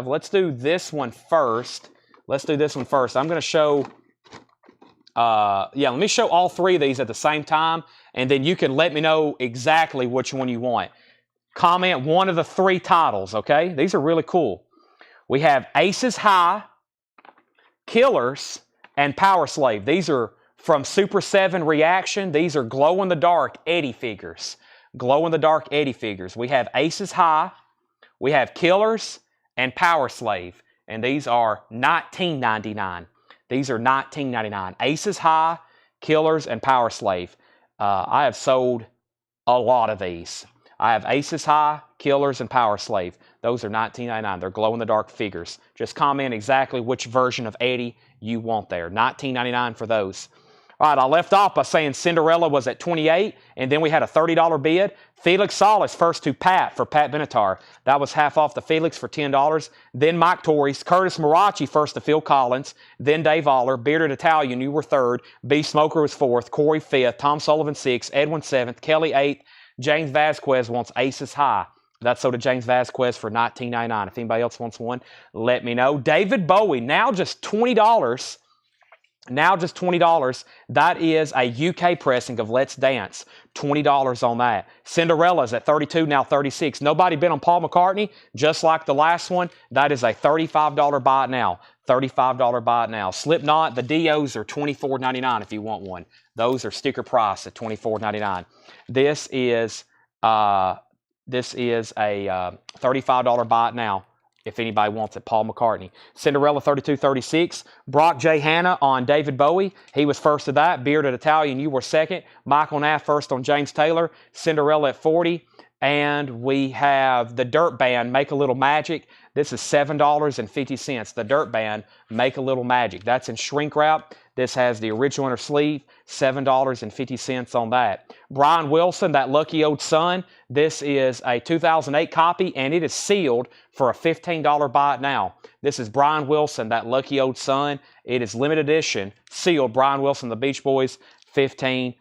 let's do this one first. Let's do this one first. I'm going to show, let me show all three of these at the same time. And then you can let me know exactly which one you want. Comment one of the three titles, okay? These are really cool. We have Aces High, Killers, and Power Slave. These are from Super 7 Reaction. These are glow-in-the-dark Eddie figures. Glow-in-the-dark Eddie figures. We have Aces High, we have Killers, and Power Slave. And these are $19.99. These are $19.99. Aces High, Killers, and Power Slave. I have sold a lot of these. I have Aces High, Killers, and Power Slave. Those are $19.99. They're glow-in-the-dark figures. Just comment exactly which version of Eddie you want there. $19.99 for those. All right, I left off by saying Cinderella was at $28, and then we had a $30 bid. Felix Solis first to Pat for Pat Benatar. That was half off the Felix for $10. Then Mike Torres. Curtis Marachi first to Phil Collins. Then Dave Aller. Bearded Italian, you were third. B. Smoker was fourth. Corey fifth. Tom Sullivan sixth. Edwin seventh. Kelly eighth. James Vasquez wants Aces High. That's sold to James Vasquez for $19.99. If anybody else wants one, let me know. David Bowie, now just $20. Now just $20. That is a UK pressing of Let's Dance. $20 on that. Cinderella's at $32, now $36. Nobody bid on Paul McCartney, just like the last one. That is a $35 buy it now. $35 buy it now. Slipknot, the Dios are $24.99 if you want one. Those are sticker price at $24.99. This is a $35 buy it now if anybody wants it. Paul McCartney. Cinderella 3236. Brock J. Hanna on David Bowie. He was first to that. Bearded Italian, you were second. Michael Naff first on James Taylor. Cinderella at 40. And we have the Dirt Band, Make a Little Magic. This is $7.50. The Dirt Band, Make a Little Magic. That's in shrink wrap. This has the original inner sleeve, $7.50 on that. Brian Wilson, That Lucky Old Son. This is a 2008 copy, and it is sealed for a $15 buy it now. This is Brian Wilson, That Lucky Old Son. It is limited edition, sealed. Brian Wilson, The Beach Boys, $15.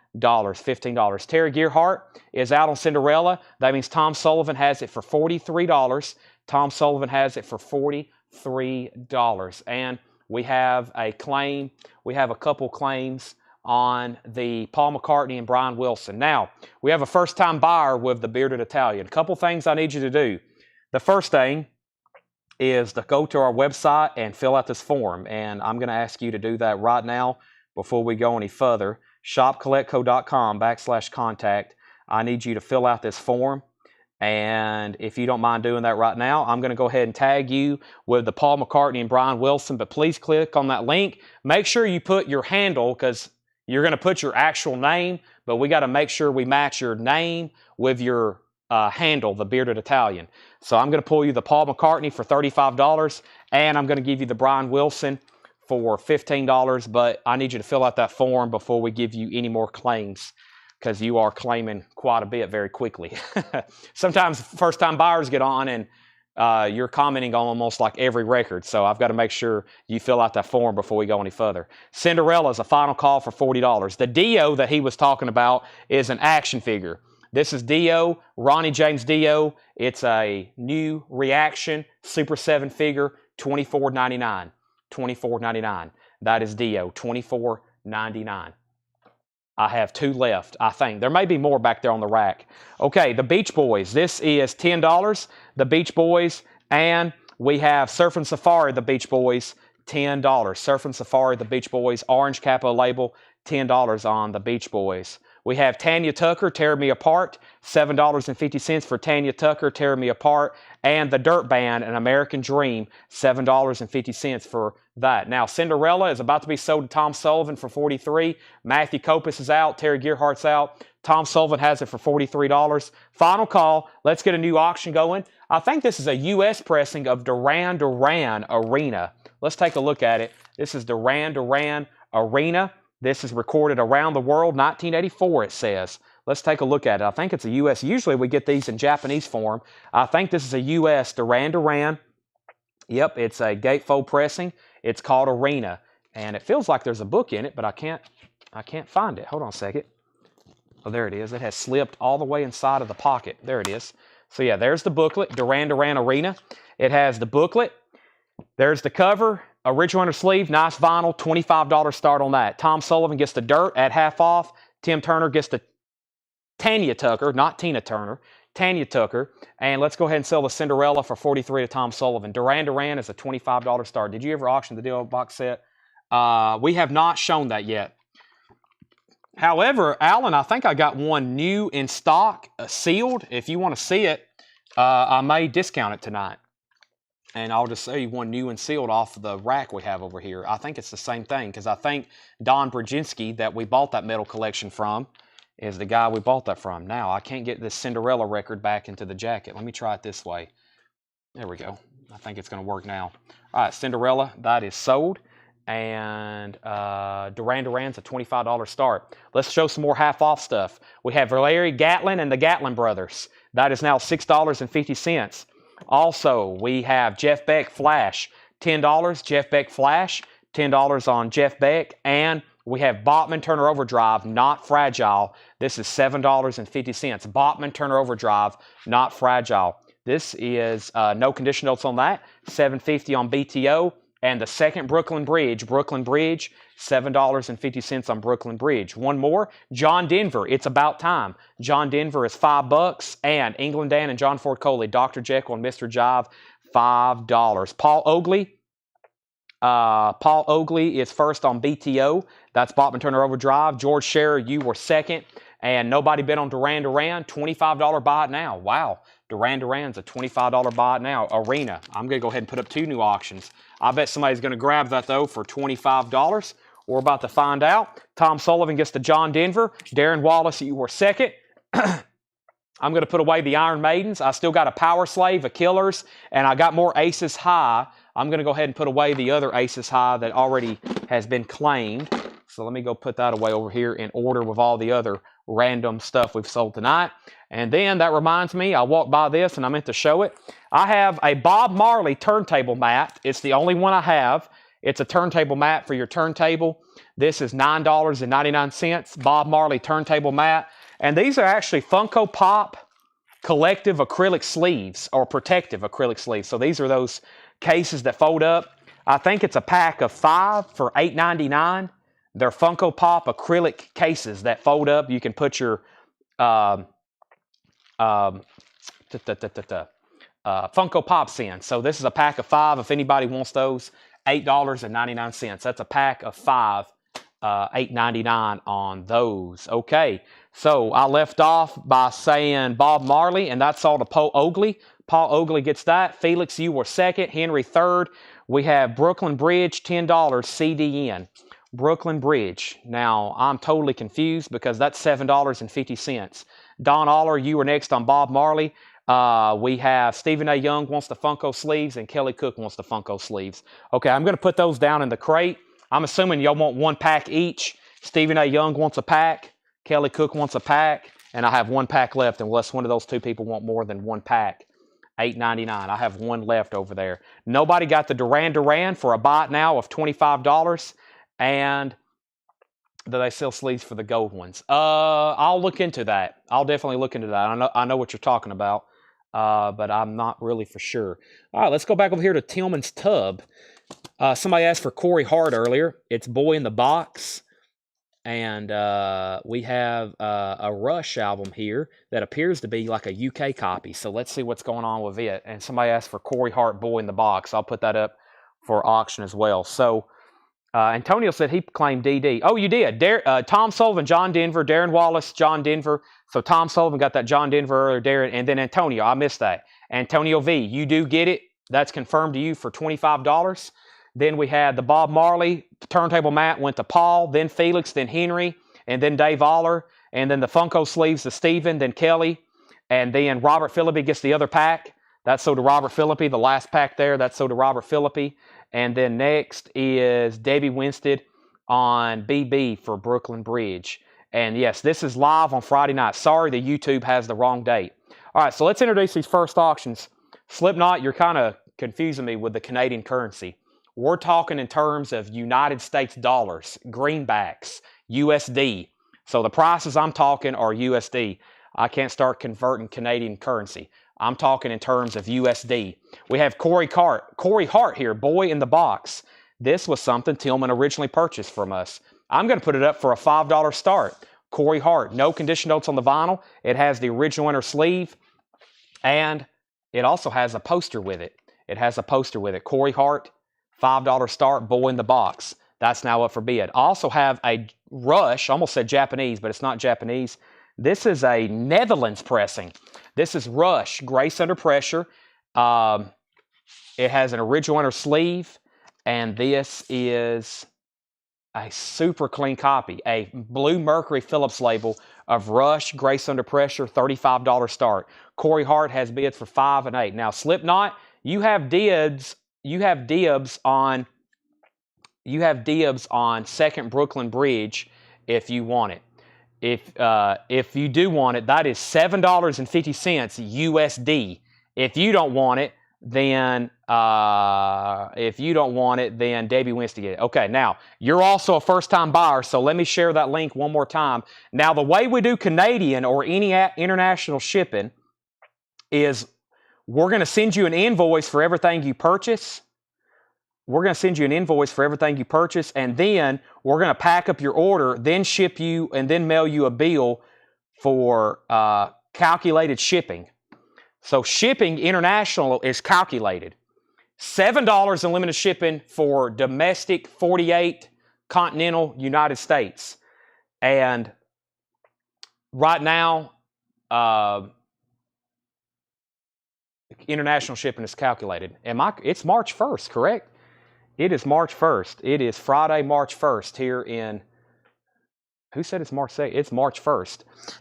Terry Gearhart is out on Cinderella. That means Tom Sullivan has it for $43. Tom Sullivan has it for $43. And we have a claim. We have a couple claims on the Paul McCartney and Brian Wilson. Now, we have a first-time buyer with the Bearded Italian. A couple things I need you to do. The first thing is to go to our website and fill out this form. And I'm going to ask you to do that right now before we go any further. shopcollectco.com/contact. I need you to fill out this form. And if you don't mind doing that right now, I'm going to go ahead and tag you with the Paul McCartney and Brian Wilson. But please click on that link. Make sure you put your handle, because you're going to put your actual name, but we got to make sure we match your name with your handle, the Bearded Italian. So I'm going to pull you the Paul McCartney for $35, and I'm going to give you the Brian Wilson for $15, but I need you to fill out that form before we give you any more claims, because you are claiming quite a bit very quickly. Sometimes first-time buyers get on and you're commenting on almost like every record, so I've got to make sure you fill out that form before we go any further. Cinderella is a final call for $40. The Dio that he was talking about is an action figure. This is Dio, Ronnie James Dio. It's a new reaction Super 7 figure, $24.99. $24.99. That is Dio, $24.99. I have 2 left, I think. There may be more back there on the rack. Okay, the Beach Boys. This is $10, the Beach Boys. And we have Surfin' Safari, the Beach Boys, $10. Surfin' Safari, the Beach Boys, orange capo label, $10 on the Beach Boys. We have Tanya Tucker, Tear Me Apart, $7.50 for Tanya Tucker, Tear Me Apart. And the Dirt Band, An American Dream, $7.50 for that. Now, Cinderella is about to be sold to Tom Sullivan for $43. Matthew Kopis is out. Terry Gearhart's out. Tom Sullivan has it for $43. Final call. Let's get a new auction going. I think this is a U.S. pressing of Duran Duran Arena. Let's take a look at it. This is Duran Duran Arena. This is recorded around the world, 1984, it says. Let's take a look at it. I think it's a U.S. Usually we get these in Japanese form. I think this is a U.S. Duran Duran. Yep, it's a gatefold pressing. It's called Arena. And it feels like there's a book in it, but I can't find it. Hold on a second. Oh, there it is. It has slipped all the way inside of the pocket. There it is. So yeah, there's the booklet, Duran Duran Arena. It has the booklet. There's the cover. Original inner sleeve, nice vinyl, $25 start on that. Tom Sullivan gets the Dirt at half off. Tim Turner gets the Tanya Tucker, not Tina Turner, Tanya Tucker. And let's go ahead and sell the Cinderella for $43 to Tom Sullivan. Duran Duran is a $25 start. Did you ever auction the Dio box set? We have not shown that yet. However, Alan, I think I got one new in stock, sealed. If you want to see it, I may discount it tonight. And I'll just say one new and sealed off the rack we have over here. I think it's the same thing, because I think Don Brzezinski that we bought that metal collection from is the guy we bought that from. Now, I can't get this Cinderella record back into the jacket. Let me try it this way. There we go. I think it's going to work now. All right, Cinderella, that is sold. And Duran Duran's a $25 start. Let's show some more half-off stuff. We have Larry Gatlin and the Gatlin Brothers. That is now $6.50. Also, we have Jeff Beck Flash, $10. Jeff Beck Flash, $10 on Jeff Beck. And we have Bachman Turner Overdrive, Not Fragile. This is $7.50. Bachman Turner Overdrive, Not Fragile. This is no condition notes on that. $7.50 on BTO. And the second Brooklyn Bridge, $7.50 on Brooklyn Bridge. One more, John Denver, It's About Time. John Denver is $5. And England Dan and John Ford Coley, Dr. Jekyll and Mr. Jive, $5. Paul Oakley is first on BTO. That's Bachman Turner Overdrive. George Scherer, you were second. And nobody bid on Duran Duran, $25 buy it now. Wow. Duran Duran's a $25 buy now. Arena, I'm going to go ahead and put up 2 new auctions. I bet somebody's going to grab that, though, for $25. We're about to find out. Tom Sullivan gets the John Denver. Darren Wallace, you were second. I'm going to put away the Iron Maidens. I still got a Power Slave, a Killers, and I got more Aces High. I'm going to go ahead and put away the other Aces High that already has been claimed. So let me go put that away over here in order with all the other random stuff we've sold tonight. And then that reminds me, I walked by this and I meant to show it. I have a Bob Marley turntable mat. It's the only one I have. It's a turntable mat for your turntable. This is $9.99. Bob Marley turntable mat. And these are actually Funko Pop collective acrylic sleeves or protective acrylic sleeves. So these are those cases that fold up. I think it's a pack of 5 for $8.99. They're Funko Pop acrylic cases that fold up. You can put your Funko Pops in. So this is a pack of 5. If anybody wants those, $8.99. That's a pack of 5, $8.99 on those. Okay, so I left off by saying Bob Marley, and that's all to Paul Oakley. Paul Oakley gets that. Felix, you were second. Henry third. We have Brooklyn Bridge, $10 CDN. Brooklyn Bridge. Now, I'm totally confused because that's $7.50. Don Aller, you were next on Bob Marley. We have Stephen A. Young wants the Funko sleeves and Kelly Cook wants the Funko sleeves. Okay, I'm going to put those down in the crate. I'm assuming y'all want 1 pack each. Stephen A. Young wants a pack. Kelly Cook wants a pack. And I have 1 pack left unless one of those 2 people want more than 1 pack. $8.99. I have 1 left over there. Nobody got the Duran Duran for a buy it now of $25. And do they sell sleeves for the gold ones? I'll look into that. I'll definitely look into that. I know what you're talking about, but I'm not really for sure. All right, let's go back over here to Tillman's Tub. Somebody asked for Corey Hart earlier. It's Boy in the Box. And we have a Rush album here that appears to be like a UK copy. So let's see what's going on with it. And somebody asked for Corey Hart, Boy in the Box. I'll put that up for auction as well. So Antonio said he claimed DD. Oh, you did. Tom Sullivan, John Denver, Darren Wallace, John Denver. So Tom Sullivan got that John Denver earlier, Darren, and then Antonio. I missed that. Antonio V, you do get it. That's confirmed to you for $25. Then we had the Bob Marley turntable mat went to Paul, then Felix, then Henry, and then Dave Aller, and then the Funko sleeves to Steven, then Kelly, and then Robert Phillippe gets the other pack. That's sold to Robert Phillippe, the last pack there. That's sold to Robert Phillippe. And then next is Debbie Winstead on BB for Brooklyn Bridge. And yes, this is live on Friday night. Sorry, the YouTube has the wrong date. All right, so let's introduce these first auctions. Slipknot, you're kind of confusing me with the Canadian currency. We're talking in terms of United States dollars, greenbacks, USD. So the prices I'm talking are USD. I can't start converting Canadian currency. I'm talking in terms of USD. We have Corey Hart here, Boy in the Box. This was something Tillman originally purchased from us. I'm going to put it up for a $5 start. Corey Hart, no condition notes on the vinyl. It has the original inner sleeve, and it also has a poster with it. Corey Hart, $5 start, Boy in the Box. That's now up for bid. I also have a Rush, almost said Japanese, but it's not Japanese. This is a Netherlands pressing. This is Rush, Grace Under Pressure. It has an original inner sleeve, and this is a super clean copy, a Blue Mercury Phillips label of Rush, Grace Under Pressure, $35 start. Corey Hart has bids for 5 and 8. Now, Slipknot, you have dibs on Second Brooklyn Bridge if you want it. If you do want it, that is $7.50 USD. If you don't want it, then Debbie Winstead get it. Okay, now you're also a first-time buyer, so let me share that link one more time. Now, the way we do Canadian or any international shipping is we're going to send you an invoice for everything you purchase. And then we're going to pack up your order, then ship you, and then mail you a bill for calculated shipping. So shipping international is calculated. $7 in limited shipping for domestic 48 continental United States. And right now, international shipping is calculated. It's March 1st, correct? It is March 1st. It is Friday, March 1st here in, who said it's March 2nd? It's March 1st.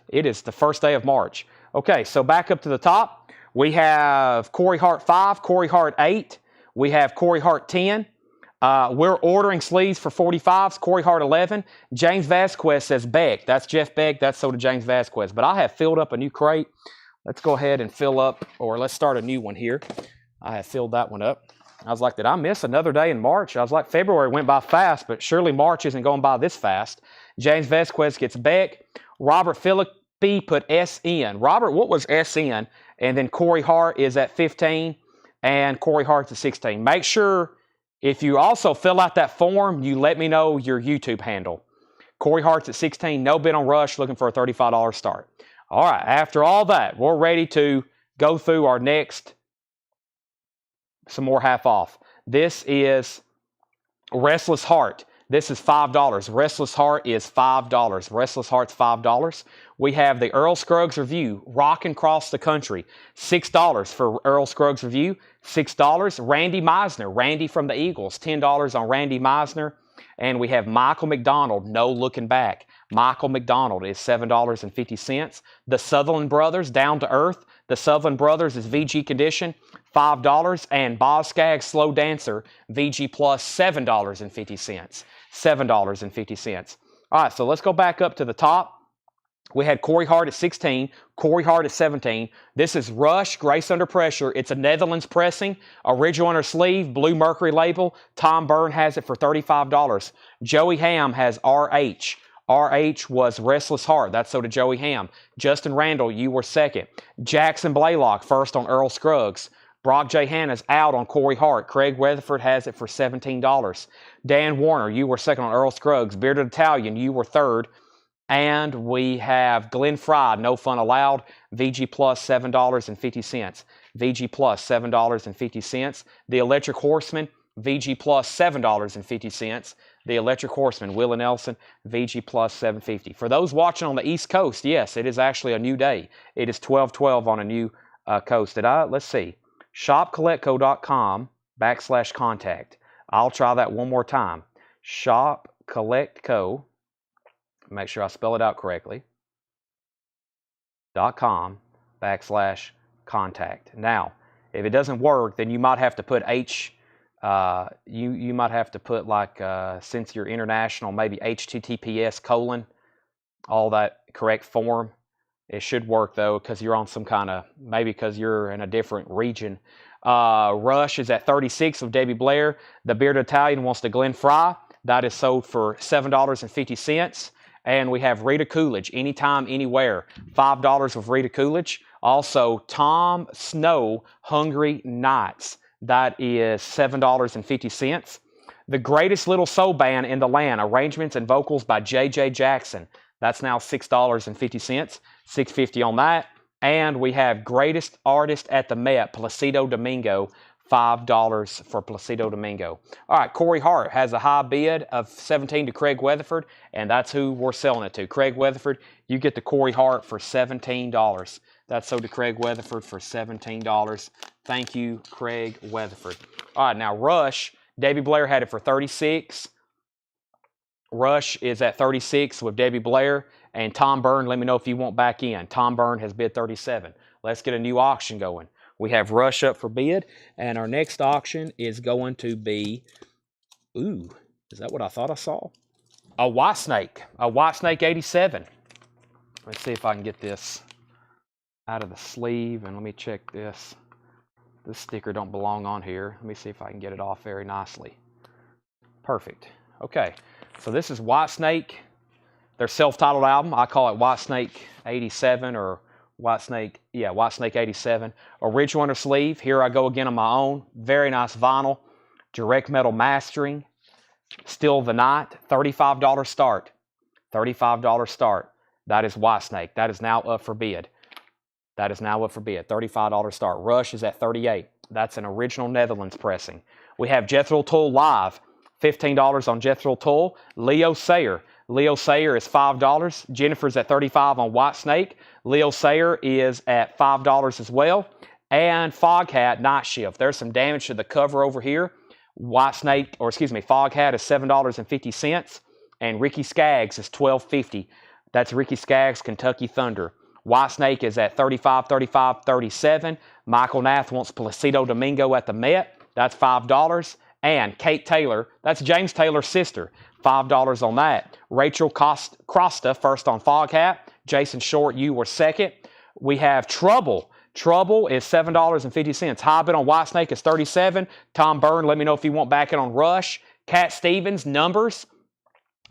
It is the first day of March. Okay, so back up to the top. We have Corey Hart 5, Corey Hart 8. We have Corey Hart 10. We're ordering sleeves for 45s, Corey Hart 11. James Vasquez says Beck. That's Jeff Beck. That's so to James Vasquez. But I have filled up a new crate. Let's go ahead and fill up, or let's start a new one here. I have filled that one up. I was like, did I miss another day in March? I was like, February went by fast, but surely March isn't going by this fast. James Vasquez gets Beck. Robert Philippi put SN. Robert, what was SN? And then Corey Hart is at 15, and Corey Hart's at 16. Make sure, if you also fill out that form, you let me know your YouTube handle. Corey Hart's at 16, no bid on Rush, looking for a $35 start. All right, after all that, we're ready to go through our next, some more half off. This is Restless Heart. This is $5. Restless Heart is $5. Restless Heart's $5. We have the Earl Scruggs Review, Rockin' Across the Country. $6 for Earl Scruggs Review. $6. Randy Meisner, Randy from the Eagles. $10 on Randy Meisner. And we have Michael McDonald, No Looking Back. Michael McDonald is $7.50. The Sutherland Brothers, Down to Earth. The Sutherland Brothers is VG Condition, $5. And Boz Scaggs, Slow Dancer, VG Plus, $7.50. $7.50. All right, so let's go back up to the top. We had Corey Hart at 16, Corey Hart at 17. This is Rush, Grace Under Pressure. It's a Netherlands pressing, original inner sleeve, Blue Mercury label. Tom Byrne has it for $35. Joey Ham has RH. RH was Restless Heart. That's so to Joey Ham. Justin Randall, you were second. Jackson Blaylock, first on Earl Scruggs. Brock J. Hanna's out on Corey Hart. Craig Weatherford has it for $17. Dan Warner, you were second on Earl Scruggs. Bearded Italian, you were third. And we have Glenn Fry, No Fun Allowed, VG Plus, $7.50. VG Plus, $7.50. The Electric Horseman, VG Plus, $7.50. The Electric Horseman, Will and Nelson, VG Plus, $7.50. For those watching on the East Coast, yes, it is actually a new day. It is 12/12 on a new coast. Let's see. shopcollectco.com/contact. I'll try that one more time. shopcollectco. Make sure I spell it out correctly. .com/contact. Now, if it doesn't work, then you might have to put you might have to put like since you're international, maybe HTTPS : all that correct form. It should work though, because you're on some kind of, maybe because you're in a different region. Rush is at 36 with Debbie Blair. The Bearded Italian wants to Glenn Fry. That is sold for $7.50. And we have Rita Coolidge, Anytime, Anywhere, $5 with Rita Coolidge. Also, Tom Snow, Hungry Nights. That is $7.50. The Greatest Little Soul Band in the Land, arrangements and vocals by J.J. Jackson. That's now $6.50, $6.50 on that. And we have Greatest Artist at the Met, Placido Domingo, $5 for Placido Domingo. All right, Corey Hart has a high bid of 17 to Craig Weatherford, and that's who we're selling it to. Craig Weatherford, you get the Corey Hart for $17. That's sold to Craig Weatherford for $17. Thank you, Craig Weatherford. All right, now Rush, Debbie Blair had it for 36. Rush is at 36 with Debbie Blair. And Tom Byrne, let me know if you want back in. Tom Byrne has bid 37. Let's get a new auction going. We have Rush up for bid, and our next auction is going to be, ooh, is that what I thought I saw? A Whitesnake 87. Let's see if I can get this out of the sleeve, and let me check this. This sticker don't belong on here. Let me see if I can get it off very nicely. Perfect. Okay, so this is Whitesnake, their self-titled album. I call it Whitesnake 87 or Whitesnake 87. Original inner sleeve. Here I go again on my own. Very nice vinyl. Direct metal mastering. Still the Night. $35 start. $35 start. That is Whitesnake. That is now up for bid. That is now up for bid. $35 start. Rush is at 38. That's an original Netherlands pressing. We have Jethro Tull live. $15 on Jethro Tull. Leo Sayer. Leo Sayer is $5. Jennifer's at $35 on Whitesnake. Leo Sayer is at $5 as well. And Foghat Night Shift. There's some damage to the cover over here. Foghat is $7.50. And Ricky Skaggs is $12.50. That's Ricky Skaggs, Kentucky Thunder. Whitesnake is at $35, $35, $37. Michael Nath wants Placido Domingo at the Met. That's $5. And Kate Taylor, that's James Taylor's sister, $5 on that. Rachel Crosta, first on Foghat. Jason Short, you were second. We have Trouble. Trouble is $7.50. High bid on Whitesnake is $37. Tom Byrne, let me know if you want back in on Rush. Cat Stevens, numbers,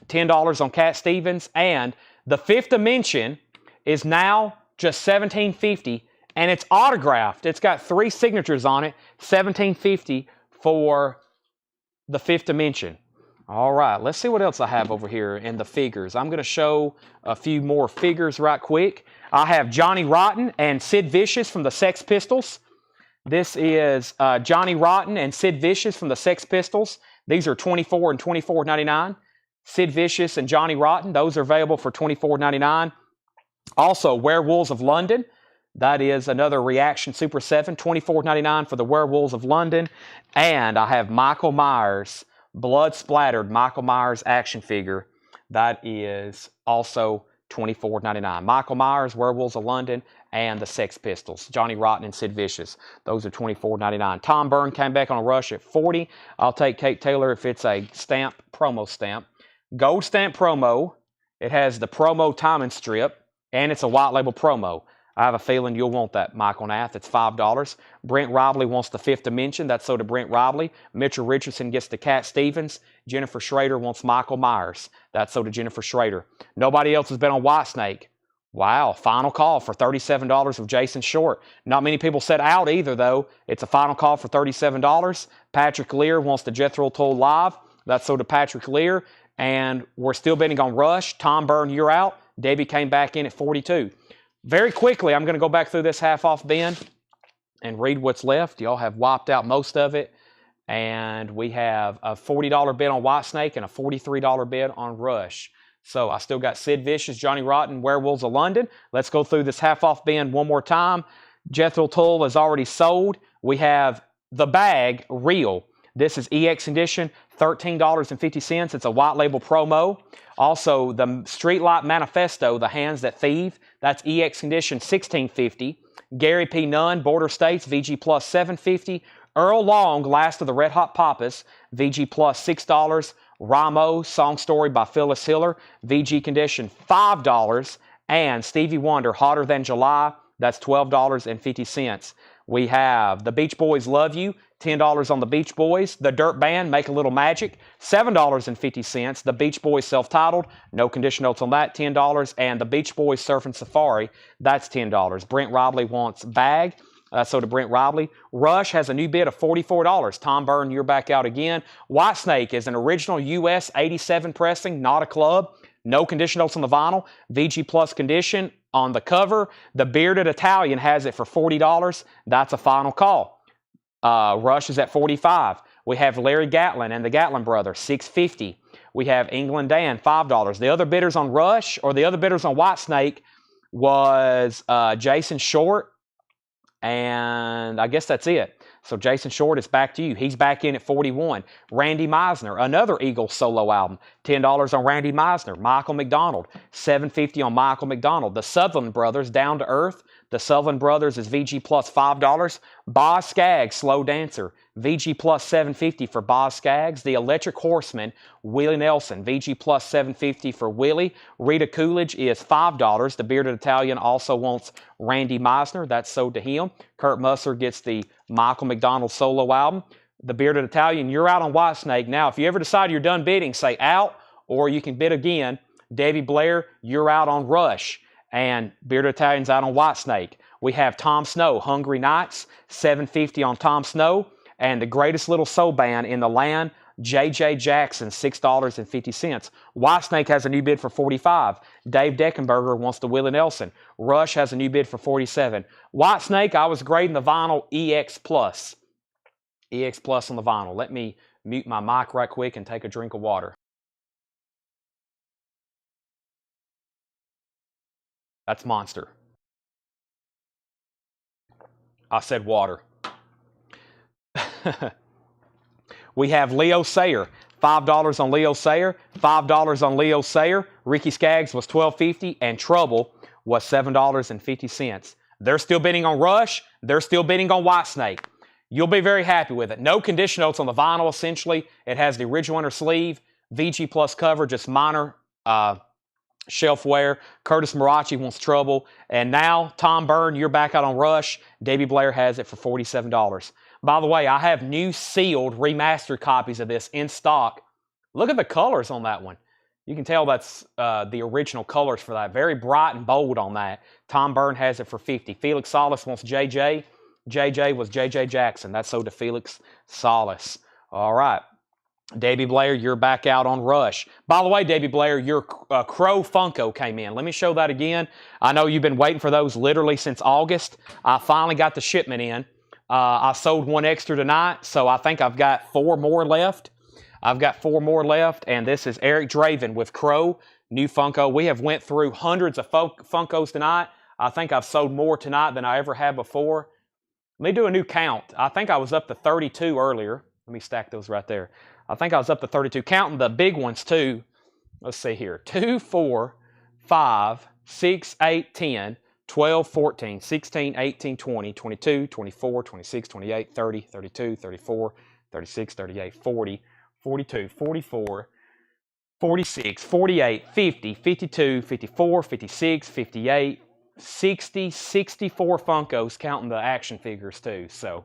$10 on Cat Stevens. And the Fifth Dimension is now just $17.50, and it's autographed. It's got 3 signatures on it, $17.50 for the Fifth Dimension. All right, let's see what else I have over here in the figures. I'm going to show a few more figures right quick. I have Johnny Rotten and Sid Vicious from the Sex Pistols. This is Johnny Rotten and Sid Vicious from the Sex Pistols. These are $24 and $24.99. Sid Vicious and Johnny Rotten, those are available for $24.99. Also, Werewolves of London. That is another Reaction Super 7, $24.99 for the Werewolves of London. And I have Michael Myers, blood-splattered Michael Myers action figure. That is also $24.99. Michael Myers, Werewolves of London, and the Sex Pistols. Johnny Rotten and Sid Vicious. Those are $24.99. Tom Byrne came back on a rush at $40. I'll take Kate Taylor if it's a stamp, promo stamp. Gold stamp promo. It has the promo timing strip, and it's a white label promo. I have a feeling you'll want that, Michael Nath. It's $5. Brent Robley wants the Fifth Dimension. That's so to Brent Robley. Mitchell Richardson gets the Cat Stevens. Jennifer Schrader wants Michael Myers. That's so to Jennifer Schrader. Nobody else has been on Whitesnake. Wow, final call for $37 of Jason Short. Not many people said out either, though. It's a final call for $37. Patrick Lear wants the Jethro Tull Live. That's so to Patrick Lear. And we're still bidding on Rush. Tom Byrne, you're out. Debbie came back in at $42. Very quickly, I'm going to go back through this half-off bin and read what's left. Y'all have wiped out most of it. And we have a $40 bid on Whitesnake and a $43 bid on Rush. So I still got Sid Vicious, Johnny Rotten, Werewolves of London. Let's go through this half-off bin one more time. Jethro Tull is already sold. We have the bag, real. This is EX Edition, $13.50. It's a white label promo. Also, the Streetlight Manifesto, The Hands That Thieve, that's EX Condition, $16.50. Gary P. Nunn, Border States, VG Plus, $7.50. Earl Long, Last of the Red Hot Papas, VG Plus, $6. Ramo, Song Story by Phyllis Hiller, VG Condition, $5. And Stevie Wonder, Hotter Than July, that's $12.50. We have The Beach Boys Love You, $10 on The Beach Boys. The Dirt Band, Make a Little Magic, $7.50. The Beach Boys Self-Titled, no condition notes on that, $10. And The Beach Boys Surfing Safari, that's $10. Brent Robley wants Bag, so to Brent Robley. Rush has a new bid of $44. Tom Byrne, you're back out again. Whitesnake is an original US 87 pressing, not a club. No condition notes on the vinyl. VG Plus condition on the cover. The Bearded Italian has it for $40. That's a final call. Rush is at $45. We have Larry Gatlin and the Gatlin brothers, $6.50. We have England Dan, $5. The other bidders on Rush, or the other bidders on Whitesnake, was Jason Short, and I guess that's it. So Jason Short, it's back to you. He's back in at $41. Randy Meisner, another Eagles solo album, $10 on Randy Meisner. Michael McDonald, $7.50 on Michael McDonald. The Sutherland Brothers, Down to Earth. The Sutherland Brothers is VG Plus $5. Boz Scaggs, Slow Dancer, VG Plus $7.50 for Boz Scaggs. The Electric Horseman, Willie Nelson, VG Plus $7.50 for Willie. Rita Coolidge is $5. The Bearded Italian also wants Randy Meisner. That's sold to him. Kurt Musser gets the Michael McDonald solo album. The Bearded Italian, you're out on Whitesnake. Now, if you ever decide you're done bidding, say out, or you can bid again. Debbie Blair, you're out on Rush. And Bearded Italian's out on Whitesnake. We have Tom Snow, Hungry Nights, $7.50 on Tom Snow. And the greatest little soul band in the land, J.J. Jackson, $6.50. Whitesnake has a new bid for $45. Dave Deckenberger wants the Willie Nelson. Rush has a new bid for $47. Whitesnake, I was grading the vinyl EX Plus. EX Plus on the vinyl. Let me mute my mic right quick and take a drink of water. That's Monster. I said water. We have Leo Sayer. $5 on Leo Sayer. $5 on Leo Sayer. Ricky Skaggs was $12.50, and Trouble was $7.50. They're still bidding on Rush. They're still bidding on Whitesnake. You'll be very happy with it. No condition notes on the vinyl, essentially. It has the original inner sleeve, VG Plus cover, just minor shelf wear. Curtis Marachi wants Trouble. And now, Tom Byrne, you're back out on Rush. Debbie Blair has it for $47. By the way, I have new sealed remastered copies of this in stock. Look at the colors on that one. You can tell that's the original colors for that. Very bright and bold on that. Tom Byrne has it for $50. Felix Salas wants JJ. JJ was JJ Jackson. That's sold to Felix Salas. All right. Debbie Blair, you're back out on Rush. By the way, Debbie Blair, your Crow Funko came in. Let me show that again. I know you've been waiting for those literally since August. I finally got the shipment in. I sold one extra tonight, so I think I've got 4 more left. And this is Eric Draven with Crow, new Funko. We have went through hundreds of Funkos tonight. I think I've sold more tonight than I ever have before. Let me do a new count. I think I was up to 32 earlier. Let me stack those right there. I think I was up to 32, counting the big ones too. Let's see here. 2, 4, 5, 6, 8, 10, 12, 14, 16, 18, 20, 22, 24, 26, 28, 30, 32, 34, 36, 38, 40, 42, 44, 46, 48, 50, 52, 54, 56, 58, 60, 64 Funkos, counting the action figures too. So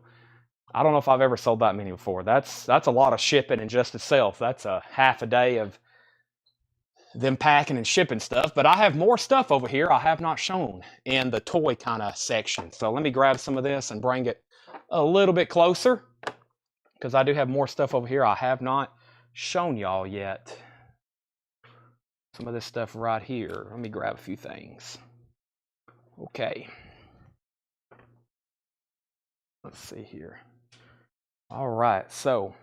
I don't know if I've ever sold that many before. That's a lot of shipping in just itself. That's a half a day of them packing and shipping stuff. But I have more stuff over here I have not shown in the toy kind of section. So let me grab some of this and bring it a little bit closer, because I do have more stuff over here I have not shown y'all yet. Some of this stuff right here. Let me grab a few things. Okay. Let's see here. All right, so,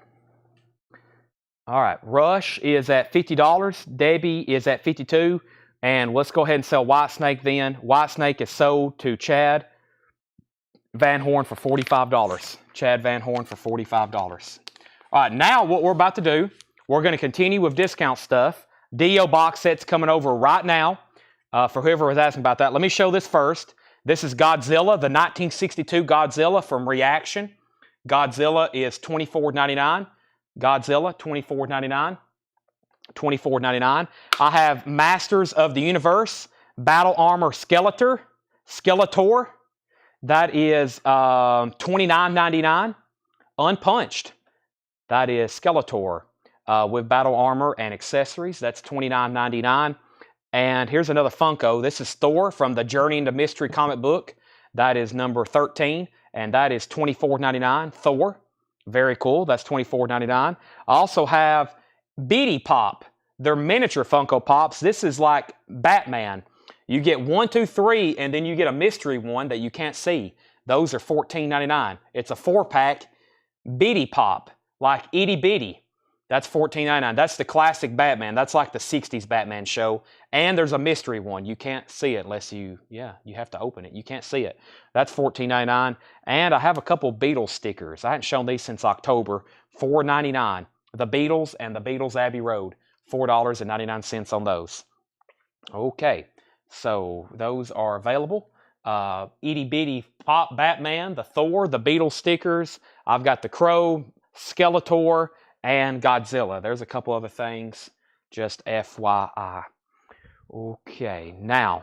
all right, Rush is at $50. Debbie is at $52. And let's go ahead and sell Whitesnake then. Whitesnake is sold to Chad Van Horn for $45. Chad Van Horn for $45. All right, now what we're about to do, we're going to continue with discount stuff. Dio box set's coming over right now. For whoever was asking about that, let me show this first. This is Godzilla, the 1962 Godzilla from Reaction. Godzilla is $24.99. Godzilla, $24.99. $24.99. I have Masters of the Universe, Battle Armor Skeletor. That is $29.99. Unpunched. That is Skeletor with Battle Armor and accessories. That's $29.99. And here's another Funko. This is Thor from the Journey into Mystery comic book. That is number 13, and that is $24.99. Thor, very cool. That's $24.99. I also have Beady Pop. They're miniature Funko Pops. This is like Batman. You get 1, 2, 3, and then you get a mystery one that you can't see. Those are $14.99. It's a 4-pack Beady Pop, like Itty Bitty. That's $14.99. That's the classic Batman. That's like the 60s Batman show. And there's a mystery one. You can't see it unless you have to open it. You can't see it. That's $14.99. And I have a couple Beatles stickers. I hadn't shown these since October. $4.99. The Beatles and the Beatles Abbey Road. $4.99 on those. Okay, so those are available. Itty Bitty Pop Batman, the Thor, the Beatles stickers. I've got the Crow, Skeletor, and Godzilla. There's a couple other things, just FYI. Okay, now,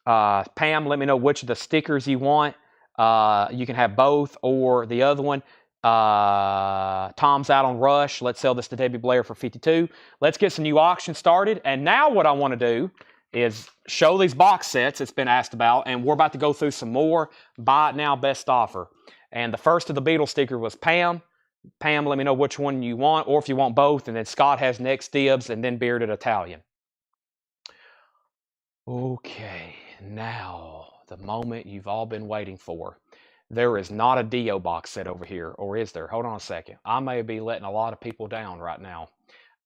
Pam, let me know which of the stickers you want. You can have both or the other one. Tom's out on Rush. Let's sell this to Debbie Blair for $52. Let's get some new auctions started. And now what I want to do is show these box sets it's been asked about, and we're about to go through some more buy it now best offer. And the first of the Beatles sticker was Pam. Pam, let me know which one you want, or if you want both, and then Scott has next dibs, and then Bearded Italian. Okay, now the moment you've all been waiting for. There is not a Dio box set over here, or is there? Hold on a second. I may be letting a lot of people down right now.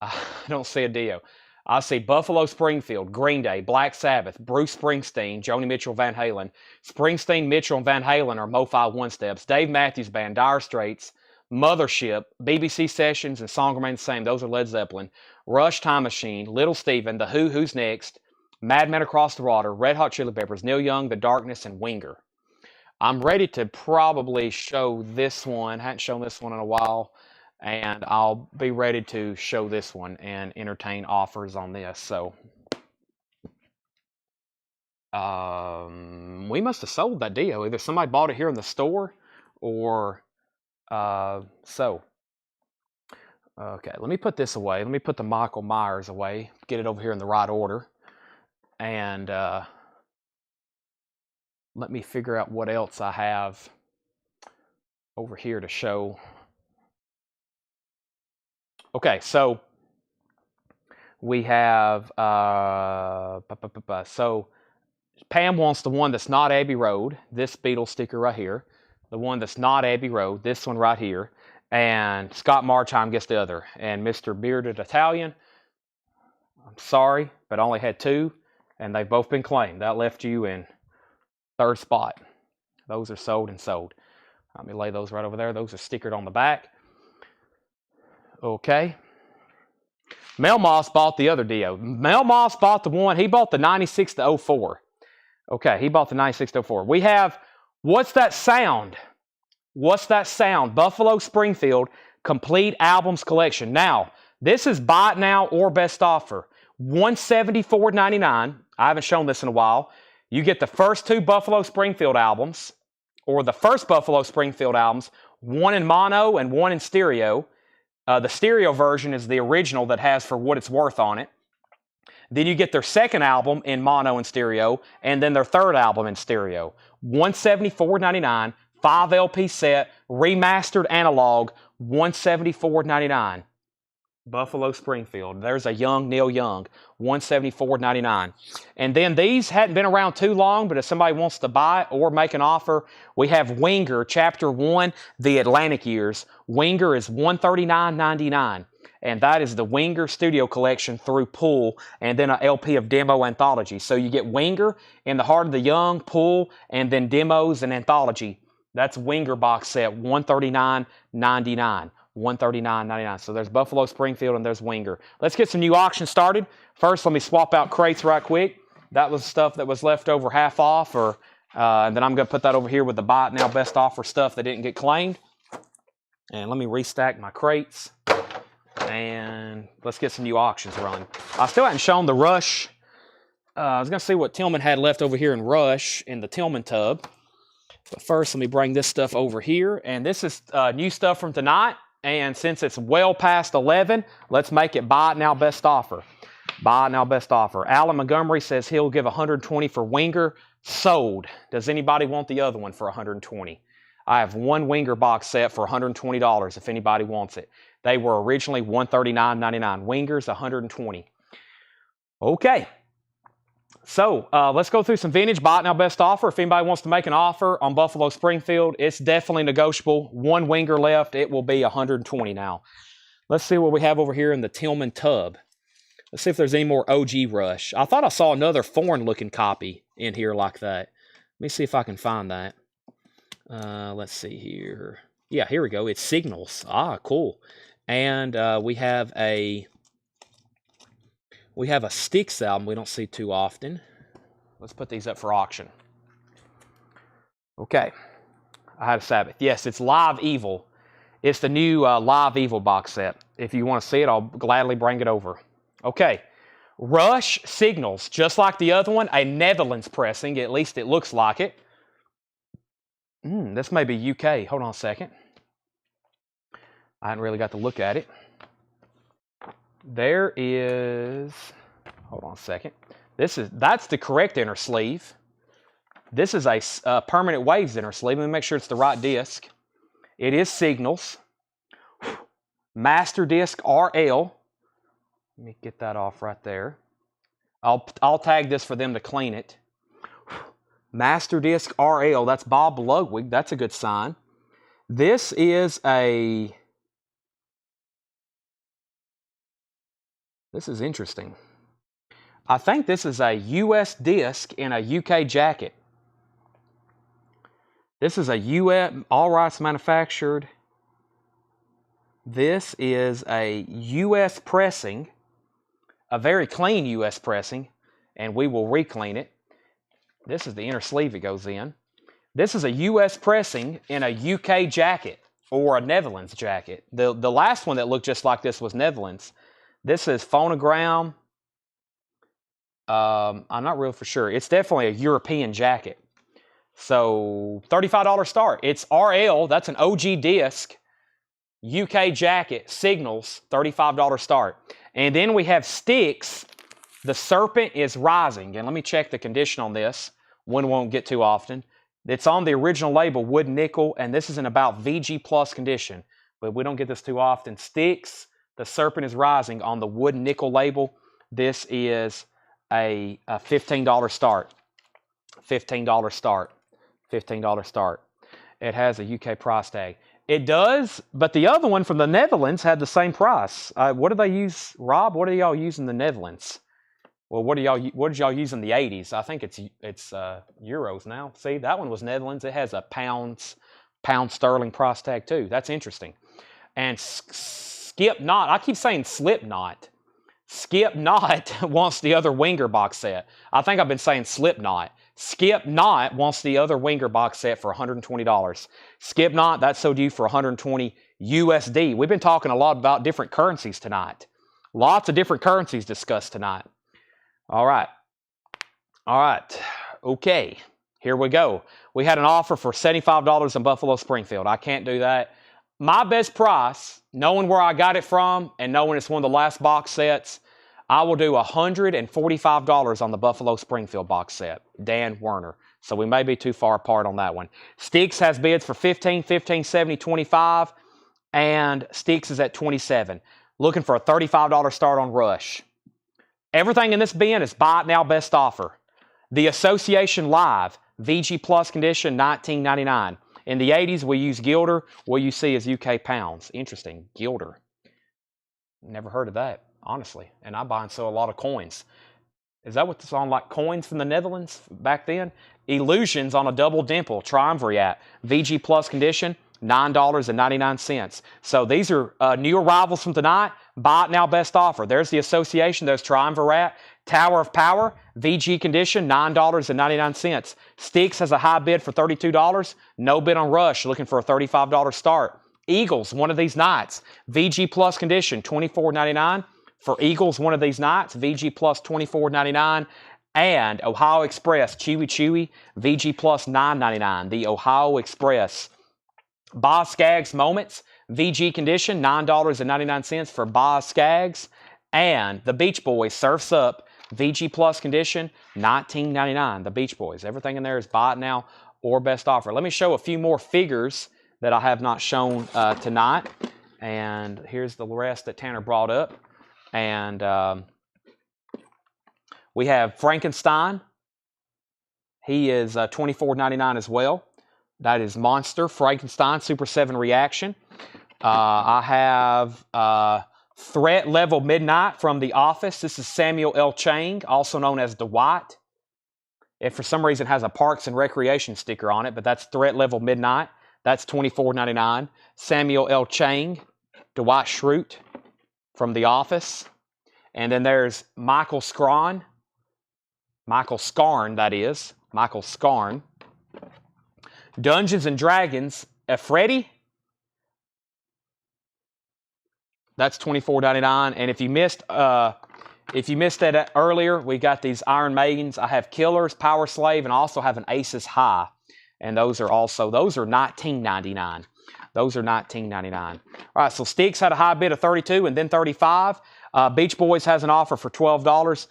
I don't see a Dio. I see Buffalo Springfield, Green Day, Black Sabbath, Bruce Springsteen, Joni Mitchell, Van Halen. Springsteen, Mitchell, and Van Halen are MoFi one-steps. Dave Matthews Band, Dire Straits, Mothership, BBC Sessions, and Song Remains the Same. Those are Led Zeppelin. Rush, Time Machine, Little Steven, The Who, Who's Next, Mad Men Across the Water, Red Hot Chili Peppers, Neil Young, The Darkness, and Winger. I'm ready to probably show this one. Hadn't shown this one in a while. And I'll be ready to show this one and entertain offers on this. So we must have sold that deal. Either somebody bought it here in the store or so. Okay, let me put this away. Let me put the Michael Myers away. Get it over here in the right order. And let me figure out what else I have over here to show. Okay, so we have, so Pam wants the one that's not Abbey Road, this Beetle sticker right here. The one that's not Abbey Road, this one right here. And Scott Marchheim gets the other. And Mr. Bearded Italian, I'm sorry, but I only had 2, and they've both been claimed. That left you in 3rd spot. Those are sold and sold. Let me lay those right over there. Those are stickered on the back. Okay. Mel Moss bought the other Dio. Mel Moss bought the one. He bought the 96 to 04. Okay, he bought the 96 to 04. We have, what's that sound? What's that sound? Buffalo Springfield Complete Albums Collection. Now, this is buy it now or best offer. $174.99. I haven't shown this in a while. You get the first 2 Buffalo Springfield albums, or the first Buffalo Springfield albums, one in mono and one in stereo. The stereo version is the original that has For What It's Worth on it. Then you get their second album in mono and stereo, and then their third album in stereo. $174.99, 5 LP set, remastered analog, $174.99. Buffalo Springfield. There's a young Neil Young, $174.99. And then these hadn't been around too long, but if somebody wants to buy it or make an offer, we have Winger, Chapter 1, The Atlantic Years. Winger is $139.99. And that is the Winger Studio Collection through Pool, and then an LP of Demo Anthology. So you get Winger, In the Heart of the Young, Pool, and then Demos and Anthology. That's Winger box set, $139.99. $139.99. So there's Buffalo Springfield and there's Winger. Let's get some new auctions started. First, let me swap out crates right quick. That was stuff that was left over half off, and then I'm going to put that over here with the buy it now best offer stuff that didn't get claimed. And let me restack my crates. And let's get some new auctions running. I still haven't shown the Rush. I was going to see what Tillman had left over here in Rush in the Tillman tub. But first, let me bring this stuff over here. And this is new stuff from tonight. And since it's well past 11, let's make it buy it now best offer. Buy it now best offer. Alan Montgomery says he'll give $120 for Winger. Sold. Does anybody want the other one for $120? I have one Winger box set for $120 if anybody wants it. They were originally $139.99. Wingers, $120. Okay. So let's go through some vintage. Buy it now best offer. If anybody wants to make an offer on Buffalo Springfield, it's definitely negotiable. One Winger left. It will be $120 now. Let's see what we have over here in the Tillman tub. Let's see if there's any more OG Rush. I thought I saw another foreign-looking copy in here like that. Let me see if I can find that. Let's see here. Yeah, here we go. It's Signals. Ah, cool. And we have a Styx album we don't see too often. Let's put these up for auction. Okay. I had a Sabbath. Yes, it's Live Evil. It's the new Live Evil box set. If you want to see it, I'll gladly bring it over. Okay. Rush Signals, just like the other one, a Netherlands pressing. At least it looks like it. This may be UK. Hold on a second. I haven't really got to look at it. There is, hold on a second. That's the correct inner sleeve. This is a permanent waves inner sleeve. Let me make sure it's the right disc. It is Signals. Master disc RL. Let me get that off right there. I'll tag this for them to clean it. Master disc RL. That's Bob Ludwig. That's a good sign. This is This is interesting. I think this is a U.S. disc in a U.K. jacket. This is a U.S. all rights manufactured. This is a U.S. pressing, a very clean U.S. pressing, and we will re-clean it. This is the inner sleeve it goes in. This is a U.S. pressing in a U.K. jacket or a Netherlands jacket. The last one that looked just like this was Netherlands. This is phonogram. I'm not real for sure. It's definitely a European jacket. So $35 start. It's RL. That's an OG disc. UK jacket. Signals. $35 start. And then we have sticks. The Serpent is Rising. And let me check the condition on this. One won't get too often. It's on the original label, wood nickel, and this is in about VG plus condition. But we don't get this too often. Sticks. The Serpent is Rising on the wood nickel label. This is a $15 start. $15 start. $15 start. It has a UK price tag. It does, but the other one from the Netherlands had the same price. What do they use, Rob? What do y'all use in the Netherlands? Well, what did y'all use in the 80s? I think it's euros now. See, that one was Netherlands. It has a pound sterling price tag too. That's interesting. And Skip Knot. I keep saying Slipknot. Skip Knot wants the other Winger box set. I think I've been saying Slipknot. Skip Knot wants the other Winger box set for $120. Skip Knot, that's so due for $120 USD. We've been talking a lot about different currencies tonight. Lots of different currencies discussed tonight. All right. All right. Okay. Here we go. We had an offer for $75 in Buffalo Springfield. I can't do that. My best price, knowing where I got it from and knowing it's one of the last box sets, I will do $145 on the Buffalo Springfield box set. Dan Werner. So we may be too far apart on that one. Sticks has bids for $15, $15, $70, $25, and Sticks is at $27. Looking for a $35 start on Rush. Everything in this bin is buy it now, best offer. The Association Live, VG Plus condition, $19.99. In the 80s, we use Gilder. What you see is UK pounds. Interesting. Gilder. Never heard of that, honestly. And I buy and sell a lot of coins. Is that what's on, like coins from the Netherlands back then? Illusions on a double dimple, Triumvirate. VG Plus condition, $9.99. So these are new arrivals from tonight. Buy it now, best offer. There's the Association. There's Triumvirate. Tower of Power, VG condition, $9.99. Sticks has a high bid for $32. No bid on Rush, looking for a $35 start. Eagles, one of these nights. VG Plus condition, $24.99. For Eagles, one of these nights. VG Plus, $24.99. And Ohio Express, Chewy, VG Plus, $9.99. The Ohio Express. Boz Scaggs Moments, VG condition, $9.99 for Boz Scaggs. And the Beach Boys, Surfs Up, VG Plus condition, $19.99. The Beach Boys. Everything in there is buy it now or best offer. Let me show a few more figures that I have not shown tonight. And here's the rest that Tanner brought up. And we have Frankenstein. He is $24.99 as well. That is Monster, Frankenstein, Super 7 Reaction. I have Threat Level Midnight from The Office. This is Samuel L. Chang, also known as Dwight. It for some reason has a Parks and Recreation sticker on it, but that's Threat Level Midnight. That's $24.99. Samuel L. Chang, Dwight Schrute from The Office. And then there's Michael Scarn. Michael Scarn, that is. Michael Scarn. Dungeons and Dragons, Freddy. That's $24.99. And if you missed that earlier, we got these Iron Maidens. I have Killers, Power Slave, and I also have an Aces High. And those are $19.99. Those are $19.99. All right, so Sticks had a high bid of $32 and then $35. Beach Boys has an offer for $12.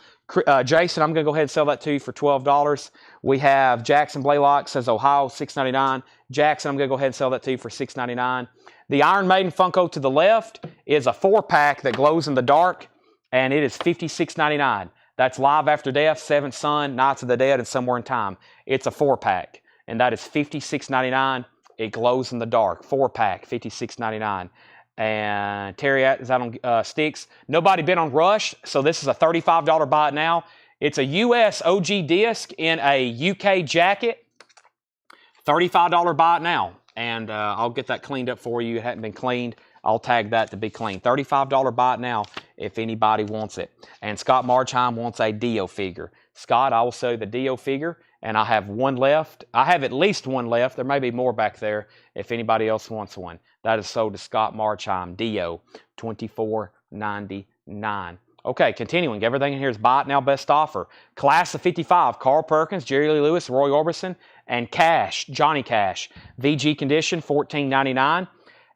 Jason, I'm going to go ahead and sell that to you for $12. We have Jackson Blaylock, says Ohio, $6.99. Jackson, I'm going to go ahead and sell that to you for $6.99. The Iron Maiden Funko to the left is a 4-pack that glows in the dark, and it is $56.99. That's Live After Death, Seventh Son, Knights of the Dead, and Somewhere in Time. It's a 4-pack, and that is $56.99. It glows in the dark. 4-pack, $56.99. And Terry is out on Sticks. Nobody bid on Rush, so this is a $35 buy it now. It's a US OG disc in a UK jacket. $35 buy it now. And I'll get that cleaned up for you. It hadn't been cleaned. I'll tag that to be clean. $35 buy it now if anybody wants it. And Scott Marchheim wants a Dio figure. Scott, I will sell you the Dio figure, and I have one left. I have at least one left. There may be more back there if anybody else wants one. That is sold to Scott Marchheim. Dio, $24.99. Okay, continuing. Everything in here is buy it now, best offer. Class of 55, Carl Perkins, Jerry Lee Lewis, Roy Orbison, and Cash, Johnny Cash. VG condition, $14.99.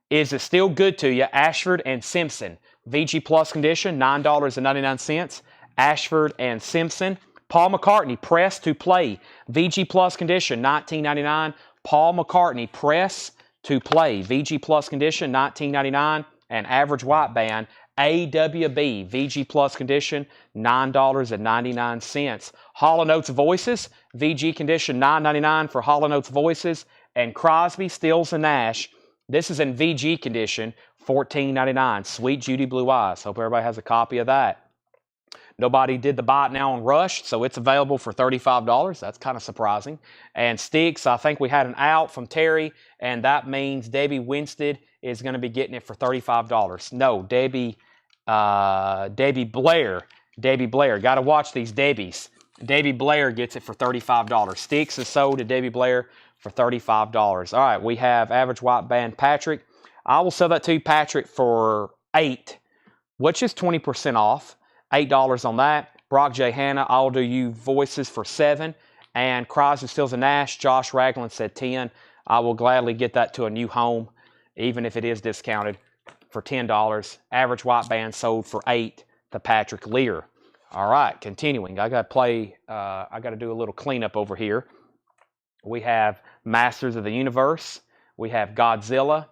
Is it still good to you? Ashford and Simpson. VG Plus condition, $9.99. Ashford and Simpson. Paul McCartney, press to play. VG Plus condition, $19.99. Paul McCartney, press to play. VG Plus condition, $19.99. And average white band, AWB, VG Plus condition, $9.99. Hall & Oates Voices, VG condition, $9.99 for Hall & Oates Voices. And Crosby, Stills, and Nash, this is in VG condition, $14.99. Sweet Judy Blue Eyes. Hope everybody has a copy of that. Nobody did the buy it now on Rush, so it's available for $35. That's kind of surprising. And Sticks, I think we had an out from Terry, and that means Debbie Winstead is going to be getting it for $35. No, Debbie Blair. Debbie Blair. Got to watch these Debbies. Debbie Blair gets it for $35. Sticks is sold to Debbie Blair for $35. All right, we have average white band Patrick. I will sell that to you, Patrick, for $8, which is 20% off. $8 on that. Brock J. Hanna, I'll do you Voices for $7. And Crosby, Stills, and Nash, Josh Ragland said $10. I will gladly get that to a new home, even if it is discounted, for $10. Average white band sold for $8 to Patrick Lear. All right, continuing. I got to do a little cleanup over here. We have Masters of the Universe. We have Godzilla.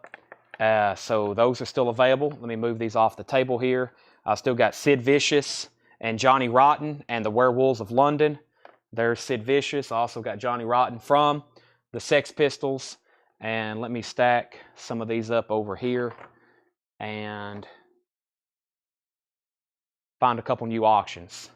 So those are still available. Let me move these off the table here. I still got Sid Vicious and Johnny Rotten and the Werewolves of London. There's Sid Vicious. I also got Johnny Rotten from the Sex Pistols. And let me stack some of these up over here and find a couple new auctions.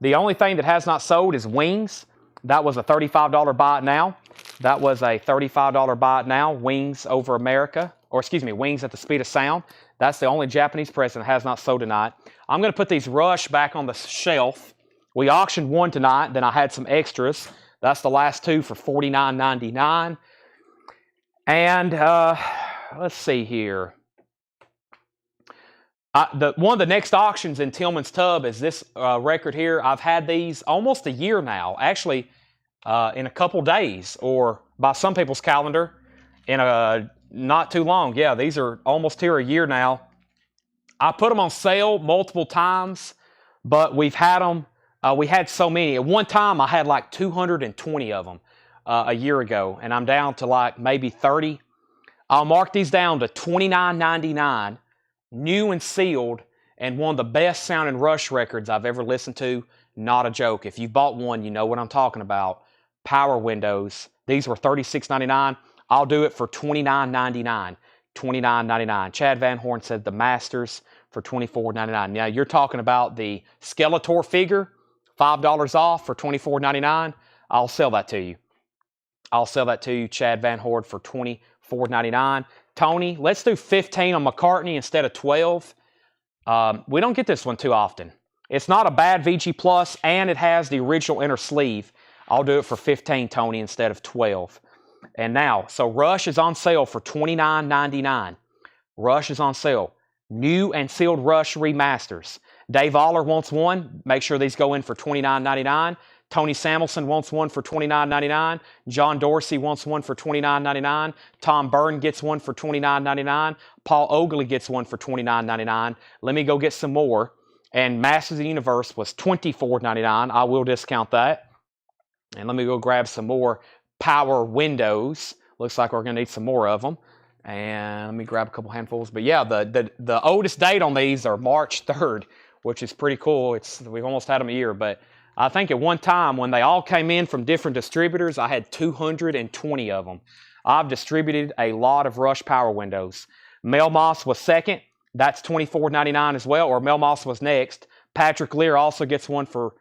The only thing that has not sold is Wings. That was a $35 buy it now. That was a $35 buy it now. Wings over America. Or excuse me, Wings at the Speed of Sound. That's the only Japanese press that has not sold tonight. I'm going to put these Rush back on the shelf. We auctioned one tonight, then I had some extras. That's the last two for $49.99. And let's see here. One of the next auctions in Tillman's Tub is this record here. I've had these almost a year now. Actually, in a couple days, or by some people's calendar, in a not too long. Yeah, these are almost here a year now. I put them on sale multiple times, but we've had them. We had so many. At one time, I had like 220 of them a year ago, and I'm down to like maybe 30. I'll mark these down to $29.99, new and sealed, and one of the best sounding Rush records I've ever listened to. Not a joke. If you bought one, you know what I'm talking about. Power Windows. These were $36.99. I'll do it for $29.99. $29.99. Chad Van Horn said the Masters for $24.99. Now, you're talking about the Skeletor figure, $5 off for $24.99. I'll sell that to you. I'll sell that to you, Chad Van Horn, for $24.99. Tony, let's do 15 on McCartney instead of 12. We don't get this one too often. It's not a bad VG Plus, and it has the original inner sleeve. I'll do it for 15, Tony, instead of 12. And now, so Rush is on sale for $29.99. Rush is on sale. New and sealed Rush remasters. Dave Aller wants one. Make sure these go in for $29.99. Tony Samuelson wants one for $29.99. John Dorsey wants one for $29.99. Tom Byrne gets one for $29.99. Paul Oakley gets one for $29.99. Let me go get some more. And Masters of the Universe was $24.99. I will discount that. And let me go grab some more Power Windows. Looks like we're going to need some more of them. And let me grab a couple handfuls. But yeah, the oldest date on these are March 3rd, which is pretty cool. We've almost had them a year. But I think at one time when they all came in from different distributors, I had 220 of them. I've distributed a lot of Rush Power Windows. Mel Moss was second. That's $24.99 as well. Or Mel Moss was next. Patrick Lear also gets one for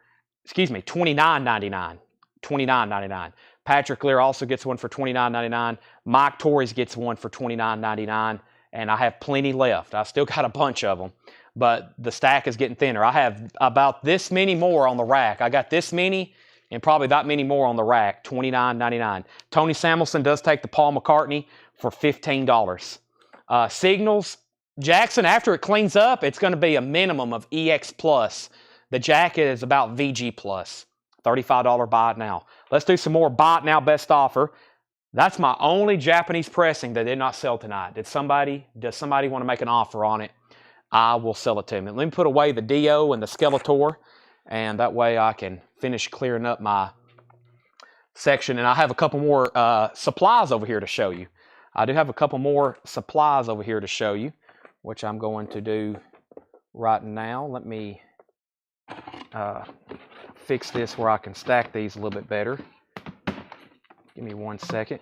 excuse me, $29.99. $29.99. Patrick Lear also gets one for $29.99. Mike Torres gets one for $29.99. And I have plenty left. I still got a bunch of them, but the stack is getting thinner. I have about this many more on the rack. I got this many and probably that many more on the rack, $29.99. Tony Samuelson does take the Paul McCartney for $15. Signals, Jackson, after it cleans up, it's going to be a minimum of EX Plus. The jacket is about VG Plus. $35 buy it now. Let's do some more buy it now best offer. That's my only Japanese pressing that did not sell tonight. Does somebody want to make an offer on it? I will sell it to them. And let me put away the Dio and the Skeletor, and that way I can finish clearing up my section. And I have a couple more supplies over here to show you. I do have a couple more supplies over here to show you, which I'm going to do right now. Let me fix this where I can stack these a little bit better. Give me 1 second.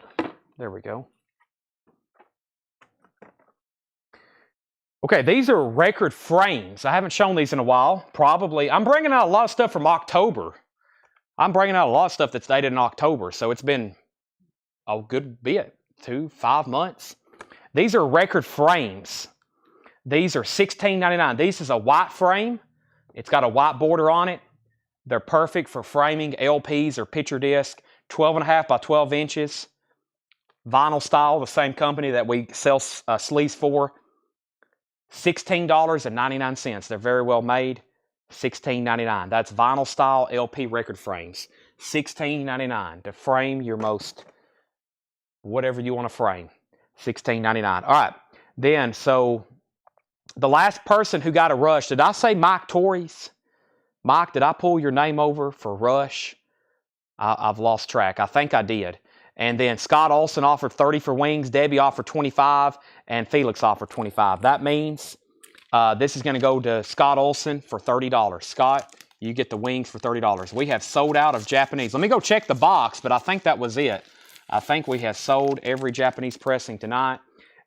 There we go. Okay, these are record frames. I haven't shown these in a while. Probably, I'm bringing out a lot of stuff from October. I'm bringing out a lot of stuff that's dated in October, so it's been a good bit, 5 months. These are record frames. These are $16.99. This is a white frame. It's got a white border on it. They're perfect for framing LPs or picture disc. 12.5 by 12 inches. Vinyl style, the same company that we sell sleeves for. $16.99. They're very well made. $16.99. That's vinyl style LP record frames. $16.99 to frame your most, whatever you want to frame. $16.99. All right. Then, so the last person who got a rush, did I say Mike Torres? Mike, did I pull your name over for rush? I've lost track. I think I did. And then Scott Olson offered 30 for wings. Debbie offered 25. And Felix offered 25. That means this is going to go to Scott Olson for $30. Scott, you get the wings for $30. We have sold out of Japanese. Let me go check the box, but I think that was it. I think we have sold every Japanese pressing tonight.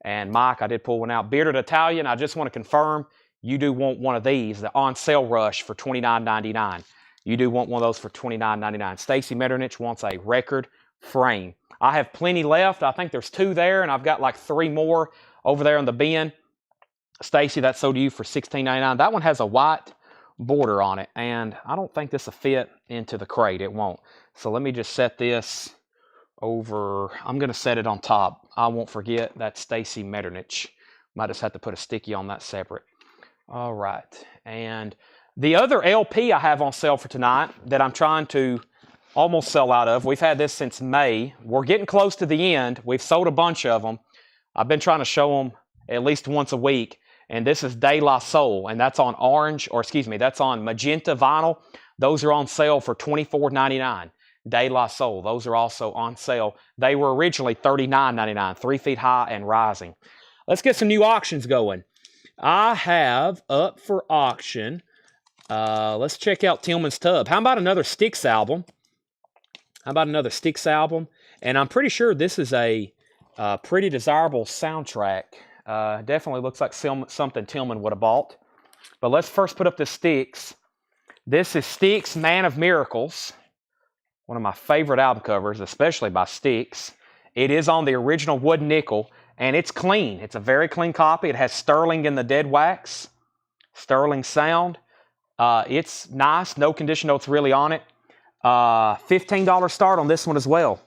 And Mike, I did pull one out. Bearded Italian, I just want to confirm you do want one of these, the on sale rush for $29.99. You do want one of those for $29.99. Stacy Metternich wants a record frame. I have plenty left. I think there's 2 there, and I've got like 3 more over there in the bin. Stacy, that's sold to you for $16.99. That one has a white border on it, and I don't think this will fit into the crate. It won't. So let me just set this over. I'm going to set it on top. I won't forget. That's Stacy Metternich. Might just have to put a sticky on that separate. All right. And the other LP I have on sale for tonight that I'm trying to almost sell out of, we've had this since May. We're getting close to the end. We've sold a bunch of them. I've been trying to show them at least once a week. And this is De La Soul, and that's on orange, or excuse me, that's on magenta vinyl. Those are on sale for $24.99. De La Soul, those are also on sale. They were originally $39.99, 3 feet high and rising. Let's get some new auctions going. I have up for auction, let's check out Tillman's Tub. How about another Styx album? And I'm pretty sure this is a pretty desirable soundtrack. Definitely looks like something Tillman would have bought. But let's first put up the Styx. This is Styx, Man of Miracles. One of my favorite album covers, especially by Styx. It is on the original wood nickel, and it's clean. It's a very clean copy. It has sterling in the dead wax. Sterling sound. It's nice. No condition notes really on it. $15 start on this one as well.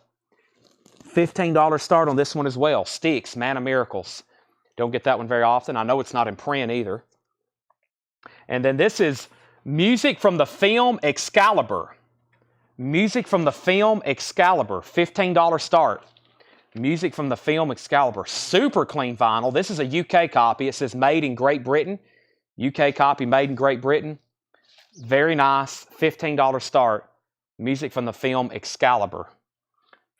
$15 start on this one as well. Styx, Man of Miracles. Don't get that one very often. I know it's not in print either. And then this is music from the film Excalibur. Music from the film Excalibur. $15 start. Music from the film Excalibur. Super clean vinyl. This is a UK copy. It says made in Great Britain. UK copy made in Great Britain. Very nice. $15 start. Music from the film Excalibur.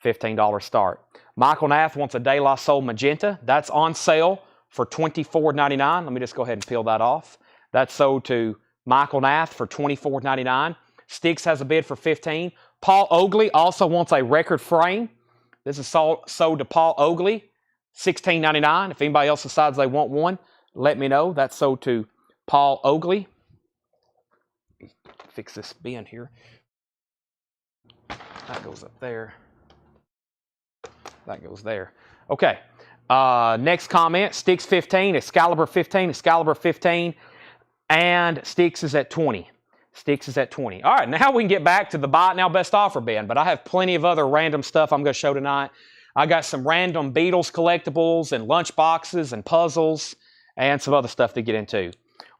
$15 start. Michael Nath wants a De La Soul magenta. That's on sale for $24.99. Let me just go ahead and peel that off. That's sold to Michael Nath for $24.99. Styx has a bid for $15. Paul Oakley also wants a record frame. This is sold to Paul Oakley, $16.99. If anybody else decides they want one, let me know. That's sold to Paul Oakley. Fix this bin here. That goes up there. That goes there. Okay. Next comment, Sticks 15, Excalibur 15, Excalibur 15, and Sticks is at 20. Sticks is at 20. All right, now we can get back to the Buy It Now Best Offer bin, but I have plenty of other random stuff I'm going to show tonight. I got some random Beatles collectibles and lunch boxes and puzzles and some other stuff to get into.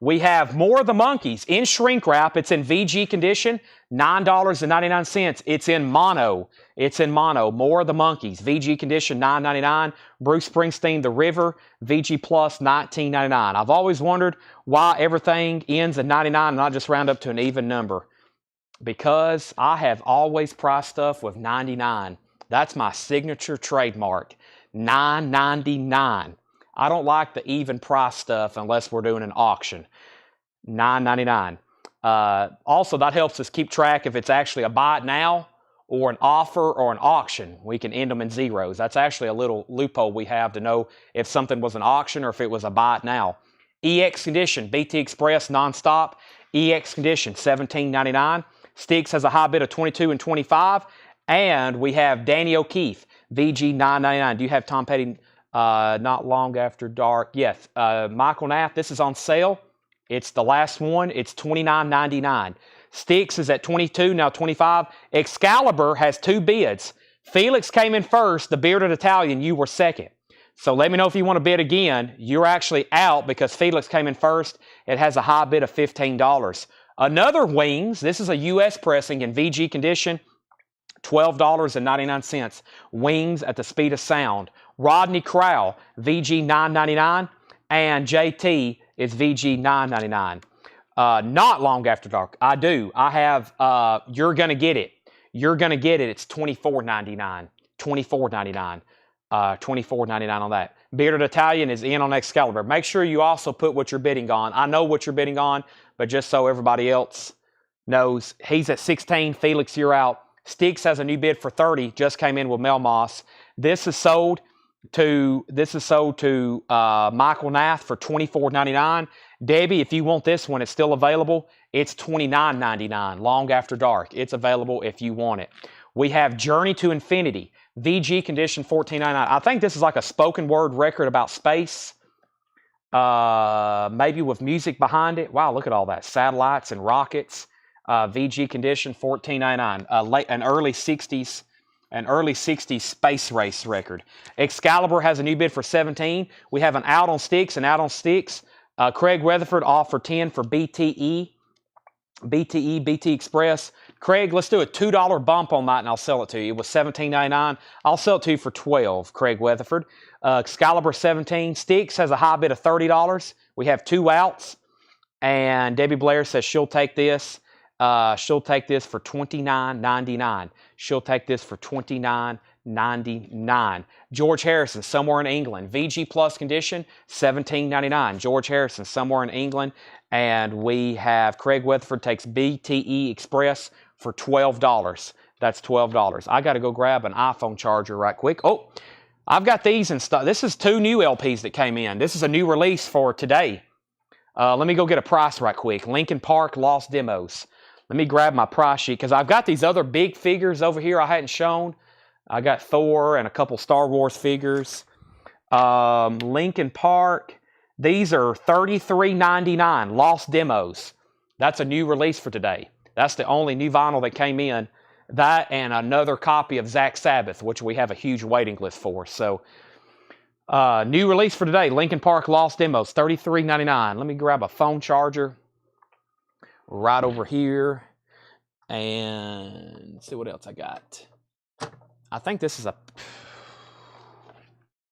We have more of the monkeys in shrink wrap. It's in VG condition, $9.99. It's in mono. It's in mono. More of the monkeys. VG condition, $9.99. Bruce Springsteen, The River, VG Plus, $19.99. I've always wondered why everything ends at 99 and not just round up to an even number. Because I have always priced stuff with 99. That's my signature trademark. $9.99. I don't like the even price stuff unless we're doing an auction. $9.99. Also, that helps us keep track if it's actually a buy it now or an offer or an auction. We can end them in zeros. That's actually a little loophole we have to know if something was an auction or if it was a buy it now. EX condition, BT Express nonstop. EX condition, $17.99. Sticks has a high bid of 22 and 25. And we have Danny O'Keefe, VG $9.99. Do you have Tom Petty? Not Long After Dark. Yes. Michael Knapp, this is on sale. It's the last one. It's $29.99. Sticks is at 22, now 25. Excalibur has 2 bids. Felix came in first. The Bearded Italian, you were second. So let me know if you want to bid again. You're actually out because Felix came in first. It has a high bid of $15. Another Wings. This is a U.S. pressing in VG condition. $12.99. Wings at the speed of sound. Rodney Crowell, VG $9.99. And JT is VG $9.99. Not Long After Dark. I do. I have You're Gonna Get It. You're Gonna Get It. It's $24.99. $24.99. $24.99 on that. Bearded Italian is in on Excalibur. Make sure you also put what you're bidding on. I know what you're bidding on, but just so everybody else knows, he's at 16. Felix, you're out. Sticks has a new bid for 30. Just came in with Mel Moss. This is sold to Michael Nath for $24.99. Debbie, if you want this one, it's still available. It's $29.99. Long After Dark. It's available if you want it. We have Journey to Infinity. VG condition $14.99. I think this is like a spoken word record about space. Maybe with music behind it. Wow, look at all that. Satellites and rockets. VG condition $14.99. An early 60s space race record. Excalibur has a new bid for 17. We have an out on Sticks and out on Sticks. Craig Weatherford offered 10 for BTE, BT Express. Craig, let's do a $2 bump on that and I'll sell it to you. It was $17.99. I'll sell it to you for $12, Craig Weatherford. Excalibur 17. Sticks has a high bid of $30. We have 2 outs. And Debbie Blair says she'll take this. She'll take this for $29.99. She'll take this for $29.99. George Harrison, Somewhere in England. VG Plus condition, $17.99. George Harrison, Somewhere in England. And we have Craig Weatherford takes BTE Express for $12. That's $12. I got to go grab an iPhone charger right quick. Oh, I've got these in stock. This is 2 new LPs that came in. This is a new release for today. Let me go get a price right quick. Linkin Park Lost Demos. Let me grab my price sheet because I've got these other big figures over here I hadn't shown. I got Thor and a couple Star Wars figures. Linkin Park. These are $33.99. Lost Demos. That's a new release for today. That's the only new vinyl that came in. That and another copy of Zach Sabbath, which we have a huge waiting list for. So, new release for today. Linkin Park Lost Demos. $33.99. Let me grab a phone charger. Right over here, and see what else I got. I think this is a...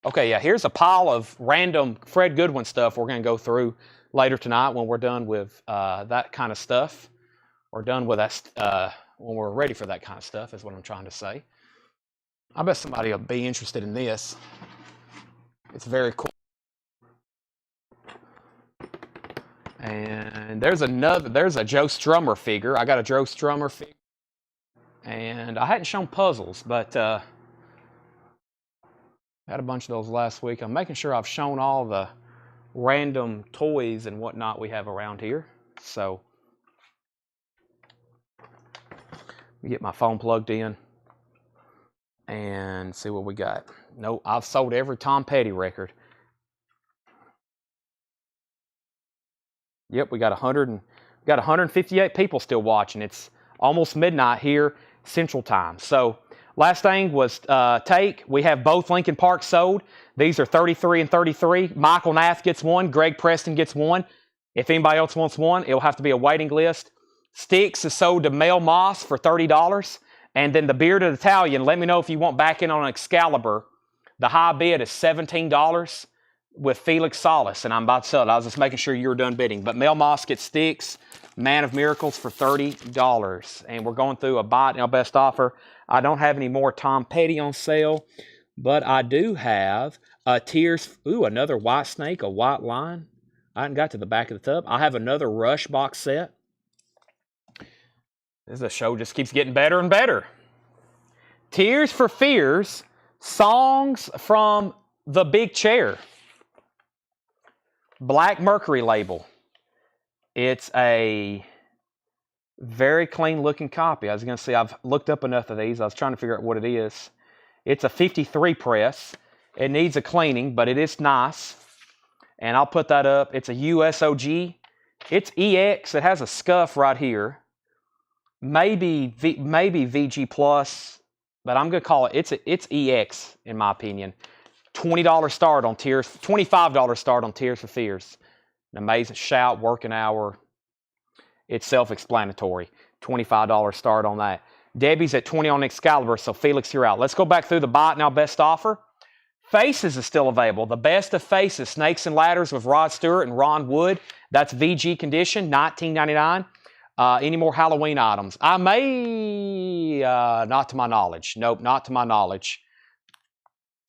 Okay, yeah, here's a pile of random Fred Goodwin stuff we're going to go through later tonight when we're done with that kind of stuff. Or done with that, when we're ready for that kind of stuff is what I'm trying to say. I bet somebody will be interested in this. It's very cool. And there's a Joe Strummer figure. I got a Joe Strummer figure. And I hadn't shown puzzles, but I had a bunch of those last week. I'm making sure I've shown all the random toys and whatnot we have around here. So, let me get my phone plugged in. And see what we got. No, I've sold every Tom Petty record. Yep, we got 158 people still watching. It's almost midnight here, Central Time. So last thing was take. We have both Lincoln Park sold. These are 33 and 33. Michael Nath gets one. Greg Preston gets one. If anybody else wants one, it'll have to be a waiting list. Sticks is sold to Mel Moss for $30. And then the Bearded Italian, let me know if you want back in on Excalibur. The high bid is $17 with Felix Salas, and I'm about to sell it. I was just making sure you were done bidding. But Mel Moss gets Sticks, Man of Miracles for $30. And we're going through a buy it now best offer. I don't have any more Tom Petty on sale, but I do have Tears. Ooh, another White Snake, a White Line. I haven't got to the back of the tub. I have another Rush box set. This show just keeps getting better and better. Tears for Fears, songs from The Big Chair. Black Mercury label. It's a very clean looking copy. I was going to say, I've looked up enough of these. I was trying to figure out what it is. It's a 53 press. It needs a cleaning, but it is nice. And I'll put that up. It's a USOG. It's EX. It has a scuff right here. Maybe VG Plus, but I'm going to call it, it's EX in my opinion. $20 start on Tears, $25 start on Tears for Fears. An amazing shout, working hour. It's self-explanatory. $25 start on that. Debbie's at 20 on Excalibur, so Felix, you're out. Let's go back through the buy it now best offer. Faces is still available. The best of Faces, Snakes and Ladders with Rod Stewart and Ron Wood. That's VG condition, $19.99. Any more Halloween items? I may, not to my knowledge. Nope, not to my knowledge.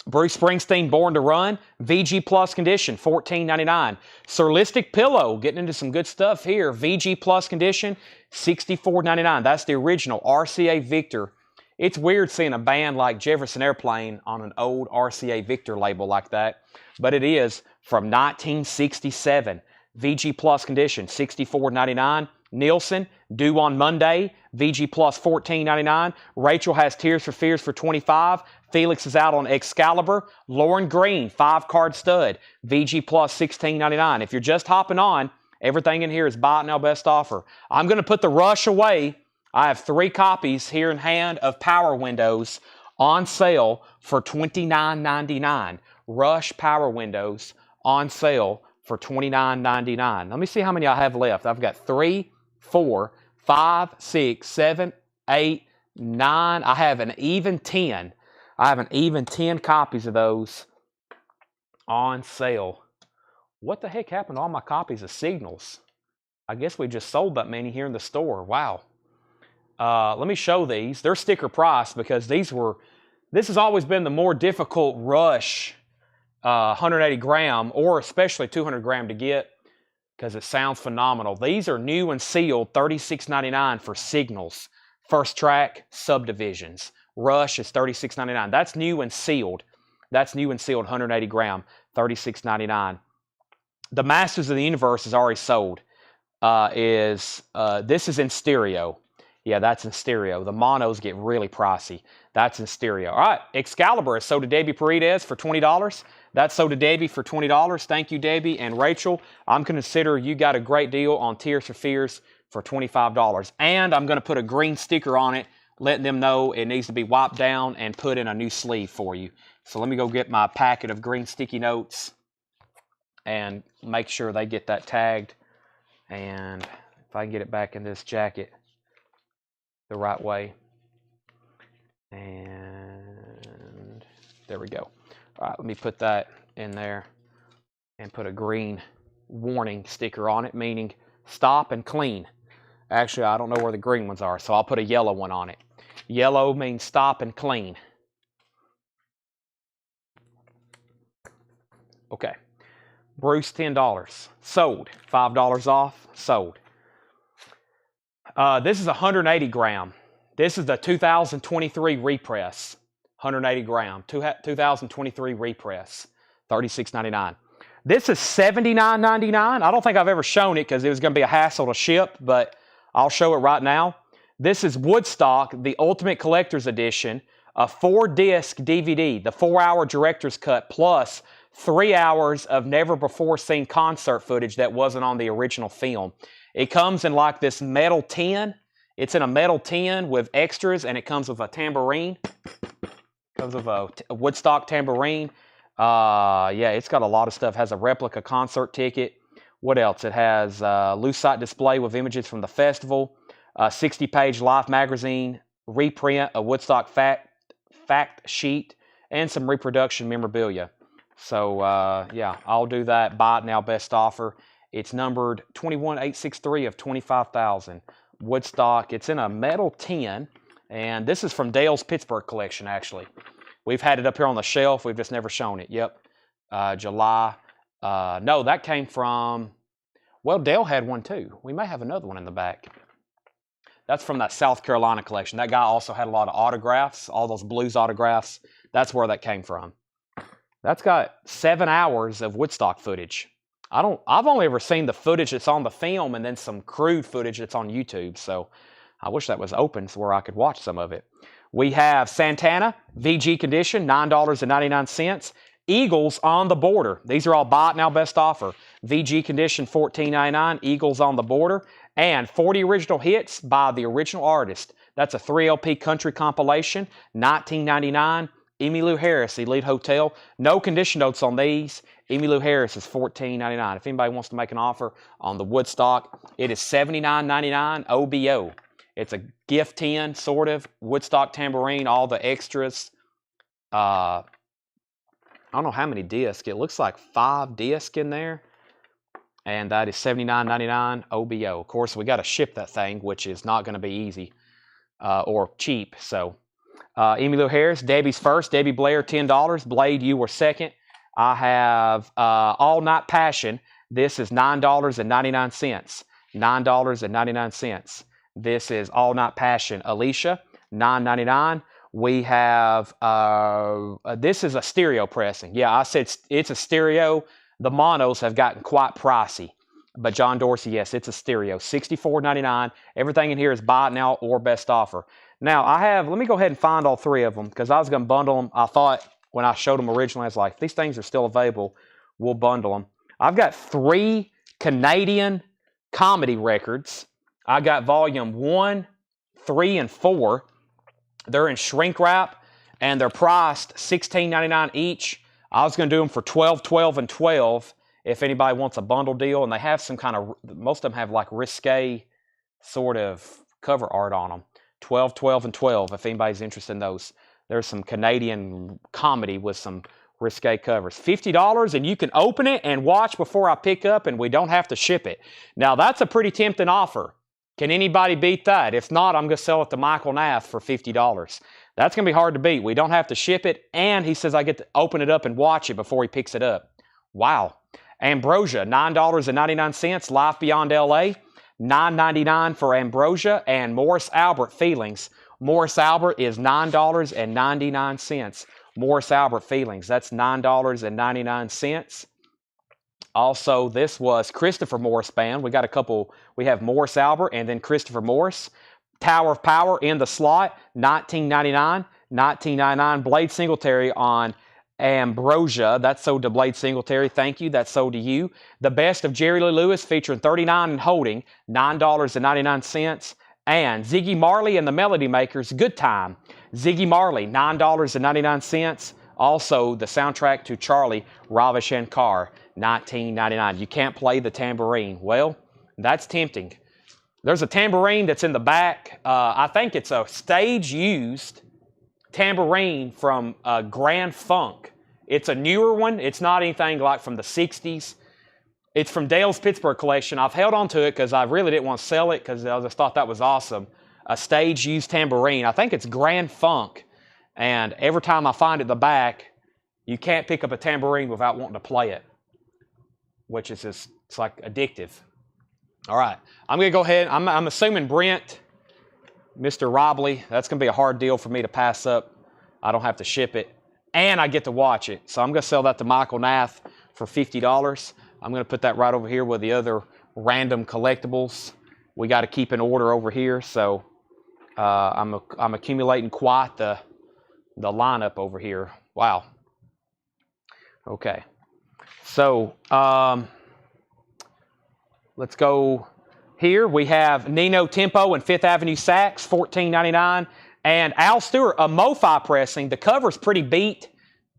Bruce Springsteen, Born to Run, VG Plus condition, $14.99. Surlistic Pillow, getting into some good stuff here. VG Plus condition, $64.99. That's the original RCA Victor. It's weird seeing a band like Jefferson Airplane on an old RCA Victor label like that, but it is from 1967. VG Plus condition, $64.99. Nielsen, due on Monday, VG Plus $14.99. Rachel has Tears for Fears for $25. Felix is out on Excalibur. Lauren Green, 5-card stud, VG Plus $16.99. If you're just hopping on, everything in here is buy it now best offer. I'm going to put the Rush away. I have 3 copies here in hand of Power Windows on sale for $29.99. Rush Power Windows on sale for $29.99. Let me see how many I have left. I've got 3, 4, 5, 6, 7, 8, 9. I have an even 10. I have an even 10 copies of those on sale. What the heck happened to all my copies of Signals? I guess we just sold that many here in the store. Wow. Let me show these. They're sticker price because this has always been the more difficult Rush 180 gram or especially 200 gram to get because it sounds phenomenal. These are new and sealed, $36.99 for Signals. First Track Subdivisions. Rush is $36.99. That's new and sealed. That's new and sealed 180 gram, $36.99. The Masters of the Universe is already sold. This is in stereo. Yeah, that's in stereo. The monos get really pricey. That's in stereo. All right, Excalibur is sold to Debbie Paredes for $20. That's sold to Debbie for $20. Thank you, Debbie. And Rachel, I'm going to consider you got a great deal on Tears for Fears for $25. And I'm going to put a green sticker on it, letting them know it needs to be wiped down and put in a new sleeve for you. So let me go get my packet of green sticky notes and make sure they get that tagged. And if I can get it back in this jacket the right way. And there we go. All right, let me put that in there and put a green warning sticker on it, meaning stop and clean. Actually, I don't know where the green ones are, so I'll put a yellow one on it. Yellow means stop and clean. Okay. Bruce, $10. Sold. $5 off. Sold. This is 180 gram. This is the 2023 repress. 180 gram. 2023 repress. $36.99. This is $79.99. I don't think I've ever shown it because it was going to be a hassle to ship, but I'll show it right now. This is Woodstock, the Ultimate Collector's Edition. A 4-disc DVD, the 4-hour director's cut, plus 3 hours of never-before-seen concert footage that wasn't on the original film. It comes in like this metal tin. It's in a metal tin with extras, and it comes with a tambourine. Comes with a Woodstock tambourine. Yeah, it's got a lot of stuff. Has a replica concert ticket. What else? It has a Lucite display with images from the festival, a 60-page Life magazine reprint, a Woodstock fact sheet, and some reproduction memorabilia. So, yeah, I'll do that. Buy it now, best offer. It's numbered 21863 of 25,000. Woodstock. It's in a metal tin, and this is from Dale's Pittsburgh collection, actually. We've had it up here on the shelf. We've just never shown it. Yep. July. No, that came from, well, Dale had one too. We may have another one in the back. That's from that South Carolina collection. That guy also had a lot of autographs, all those blues autographs. That's where that came from. That's got 7 hours of Woodstock footage. I've only ever seen the footage that's on the film and then some crude footage that's on YouTube. So I wish that was open so where I could watch some of it. We have Santana, VG condition, $9.99. Eagles on the Border. These are all buy it now, best offer. VG condition, $14.99. Eagles on the Border. And 40 original hits by the original artist. That's a 3LP country compilation, $19.99. Emmylou Harris, Elite Hotel. No condition notes on these. Emmylou Harris is $14.99. If anybody wants to make an offer on the Woodstock, it is $79.99 OBO. It's a gift tin, sort of. Woodstock tambourine, all the extras. I don't know how many discs. It looks like 5 discs in there. And that is $79.99 OBO. Of course, we got to ship that thing, which is not going to be easy or cheap. So, Emmylou Harris, Debbie's first. Debbie Blair, $10. Blade, you were second. I have All Night Passion. This is $9.99. $9.99. This is All Night Passion. Alicia, $9.99. We have, this is a stereo pressing. Yeah, I said it's a stereo. The monos have gotten quite pricey. But John Dorsey, yes, it's a stereo. $64.99. Everything in here is buy it now or best offer. Now, let me go ahead and find all 3 of them because I was going to bundle them. I thought when I showed them originally, I was like, these things are still available. We'll bundle them. I've got 3 Canadian comedy records. I got volume 1, 3, and 4. They're in shrink wrap, and they're priced $16.99 each. I was going to do them for $12, $12, and $12 if anybody wants a bundle deal. And they have some kind of, most of them have like risque sort of cover art on them. $12, $12, and $12 if anybody's interested in those. There's some Canadian comedy with some risque covers. $50, and you can open it and watch before I pick up, and we don't have to ship it. Now, that's a pretty tempting offer. Can anybody beat that? If not, I'm going to sell it to Michael Nath for $50. That's going to be hard to beat. We don't have to ship it, and he says I get to open it up and watch it before he picks it up. Wow. Ambrosia, $9.99. Life Beyond L.A., $9.99 for Ambrosia. And Morris Albert, Feelings. Morris Albert is $9.99. Morris Albert, Feelings. That's $9.99. Also, this was Christopher Morris Band. We got a couple. We have Morris Albert and then Christopher Morris. Tower of Power in the slot, $19.99. $19.99. Blade Singletary on Ambrosia. That's sold to Blade Singletary. Thank you. That's sold to you. The Best of Jerry Lee Lewis featuring 39 and Holding, $9.99. And Ziggy Marley and the Melody Makers, Good Time. Ziggy Marley, $9.99. Also, the soundtrack to Charlie, Ravi Shankar, $19.99. You can't play the tambourine. Well, that's tempting. There's a tambourine that's in the back. I think it's a stage-used tambourine from Grand Funk. It's a newer one. It's not anything like from the 60s. It's from Dale's Pittsburgh collection. I've held on to it because I really didn't want to sell it because I just thought that was awesome. A stage-used tambourine. I think it's Grand Funk. And every time I find it in the back, you can't pick up a tambourine without wanting to play it, which is just, it's like addictive. All right, I'm going to go ahead. I'm assuming Brent, Mr. Robley, that's going to be a hard deal for me to pass up. I don't have to ship it, and I get to watch it. So I'm going to sell that to Michael Nath for $50. I'm going to put that right over here with the other random collectibles. We got to keep in order over here, so I'm accumulating quite the the lineup over here. Wow. Okay. So let's go here. We have Nino Tempo and Fifth Avenue Sax, $14.99. And Al Stewart, a MoFi pressing. The cover's pretty beat.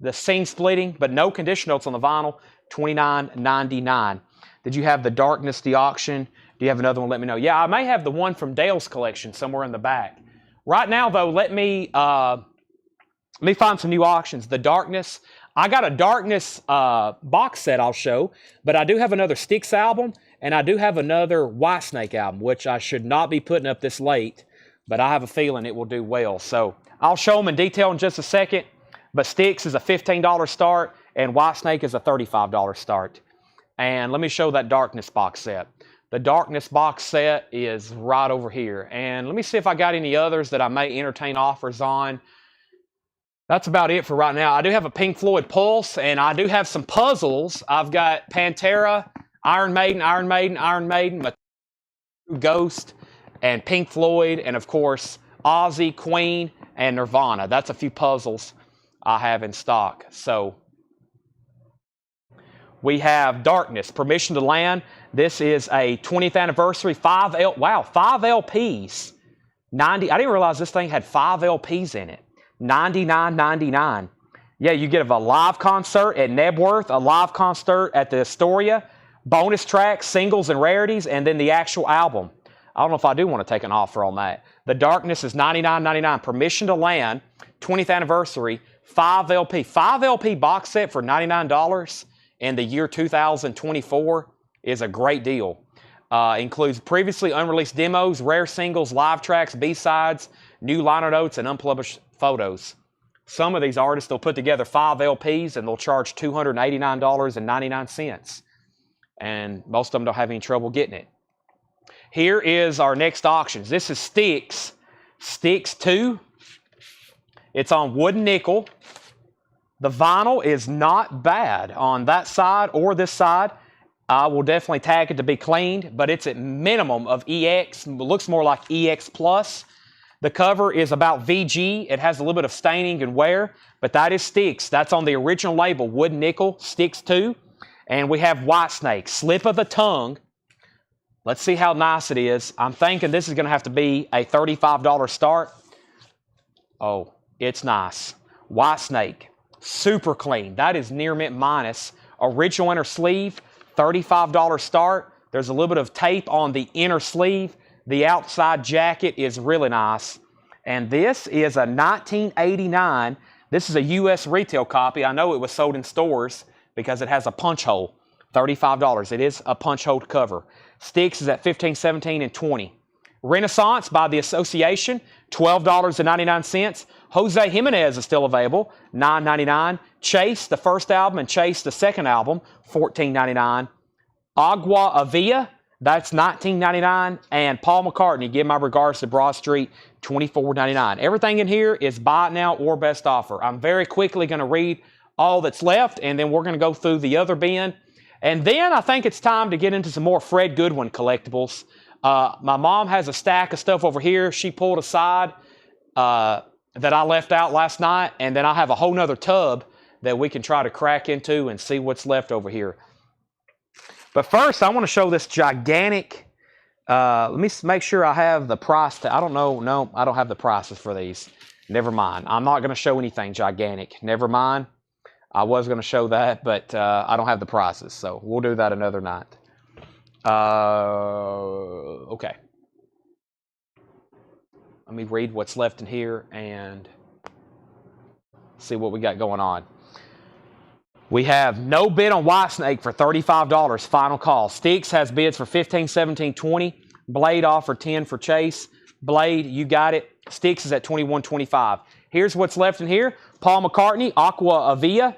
The seam splitting, but no condition notes on the vinyl, $29.99. Did you have the Darkness, the auction? Do you have another one? Let me know. Yeah, I may have the one from Dale's collection somewhere in the back. Right now, though, let me find some new auctions. The Darkness, I got a Darkness box set I'll show, but I do have another Styx album, and I do have another Whitesnake album, which I should not be putting up this late, but I have a feeling it will do well. So I'll show them in detail in just a second, but Styx is a $15 start, and Whitesnake is a $35 start. And let me show that Darkness box set. The Darkness box set is right over here. And let me see if I got any others that I may entertain offers on. That's about it for right now. I do have a Pink Floyd Pulse, and I do have some puzzles. I've got Pantera, Iron Maiden, Ghost, and Pink Floyd, and of course, Ozzy, Queen, and Nirvana. That's a few puzzles I have in stock. So we have Darkness, Permission to Land. This is a 20th anniversary, 5 LPs. 90. I didn't realize this thing had 5 LPs in it. $99.99. Yeah, you get a live concert at Nebworth, a live concert at the Astoria, bonus tracks, singles, and rarities, and then the actual album. I don't know if I do want to take an offer on that. The Darkness is $99.99. Permission to Land, 20th anniversary, 5 LP. 5 LP box set for $99 in the year 2024 is a great deal. Includes previously unreleased demos, rare singles, live tracks, B-sides, new liner notes, and unpublished photos. Some of these artists will put together 5 LPs and they'll charge $289.99. And most of them don't have any trouble getting it. Here is our next auctions. This is Styx 2. It's on wood and nickel. The vinyl is not bad on that side or this side. I will definitely tag it to be cleaned, but it's at minimum of EX. It looks more like EX Plus. The cover is about VG. It has a little bit of staining and wear, but that is Styx. That's on the original label, wood and nickel, Styx 2. And we have Whitesnake, Slip of the Tongue. Let's see how nice it is. I'm thinking this is going to have to be a $35 start. Oh, it's nice. Whitesnake, super clean. That is near mint minus. Original inner sleeve, $35 start. There's a little bit of tape on the inner sleeve. The outside jacket is really nice. And this is a 1989. This is a U.S. retail copy. I know it was sold in stores because it has a punch hole. $35. It is a punch hole cover. Styx is at $15, $17, and $20. Renaissance by the Association, $12.99. Jose Jimenez is still available, $9.99. Chase, the first album, and Chase, the second album, $14.99. Agua Avia, that's $19.99. And Paul McCartney, give my regards to Broad Street, $24.99. Everything in here is buy it now or best offer. I'm very quickly going to read all that's left, and then we're going to go through the other bin. And then I think it's time to get into some more Fred Goodwin collectibles. My mom has a stack of stuff over here she pulled aside that I left out last night, and then I have a whole nother tub that we can try to crack into and see what's left over here. But first, I want to show this gigantic, let me make sure I have the price. I don't know, no, I don't have the prices for these. Never mind. I'm not going to show anything gigantic. Never mind. I was going to show that, but I don't have the prices, so we'll do that another night. Okay. Let me read what's left in here and see what we got going on. We have no bid on Whitesnake for $35, final call. Styx has bids for $15, $17, $20. Blade offered $10 for Chase. Blade, you got it. Styx is at $21, $25. Here's what's left in here. Paul McCartney, Aqua Avia,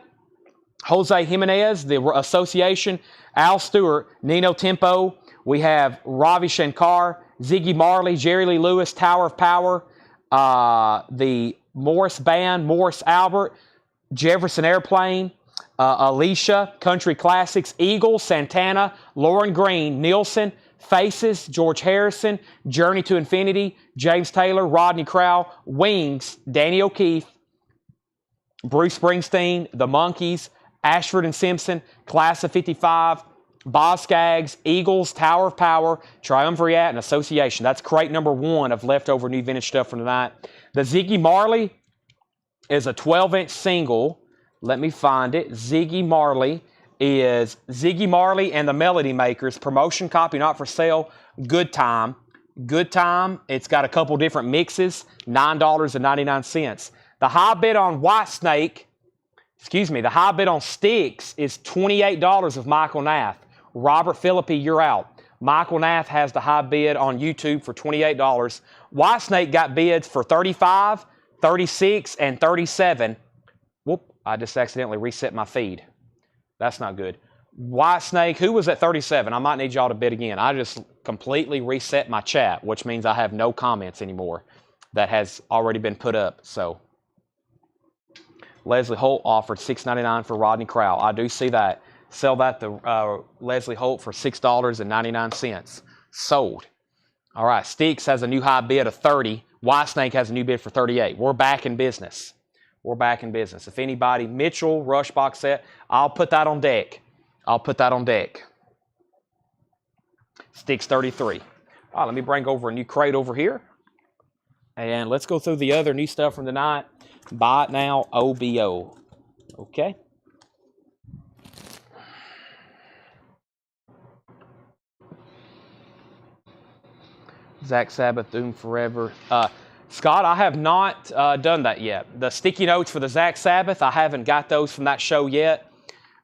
Jose Jimenez, the Association, Al Stewart, Nino Tempo. We have Ravi Shankar, Ziggy Marley, Jerry Lee Lewis, Tower of Power, the Morris Band, Morris Albert, Jefferson Airplane, Alicia, Country Classics, Eagles, Santana, Lauren Green, Nielsen, Faces, George Harrison, Journey to Infinity, James Taylor, Rodney Crowell, Wings, Danny O'Keefe, Bruce Springsteen, The Monkees, Ashford and Simpson, Class of 55, Boz Scaggs, Eagles, Tower of Power, Triumvirate, and Association. That's crate number 1 of leftover new vintage stuff from tonight. The Ziggy Marley is a 12-inch single. Let me find it. Ziggy Marley is Ziggy Marley and the Melody Makers. Promotion copy, not for sale. Good time. Good time. It's got a couple different mixes. $9.99. The high bid on Whitesnake, the high bid on Sticks is $28 of Michael Nath. Robert Philippi, you're out. Michael Nath has the high bid on YouTube for $28. Whitesnake got bids for $35, $36, and $37. Whoop, I just accidentally reset my feed. That's not good. Whitesnake, who was at 37? I might need y'all to bid again. I just completely reset my chat, which means I have no comments anymore. That has already been put up. So Leslie Holt offered $6.99 for Rodney Crowell. I do see that. Sell that to Leslie Holt for $6.99. Sold. All right, Sticks has a new high bid of $30. Whitesnake has a new bid for $38. We're back in business. We're back in business. If anybody, Mitchell, Rush box set, I'll put that on deck. I'll put that on deck. Sticks 33. All right, let me bring over a new crate over here. And let's go through the other new stuff from tonight. Buy it now, OBO. Okay. Zach Sabbath, Doom Forever. Scott, I have not done that yet. The sticky notes for the Zach Sabbath, I haven't got those from that show yet,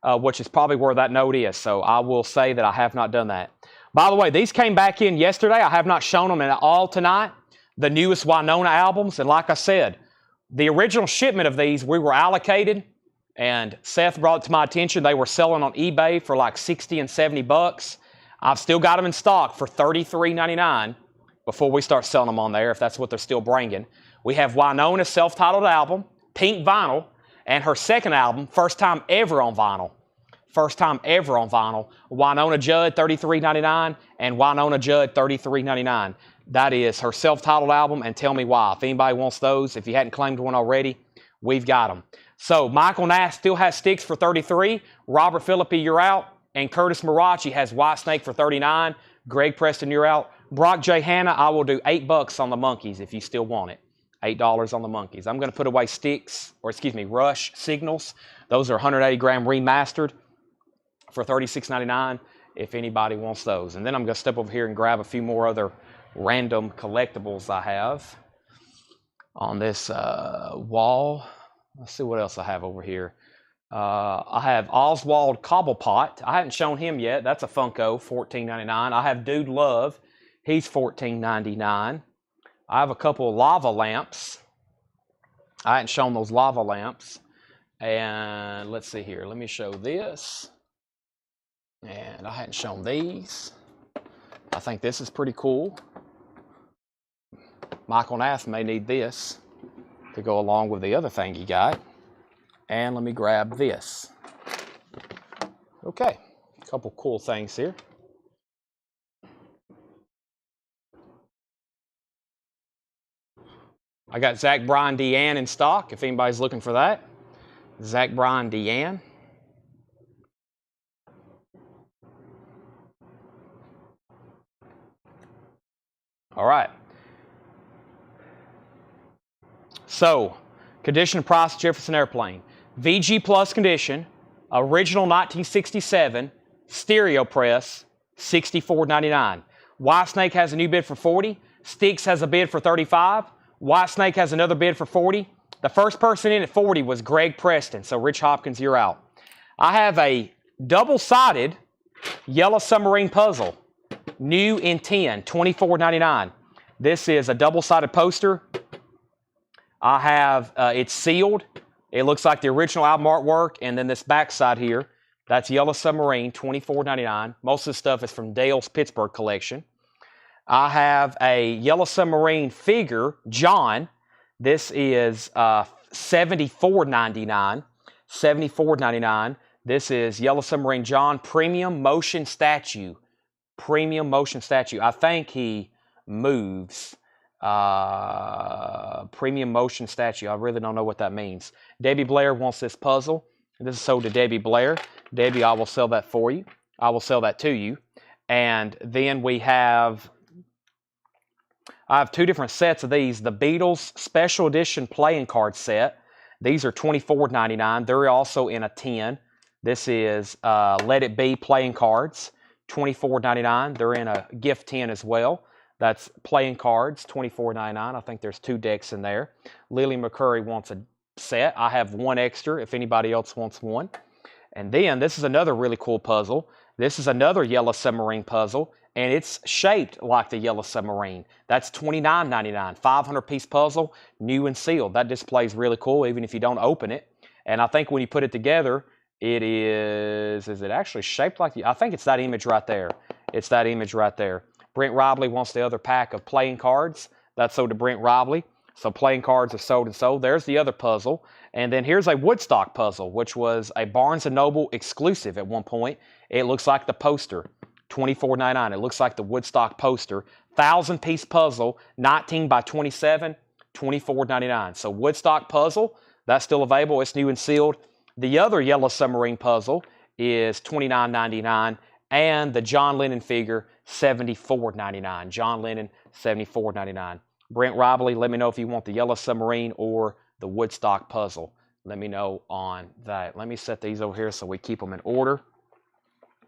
which is probably where that note is. So I will say that I have not done that. By the way, these came back in yesterday. I have not shown them at all tonight. The newest Winona albums. And like I said, the original shipment of these, we were allocated, and Seth brought it to my attention. They were selling on eBay for like 60 and 70 bucks. I've still got them in stock for $33.99 before we start selling them on there, if that's what they're still bringing. We have Winona's self-titled album, pink vinyl, and her second album, first time ever on vinyl. First time ever on vinyl. Winona Judd, $33.99, and Winona Judd, $33.99. That is her self-titled album, and Tell Me Why. If anybody wants those, if you hadn't claimed one already, we've got them. So Michael Nash still has Sticks for $33. Robert Philippi, you're out. And Curtis Marachi has Whitesnake for $39. Greg Preston, you're out. Brock J. Hanna, I will do $8 on the Monkees if you still want it. $8 on the Monkees. I'm going to put away Rush Signals. Those are 180 gram remastered for $36.99 if anybody wants those. And then I'm going to step over here and grab a few more other random collectibles I have on this wall. Let's see what else I have over here. I have Oswald Cobblepot. I haven't shown him yet. That's a Funko, $14.99. I have Dude Love. He's $14.99. I have a couple of lava lamps. I hadn't shown those lava lamps. And let's see here. Let me show this. And I hadn't shown these. I think this is pretty cool. Michael Nath may need this to go along with the other thing he got. And let me grab this. Okay, a couple cool things here. I got Zach Bryan Deanne in stock, if anybody's looking for that. Zach Bryan Deanne. All right. So, condition, price, Jefferson Airplane. VG Plus condition, original 1967, stereo press, $64.99. Whitesnake has a new bid for $40. Sticks has a bid for $35. Whitesnake has another bid for $40. The first person in at $40 was Greg Preston, so Rich Hopkins, you're out. I have a double-sided Yellow Submarine puzzle, new in 10, $24.99. This is a double-sided poster. I have, it's sealed. It looks like the original album artwork, and then this back side here, that's Yellow Submarine, $24.99. Most of the stuff is from Dale's Pittsburgh collection. I have a Yellow Submarine figure, John. This is $74.99. $74.99. This is Yellow Submarine John Premium Motion Statue. Premium Motion Statue. I think he moves. Premium motion statue. I really don't know what that means. Debbie Blair wants this puzzle. This is sold to Debbie Blair. Debbie, I will sell that for you. I will sell that to you. And then I have two different sets of these. The Beatles Special Edition playing card set. These are $24.99. They're also in a 10. This is Let It Be playing cards, $24.99. They're in a gift 10 as well. That's playing cards, $24.99. I think there's 2 decks in there. Lily McCurry wants a set. I have one extra if anybody else wants one. And then this is another really cool puzzle. This is another Yellow Submarine puzzle, and it's shaped like the Yellow Submarine. That's $29.99. 500-piece puzzle, new and sealed. That display's really cool, even if you don't open it. And I think when you put it together, it is it actually shaped like I think it's that image right there. It's that image right there. Brent Robley wants the other pack of playing cards. That's sold to Brent Robley. So playing cards are sold and sold. There's the other puzzle. And then here's a Woodstock puzzle, which was a Barnes & Noble exclusive at one point. It looks like the poster, $24.99. It looks like the Woodstock poster. 1,000-piece puzzle, 19 by 27, $24.99. So Woodstock puzzle, that's still available. It's new and sealed. The other Yellow Submarine puzzle is $29.99. And the John Lennon figure, $74.99. John Lennon, $74.99. Brent Robley, let me know if you want the Yellow Submarine or the Woodstock puzzle. Let me know on that. Let me set these over here so we keep them in order.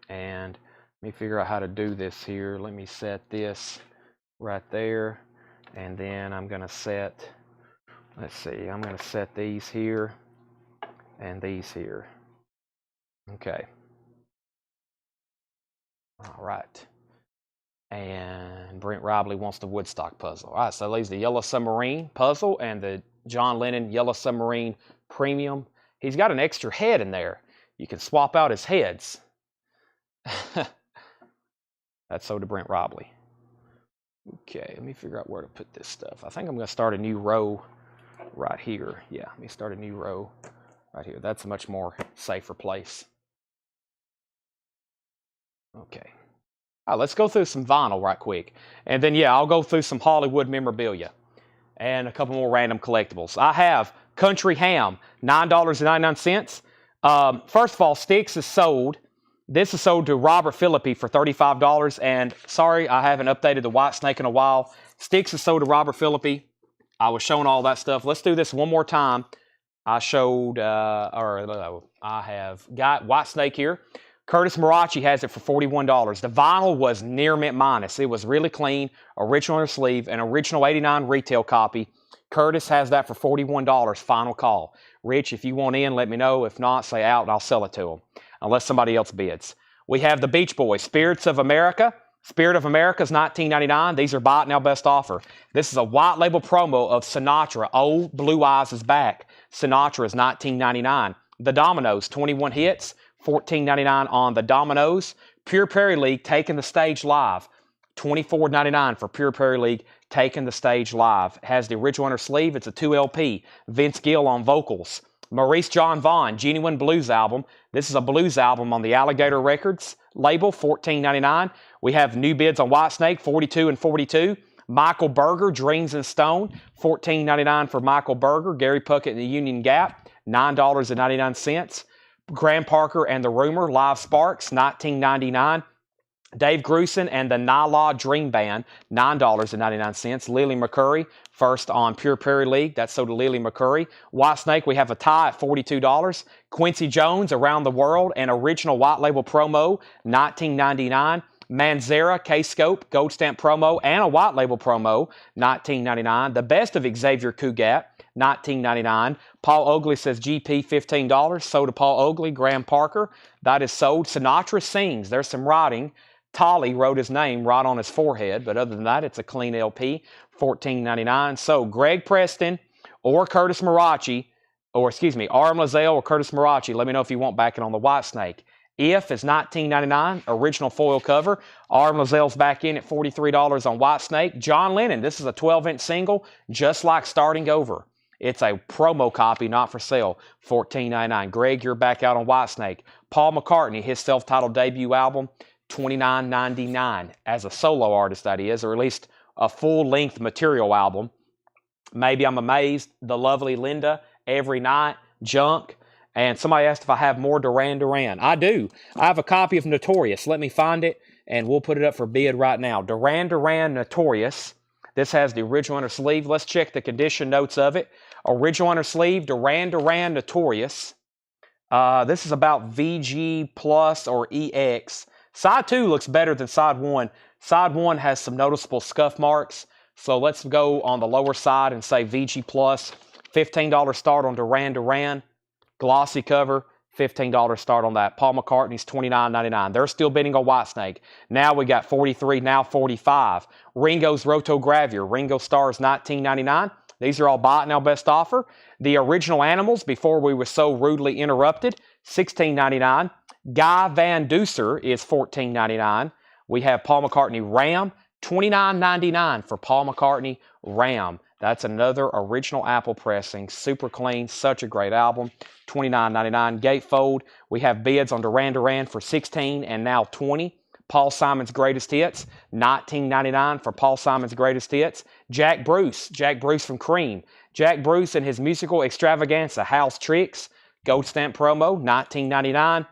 And let me figure out how to do this here. Let me set this right there. And then I'm going to set, let's see, I'm going to set these here and these here. Okay. All right. And Brent Robley wants the Woodstock puzzle. All right, so there's the Yellow Submarine puzzle and the John Lennon Yellow Submarine Premium. He's got an extra head in there. You can swap out his heads. That's sold to Brent Robley. Okay, let me figure out where to put this stuff. I think I'm going to start a new row right here. Yeah, let me start a new row right here. That's a much more safer place. Okay. All right, let's go through some vinyl right quick. And then, yeah, I'll go through some Hollywood memorabilia and a couple more random collectibles. I have Country Ham, $9.99. First of all, Sticks is sold. This is sold to Robert Philippi for $35. And sorry, I haven't updated the White Snake in a while. Sticks is sold to Robert Philippi. I was showing all that stuff. Let's do this one more time. I have got White Snake here. Curtis Marachi has it for $41. The vinyl was near mint minus. It was really clean, original inner sleeve, an original 89 retail copy. Curtis has that for $41, final call. Rich, if you want in, let me know. If not, say out and I'll sell it to him, unless somebody else bids. We have the Beach Boys, Spirits of America. Spirit of America is $19.99. These are buy it now best offer. This is a white label promo of Sinatra. Old Blue Eyes is back. Sinatra is $19.99. The Dominoes, 21 hits. $14.99 on the Dominoes. Pure Prairie League taking the stage live. $24.99 for Pure Prairie League taking the stage live. It has the original inner sleeve. It's a 2 LP. Vince Gill on vocals. Maurice John Vaughn, Genuine Blues album. This is a blues album on the Alligator Records label, $14.99. We have new bids on Whitesnake, 42 and 42. Michael Berger, Dreams in Stone, $14.99 for Michael Berger. Gary Puckett and the Union Gap, $9.99. Graham Parker and the Rumor, Live Sparks, $19.99. Dave Grusin and the Nylaw Dream Band, $9.99. Lily McCurry, first on Pure Prairie League. That's sold to Lily McCurry. White Snake, we have a tie at $42. Quincy Jones, Around the World, an original white label promo, $19.99. Manzera, K-Scope, Gold Stamp promo, and a white label promo, $19.99. The Best of Xavier Cugat, $19.99. Paul Oakley says GP $15. Sold to Paul Oakley. Graham Parker, that is sold. Sinatra Sings, there's some writing. Tolly wrote his name right on his forehead, but other than that, it's a clean LP, $14.99. So Greg Preston or Curtis Marachi, or excuse me, R.M. Lazelle or Curtis Marachi, let me know if you want back in on the White Snake. If is $19.99, original foil cover. R.M. Lazelle's back in at $43 on White Snake. John Lennon, this is a 12-inch single, just like Starting Over. It's a promo copy, not for sale, $14.99. Greg, you're back out on White Snake. Paul McCartney, his self-titled debut album, $29.99. As a solo artist, that is, or at least a full-length material album. Maybe I'm Amazed, The Lovely Linda, Every Night, Junk. And somebody asked if I have more Duran Duran. I do. I have a copy of Notorious. Let me find it, and we'll put it up for bid right now. Duran Duran Notorious. This has the original inner sleeve. Let's check the condition notes of it. Original inner sleeve, Duran Duran Notorious. This is about VG Plus or EX. Side 2 looks better than Side 1. Side 1 has some noticeable scuff marks. So let's go on the lower side and say VG Plus. $15 start on Duran Duran. Glossy cover, $15 start on that. Paul McCartney's $29.99. They're still bidding on Whitesnake. Now we got 43, now 45. Ringo's Rotogravure. Ringo Stars $19.99. These are all bought now, best offer. The original Animals, before we were so rudely interrupted, $16.99. Guy Van Duser is $14.99. We have Paul McCartney Ram, $29.99 for Paul McCartney Ram. That's another original Apple pressing. Super clean, such a great album. $29.99. Gatefold. We have bids on Duran Duran for $16 and now $20. Paul Simon's Greatest Hits, $19.99 for Paul Simon's Greatest Hits. Jack Bruce from Cream. Jack Bruce and his musical extravaganza, Hal's Tricks. Gold stamp promo, $19.99.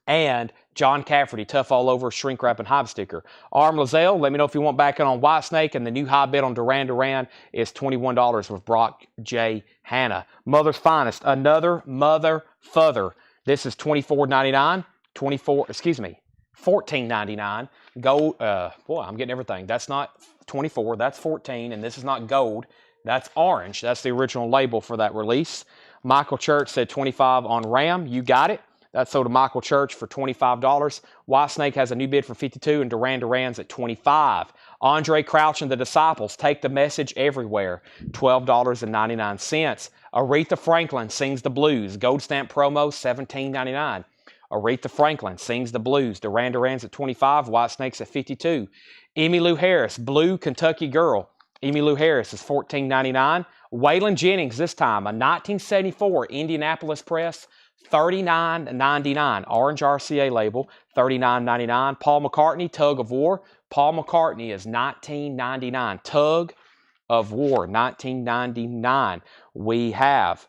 And John Cafferty, Tough All Over, Shrink Wrap and Hype Sticker. Arm Lazelle, let me know if you want back in on Whitesnake, and the new high bid on Duran Duran is $21 with Brock J. Hanna. Mother's Finest, another mother further. This is $24.99. $14.99. Gold, boy, I'm getting everything. That's not 24, that's 14, and this is not gold. That's orange. That's the original label for that release. Michael Church said 25 on Ram. You got it. That's sold to Michael Church for $25. Whitesnake has a new bid for $52, and Duran Duran's at $25. Andre Crouch and the Disciples, Take the Message Everywhere, $12.99. Aretha Franklin Sings the Blues, gold stamp promo, $17.99. Aretha Franklin Sings the Blues, Duran Duran's at $25, Whitesnake's at $52. Emmylou Harris, Blue Kentucky Girl, Emmylou Harris is $14.99. Waylon Jennings, this time, a 1974 Indianapolis Press, $39.99. Orange RCA label, $39.99. Paul McCartney, Tug of War. Paul McCartney is $19.99. Tug of War, $19.99. We have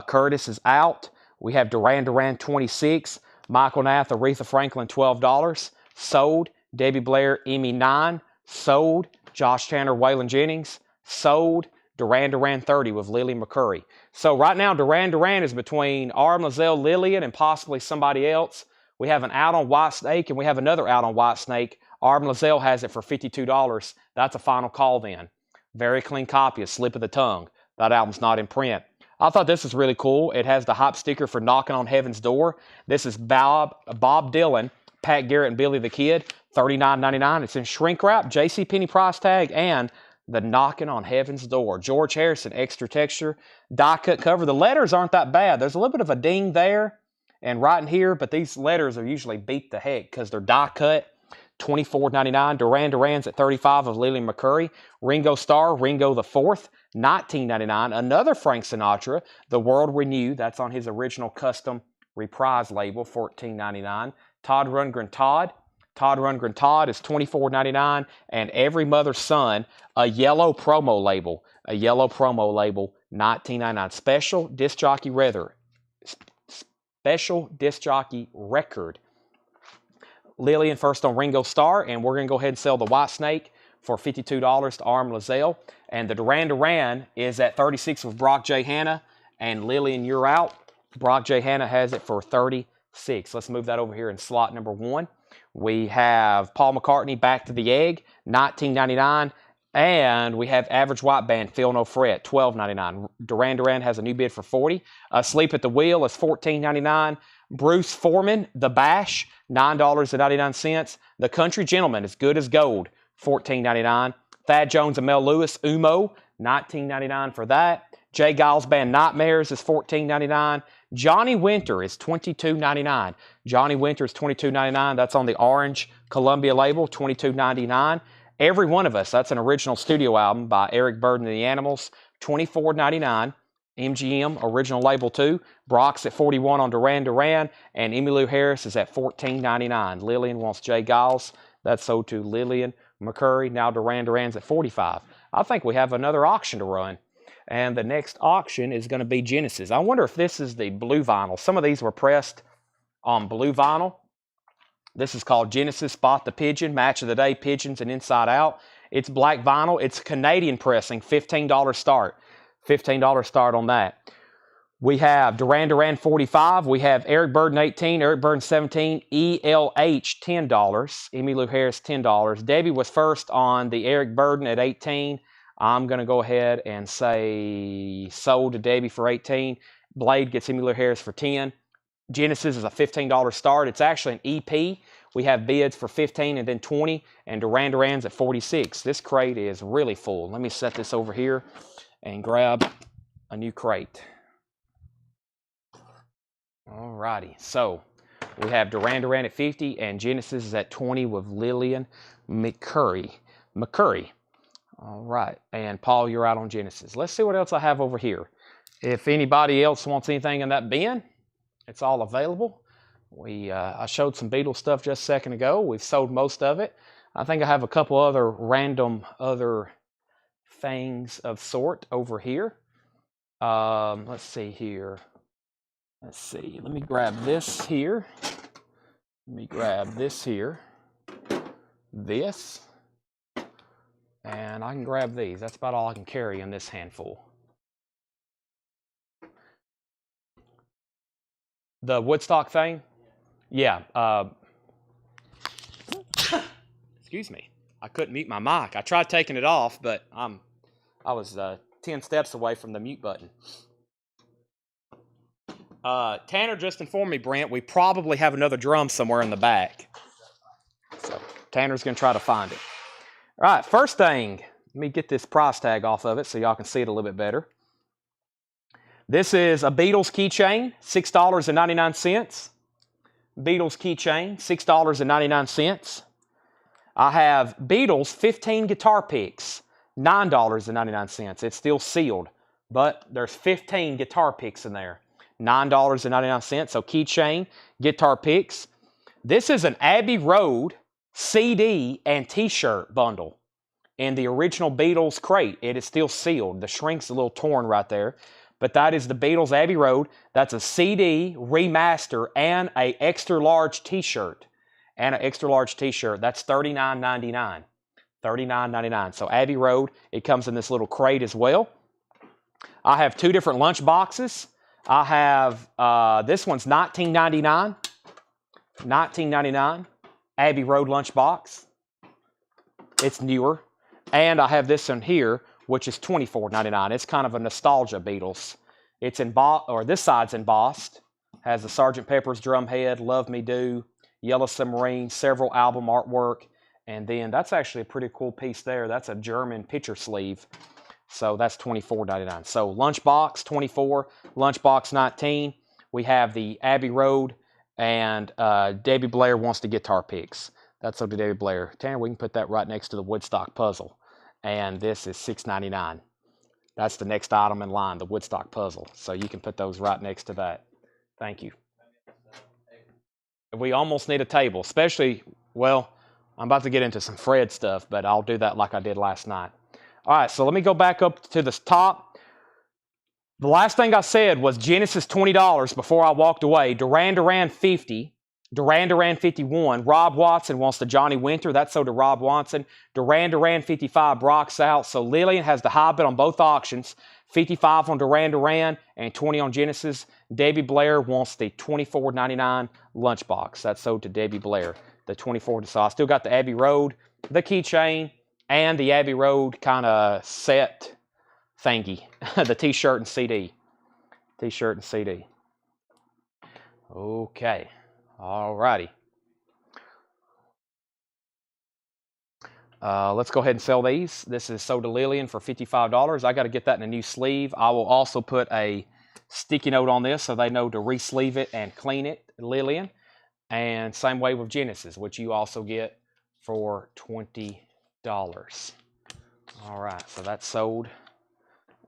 Curtis is out. We have Duran Duran, $26. Michael Nath, Aretha Franklin, $12. Sold. Debbie Blair, Emmy, $9. Sold. Josh Tanner, Waylon Jennings. Sold. Duran Duran, $30 with Lily McCurry. So right now, Duran Duran is between R. Mizell, Lillian, and possibly somebody else. We have an out on Whitesnake, and we have another out on Whitesnake. R. Mizell has it for $52. That's a final call then. Very clean copy, a slip of the tongue. That album's not in print. I thought this was really cool. It has the hype sticker for Knocking on Heaven's Door. This is Bob Dylan, Pat Garrett, and Billy the Kid, $39.99. It's in shrink wrap, JCPenney price tag, and the Knocking on Heaven's Door. George Harrison, extra texture, die cut cover. The letters aren't that bad. There's a little bit of a ding there and right in here, but these letters are usually beat the heck because they're die cut. $24.99. Duran Duran's at $35 of Lily McCurry. Ringo Starr, Ringo the Fourth, $19.99. Another Frank Sinatra, The World We Knew. That's on his original custom reprise label, $14.99. Todd Rundgren Todd. Todd Rundgren Todd is $24.99, and Every Mother's Son, a yellow promo label. A yellow promo label, $19.99. Special disc jockey record. Lillian first on Ringo Starr, and we're going to go ahead and sell the Whitesnake for $52 to Arm Lazelle. And the Duran Duran is at $36 with Brock J. Hanna, and Lillian, you're out. Brock J. Hanna has it for $36. Let's move that over here in slot number 1. We have Paul McCartney, Back to the Egg, $19.99. And we have Average White Band, Feel No Fret, $12.99. Duran Duran has a new bid for $40. Asleep at the Wheel is $14.99. Bruce Foreman, The Bash, $9.99. The Country Gentleman, As Good as Gold, $14.99. Thad Jones and Mel Lewis, Umo, $19.99 for that. Jay Giles Band, Nightmares is $14.99. Johnny Winter is $22.99. Johnny Winter is $22.99. That's on the orange Columbia label, $22.99. Every One of Us, that's an original studio album by Eric Burden and the Animals, $24.99. MGM, original label 2. Brock's at $41 on Duran Duran, and Emmylou Harris is at $14.99. Lillian wants Jay Giles. That's sold to Lillian McCurry, now Duran Duran's at $45. I think we have another auction to run. And the next auction is going to be Genesis. I wonder if this is the blue vinyl. Some of these were pressed on blue vinyl. This is called Genesis Spot the Pigeon, Match of the Day, Pigeons and Inside Out. It's black vinyl. It's Canadian pressing, $15 start. $15 start on that. We have Duran Duran 45. We have Eric Burden 18, Eric Burden 17, ELH $10, Emmylou Harris $10. Debbie was first on the Eric Burden at 18. I'm going to go ahead and say sold to Debbie for 18. Blade gets Emmylou Harris for 10. Genesis is a $15 start. It's actually an EP. We have bids for 15 and then 20, and Duran Duran's at 46. This crate is really full. Let me set this over here and grab a new crate. Alrighty, so we have Duran Duran at 50 and Genesis is at 20 with Lillian McCurry. All right, and Paul, you're out on Genesis. Let's see what else I have over here. If anybody else wants anything in that bin, it's all available. I showed some Beatles stuff just a second ago. We've sold most of it. I think I have a couple other random other things of sort over here. Let's see here. Let's see. Let me grab this here. Let me grab this here. This. And I can grab these. That's about all I can carry in this handful. The Woodstock thing? Yeah. Excuse me. I couldn't mute my mic. I tried taking it off, but I was 10 steps away from the mute button. Tanner just informed me, Brent, we probably have another drum somewhere in the back. So Tanner's going to try to find it. All right, first thing, let me get this price tag off of it so y'all can see it a little bit better. This is a Beatles keychain, $6.99. Beatles keychain, $6.99. I have Beatles 15 guitar picks, $9.99. It's still sealed, but there's 15 guitar picks in there. $9.99, so keychain, guitar picks. This is an Abbey Road CD and t-shirt bundle in the original Beatles crate. It is still sealed. The shrink's a little torn right there, but that is the Beatles Abbey Road. That's a CD, remaster, and a extra large t-shirt. That's $39.99. $39.99. So Abbey Road, it comes in this little crate as well. I have two different lunch boxes. I have, this one's $19.99. $19.99. Abbey Road lunchbox. It's newer. And I have this one here, which is $24.99. It's kind of a nostalgia Beatles. It's embossed, or this side's embossed. Has the Sgt. Pepper's drum head, Love Me Do, Yellow Submarine, several album artwork. And then that's actually a pretty cool piece there. That's a German picture sleeve. So that's $24.99. So lunchbox, $24, lunchbox, $19. We have the Abbey Road, and Debbie Blair wants the guitar picks. That's up to Debbie Blair. Tanner, we can put that right next to the Woodstock puzzle. And this is $6.99. That's the next item in line, the Woodstock puzzle. So you can put those right next to that. Thank you. We almost need a table, especially, well, I'm about to get into some Fred stuff, but I'll do that like I did last night. All right, so let me go back up to the top. The last thing I said was Genesis $20 before I walked away. Duran Duran 50. Duran Duran 51. Rob Watson wants the Johnny Winter. That's sold to Rob Watson. Duran Duran 55. Brock's out. So Lillian has the high bid on both auctions. 55 on Duran Duran and 20 on Genesis. Debbie Blair wants the $24.99 lunchbox. That's sold to Debbie Blair. The 24. So I still got the Abbey Road, the keychain, and the Abbey Road kind of set thingy. The t-shirt and CD. T-shirt and CD. Okay. All righty. Let's go ahead and sell these. This is sold to Lillian for $55. I got to get that in a new sleeve. I will also put a sticky note on this so they know to re-sleeve it and clean it, Lillian. And same way with Genesis, which you also get for $20. All right, so that's sold.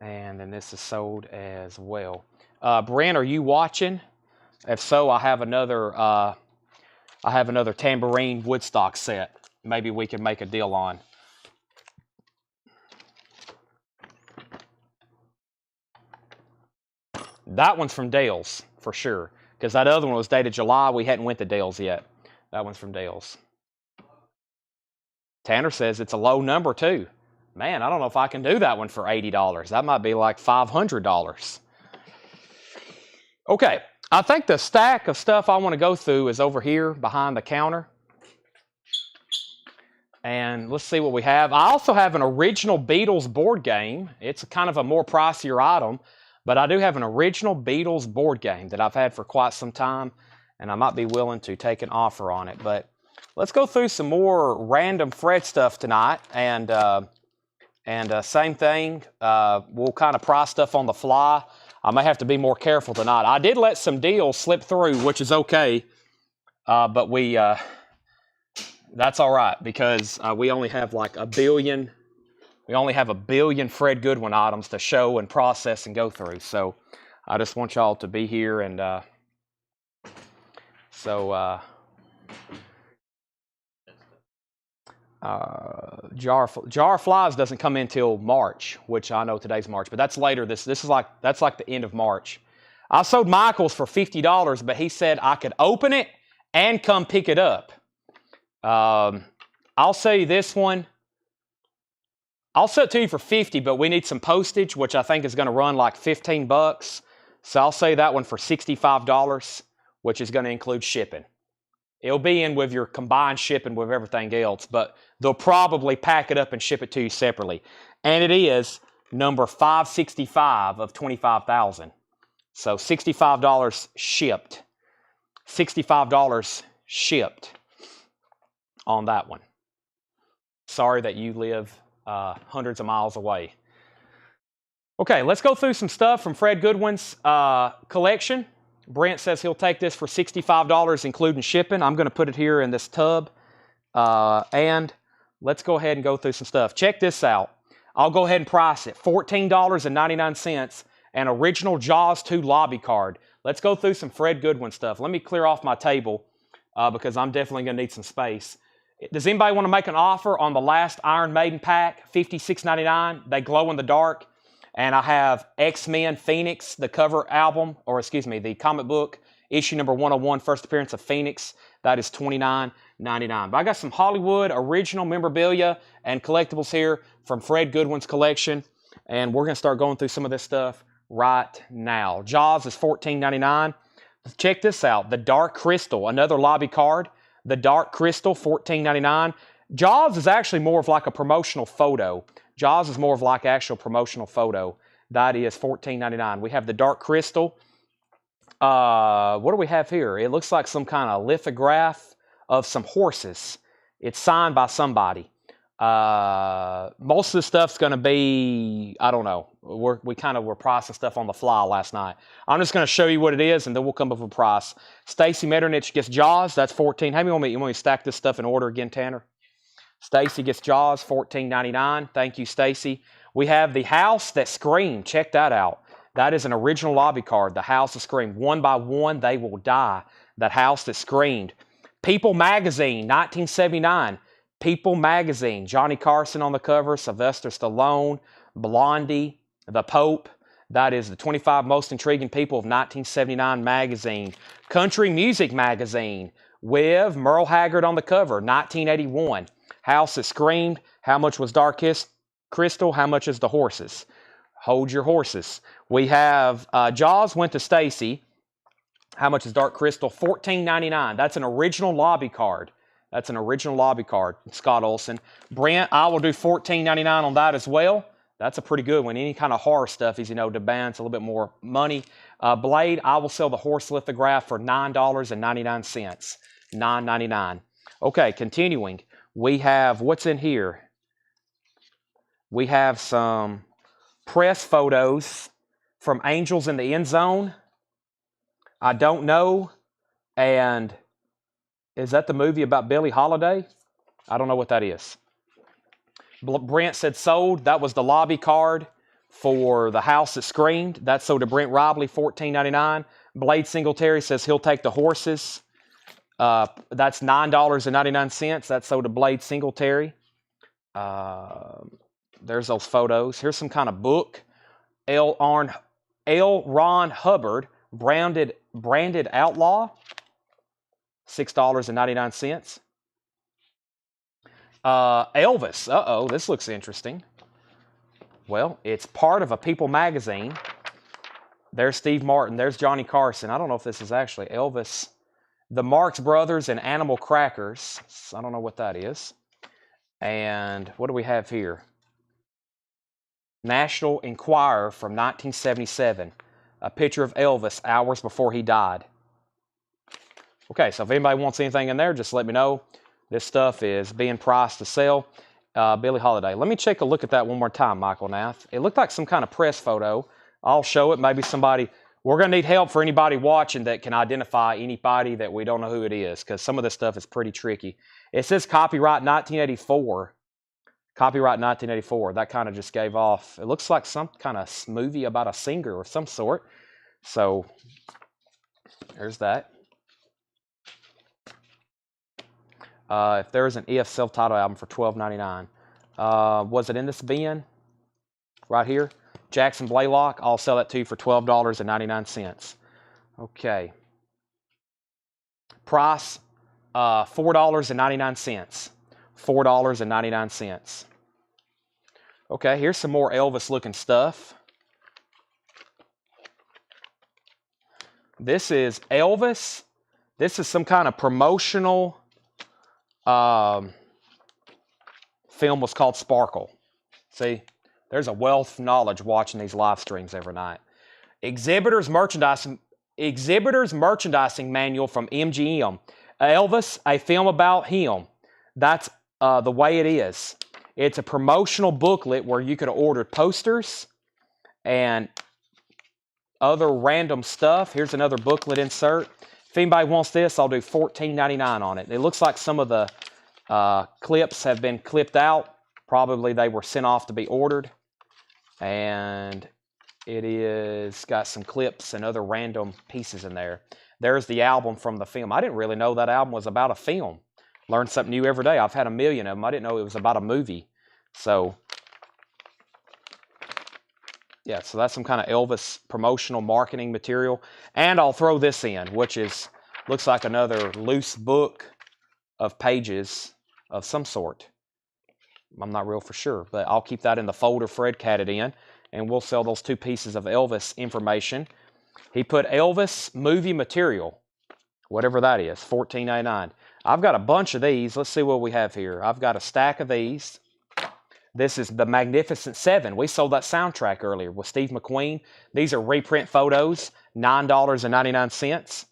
And then this is sold as well. Brent, are you watching? If so, I have another tambourine Woodstock set. maybe we can make a deal on. That one's from Dale's, for sure. Because that other one was dated July. We hadn't went to Dale's yet. That one's from Dale's. Tanner says it's a low number, too. Man, I don't know if I can do that one for $80. That might be like $500. Okay, I think the stack of stuff I want to go through is over here behind the counter. And let's see what we have. I also have an original Beatles board game. It's kind of a more pricier item, but I do have an original Beatles board game that I've had for quite some time, and I might be willing to take an offer on it. But let's go through some more random Fred stuff tonight, and same thing, we'll kind of price stuff on the fly. I may have to be more careful tonight. I did let some deals slip through, which is okay, but that's all right, because we only have like a billion. We only have a billion Fred Goodwin items to show and process and go through. So I just want y'all to be here, and Jar of Flies doesn't come in till March, which I know today's March, but that's later. That's like the end of March. I sold Michael's for $50, but he said I could open it and come pick it up. I'll sell you this one. I'll sell it to you for $50, but we need some postage, which I think is going to run like $15. So I'll sell you that one for $65, which is going to include shipping. It'll be in with your combined shipping with everything else, but they'll probably pack it up and ship it to you separately. And it is number 565 of 25,000. So $65 shipped. $65 shipped on that one. Sorry that you live hundreds of miles away. Okay, let's go through some stuff from Fred Goodwin's collection. Brent says he'll take this for $65, including shipping. I'm going to put it here in this tub. And let's go ahead and go through some stuff. Check this out. I'll go ahead and price it. $14.99, an original Jaws 2 lobby card. Let's go through some Fred Goodwin stuff. Let me clear off my table because I'm definitely going to need some space. Does anybody want to make an offer on the last Iron Maiden pack, $56.99? They glow in the dark. And I have X-Men Phoenix, the cover album, or excuse me, the comic book, issue number 101, first appearance of Phoenix. That is $29.99. But I got some Hollywood original memorabilia and collectibles here from Fred Goodwin's collection. And we're going to start going through some of this stuff right now. Jaws is $14.99. Check this out. The Dark Crystal, another lobby card. The Dark Crystal, $14.99. Jaws is actually more of like a promotional photo. Jaws is more of like actual promotional photo. That is $14.99. We have the Dark Crystal. What do we have here? It looks like some kind of lithograph of some horses. It's signed by somebody. Most of the stuff's going to be, I don't know. We're pricing stuff on the fly last night. I'm just going to show you what it is, and then we'll come up with a price. Stacy Metternich gets Jaws. That's $14. How many you want me to stack this stuff in order again, Tanner? Stacy gets Jaws, $14.99. Thank you, Stacy. We have The House That Screamed. Check that out. That is an original lobby card. The House That Screamed. One by one, they will die. That House That Screamed. People Magazine, 1979. People Magazine. Johnny Carson on the cover. Sylvester Stallone. Blondie. The Pope. That is the 25 most intriguing people of 1979 magazine. Country Music Magazine. With Merle Haggard on the cover. 1981. House That Screamed. How much was Dark Crystal? How much is the horses? Hold your horses. We have Jaws went to Stacy. How much is Dark Crystal? $14.99. That's an original lobby card. That's an original lobby card. Scott Olson. Brent, I will do $14.99 on that as well. That's a pretty good one. Any kind of horror stuff is, demands a little bit more money. Blade, I will sell the horse lithograph for $9.99. $9.99. Okay, continuing. We have, what's in here? We have some press photos from Angels in the End Zone. I don't know. And is that the movie about Billie Holiday? I don't know what that is. Brent said sold. That was the lobby card for The House That Screamed. That's sold to Brent Robley, $14.99. Blade Singletary says he'll take the horses. That's $9.99. That's sold to Blade Singletary. There's those photos. Here's some kind of book. L. Ron Hubbard, branded outlaw, $6.99. Elvis. This looks interesting. Well, it's part of a People magazine. There's Steve Martin. There's Johnny Carson. I don't know if this is actually Elvis. The Marx Brothers and Animal Crackers. I don't know what that is. And what do we have here? National Enquirer from 1977. A picture of Elvis hours before he died. Okay, so if anybody wants anything in there, just let me know. This stuff is being priced to sell. Billie Holiday. Let me take a look at that one more time, Michael Nath. It looked like some kind of press photo. I'll show it. Maybe somebody... We're going to need help for anybody watching that can identify anybody that we don't know who it is, because some of this stuff is pretty tricky. It says copyright 1984. Copyright 1984. That kind of just gave off. It looks like some kind of movie about a singer of some sort. So, there's that. If there is an If self-titled album for $12.99. Was it in this bin? Right here? Jackson Blaylock, I'll sell that to you for $12.99. Okay. Price, $4.99. $4.99. Okay, here's some more Elvis-looking stuff. This is Elvis. This is some kind of promotional film. Was called Sparkle. See? There's a wealth of knowledge watching these live streams every night. Exhibitor's merchandising manual from MGM. Elvis, a film about him. That's the way it is. It's a promotional booklet where you could order posters and other random stuff. Here's another booklet insert. If anybody wants this, I'll do $14.99 on it. It looks like some of the clips have been clipped out. Probably they were sent off to be ordered. And it is got some clips and other random pieces in there. There's the album from the film. I didn't really know that album was about a film. Learn something new every day. I've had a million of them. I didn't know it was about a movie. So, yeah, so that's some kind of Elvis promotional marketing material. And I'll throw this in, which is looks like another loose book of pages of some sort. I'm not real for sure, but I'll keep that in the folder Fred cat it in, and we'll sell those 2 pieces of Elvis information. He put Elvis movie material, whatever that is, $14.99. I've got a bunch of these. Let's see what we have here. I've got a stack of these. This is the Magnificent Seven. We sold that soundtrack earlier with Steve McQueen. These are reprint photos, $9.99.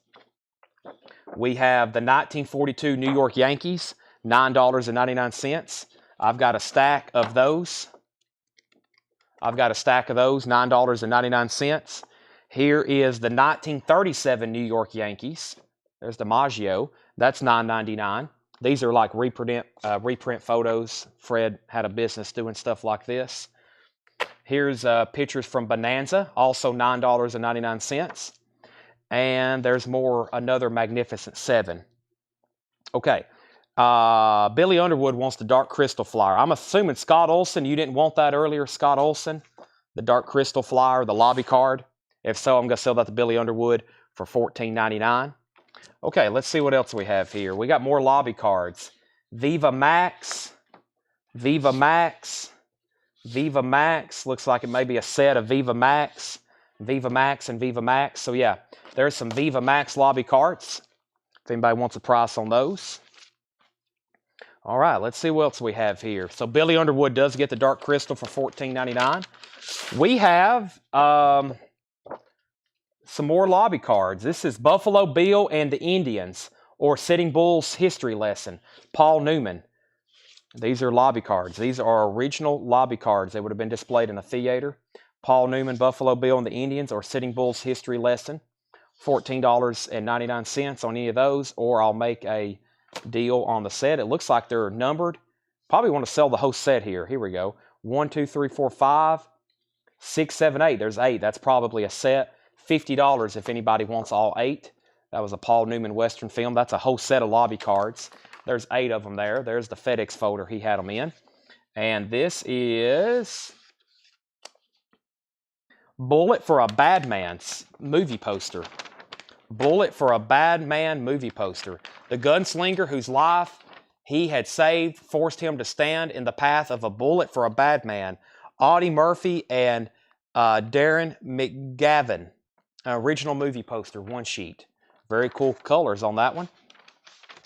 We have the 1942 New York Yankees, $9.99. I've got a stack of those. $9.99. Here is the 1937 New York Yankees. There's DiMaggio. That's $9.99. These are like reprint photos. Fred had a business doing stuff like this. Here's pictures from Bonanza, also $9.99. And there's another Magnificent Seven. Okay. Billy Underwood wants the Dark Crystal Flyer. I'm assuming Scott Olson, you didn't want that earlier, Scott Olson? The Dark Crystal Flyer, the lobby card. If so, I'm going to sell that to Billy Underwood for $14.99. Okay, let's see what else we have here. We got more lobby cards. Viva Max. Viva Max. Viva Max. Looks like it may be a set of Viva Max. Viva Max and Viva Max. So yeah, there's some Viva Max lobby cards. If anybody wants a price on those. All right, let's see what else we have here. So Billy Underwood does get the Dark Crystal for $14.99. We have some more lobby cards. This is Buffalo Bill and the Indians, or Sitting Bull's History Lesson, Paul Newman. These are lobby cards. These are original lobby cards. They would have been displayed in a theater. Paul Newman, Buffalo Bill and the Indians, or Sitting Bull's History Lesson, $14.99 on any of those, or I'll make a deal on the set. It looks like they're numbered. Probably want to sell the whole set here. Here we go. 1, 2, 3, 4, 5, 6, 7, 8. There's 8. That's probably a set. $50 if anybody wants all 8. That was a Paul Newman Western film. That's a whole set of lobby cards. There's 8 of them there. There's the FedEx folder he had them in. And this is Bullet for a Bad Man's movie poster. Bullet for a Bad Man movie poster. The gunslinger whose life he had saved forced him to stand in the path of a bullet for a bad man. Audie Murphy and Darren McGavin. Original movie poster, 1 sheet. Very cool colors on that one.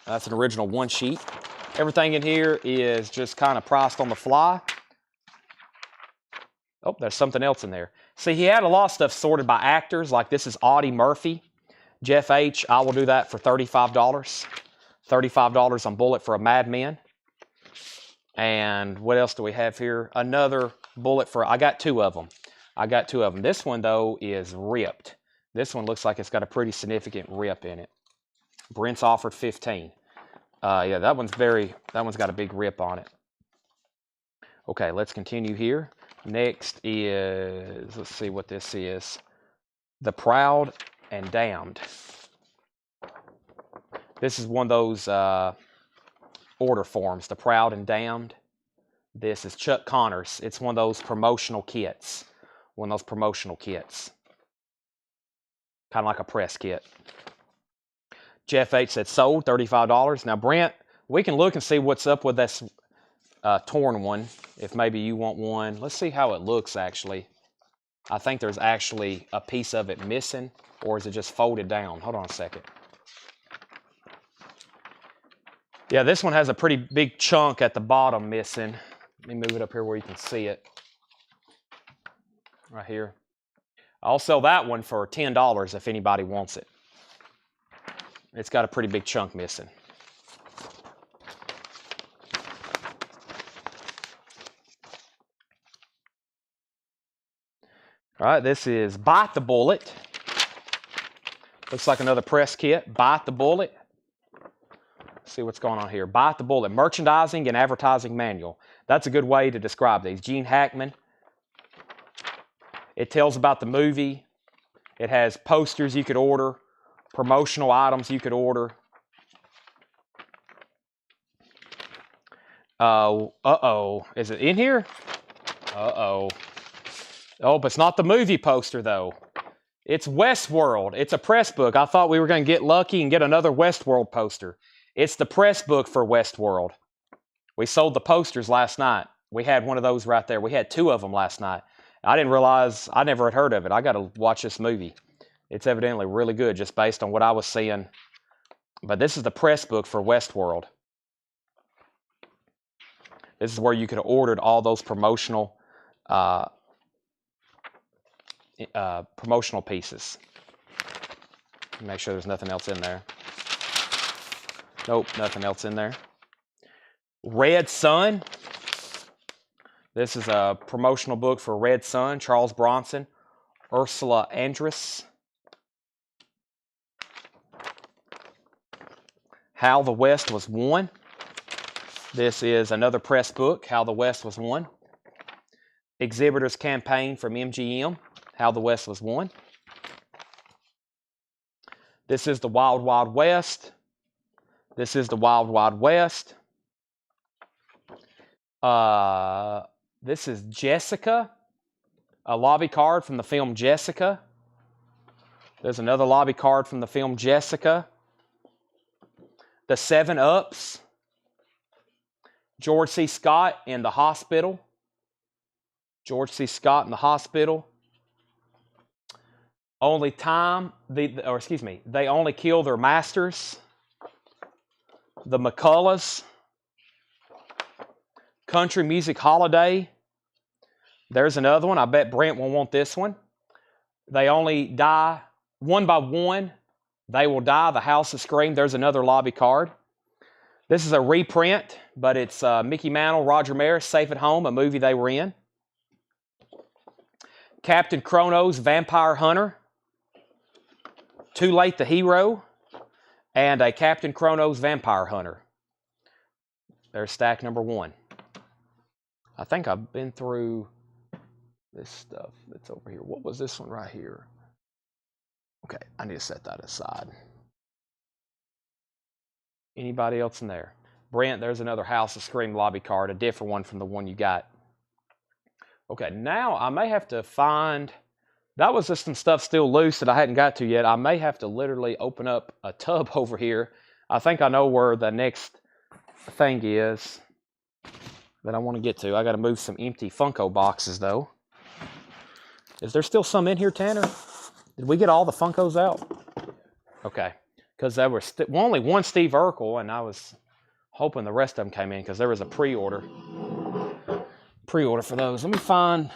That's an original 1 sheet. Everything in here is just kind of priced on the fly. Oh, there's something else in there. See, he had a lot of stuff sorted by actors, like this is Audie Murphy. Jeff H., I will do that for $35. $35 on Bullet for a Madman. And what else do we have here? Another Bullet for, I got 2 of them. This one, though, is ripped. This one looks like it's got a pretty significant rip in it. Brent's offered 15. Yeah, that one's got a big rip on it. Okay, let's continue here. Next is, let's see what this is. The Proud and Damned. This is one of those order forms, The Proud and Damned. This is Chuck Connors. It's one of those promotional kits. Kind of like a press kit. Jeff H. said sold, $35. Now, Brent, we can look and see what's up with this torn one, if maybe you want one. Let's see how it looks, actually. I think there's actually a piece of it missing, or is it just folded down? Hold on a second. Yeah, this one has a pretty big chunk at the bottom missing. Let me move it up here where you can see it. Right here. I'll sell that one for $10 if anybody wants it. It's got a pretty big chunk missing. All right, this is Bite the Bullet. Looks like another press kit. Bite the Bullet. Let's see what's going on here. Bite the Bullet. Merchandising and Advertising Manual. That's a good way to describe these. Gene Hackman. It tells about the movie. It has posters you could order, promotional items you could order. Uh-oh. Is it in here? Uh-oh. Oh, but it's not the movie poster, though. It's Westworld. It's a press book. I thought we were going to get lucky and get another Westworld poster. It's the press book for Westworld. We sold the posters last night. We had one of those right there. We had 2 of them last night. I didn't realize, I never had heard of it. I got to watch this movie. It's evidently really good just based on what I was seeing. But this is the press book for Westworld. This is where you could have ordered all those promotional pieces. Make sure there's nothing else in there. Nope, nothing else in there. Red Sun. This is a promotional book for Red Sun. Charles Bronson, Ursula Andress. How the West Was Won. This is another press book, How the West Was Won. Exhibitor's Campaign from MGM, How the West Was Won. This is the Wild Wild West. This is the Wild Wild West. This is Jessica, a lobby card from the film Jessica. There's another lobby card from the film Jessica. The 7-Ups. George C. Scott in the hospital. George C. Scott in the hospital. Only time, they only kill their masters. The McCulloughs. Country Music Holiday. There's another one. I bet Brent will want this one. They only die one by one. They will die. The House of Scream. There's another lobby card. This is a reprint, but it's Mickey Mantle, Roger Maris, Safe at Home, a movie they were in. Captain Kronos, Vampire Hunter. Too Late the Hero. And a Captain Kronos, Vampire Hunter. There's stack number 1. I think I've been through this stuff that's over here. What was this one right here? Okay, I need to set that aside. Anybody else in there? Brent, there's another House of Scream lobby card, a different one from the one you got. Okay, now I may have to find... That was just some stuff still loose that I hadn't got to yet. I may have to literally open up a tub over here. I think I know where the next thing is that I want to get to. I got to move some empty Funko boxes, though. Is there still some in here, Tanner? Did we get all the Funkos out? Okay, because there was only one Steve Urkel, and I was hoping the rest of them came in because there was a pre-order for those. Let me find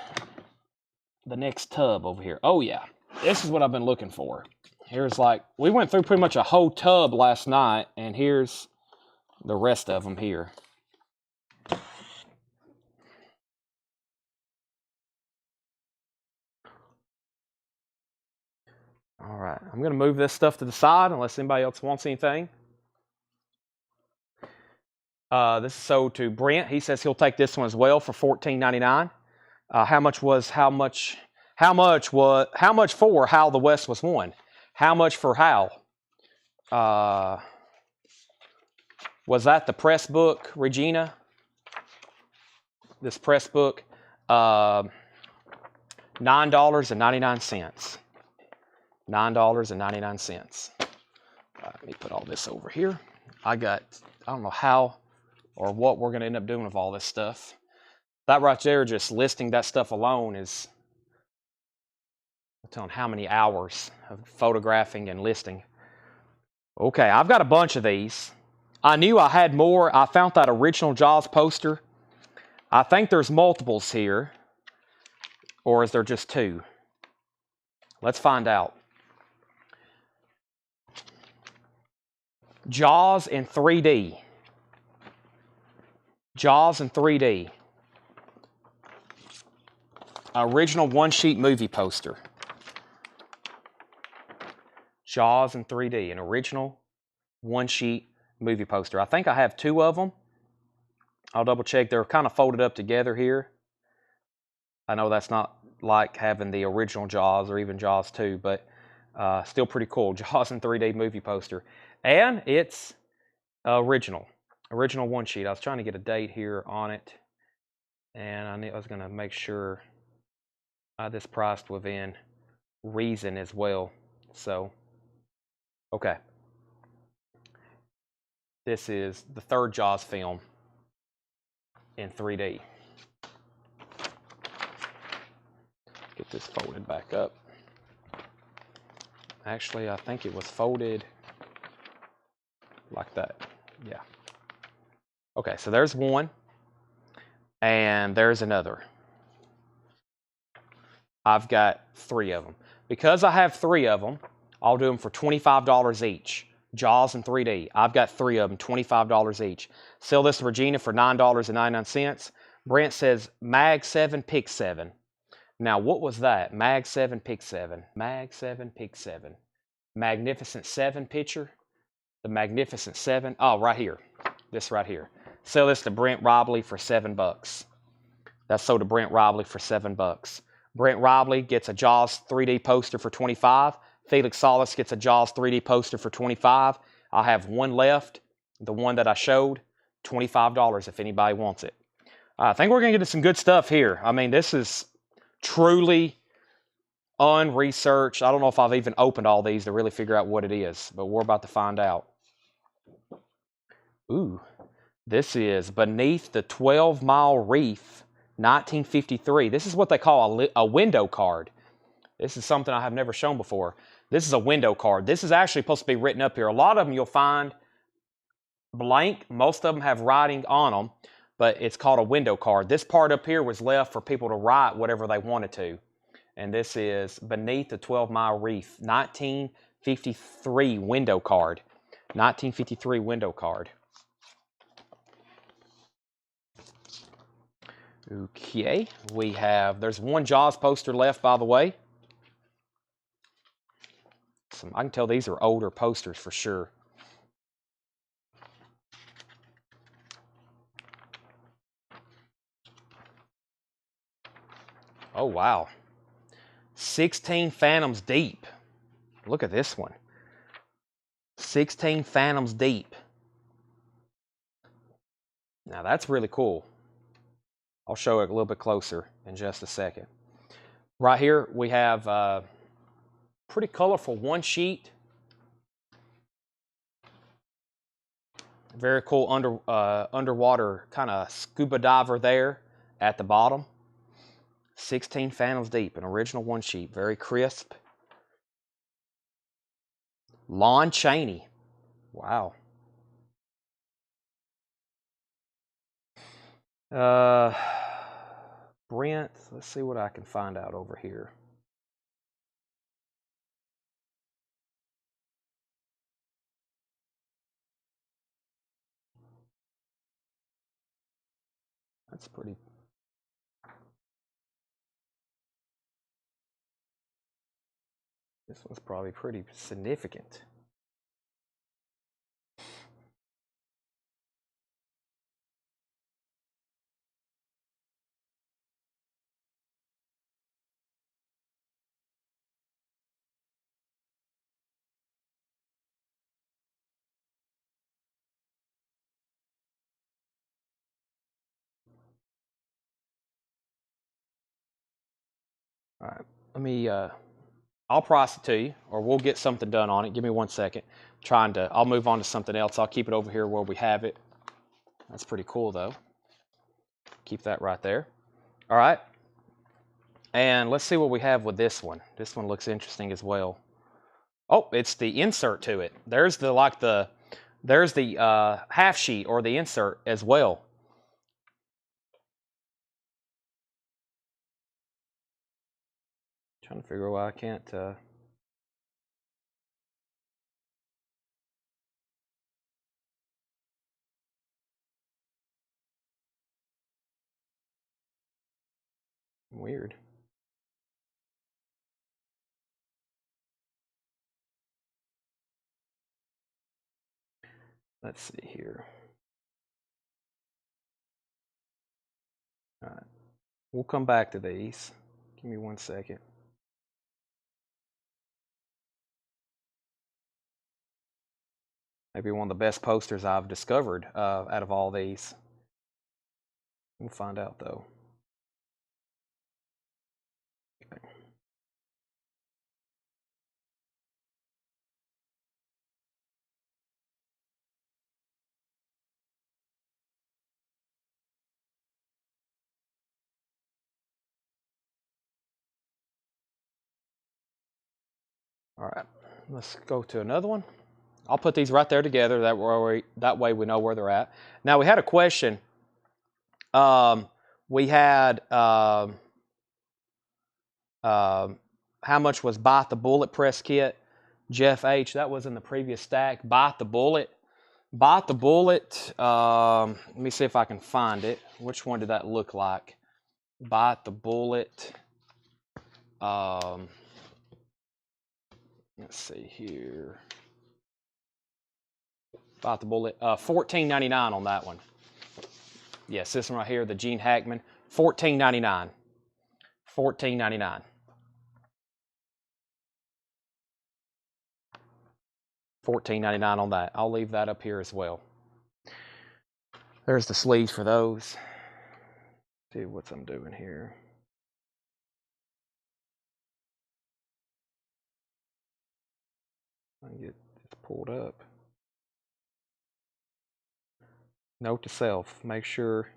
the next tub over here. Oh yeah, this is what I've been looking for. Here's like, we went through pretty much a whole tub last night, and here's the rest of them here. All right, I'm going to move this stuff to the side unless anybody else wants anything. This is sold to Brent. He says he'll take this one as well for $14.99. How much for How the West Was Won? How much for How? Was that the press book, Regina? This press book, $9.99. $9.99. Let me put all this over here. I don't know how or what we're going to end up doing with all this stuff. That right there, just listing that stuff alone is, I'm telling how many hours of photographing and listing. Okay, I've got a bunch of these. I knew I had more. I found that original Jaws poster. I think there's multiples here. Or is there just two? Let's find out. Jaws in 3D. Jaws in 3D. Original one-sheet movie poster. Jaws in 3D, an original one-sheet movie poster. I think I have two of them. I'll double check. They're kind of folded up together here. I know that's not like having the original Jaws or even Jaws 2, but still pretty cool. Jaws in 3D movie poster. And it's original one sheet. I was trying to get a date here on it, and I was going to make sure this priced within reason as well. So, okay. This is the third Jaws film in 3D. Get this folded back up. Actually, I think it was folded like that. Yeah. Okay, so there's one, and there's another. I've got three of them. Because I have three of them, I'll do them for $25 each. Jaws in 3D. I've got three of them, $25 each. Sell this to Regina for $9.99. Brent says Mag 7, Pick 7. Now, what was that? Mag 7, Pick 7. Mag 7, Pick 7. Magnificent 7 picture. The Magnificent 7. Oh, right here. This right here. Sell this to Brent Robley for $7. That's sold to Brent Robley for $7. Brent Robley gets a Jaws 3D poster for $25. Felix Salas gets a Jaws 3D poster for $25. I have one left, the one that I showed, $25 if anybody wants it. I think we're going to get to some good stuff here. I mean, this is truly unresearched. I don't know if I've even opened all these to really figure out what it is, but we're about to find out. Ooh, this is Beneath the 12-Mile Reef, 1953. This is what they call a window card. This is something I have never shown before. This is a window card. This is actually supposed to be written up here. A lot of them you'll find blank. Most of them have writing on them, but it's called a window card. This part up here was left for people to write whatever they wanted to. And this is Beneath the 12-Mile Reef, 1953 window card. 1953 window card. Okay, there's one Jaws poster left, by the way. I can tell these are older posters for sure. Oh, wow. 16 Phantoms Deep. Look at this one. 16 Phantoms Deep. Now that's really cool. I'll show it a little bit closer in just a second. Right here we have pretty colorful one sheet. Very cool underwater kind of scuba diver there at the bottom. 16 Phantoms deep, an original one sheet, very crisp. Lon Chaney. Wow. Brent, let's see what I can find out over here. That's pretty. This one's probably pretty significant. All right, let me, I'll price it to you, or we'll get something done on it. Give me 1 second. I'll move on to something else. I'll keep it over here where we have it. That's pretty cool though. Keep that right there. All right. And let's see what we have with this one. This one looks interesting as well. Oh, it's the insert to it. There's the half sheet or the insert as well. Trying to figure out why I can't. Weird. Let's see here. All right. We'll come back to these. Give me 1 second. Maybe one of the best posters I've discovered out of all these. We'll find out though. Okay. All right, let's go to another one. I'll put these right there together. That way we know where they're at. Now we had a question. We had how much was Bite the Bullet press kit? Jeff H. That was in the previous stack. Bite the Bullet. Bite the Bullet. Let me see if I can find it. Which one did that look like? Bite the Bullet. Let's see here. Bite the Bullet. $14.99 on that one. Yes, this one right here, the Gene Hackman. $14.99. $14.99. $14.99 on that. I'll leave that up here as well. There's the sleeves for those. See what I'm doing here. I get this pulled up. Note to self, make sure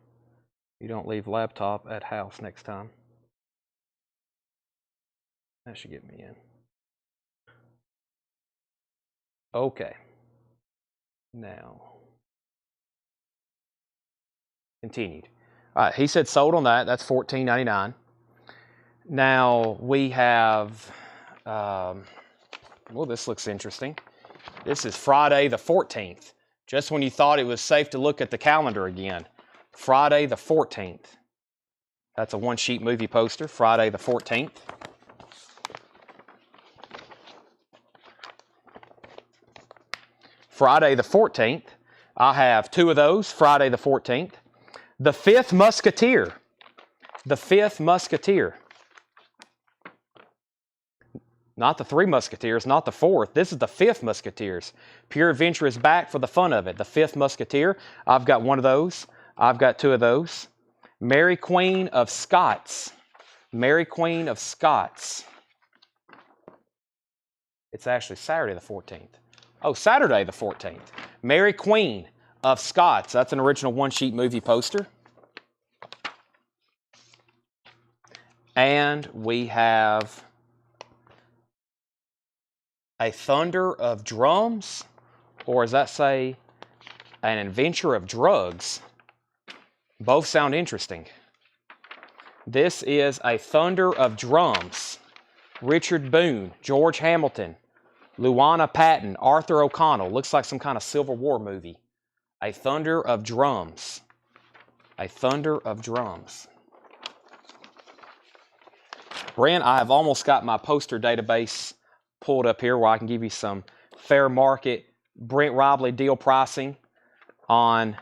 you don't leave laptop at house next time. That should get me in. Okay. Now, continued. All right, he said sold on that. That's $14.99. Now we have, well, this looks interesting. This is Friday the 14th. Just when you thought it was safe to look at the calendar again. Friday the 14th. That's a one-sheet movie poster, Friday the 14th. Friday the 14th. I have two of those, Friday the 14th. The Fifth Musketeer. The Fifth Musketeer. Not the Three Musketeers, not the fourth. This is the Fifth Musketeers. Pure Adventure is back for the fun of it. The Fifth Musketeer. I've got one of those. I've got 2 of those. Mary Queen of Scots. Mary Queen of Scots. It's actually Saturday the 14th. Oh, Saturday the 14th. Mary Queen of Scots. That's an original one-sheet movie poster. And we have a Thunder of Drums, or does that say an Adventure of Drugs? Both sound interesting. This is a Thunder of Drums. Richard Boone, George Hamilton, Luana Patton, Arthur O'Connell. Looks like some kind of Civil War movie. A Thunder of Drums. A Thunder of Drums. Brent, I have almost got my poster database pulled up here where I can give you some fair market Brent Robley deal pricing on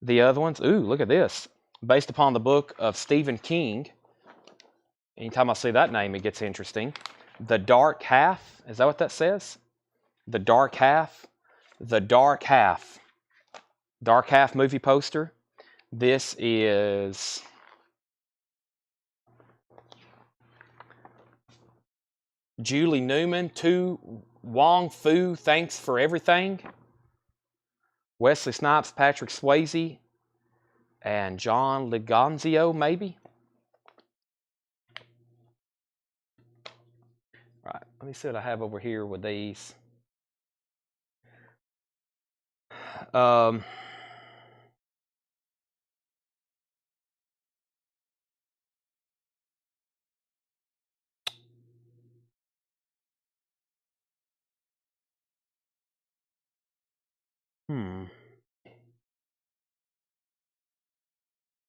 the other ones. Ooh, look at this. Based upon the book of Stephen King. Anytime I see that name, it gets interesting. The Dark Half. Is that what that says? The Dark Half. The Dark Half. Dark Half movie poster. This is Julie Newman, To Wong Fu, Thanks for Everything. Wesley Snipes, Patrick Swayze, and John Leguizamo, maybe. Right, let me see what I have over here with these.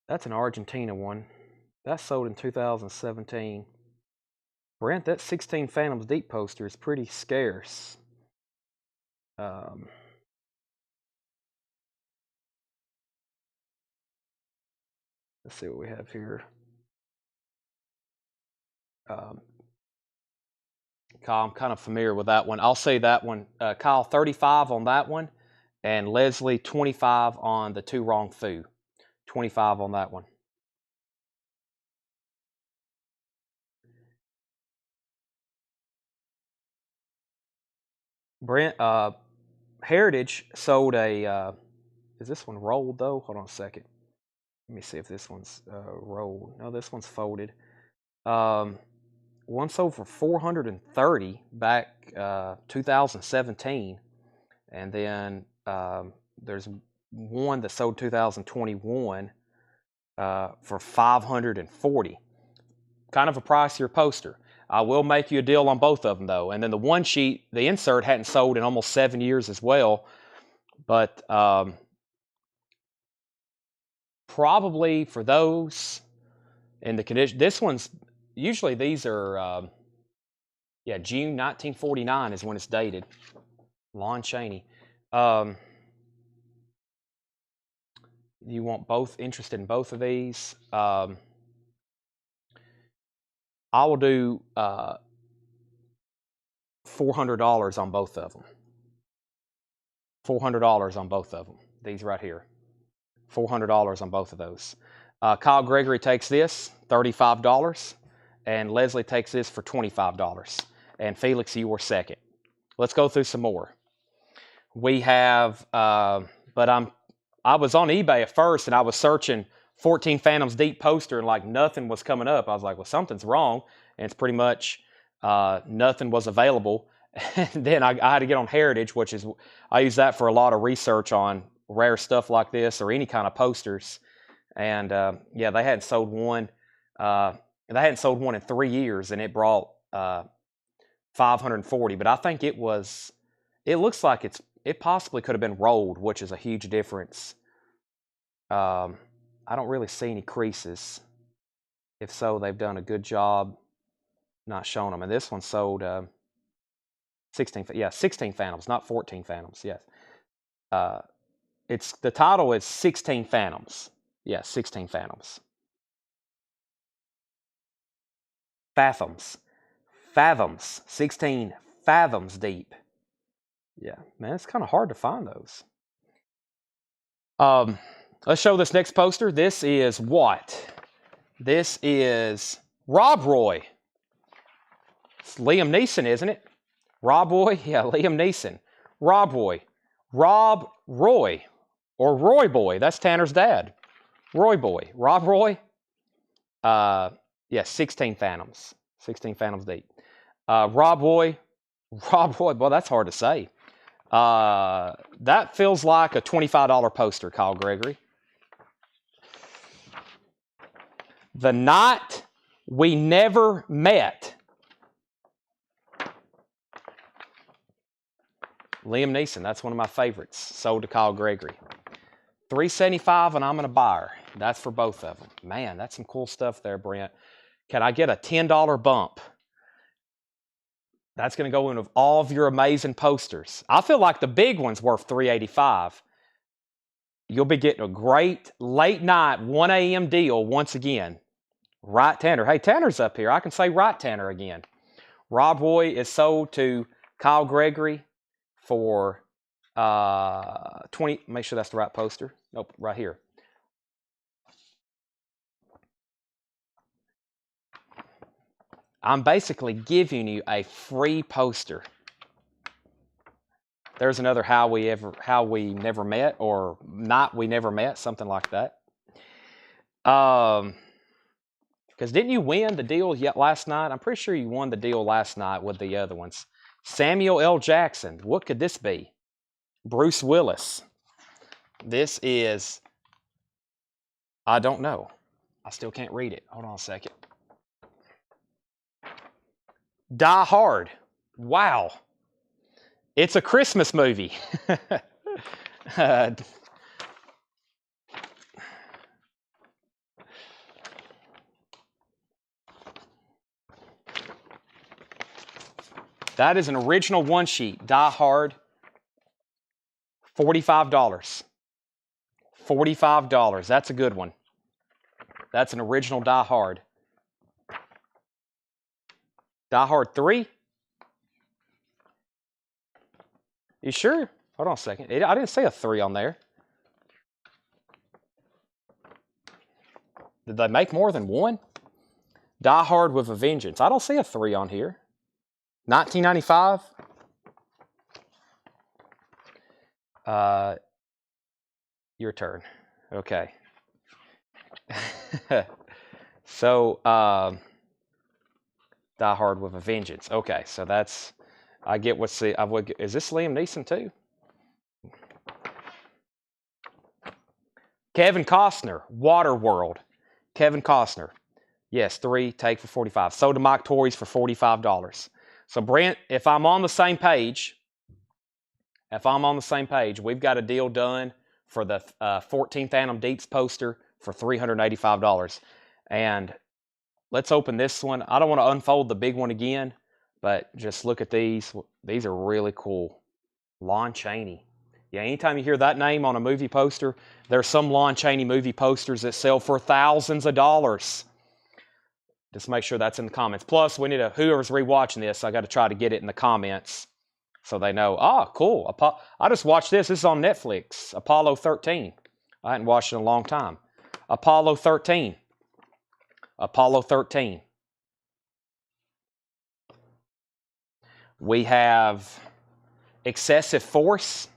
That's an Argentina one. That sold in 2017. Brent, that 16 Phantoms Deep poster is pretty scarce. Let's see what we have here. Kyle, I'm kind of familiar with that one. I'll say that one. Kyle, 35 on that one. And Leslie, 25 on the To Wong Fu. 25 on that one. Brent, Heritage sold a, is this one rolled though? Hold on a second. Let me see if this one's rolled. No, this one's folded. One sold for $430 back 2017. And then there's one that sold 2021 for $540. Kind of a pricier poster. I will make you a deal on both of them though. And then the one sheet, the insert hadn't sold in almost 7 years as well. But probably for those in the condition, this one's, usually these are, June 1949 is when it's dated. Lon Chaney. You want both, interested in both of these? I will do $400 on both of them. $400 on both of them. These right here. $400 on both of those. Kyle Gregory takes this, $35. And Leslie takes this for $25. And Felix, you were second. Let's go through some more. We have, I was on eBay at first and I was searching 14 Phantoms Deep poster and like nothing was coming up. I was like, well, something's wrong. And it's pretty much nothing was available. And then I had to get on Heritage, which is, I use that for a lot of research on rare stuff like this or any kind of posters. And they hadn't sold one. They hadn't sold one in 3 years, and it brought 540. But I think it looks like it possibly could have been rolled, which is a huge difference. I don't really see any creases. If so, they've done a good job not showing them. And this one sold 16 Phantoms, not 14 Phantoms. Yes. The title is 16 Phantoms. Yeah, 16 Phantoms. Fathoms. 16 fathoms deep. Yeah, man, it's kind of hard to find those. Let's show this next poster. This is what? This is Rob Roy. It's Liam Neeson, isn't it? Rob Roy? Yeah, Liam Neeson. Rob Roy. Rob Roy. Or Roy Boy. That's Tanner's dad. Roy Boy. Rob Roy. Yeah, 16 Phantoms. 16 Phantoms deep. Rob Roy. Rob Roy. Well, that's hard to say. That feels like a $25 poster, Kyle Gregory. The Night We Never Met. Liam Neeson, that's one of my favorites. Sold to Kyle Gregory. $375 and I'm going to buy her. That's for both of them. Man, that's some cool stuff there, Brent. Can I get a $10 bump? That's going to go in with all of your amazing posters. I feel like the big one's worth $385. You'll be getting a great late night 1 a.m. deal once again. Right Tanner. Hey, Tanner's up here. I can say Right Tanner again. Rob Roy is sold to Kyle Gregory for 20. Make sure that's the right poster. Nope, right here. I'm basically giving you a free poster. There's another How We Never Met, or Not We Never Met, something like that. Because didn't you win the deal yet last night? I'm pretty sure you won the deal last night with the other ones. Samuel L. Jackson. What could this be? Bruce Willis. This is, I don't know. I still can't read it. Hold on a second. Die Hard. Wow. It's a Christmas movie. That is an original one sheet. Die Hard. $45. $45. That's a good one. That's an original Die Hard. Die Hard 3? You sure? Hold on a second. I didn't say a 3 on there. Did they make more than one? Die Hard with a Vengeance. I don't see a 3 on here. 1995? Your turn. Okay. So, Die Hard with a Vengeance. Okay, so that's, I get what's the, is this Liam Neeson too? Kevin Costner, Waterworld. Kevin Costner. Yes, 3, take for 45. Sold to Mike Torres for $45. So Brent, if I'm on the same page, we've got a deal done for the 14 Phantom Deeps poster for $385. And let's open this one. I don't want to unfold the big one again, but just look at these. These are really cool. Lon Chaney. Yeah, anytime you hear that name on a movie poster, there's some Lon Chaney movie posters that sell for thousands of dollars. Just make sure that's in the comments. Plus, we need whoever's rewatching this, I got to try to get it in the comments so they know. Ah, cool. I just watched this. This is on Netflix. Apollo 13. I hadn't watched it in a long time. Apollo 13. Apollo 13. We have Excessive Force.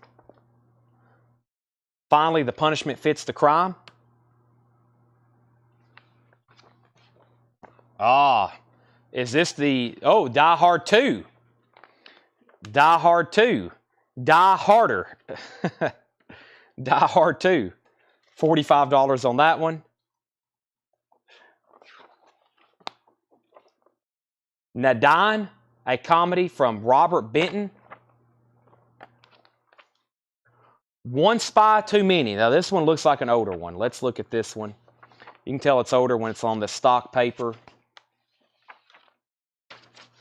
Finally, the punishment fits the crime. Ah, is this the, oh, Die Hard 2. Die Hard 2. Die Harder. Die Hard 2. $45 on that one. Nadine, a comedy from Robert Benton. One Spy Too Many. Now, this one looks like an older one. Let's look at this one. You can tell it's older when it's on the stock paper.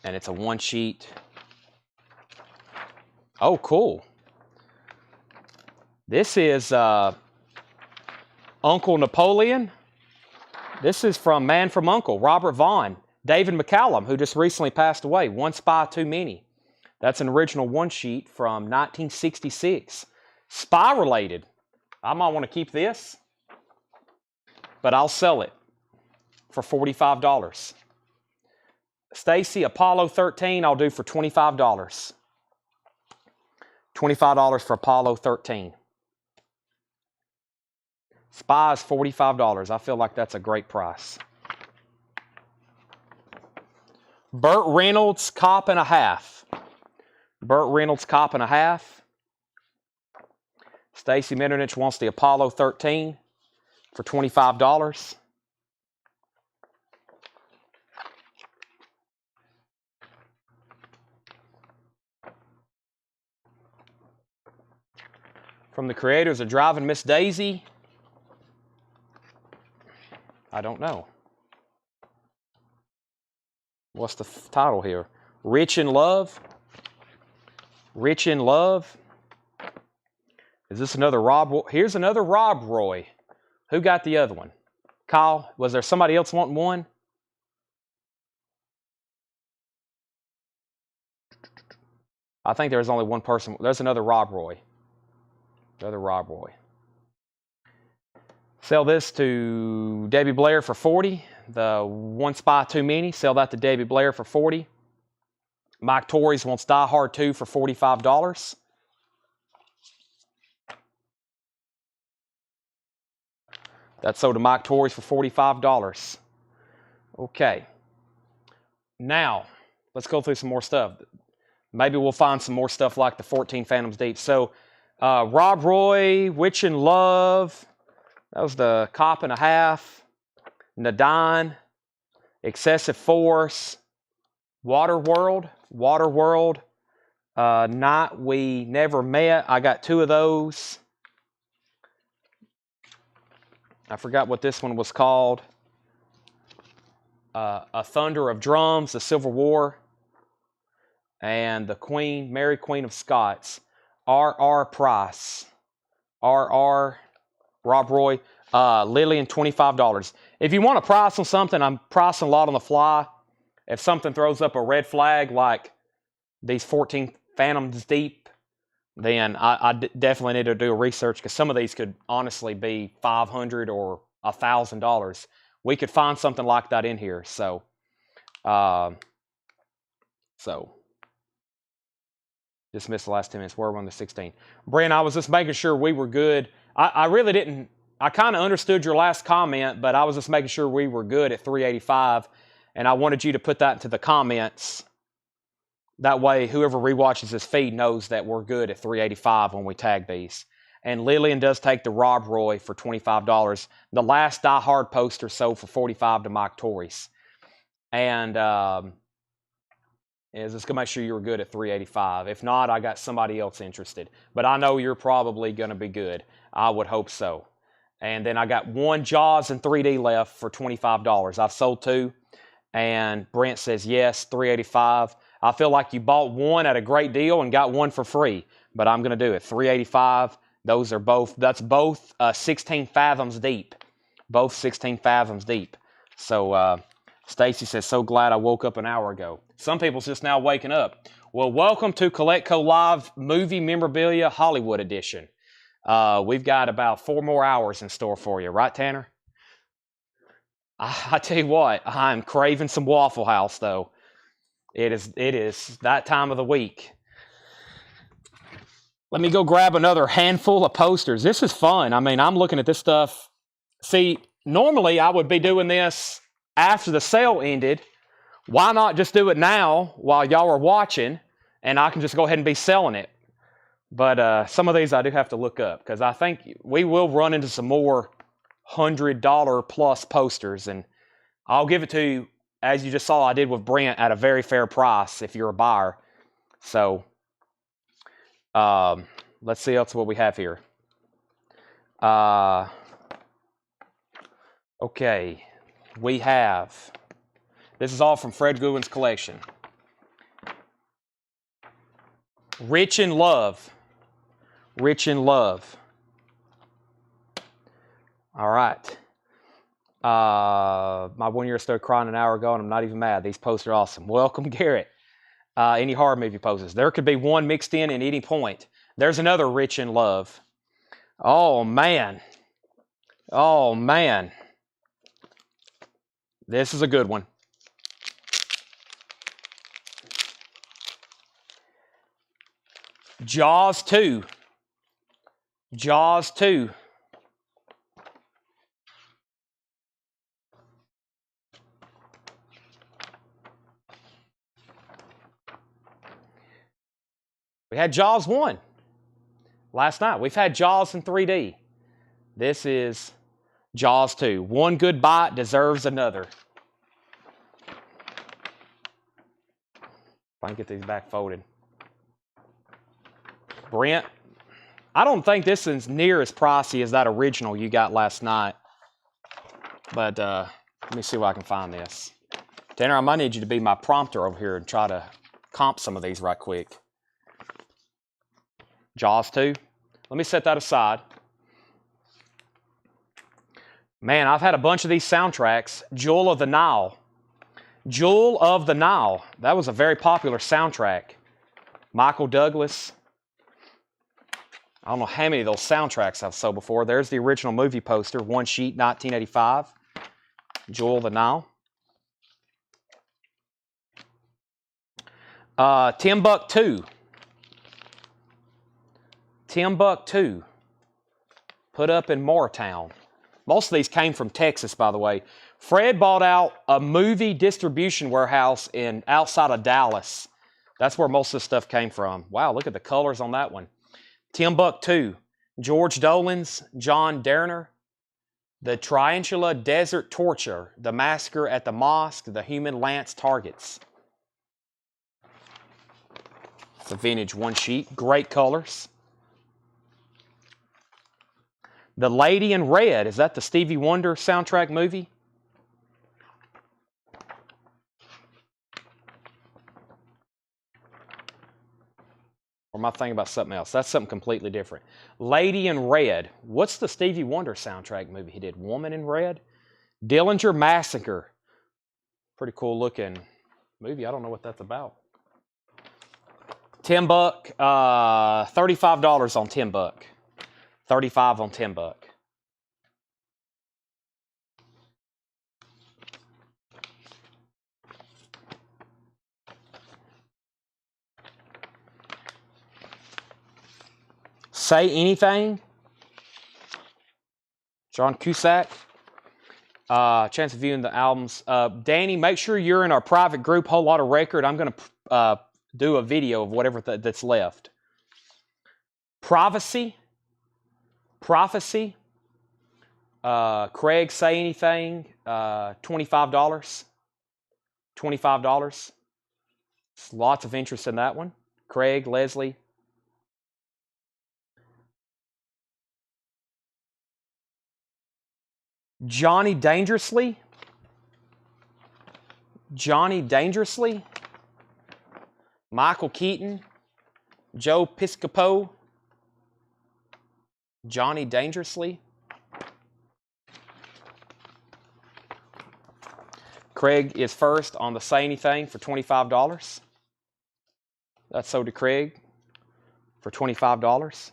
And it's a one sheet. Oh, cool. This is Uncle Napoleon. This is from Man from U.N.C.L.E., Robert Vaughn. David McCallum, who just recently passed away. One Spy Too Many. That's an original one sheet from 1966. Spy related. I might want to keep this. but I'll sell it for $45. Stacy, Apollo 13, I'll do for $25. $25 for Apollo 13. Spy is $45. I feel like that's a great price. Burt Reynolds, cop and a half. Burt Reynolds, cop and a half. Stacy Metternich wants the Apollo 13 for $25. From the creators of Driving Miss Daisy, I don't know. What's the title here? Rich in Love. Rich in Love. Is this another Rob? Here's another Rob Roy. Who got the other one? Kyle, was there somebody else wanting one? I think there's only one person. There's another Rob Roy. Another Rob Roy. Sell this to Debbie Blair for $40. The One Spy Too Many. Sell that to Debbie Blair for $40. Mike Torres wants Die Hard 2 for $45. That's sold to Mike Torres for $45. Okay. Now, let's go through some more stuff. Maybe we'll find some more stuff like the 14 Phantoms Deep. So, Rob Roy, Witch in Love. That was the cop and a half. Nadine. Excessive Force. Waterworld. Night We Never Met. I got 2 of those. I forgot what this one was called. A Thunder of Drums, the Civil War. And the Queen, Mary Queen of Scots. R.R. Price. R.R. Rob Roy. Lillian, $25. If you want a price on something, I'm pricing a lot on the fly. If something throws up a red flag like these 14 Phantoms Deep, then I definitely need to do a research because some of these could honestly be $500 or $1,000. We could find something like that in here. So just missed the last 10 minutes. Where we're on the 16. Brent, I was just making sure we were good. I really didn't. I kind of understood your last comment, but I was just making sure we were good at 385, and I wanted you to put that into the comments. That way, whoever rewatches this feed knows that we're good at 385 when we tag these. And Lillian does take the Rob Roy for $25. The last Die Hard poster sold for $45 to Mike Torres. And is just going to make sure you were good at 385. If not, I got somebody else interested. But I know you're probably going to be good. I would hope so. And then I got 1 Jaws in 3D left for $25. I've sold 2. And Brent says, yes, 385. I feel like you bought 1 at a great deal and got 1 for free. But I'm going to do it. 385. Those are both, that's both 16 fathoms deep. Both 16 fathoms deep. So Stacy says, so glad I woke up an hour ago. Some people's just now waking up. Well, welcome to CollectCo Live Movie Memorabilia Hollywood Edition. We've got about 4 more hours in store for you. Right, Tanner? I tell you what, I'm craving some Waffle House, though. It is that time of the week. Let me go grab another handful of posters. This is fun. I mean, I'm looking at this stuff. See, normally I would be doing this after the sale ended. Why not just do it now while y'all are watching, and I can just go ahead and be selling it? But some of these I do have to look up because I think we will run into some more $100 plus posters, and I'll give it to you, as you just saw I did with Brent, at a very fair price if you're a buyer. So let's see else what we have here. Okay, we have, this is all from Fred Goodwin's collection. Rich in Love. Rich in Love. All right. My 1 year started crying an hour ago, and I'm not even mad. These posts are awesome. Welcome, Garrett. Any horror movie posters. There could be one mixed in at any point. There's another Rich in Love. Oh, man. Oh, man. This is a good one. Jaws 2. Jaws 2. We had Jaws 1 last night. We've had Jaws in 3D. This is Jaws 2. One good bite deserves another. If I can get these back folded. Brent, I don't think this is near as pricey as that original you got last night. But let me see if I can find this. Tanner, I might need you to be my prompter over here and try to comp some of these right quick. Jaws 2. Let me set that aside. Man, I've had a bunch of these soundtracks. Jewel of the Nile. Jewel of the Nile. That was a very popular soundtrack. Michael Douglas. I don't know how many of those soundtracks I've sold before. There's the original movie poster. One sheet, 1985. Jewel of the Nile. Timbuktu. Timbuktu. Put up in Moortown. Most of these came from Texas, by the way. Fred bought out a movie distribution warehouse outside of Dallas. That's where most of the stuff came from. Wow, look at the colors on that one. Timbuktu. George Dolan's, John Derner. The Tarantula Desert Torture. The Massacre at the Mosque. The Human Lance Targets. It's a vintage one sheet. Great colors. The Lady in Red. Is that the Stevie Wonder soundtrack movie? Or am I thinking about something else? That's something completely different. Lady in Red. What's the Stevie Wonder soundtrack movie he did? Woman in Red? Dillinger Massacre. Pretty cool looking movie. I don't know what that's about. $10, $35 on $10. 35 on $10. Say Anything. John Cusack. Chance of viewing the albums. Danny, make sure you're in our private group, Whole Lot of Record. I'm going to do a video of whatever that's left. Prophecy. Prophecy. Craig, Say Anything. $25. $25. Lots of interest in that one. Craig, Leslie. Johnny Dangerously. Johnny Dangerously. Michael Keaton. Joe Piscopo. Johnny Dangerously. Craig is first on the Say Anything for $25. That's sold to Craig for $25.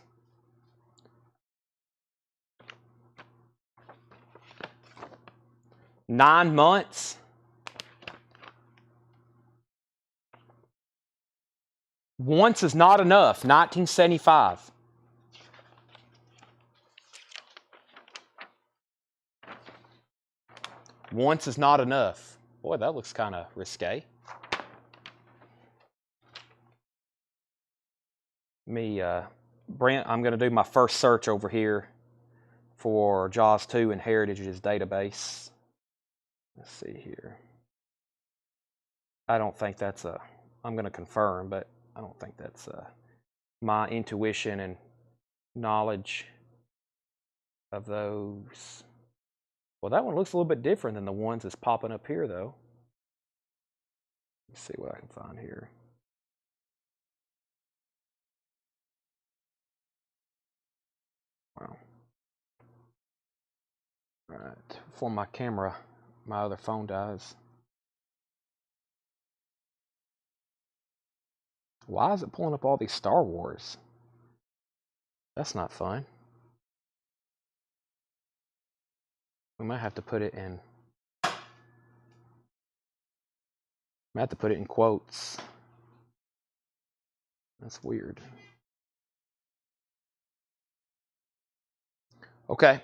Nine Months. Once Is Not Enough, 1975. Once Is Not Enough. Boy, that looks kind of risque. Brent, I'm going to do my first search over here for Jaws 2 in Heritage's database. Let's see here. I don't think that's I'm going to confirm, but I don't think that's my intuition and knowledge of those. Well, that one looks a little bit different than the ones that's popping up here, though. Let's see what I can find here. Wow. All right, before my camera, my other phone dies. Why is it pulling up all these Star Wars? That's not fun. We might have to put it in I have to put it in quotes. That's weird. Okay.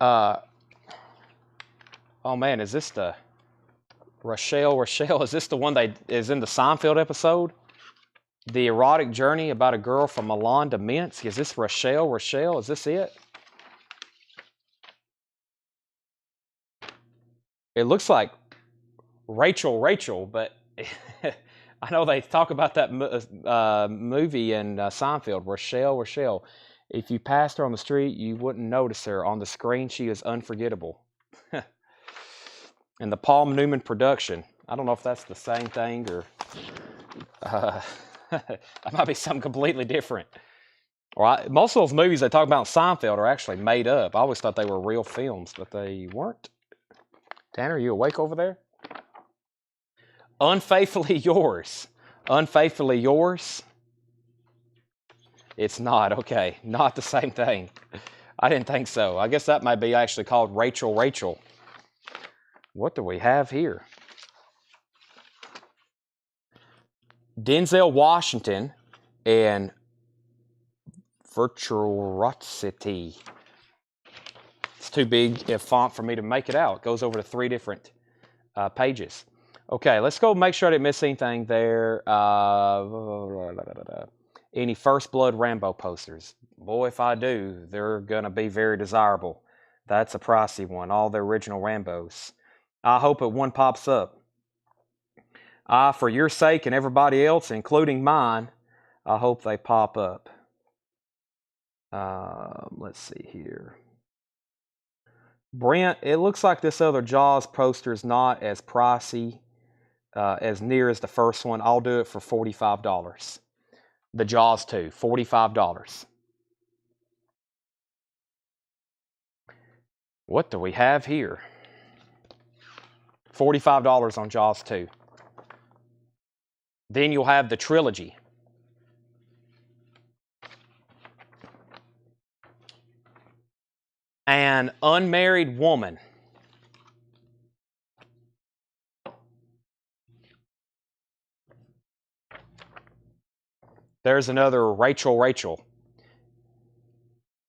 Oh man, is this the Rochelle? Is this the one that is in the Seinfeld episode? The erotic journey about a girl from Milan to Minsk. Is this Rochelle? Is this it? It looks like Rachel, but I know they talk about that movie in Seinfeld, Rochelle. If you passed her on the street, you wouldn't notice her. On the screen, she is unforgettable. And the Paul Newman production. I don't know if that's the same thing or that might be something completely different. Right? Most of those movies they talk about in Seinfeld are actually made up. I always thought they were real films, but they weren't. Tanner, are you awake over there? Unfaithfully yours. Unfaithfully yours. It's not. Okay. Not the same thing. I didn't think so. I guess that might be actually called Rachel. What do we have here? Denzel Washington and Virtuosity. It's too big a font for me to make it out. It goes over to 3 different pages. Okay, let's go make sure I didn't miss anything there. Any First Blood Rambo posters? Boy, if I do, they're going to be very desirable. That's a pricey one, all the original Rambos. I hope one pops up. For your sake and everybody else, including mine, I hope they pop up. Let's see here. Brent, it looks like this other Jaws poster is not as pricey as near as the first one. I'll do it for $45. The Jaws 2, $45. What do we have here? $45 on Jaws 2. Then you'll have the trilogy. An unmarried woman. There's another Rachel.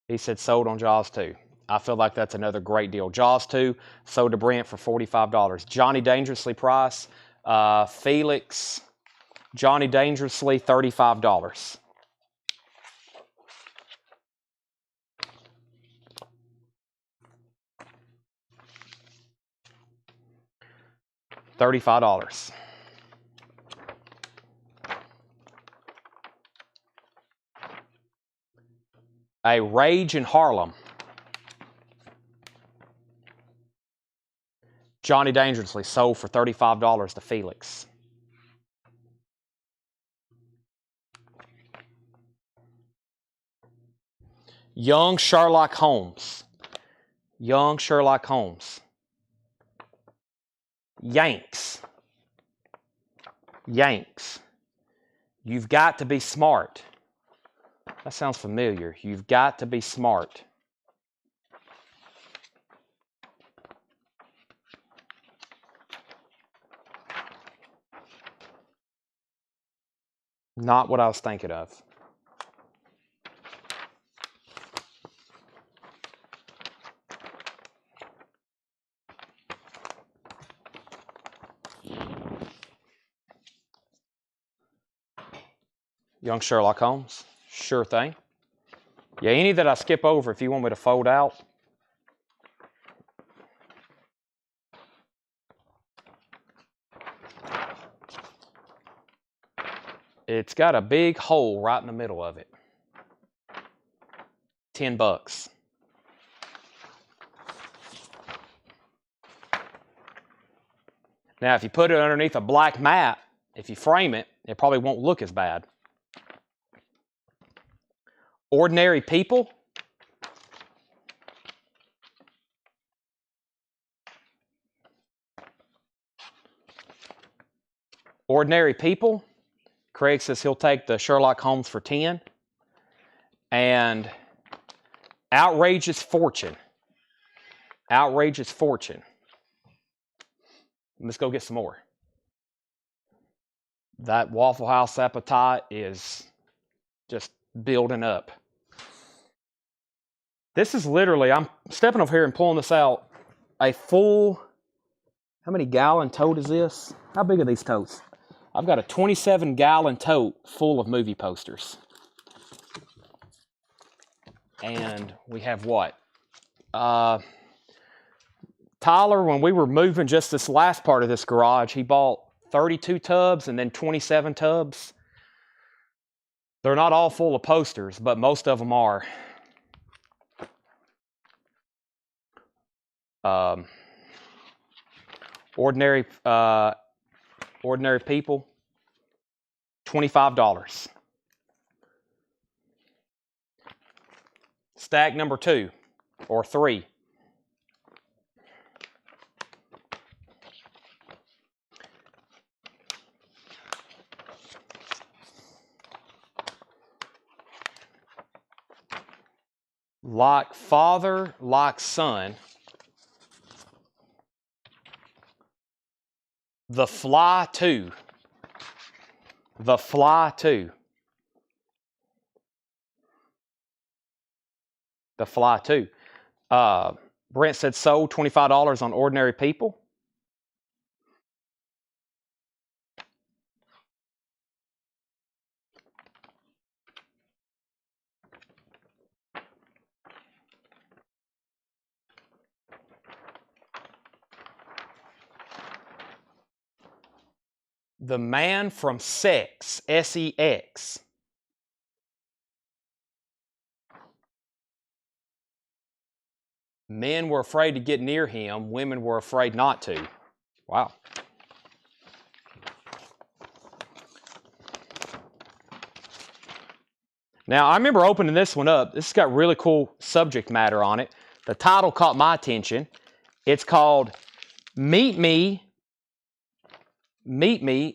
He said sold on Jaws 2. I feel like that's another great deal. Jaws 2 sold to Brent for $45. Johnny Dangerously price. Felix. Johnny Dangerously, $35. $35. A Rage in Harlem. Johnny Dangerously sold for $35 to Felix. Young Sherlock Holmes. Yanks. You've got to be smart. That sounds familiar. You've got to be smart. Not what I was thinking of. Young Sherlock Holmes. Sure thing. Yeah, any that I skip over if you want me to fold out. It's got a big hole right in the middle of it. $10. Now, if you put it underneath a black mat, if you frame it, it probably won't look as bad. Ordinary People. Ordinary People. Craig says he'll take the Sherlock Holmes for 10. And Outrageous Fortune. Let's go get some more. That Waffle House appetite is just building up. This is literally, I'm stepping over here and pulling this out, a full, how many gallon tote is this? How big are these totes? I've got a 27-gallon tote full of movie posters. And we have what? Tyler, when we were moving just this last part of this garage, he bought 32 tubs and then 27 tubs. They're not all full of posters, but most of them are. Ordinary People, $25. Stack number 2 or 3. Like Father, like Son. The Fly 2. The Fly 2. The Fly 2. Brent said sold $25 on Ordinary People. The Man from Sex, S-E-X. Men were afraid to get near him. Women were afraid not to. Wow. Now, I remember opening this one up. This has got really cool subject matter on it. The title caught my attention. It's called Meet Me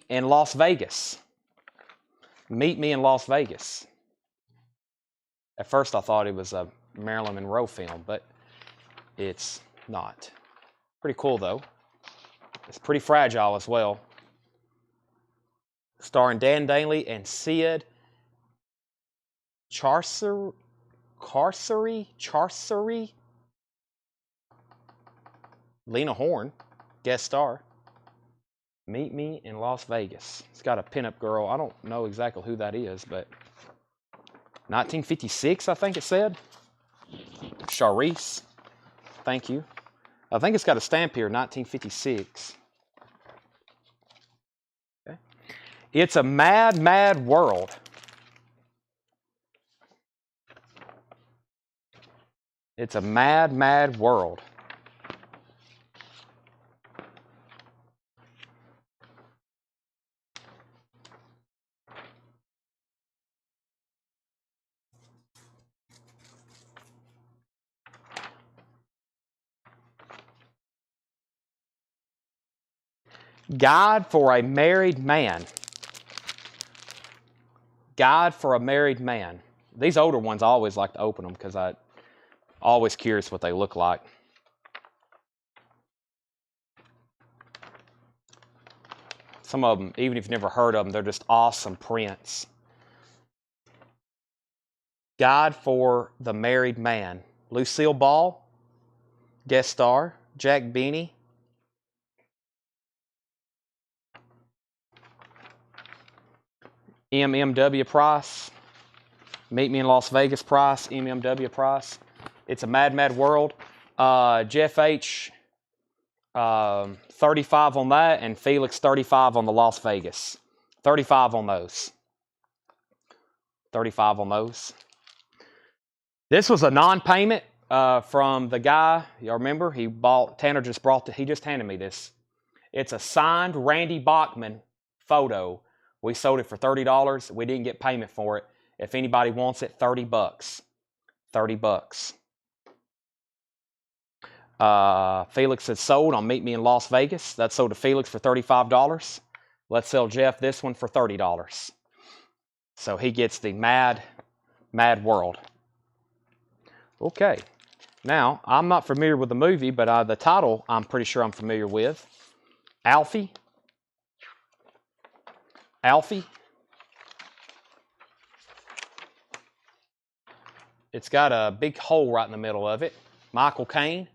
in Las Vegas. Meet Me in Las Vegas. At first I thought it was a Marilyn Monroe film, but it's not. Pretty cool though. It's pretty fragile as well. Starring Dan Daly and Sid Charcery. Lena Horne, guest star. Meet Me in Las Vegas. It's got a pinup girl. I don't know exactly who that is, but 1956, I think it said. Charisse. Thank you. I think it's got a stamp here, 1956. Okay. It's a mad, mad world. It's a mad, mad world. Guide for a Married Man. Guide for a Married Man. These older ones, I always like to open them because I'm always curious what they look like. Some of them, even if you've never heard of them, they're just awesome prints. Guide for the Married Man. Lucille Ball, guest star. Jack Benny. MMW price. Meet Me in Las Vegas price. MMW price. It's a mad, mad world. Jeff H. 35 on that, and Felix 35 on the Las Vegas. 35 on those. 35 on those. This was a non-payment from the guy. Y'all remember? Tanner he just handed me this. It's a signed Randy Bachman photo. We sold it for $30. We didn't get payment for it. If anybody wants it, $30. $30. Felix had sold on Meet Me in Las Vegas. That sold to Felix for $35. Let's sell Jeff this one for $30. So he gets the Mad, Mad World. Okay. Now, I'm not familiar with the movie, but the title I'm pretty sure I'm familiar with. Alfie. Alfie. It's got a big hole right in the middle of it. Michael Caine.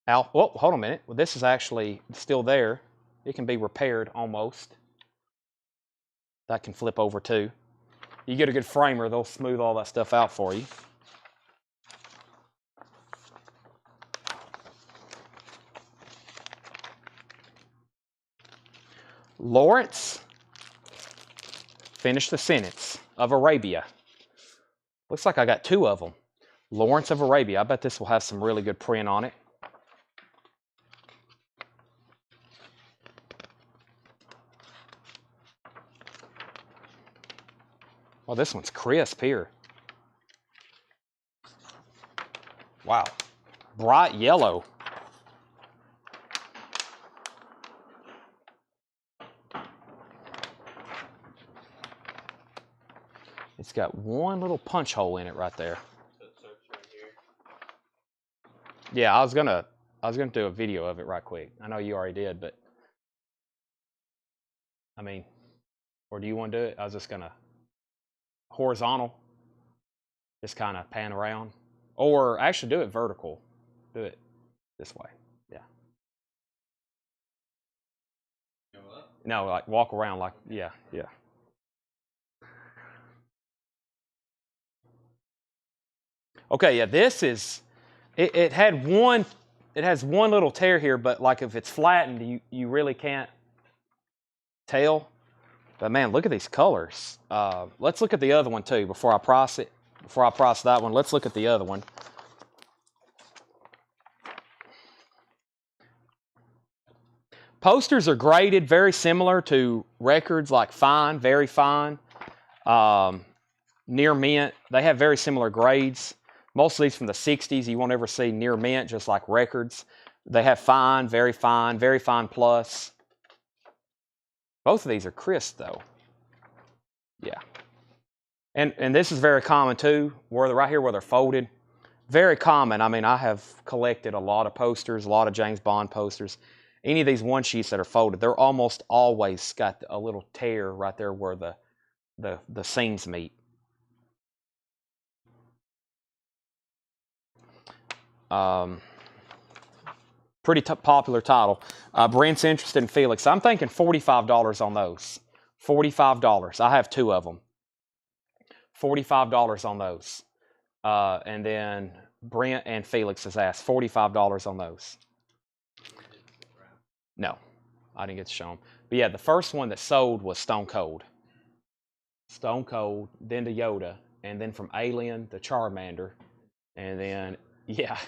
Oh, hold on a minute. Well, this is actually still there. It can be repaired almost. That can flip over too. You get a good framer, they'll smooth all that stuff out for you. Lawrence, finish the sentence, of Arabia. Looks like I got two of them. Lawrence of Arabia. I bet this will have some really good print on it. Well, this one's crisp here. Wow. Bright yellow. It's got one little punch hole in it right there. Yeah, I was gonna do a video of it right quick. I know you already did, but I mean, or do you want to do it? I was just gonna horizontal, just kind of pan around, or actually do it vertical. Do it this way. Yeah. No, like walk around like, yeah. Okay, yeah, this is, it has one little tear here, but like if it's flattened, you really can't tell. But man, look at these colors. Let's look at the other one too before I price it. Before I price that one, let's look at the other one. Posters are graded very similar to records, like fine, very fine, near mint. They have very similar grades. Most of these from the 60s, you won't ever see near mint, just like records. They have fine, very fine plus. Both of these are crisp though. Yeah. And this is very common too, where they're right here where they're folded. Very common. I mean, I have collected a lot of posters, a lot of James Bond posters. Any of these one sheets that are folded, they're almost always got a little tear right there where the seams meet. Pretty popular title. Brent's interested in Felix. I'm thinking $45 on those. $45. I have two of them. $45 on those. And then Brent and Felix has asked $45 on those. No, I didn't get to show them. But yeah, the first one that sold was Stone Cold. Stone Cold, then to Yoda, and then from Alien to Charmander, and then, yeah.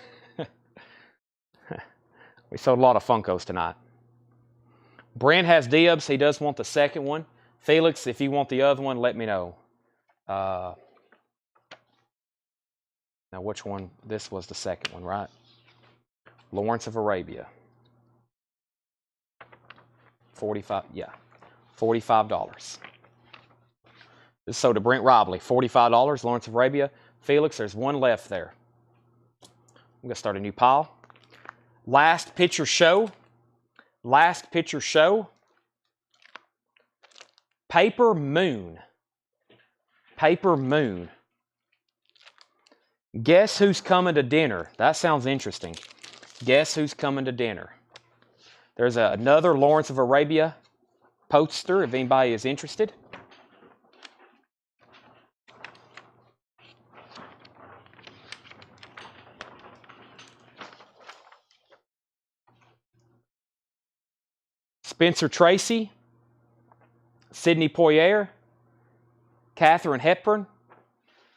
We sold a lot of Funkos tonight. Brent has dibs. He does want the second one. Felix, if you want the other one, let me know. Now, which one? This was the second one, right? Lawrence of Arabia. 45, yeah. $45. This is sold to Brent Robley. $45, Lawrence of Arabia. Felix, there's one left there. I'm going to start a new pile. Last picture show. Last picture show. Paper Moon. Paper Moon. Guess who's coming to dinner? That sounds interesting. Guess who's coming to dinner? There's another Lawrence of Arabia poster if anybody is interested. Spencer Tracy, Sidney Poitier, Katharine Hepburn.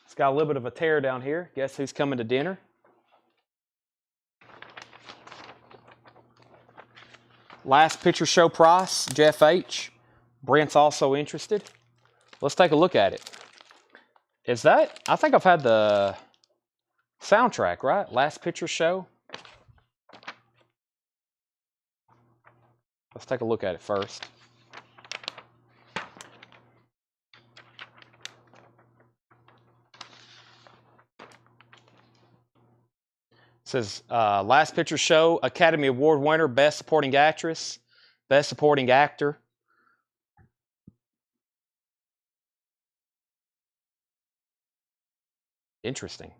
It's got a little bit of a tear down here. Guess who's coming to dinner? Last picture show price, Jeff H. Brent's also interested. Let's take a look at it. Is that, I think I've had the soundtrack, right? Last picture show. Let's take a look at it first. It says, Last Picture Show, Academy Award winner, Best Supporting Actress. Best Supporting Actor. Interesting.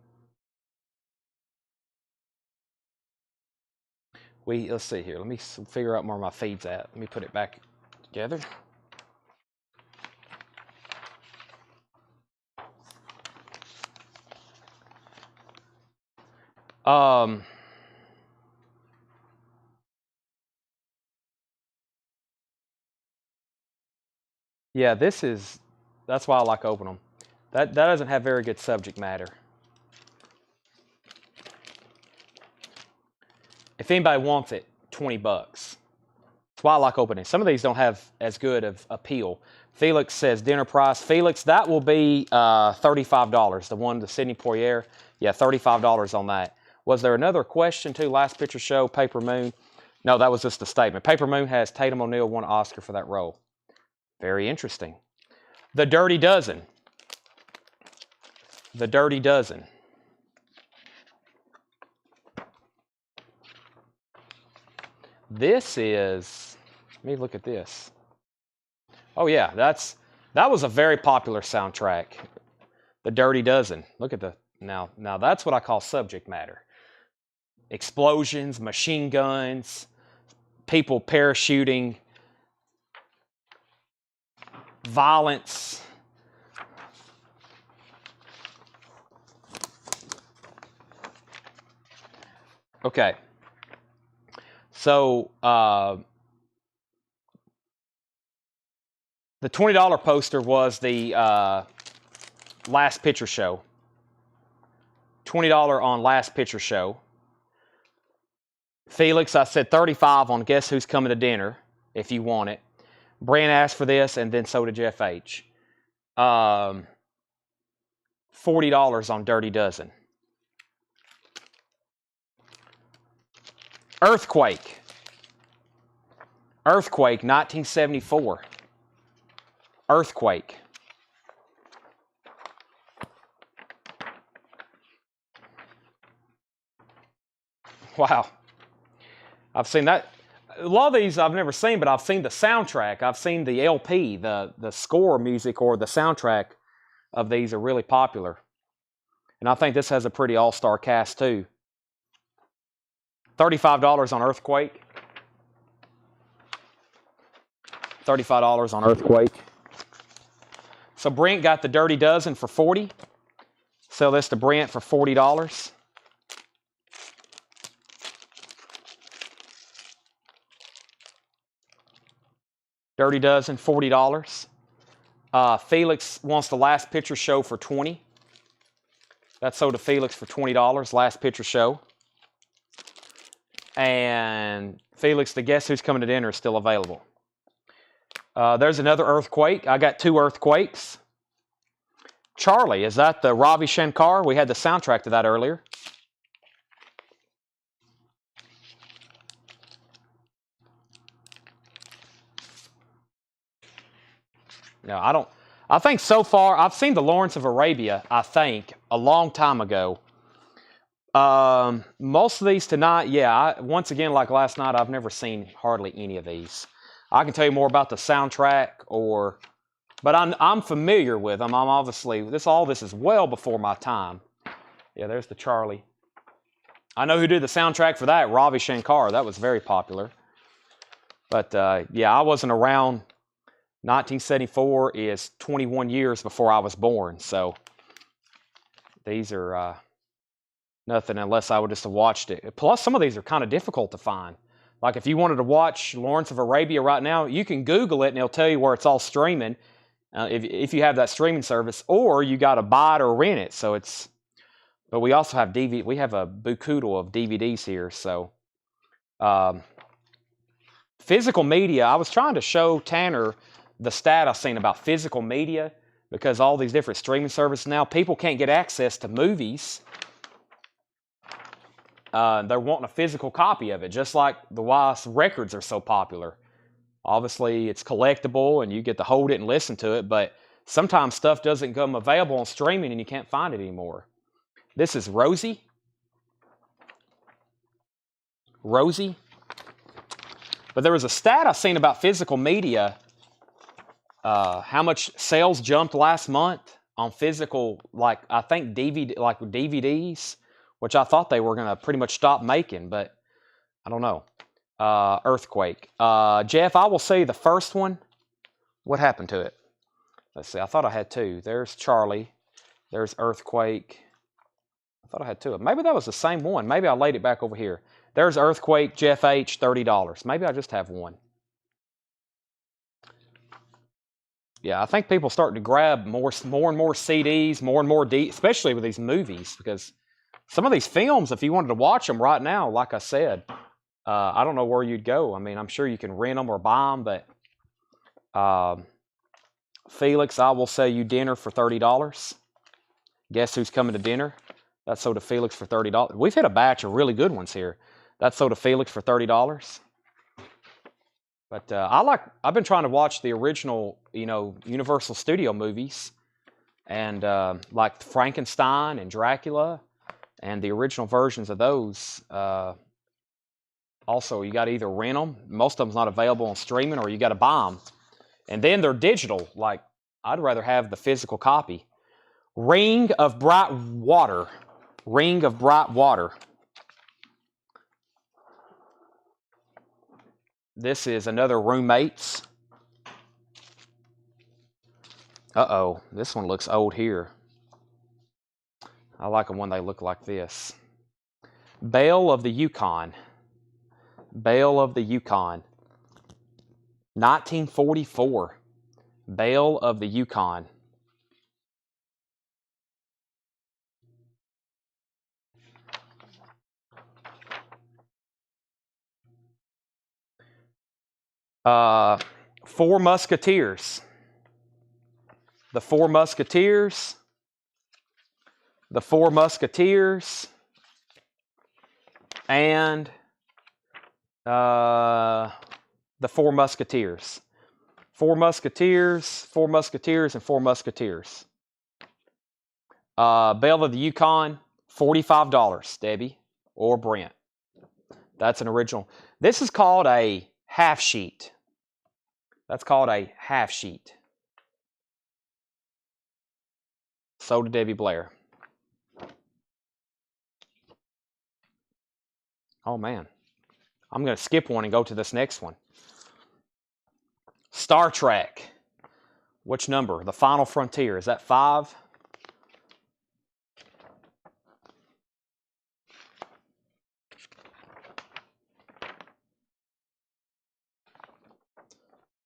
Let's see here. Let me figure out where my feed's at. Let me put it back together. Yeah, that's why I like opening them. That doesn't have very good subject matter. If anybody wants it, $20. That's why I like opening. Some of these don't have as good of appeal. Felix says dinner price. Felix, that will be $35. The one, the Sidney Poitier, yeah, $35 on that. Was there another question too? Last Picture Show, Paper Moon. No, that was just a statement. Paper Moon has Tatum O'Neal won an Oscar for that role. Very interesting. The Dirty Dozen. The Dirty Dozen. This is, let me look at this. Oh yeah, that was a very popular soundtrack. The Dirty Dozen. Look at now that's what I call subject matter. Explosions, machine guns, people parachuting, violence. Okay. So, the $20 poster was the Last Picture Show. $20 on Last Picture Show. Felix, I said $35 on Guess Who's Coming to Dinner, if you want it. Brand asked for this, and then so did Jeff H. $40 on Dirty Dozen. Earthquake. Earthquake, 1974. Earthquake. Wow. I've seen that. A lot of these I've never seen, but I've seen the soundtrack. I've seen the LP, the score music or the soundtrack of these are really popular. And I think this has a pretty all-star cast too. $35 on Earthquake. $35 on Earthquake. So Brent got the Dirty Dozen for $40. Sell this to Brent for $40. Dirty Dozen, $40. Felix wants the Last Picture Show for $20. That's sold to Felix for $20, Last Picture Show. And Felix, the Guess Who's Coming to Dinner is still available. There's another Earthquake. I got two Earthquakes. Charlie, is that the Ravi Shankar? We had the soundtrack to that earlier. No, I don't. I think so far, I've seen the Lawrence of Arabia, I think, a long time ago. Most of these tonight, yeah, once again, like last night, I've never seen hardly any of these. I can tell you more about the soundtrack, but I'm familiar with them. I'm obviously, all this is well before my time. Yeah, there's the Charlie. I know who did the soundtrack for that, Ravi Shankar. That was very popular. But yeah, I wasn't around. 1974 is 21 years before I was born, so these are nothing unless I would just have watched it. Plus, some of these are kind of difficult to find. Like if you wanted to watch Lawrence of Arabia right now, you can Google it and it'll tell you where it's all streaming, if you have that streaming service, or you got to buy it or rent it. So it's, but we also have DVD. We have a bucoodle of DVDs here. So physical media. I was trying to show Tanner the stat I've seen about physical media, because all these different streaming services now, people can't get access to movies. They're wanting a physical copy of it, just like the why records are so popular. Obviously, it's collectible and you get to hold it and listen to it, but sometimes stuff doesn't come available on streaming and you can't find it anymore. This is Rosie. Rosie. But there was a stat I seen about physical media, how much sales jumped last month on physical, like I think DVDs, which I thought they were going to pretty much stop making, but I don't know. Earthquake. Jeff, I will say the first one. What happened to it? Let's see. I thought I had two. There's Charlie. There's Earthquake. I thought I had two. Maybe that was the same one. Maybe I laid it back over here. There's Earthquake, Jeff H., $30. Maybe I just have one. Yeah, I think people starting to grab more and more CDs, more and more, especially with these movies, because some of these films, if you wanted to watch them right now, like I said, I don't know where you'd go. I mean, I'm sure you can rent them or buy them, but Felix, I will sell you dinner for $30. Guess who's coming to dinner? That's sold to Felix for $30. We've hit a batch of really good ones here. That's sold to Felix for $30. But I've been trying to watch the original, Universal Studio movies, and like Frankenstein and Dracula, and the original versions of those. Also, you got to either rent them. Most of them's not available on streaming, or you got to buy them. And then they're digital. Like, I'd rather have the physical copy. Ring of Bright Water. Ring of Bright Water. This is another Roommates. Uh-oh, this one looks old here. I like them when they look like this. Belle of the Yukon. Belle of the Yukon. 1944. Belle of the Yukon. Four Musketeers. The Four Musketeers. The Four Musketeers. And the Four Musketeers. Four Musketeers, Four Musketeers, and Four Musketeers. Belle of the Yukon, $45, Debbie or Brent. That's an original. This is called a half sheet. That's called a half sheet. Sold to Debbie Blair. Oh, man. I'm going to skip one and go to this next one. Star Trek. Which number? The Final Frontier. Is that 5?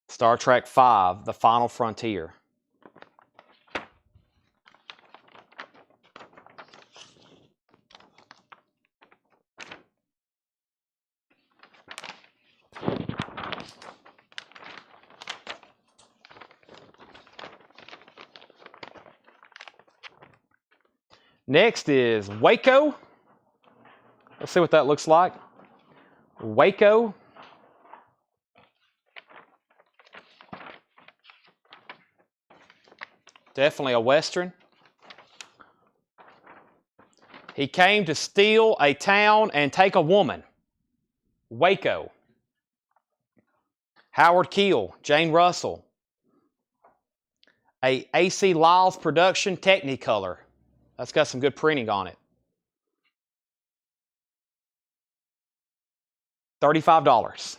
Star Trek 5, The Final Frontier. Next is Waco. Let's see what that looks like. Waco. Definitely a Western. He came to steal a town and take a woman. Waco. Howard Keel, Jane Russell. A A.C. Lyles production Technicolor. That's got some good printing on it. $35.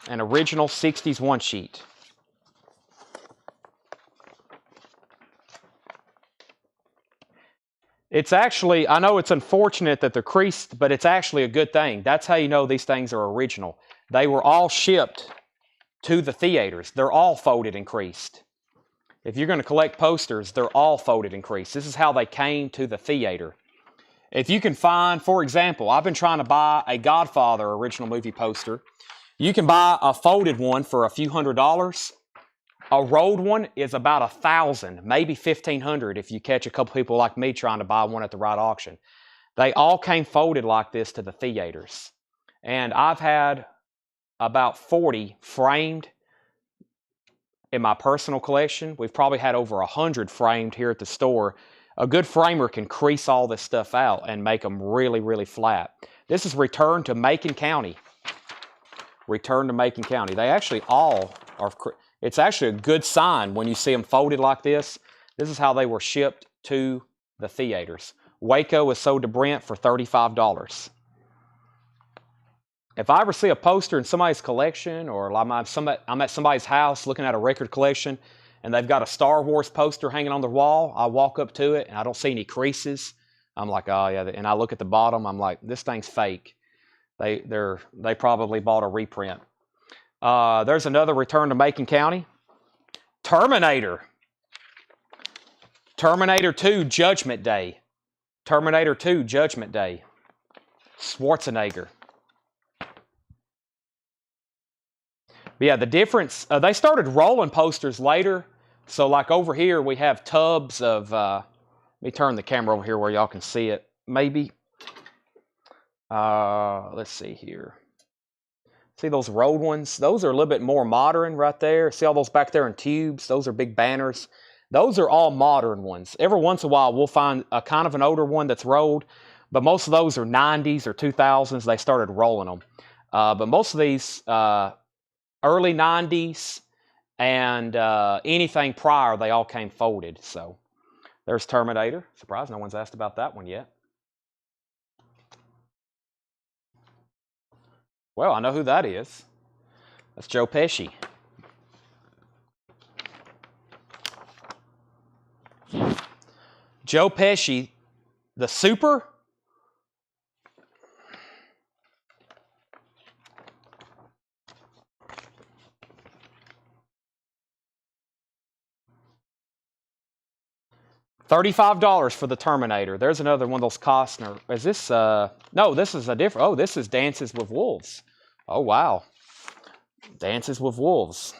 An original 60s one sheet. It's actually, I know it's unfortunate that they're creased, but it's actually a good thing. That's how you know these things are original. They were all shipped to the theaters. They're all folded and creased. If you're going to collect posters, they're all folded and creased. This is how they came to the theater. If you can find, for example, I've been trying to buy a Godfather original movie poster. You can buy a folded one for a few $100s. A rolled one is about $1,000, maybe $1,500 if you catch a couple people like me trying to buy one at the right auction. They all came folded like this to the theaters. And I've had about 40 framed in my personal collection. We've probably had over 100 framed here at the store. A good framer can crease all this stuff out and make them really, really flat. This is returned to Macon County. return to Macon County. They actually all are, it's actually a good sign when you see them folded like this. This is how they were shipped to the theaters. Waco was sold to Brent for $35. If I ever see a poster in somebody's collection, or I'm at somebody's house looking at a record collection, and they've got a Star Wars poster hanging on the wall, I walk up to it and I don't see any creases. I'm like, oh yeah, and I look at the bottom, I'm like, this thing's fake. They probably bought a reprint. There's another return to Macon County. Terminator. Terminator 2 Judgment Day. Terminator 2 Judgment Day. Schwarzenegger. But yeah, the difference, they started rolling posters later. So like over here, we have tubs of, let me turn the camera over here where y'all can see it, maybe. Let's see here. See those rolled ones? Those are a little bit more modern right there. See all those back there in tubes? Those are big banners. Those are all modern ones. Every once in a while, we'll find a kind of an older one that's rolled, but most of those are 90s or 2000s. They started rolling them. But most of these early 90s and anything prior, they all came folded. So there's Terminator. Surprised no one's asked about that one yet. Well, I know who that is. That's Joe Pesci. Joe Pesci, the Super. $35 for the Terminator. There's another one of those Costner. Is this, no, this is a different, oh, this is Dances with Wolves. Oh, wow. Dances with Wolves.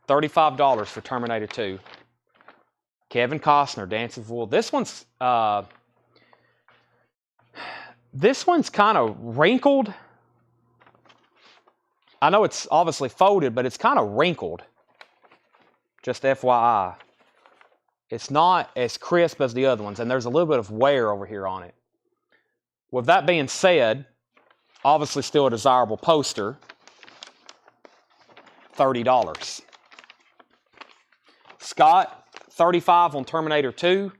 $35 for Terminator 2. Kevin Costner, Dances with Wolves. This one's kind of wrinkled. I know it's obviously folded, but it's kind of wrinkled. Just FYI. It's not as crisp as the other ones, and there's a little bit of wear over here on it. With that being said, obviously still a desirable poster. $30. Scott, $35 on Terminator 2.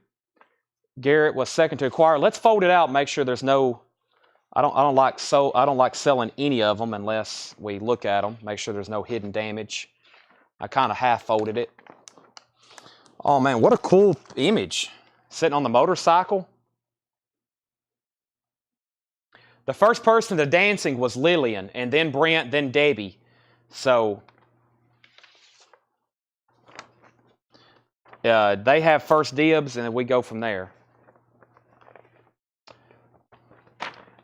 Garrett was second to acquire. Let's fold it out and make sure there's no, I don't like selling any of them unless we look at them, make sure there's no hidden damage. I kind of half folded it. Oh man, what a cool image. Sitting on the motorcycle. The first person to dancing was Lillian, and then Brent, then Debbie. So they have first dibs, and then we go from there.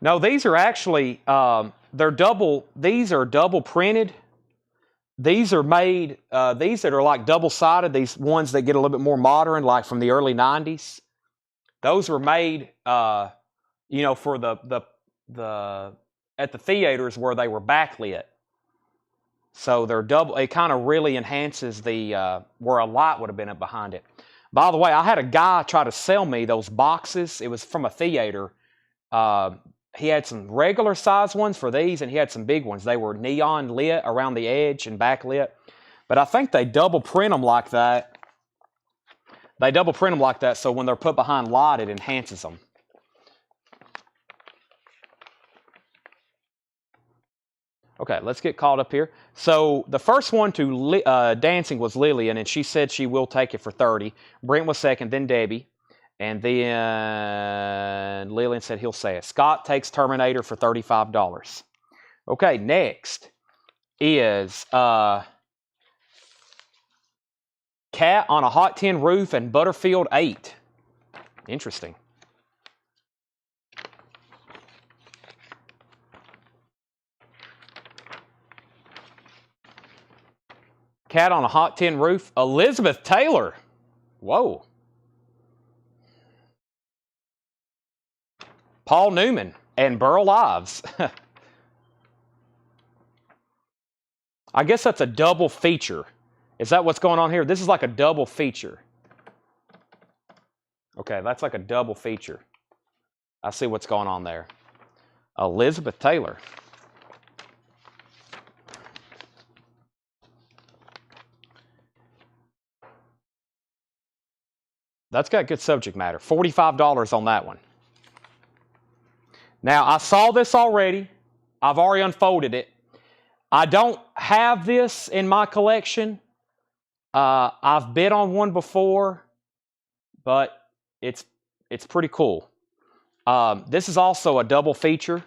No, these are actually, these are double printed. These are made, these that are like double-sided, these ones that get a little bit more modern, like from the early 90s. Those were made, you know, for at the theaters where they were backlit. So they're double, it kind of really enhances the, where a light would have been behind it. By the way, I had a guy try to sell me those boxes. It was from a theater. He had some regular size ones for these, and he had some big ones. They were neon lit around the edge and backlit. But I think they double print them like that. They double print them like that so when they're put behind light, it enhances them. Okay, let's get caught up here. So the first one to dancing was Lillian, and she said she will take it for $30. Brent was second, then Debbie. And then Lillian said he'll say it. Scott takes Terminator for $35. Okay, next is Cat on a Hot Tin Roof and Butterfield 8. Interesting. Cat on a Hot Tin Roof. Elizabeth Taylor. Whoa. Paul Newman and Burl Ives. I guess that's a double feature. Is that what's going on here? This is like a double feature. Okay, that's like a double feature. I see what's going on there. Elizabeth Taylor. That's got good subject matter. $45 on that one. Now, I saw this already. I've already unfolded it. I don't have this in my collection. I've bid on one before, but it's pretty cool. This is also a double feature.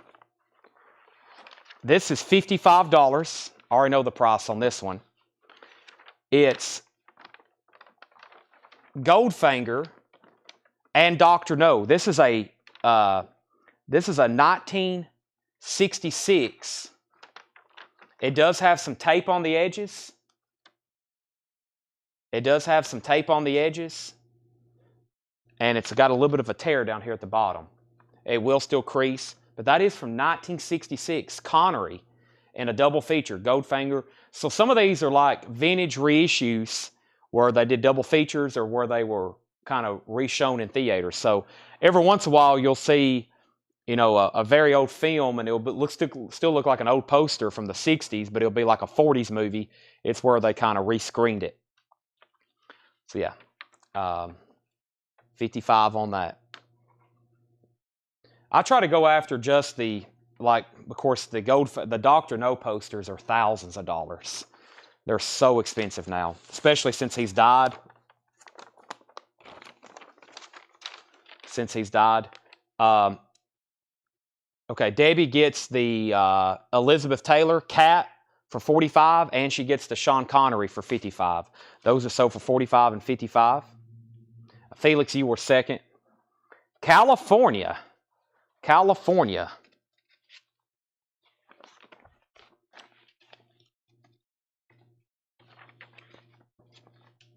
This is $55. I already know the price on this one. It's Goldfinger and Dr. No. This is a 1966. It does have some tape on the edges. And it's got a little bit of a tear down here at the bottom. It will still crease, but that is from 1966. Connery in a double feature, Goldfinger. So some of these are like vintage reissues where they did double features or where they were kind of reshown in theaters. So every once in a while you'll see, you know, a very old film and it'll still look like an old poster from the 60s, but it'll be like a 40s movie. It's where they kind of rescreened it. So yeah, 55 on that. I try to go after just the, like, of course, the Dr. No posters are thousands of dollars. They're so expensive now, especially since he's died. Okay, Debbie gets the Elizabeth Taylor cat for $45, and she gets the Sean Connery for $55. Those are sold for $45 and $55. Felix, you were second. California.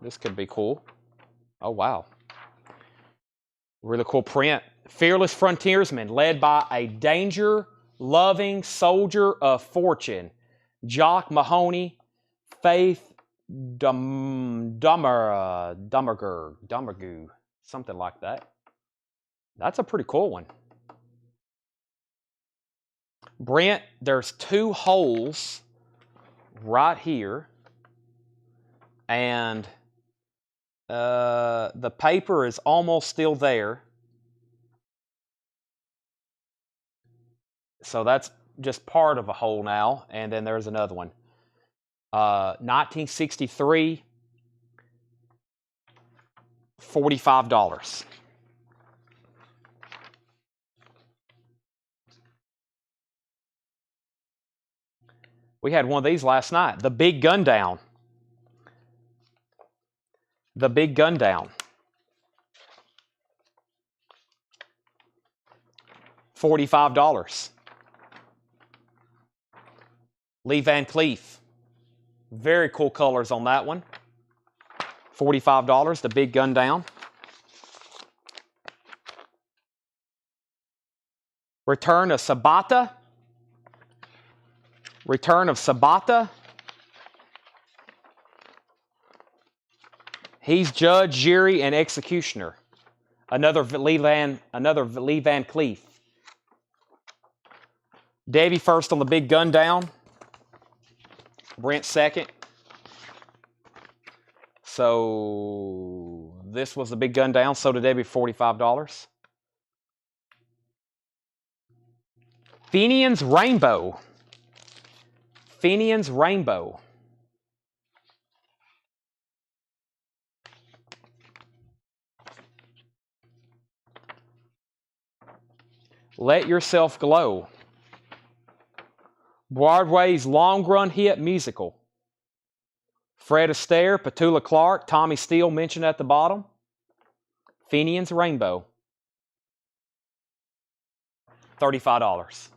This could be cool. Oh, wow. Really cool print. Fearless frontiersman led by a danger-loving soldier of fortune. Jock Mahoney, Faith Dummergoo, something like that. That's a pretty cool one. Brent, there's 2 holes right here, and the paper is almost still there. So that's just part of a hole now, and then there's another one. 1963, $45. We had one of these last night. The Big Gun Down. $45. Lee Van Cleef. Very cool colors on that one. $45, the Big Gun Down. Return of Sabata. He's judge, jury, and executioner. Another Lee Van Cleef. Davey first on the Big Gun Down. Brent second. So this was the Big Gun Down. So did Debbie, $45. Fenian's Rainbow. Let Yourself Glow. Broadway's long-run hit musical. Fred Astaire, Petula Clark, Tommy Steele mentioned at the bottom. Fenian's Rainbow. $35.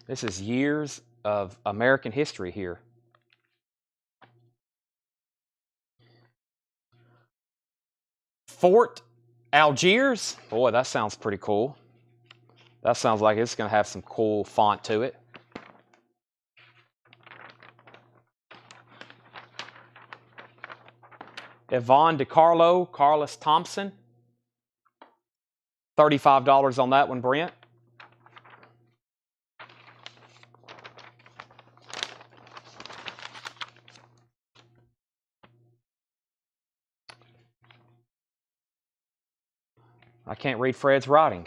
This is years of American history here. Fort Algiers. Boy, that sounds pretty cool. That sounds like it's going to have some cool font to it. Yvonne DiCarlo, Carlos Thompson. $35 on that one, Brent. I can't read Fred's writing.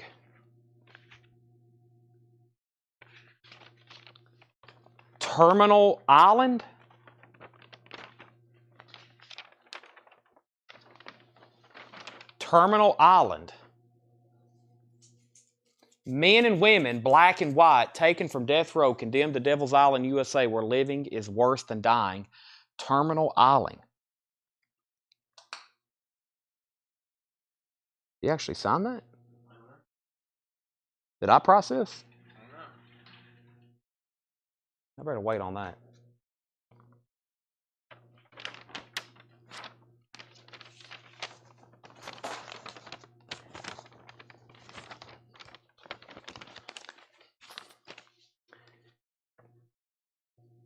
Terminal Island? Terminal Island. Men and women, black and white, taken from death row, condemned to Devil's Island, USA, where living is worse than dying. Terminal Island. You actually signed that? Did I process? I better wait on that.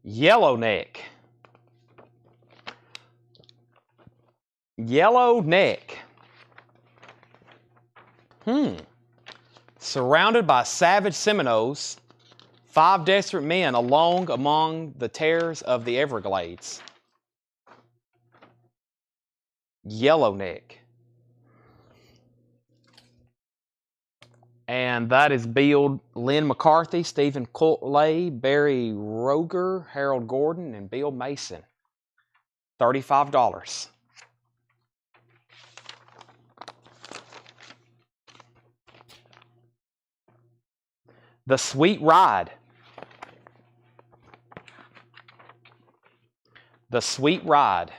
Yellowneck. Yellowneck. Surrounded by savage Seminoles, 5 desperate men alone among the terrors of the Everglades. Yellowneck. And that is billed Lynn McCarthy, Stephen Coltley, Barry Roger, Harold Gordon, and Bill Mason. $35. The Sweet Ride. The Sweet Ride.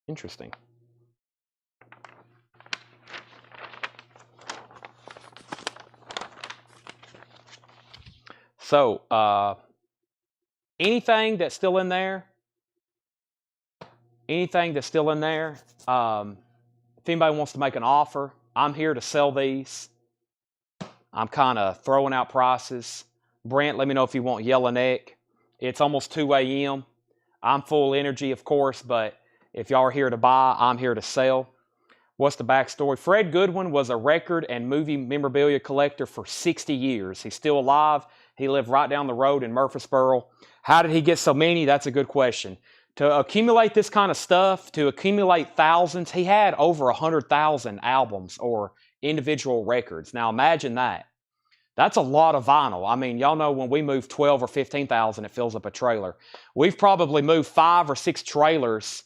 Interesting. So, anything that's still in there, if anybody wants to make an offer, I'm here to sell these. I'm kind of throwing out prices. Brent, let me know if you want Yellowneck. It's almost 2 a.m. I'm full energy, of course, but if y'all are here to buy, I'm here to sell. What's the backstory? Fred Goodwin was a record and movie memorabilia collector for 60 years. He's still alive. He lived right down the road in Murfreesboro. How did he get so many? That's a good question. To accumulate this kind of stuff, to accumulate thousands, he had over 100,000 albums or individual records. Now imagine that. That's a lot of vinyl. I mean, y'all know when we move 12 or 15,000, it fills up a trailer. We've probably moved 5 or 6 trailers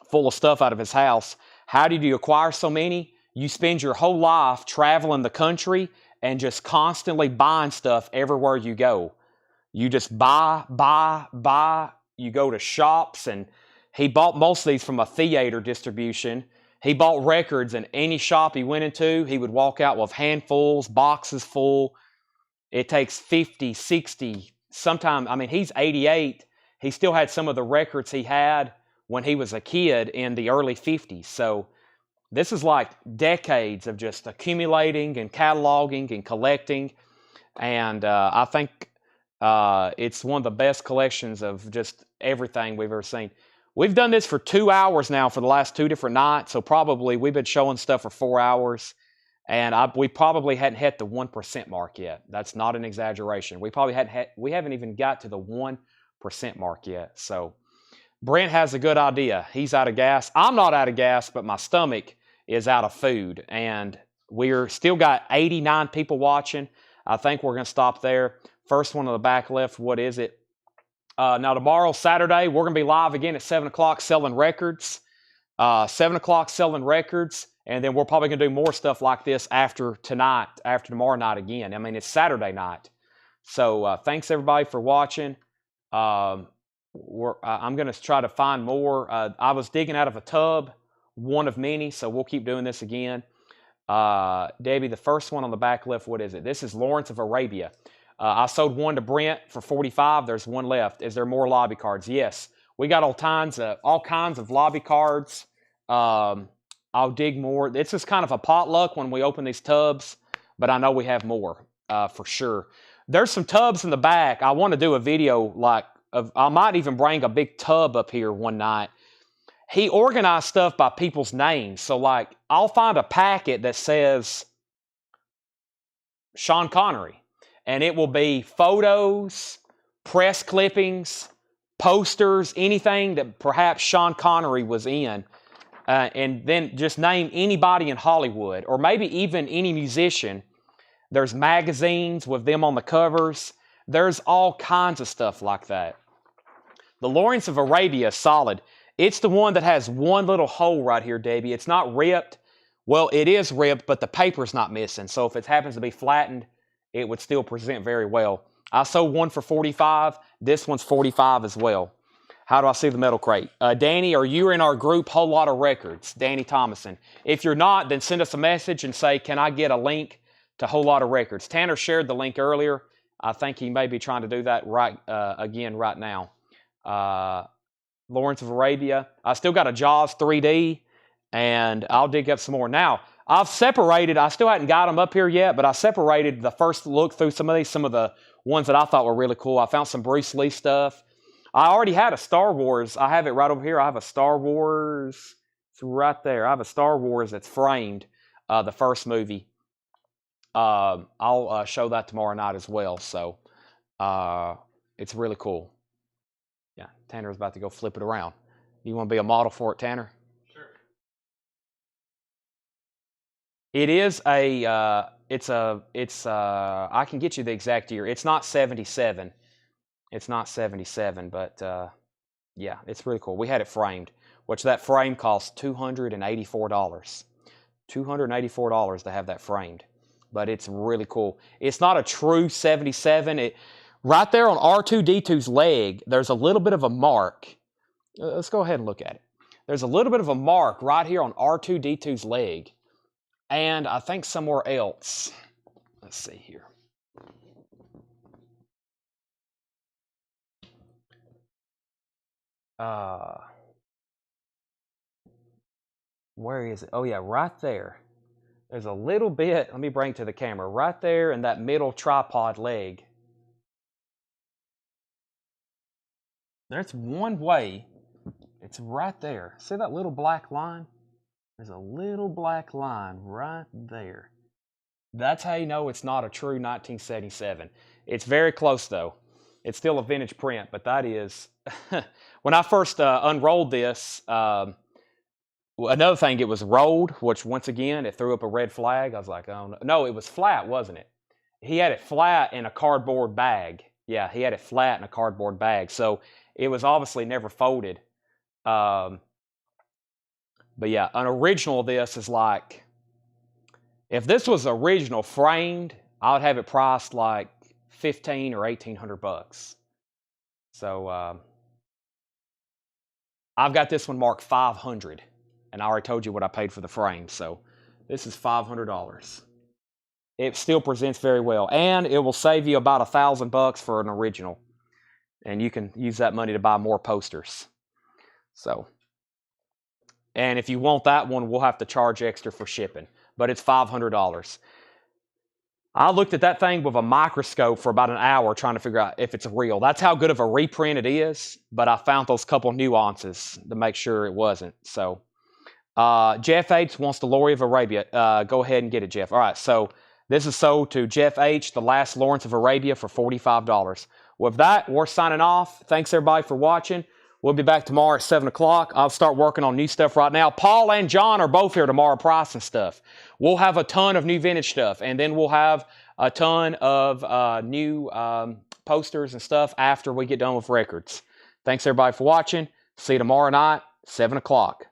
full of stuff out of his house. How did you acquire so many? You spend your whole life traveling the country and just constantly buying stuff everywhere you go. You just buy. You go to shops, and he bought most of these from a theater distribution. He bought records, and any shop he went into, he would walk out with handfuls, boxes full. It takes 50, 60, sometimes, I mean, he's 88. He still had some of the records he had when he was a kid in the early 50s. So this is like decades of just accumulating and cataloging and collecting. And I think it's one of the best collections of just everything we've ever seen. We've done this for 2 hours now for the last 2 different nights. So probably we've been showing stuff for 4 hours. And we probably hadn't hit the 1% mark yet. That's not an exaggeration. We haven't even got to the 1% mark yet. So Brent has a good idea. He's out of gas. I'm not out of gas, but my stomach is out of food. And we're still got 89 people watching. I think we're going to stop there. First one on the back left, what is it? Now tomorrow, Saturday, we're going to be live again at 7 o'clock selling records. 7 o'clock selling records. And then we're probably going to do more stuff like this after tomorrow night again. I mean, it's Saturday night. So thanks everybody for watching. I'm going to try to find more. I was digging out of a tub, one of many, so we'll keep doing this again. Debbie, the first one on the back left, what is it? This is Lawrence of Arabia. I sold one to Brent for $45. There's one left. Is there more lobby cards? Yes. We got all kinds of lobby cards. I'll dig more. This is kind of a potluck when we open these tubs, but I know we have more for sure. There's some tubs in the back. I want to do a video like I might even bring a big tub up here one night. He organized stuff by people's names. So like I'll find a packet that says Sean Connery, and it will be photos, press clippings, posters, anything that perhaps Sean Connery was in. And then just name anybody in Hollywood, or maybe even any musician. There's magazines with them on the covers. There's all kinds of stuff like that. The Lawrence of Arabia is solid. It's the one that has one little hole right here, Debbie. It's not ripped. Well, it is ripped, but the paper's not missing. So if it happens to be flattened, it would still present very well. I sold one for $45. This one's $45 as well. How do I see the metal crate? Danny, are you in our group Whole Lot of Records? Danny Thomason. If you're not, then send us a message and say, can I get a link to Whole Lot of Records? Tanner shared the link earlier. I think he may be trying to do that again right now. Lawrence of Arabia. I still got a Jaws 3D, and I'll dig up some more. Now, I've separated, I still hadn't got them up here yet, but I separated the first look through some of these, some of the ones that I thought were really cool. I found some Bruce Lee stuff. I already had a Star Wars. I have it right over here. I have a Star Wars. It's right there. I have a Star Wars that's framed, the first movie. I'll show that tomorrow night as well. So it's really cool. Yeah, Tanner's about to go flip it around. You want to be a model for it, Tanner? Sure. It is a, I can get you the exact year. It's not 77. It's not 77, but yeah, it's really cool. We had it framed, which that frame cost $284. $284 to have that framed, but it's really cool. It's not a true 77. Right there on R2-D2's leg, there's a little bit of a mark. Let's go ahead and look at it. There's a little bit of a mark right here on R2-D2's leg, and I think somewhere else. Let's see here. Where is it? Oh yeah, right there. There's a little bit, let me bring it to the camera, right there in that middle tripod leg. There's one way, it's right there. See that little black line? There's a little black line right there. That's how you know it's not a true 1977. It's very close though. It's still a vintage print, but that is, when I first unrolled this, another thing, it was rolled, which once again, it threw up a red flag. I was like, oh no, it was flat, wasn't it? He had it flat in a cardboard bag. Yeah, he had it flat in a cardboard bag. So it was obviously never folded. But yeah, an original of this is like, if this was original framed, I would have it priced like $1,500 or $1,800. So I've got this one marked $500, and I already told you what I paid for the frame. So this is $500. It still presents very well, and it will save you about $1,000 for an original, and you can use that money to buy more posters. So, and if you want that one, we'll have to charge extra for shipping, but it's $500. I looked at that thing with a microscope for about an hour trying to figure out if it's real. That's how good of a reprint it is, but I found those couple nuances to make sure it wasn't. So, Jeff H. wants the Lawrence of Arabia. Go ahead and get it, Jeff. All right, so this is sold to Jeff H., the last Lawrence of Arabia, for $45. With that, we're signing off. Thanks, everybody, for watching. We'll be back tomorrow at 7 o'clock. I'll start working on new stuff right now. Paul and John are both here tomorrow pricing stuff. We'll have a ton of new vintage stuff, and then we'll have a ton of new posters and stuff after we get done with records. Thanks, everybody, for watching. See you tomorrow night, 7 o'clock.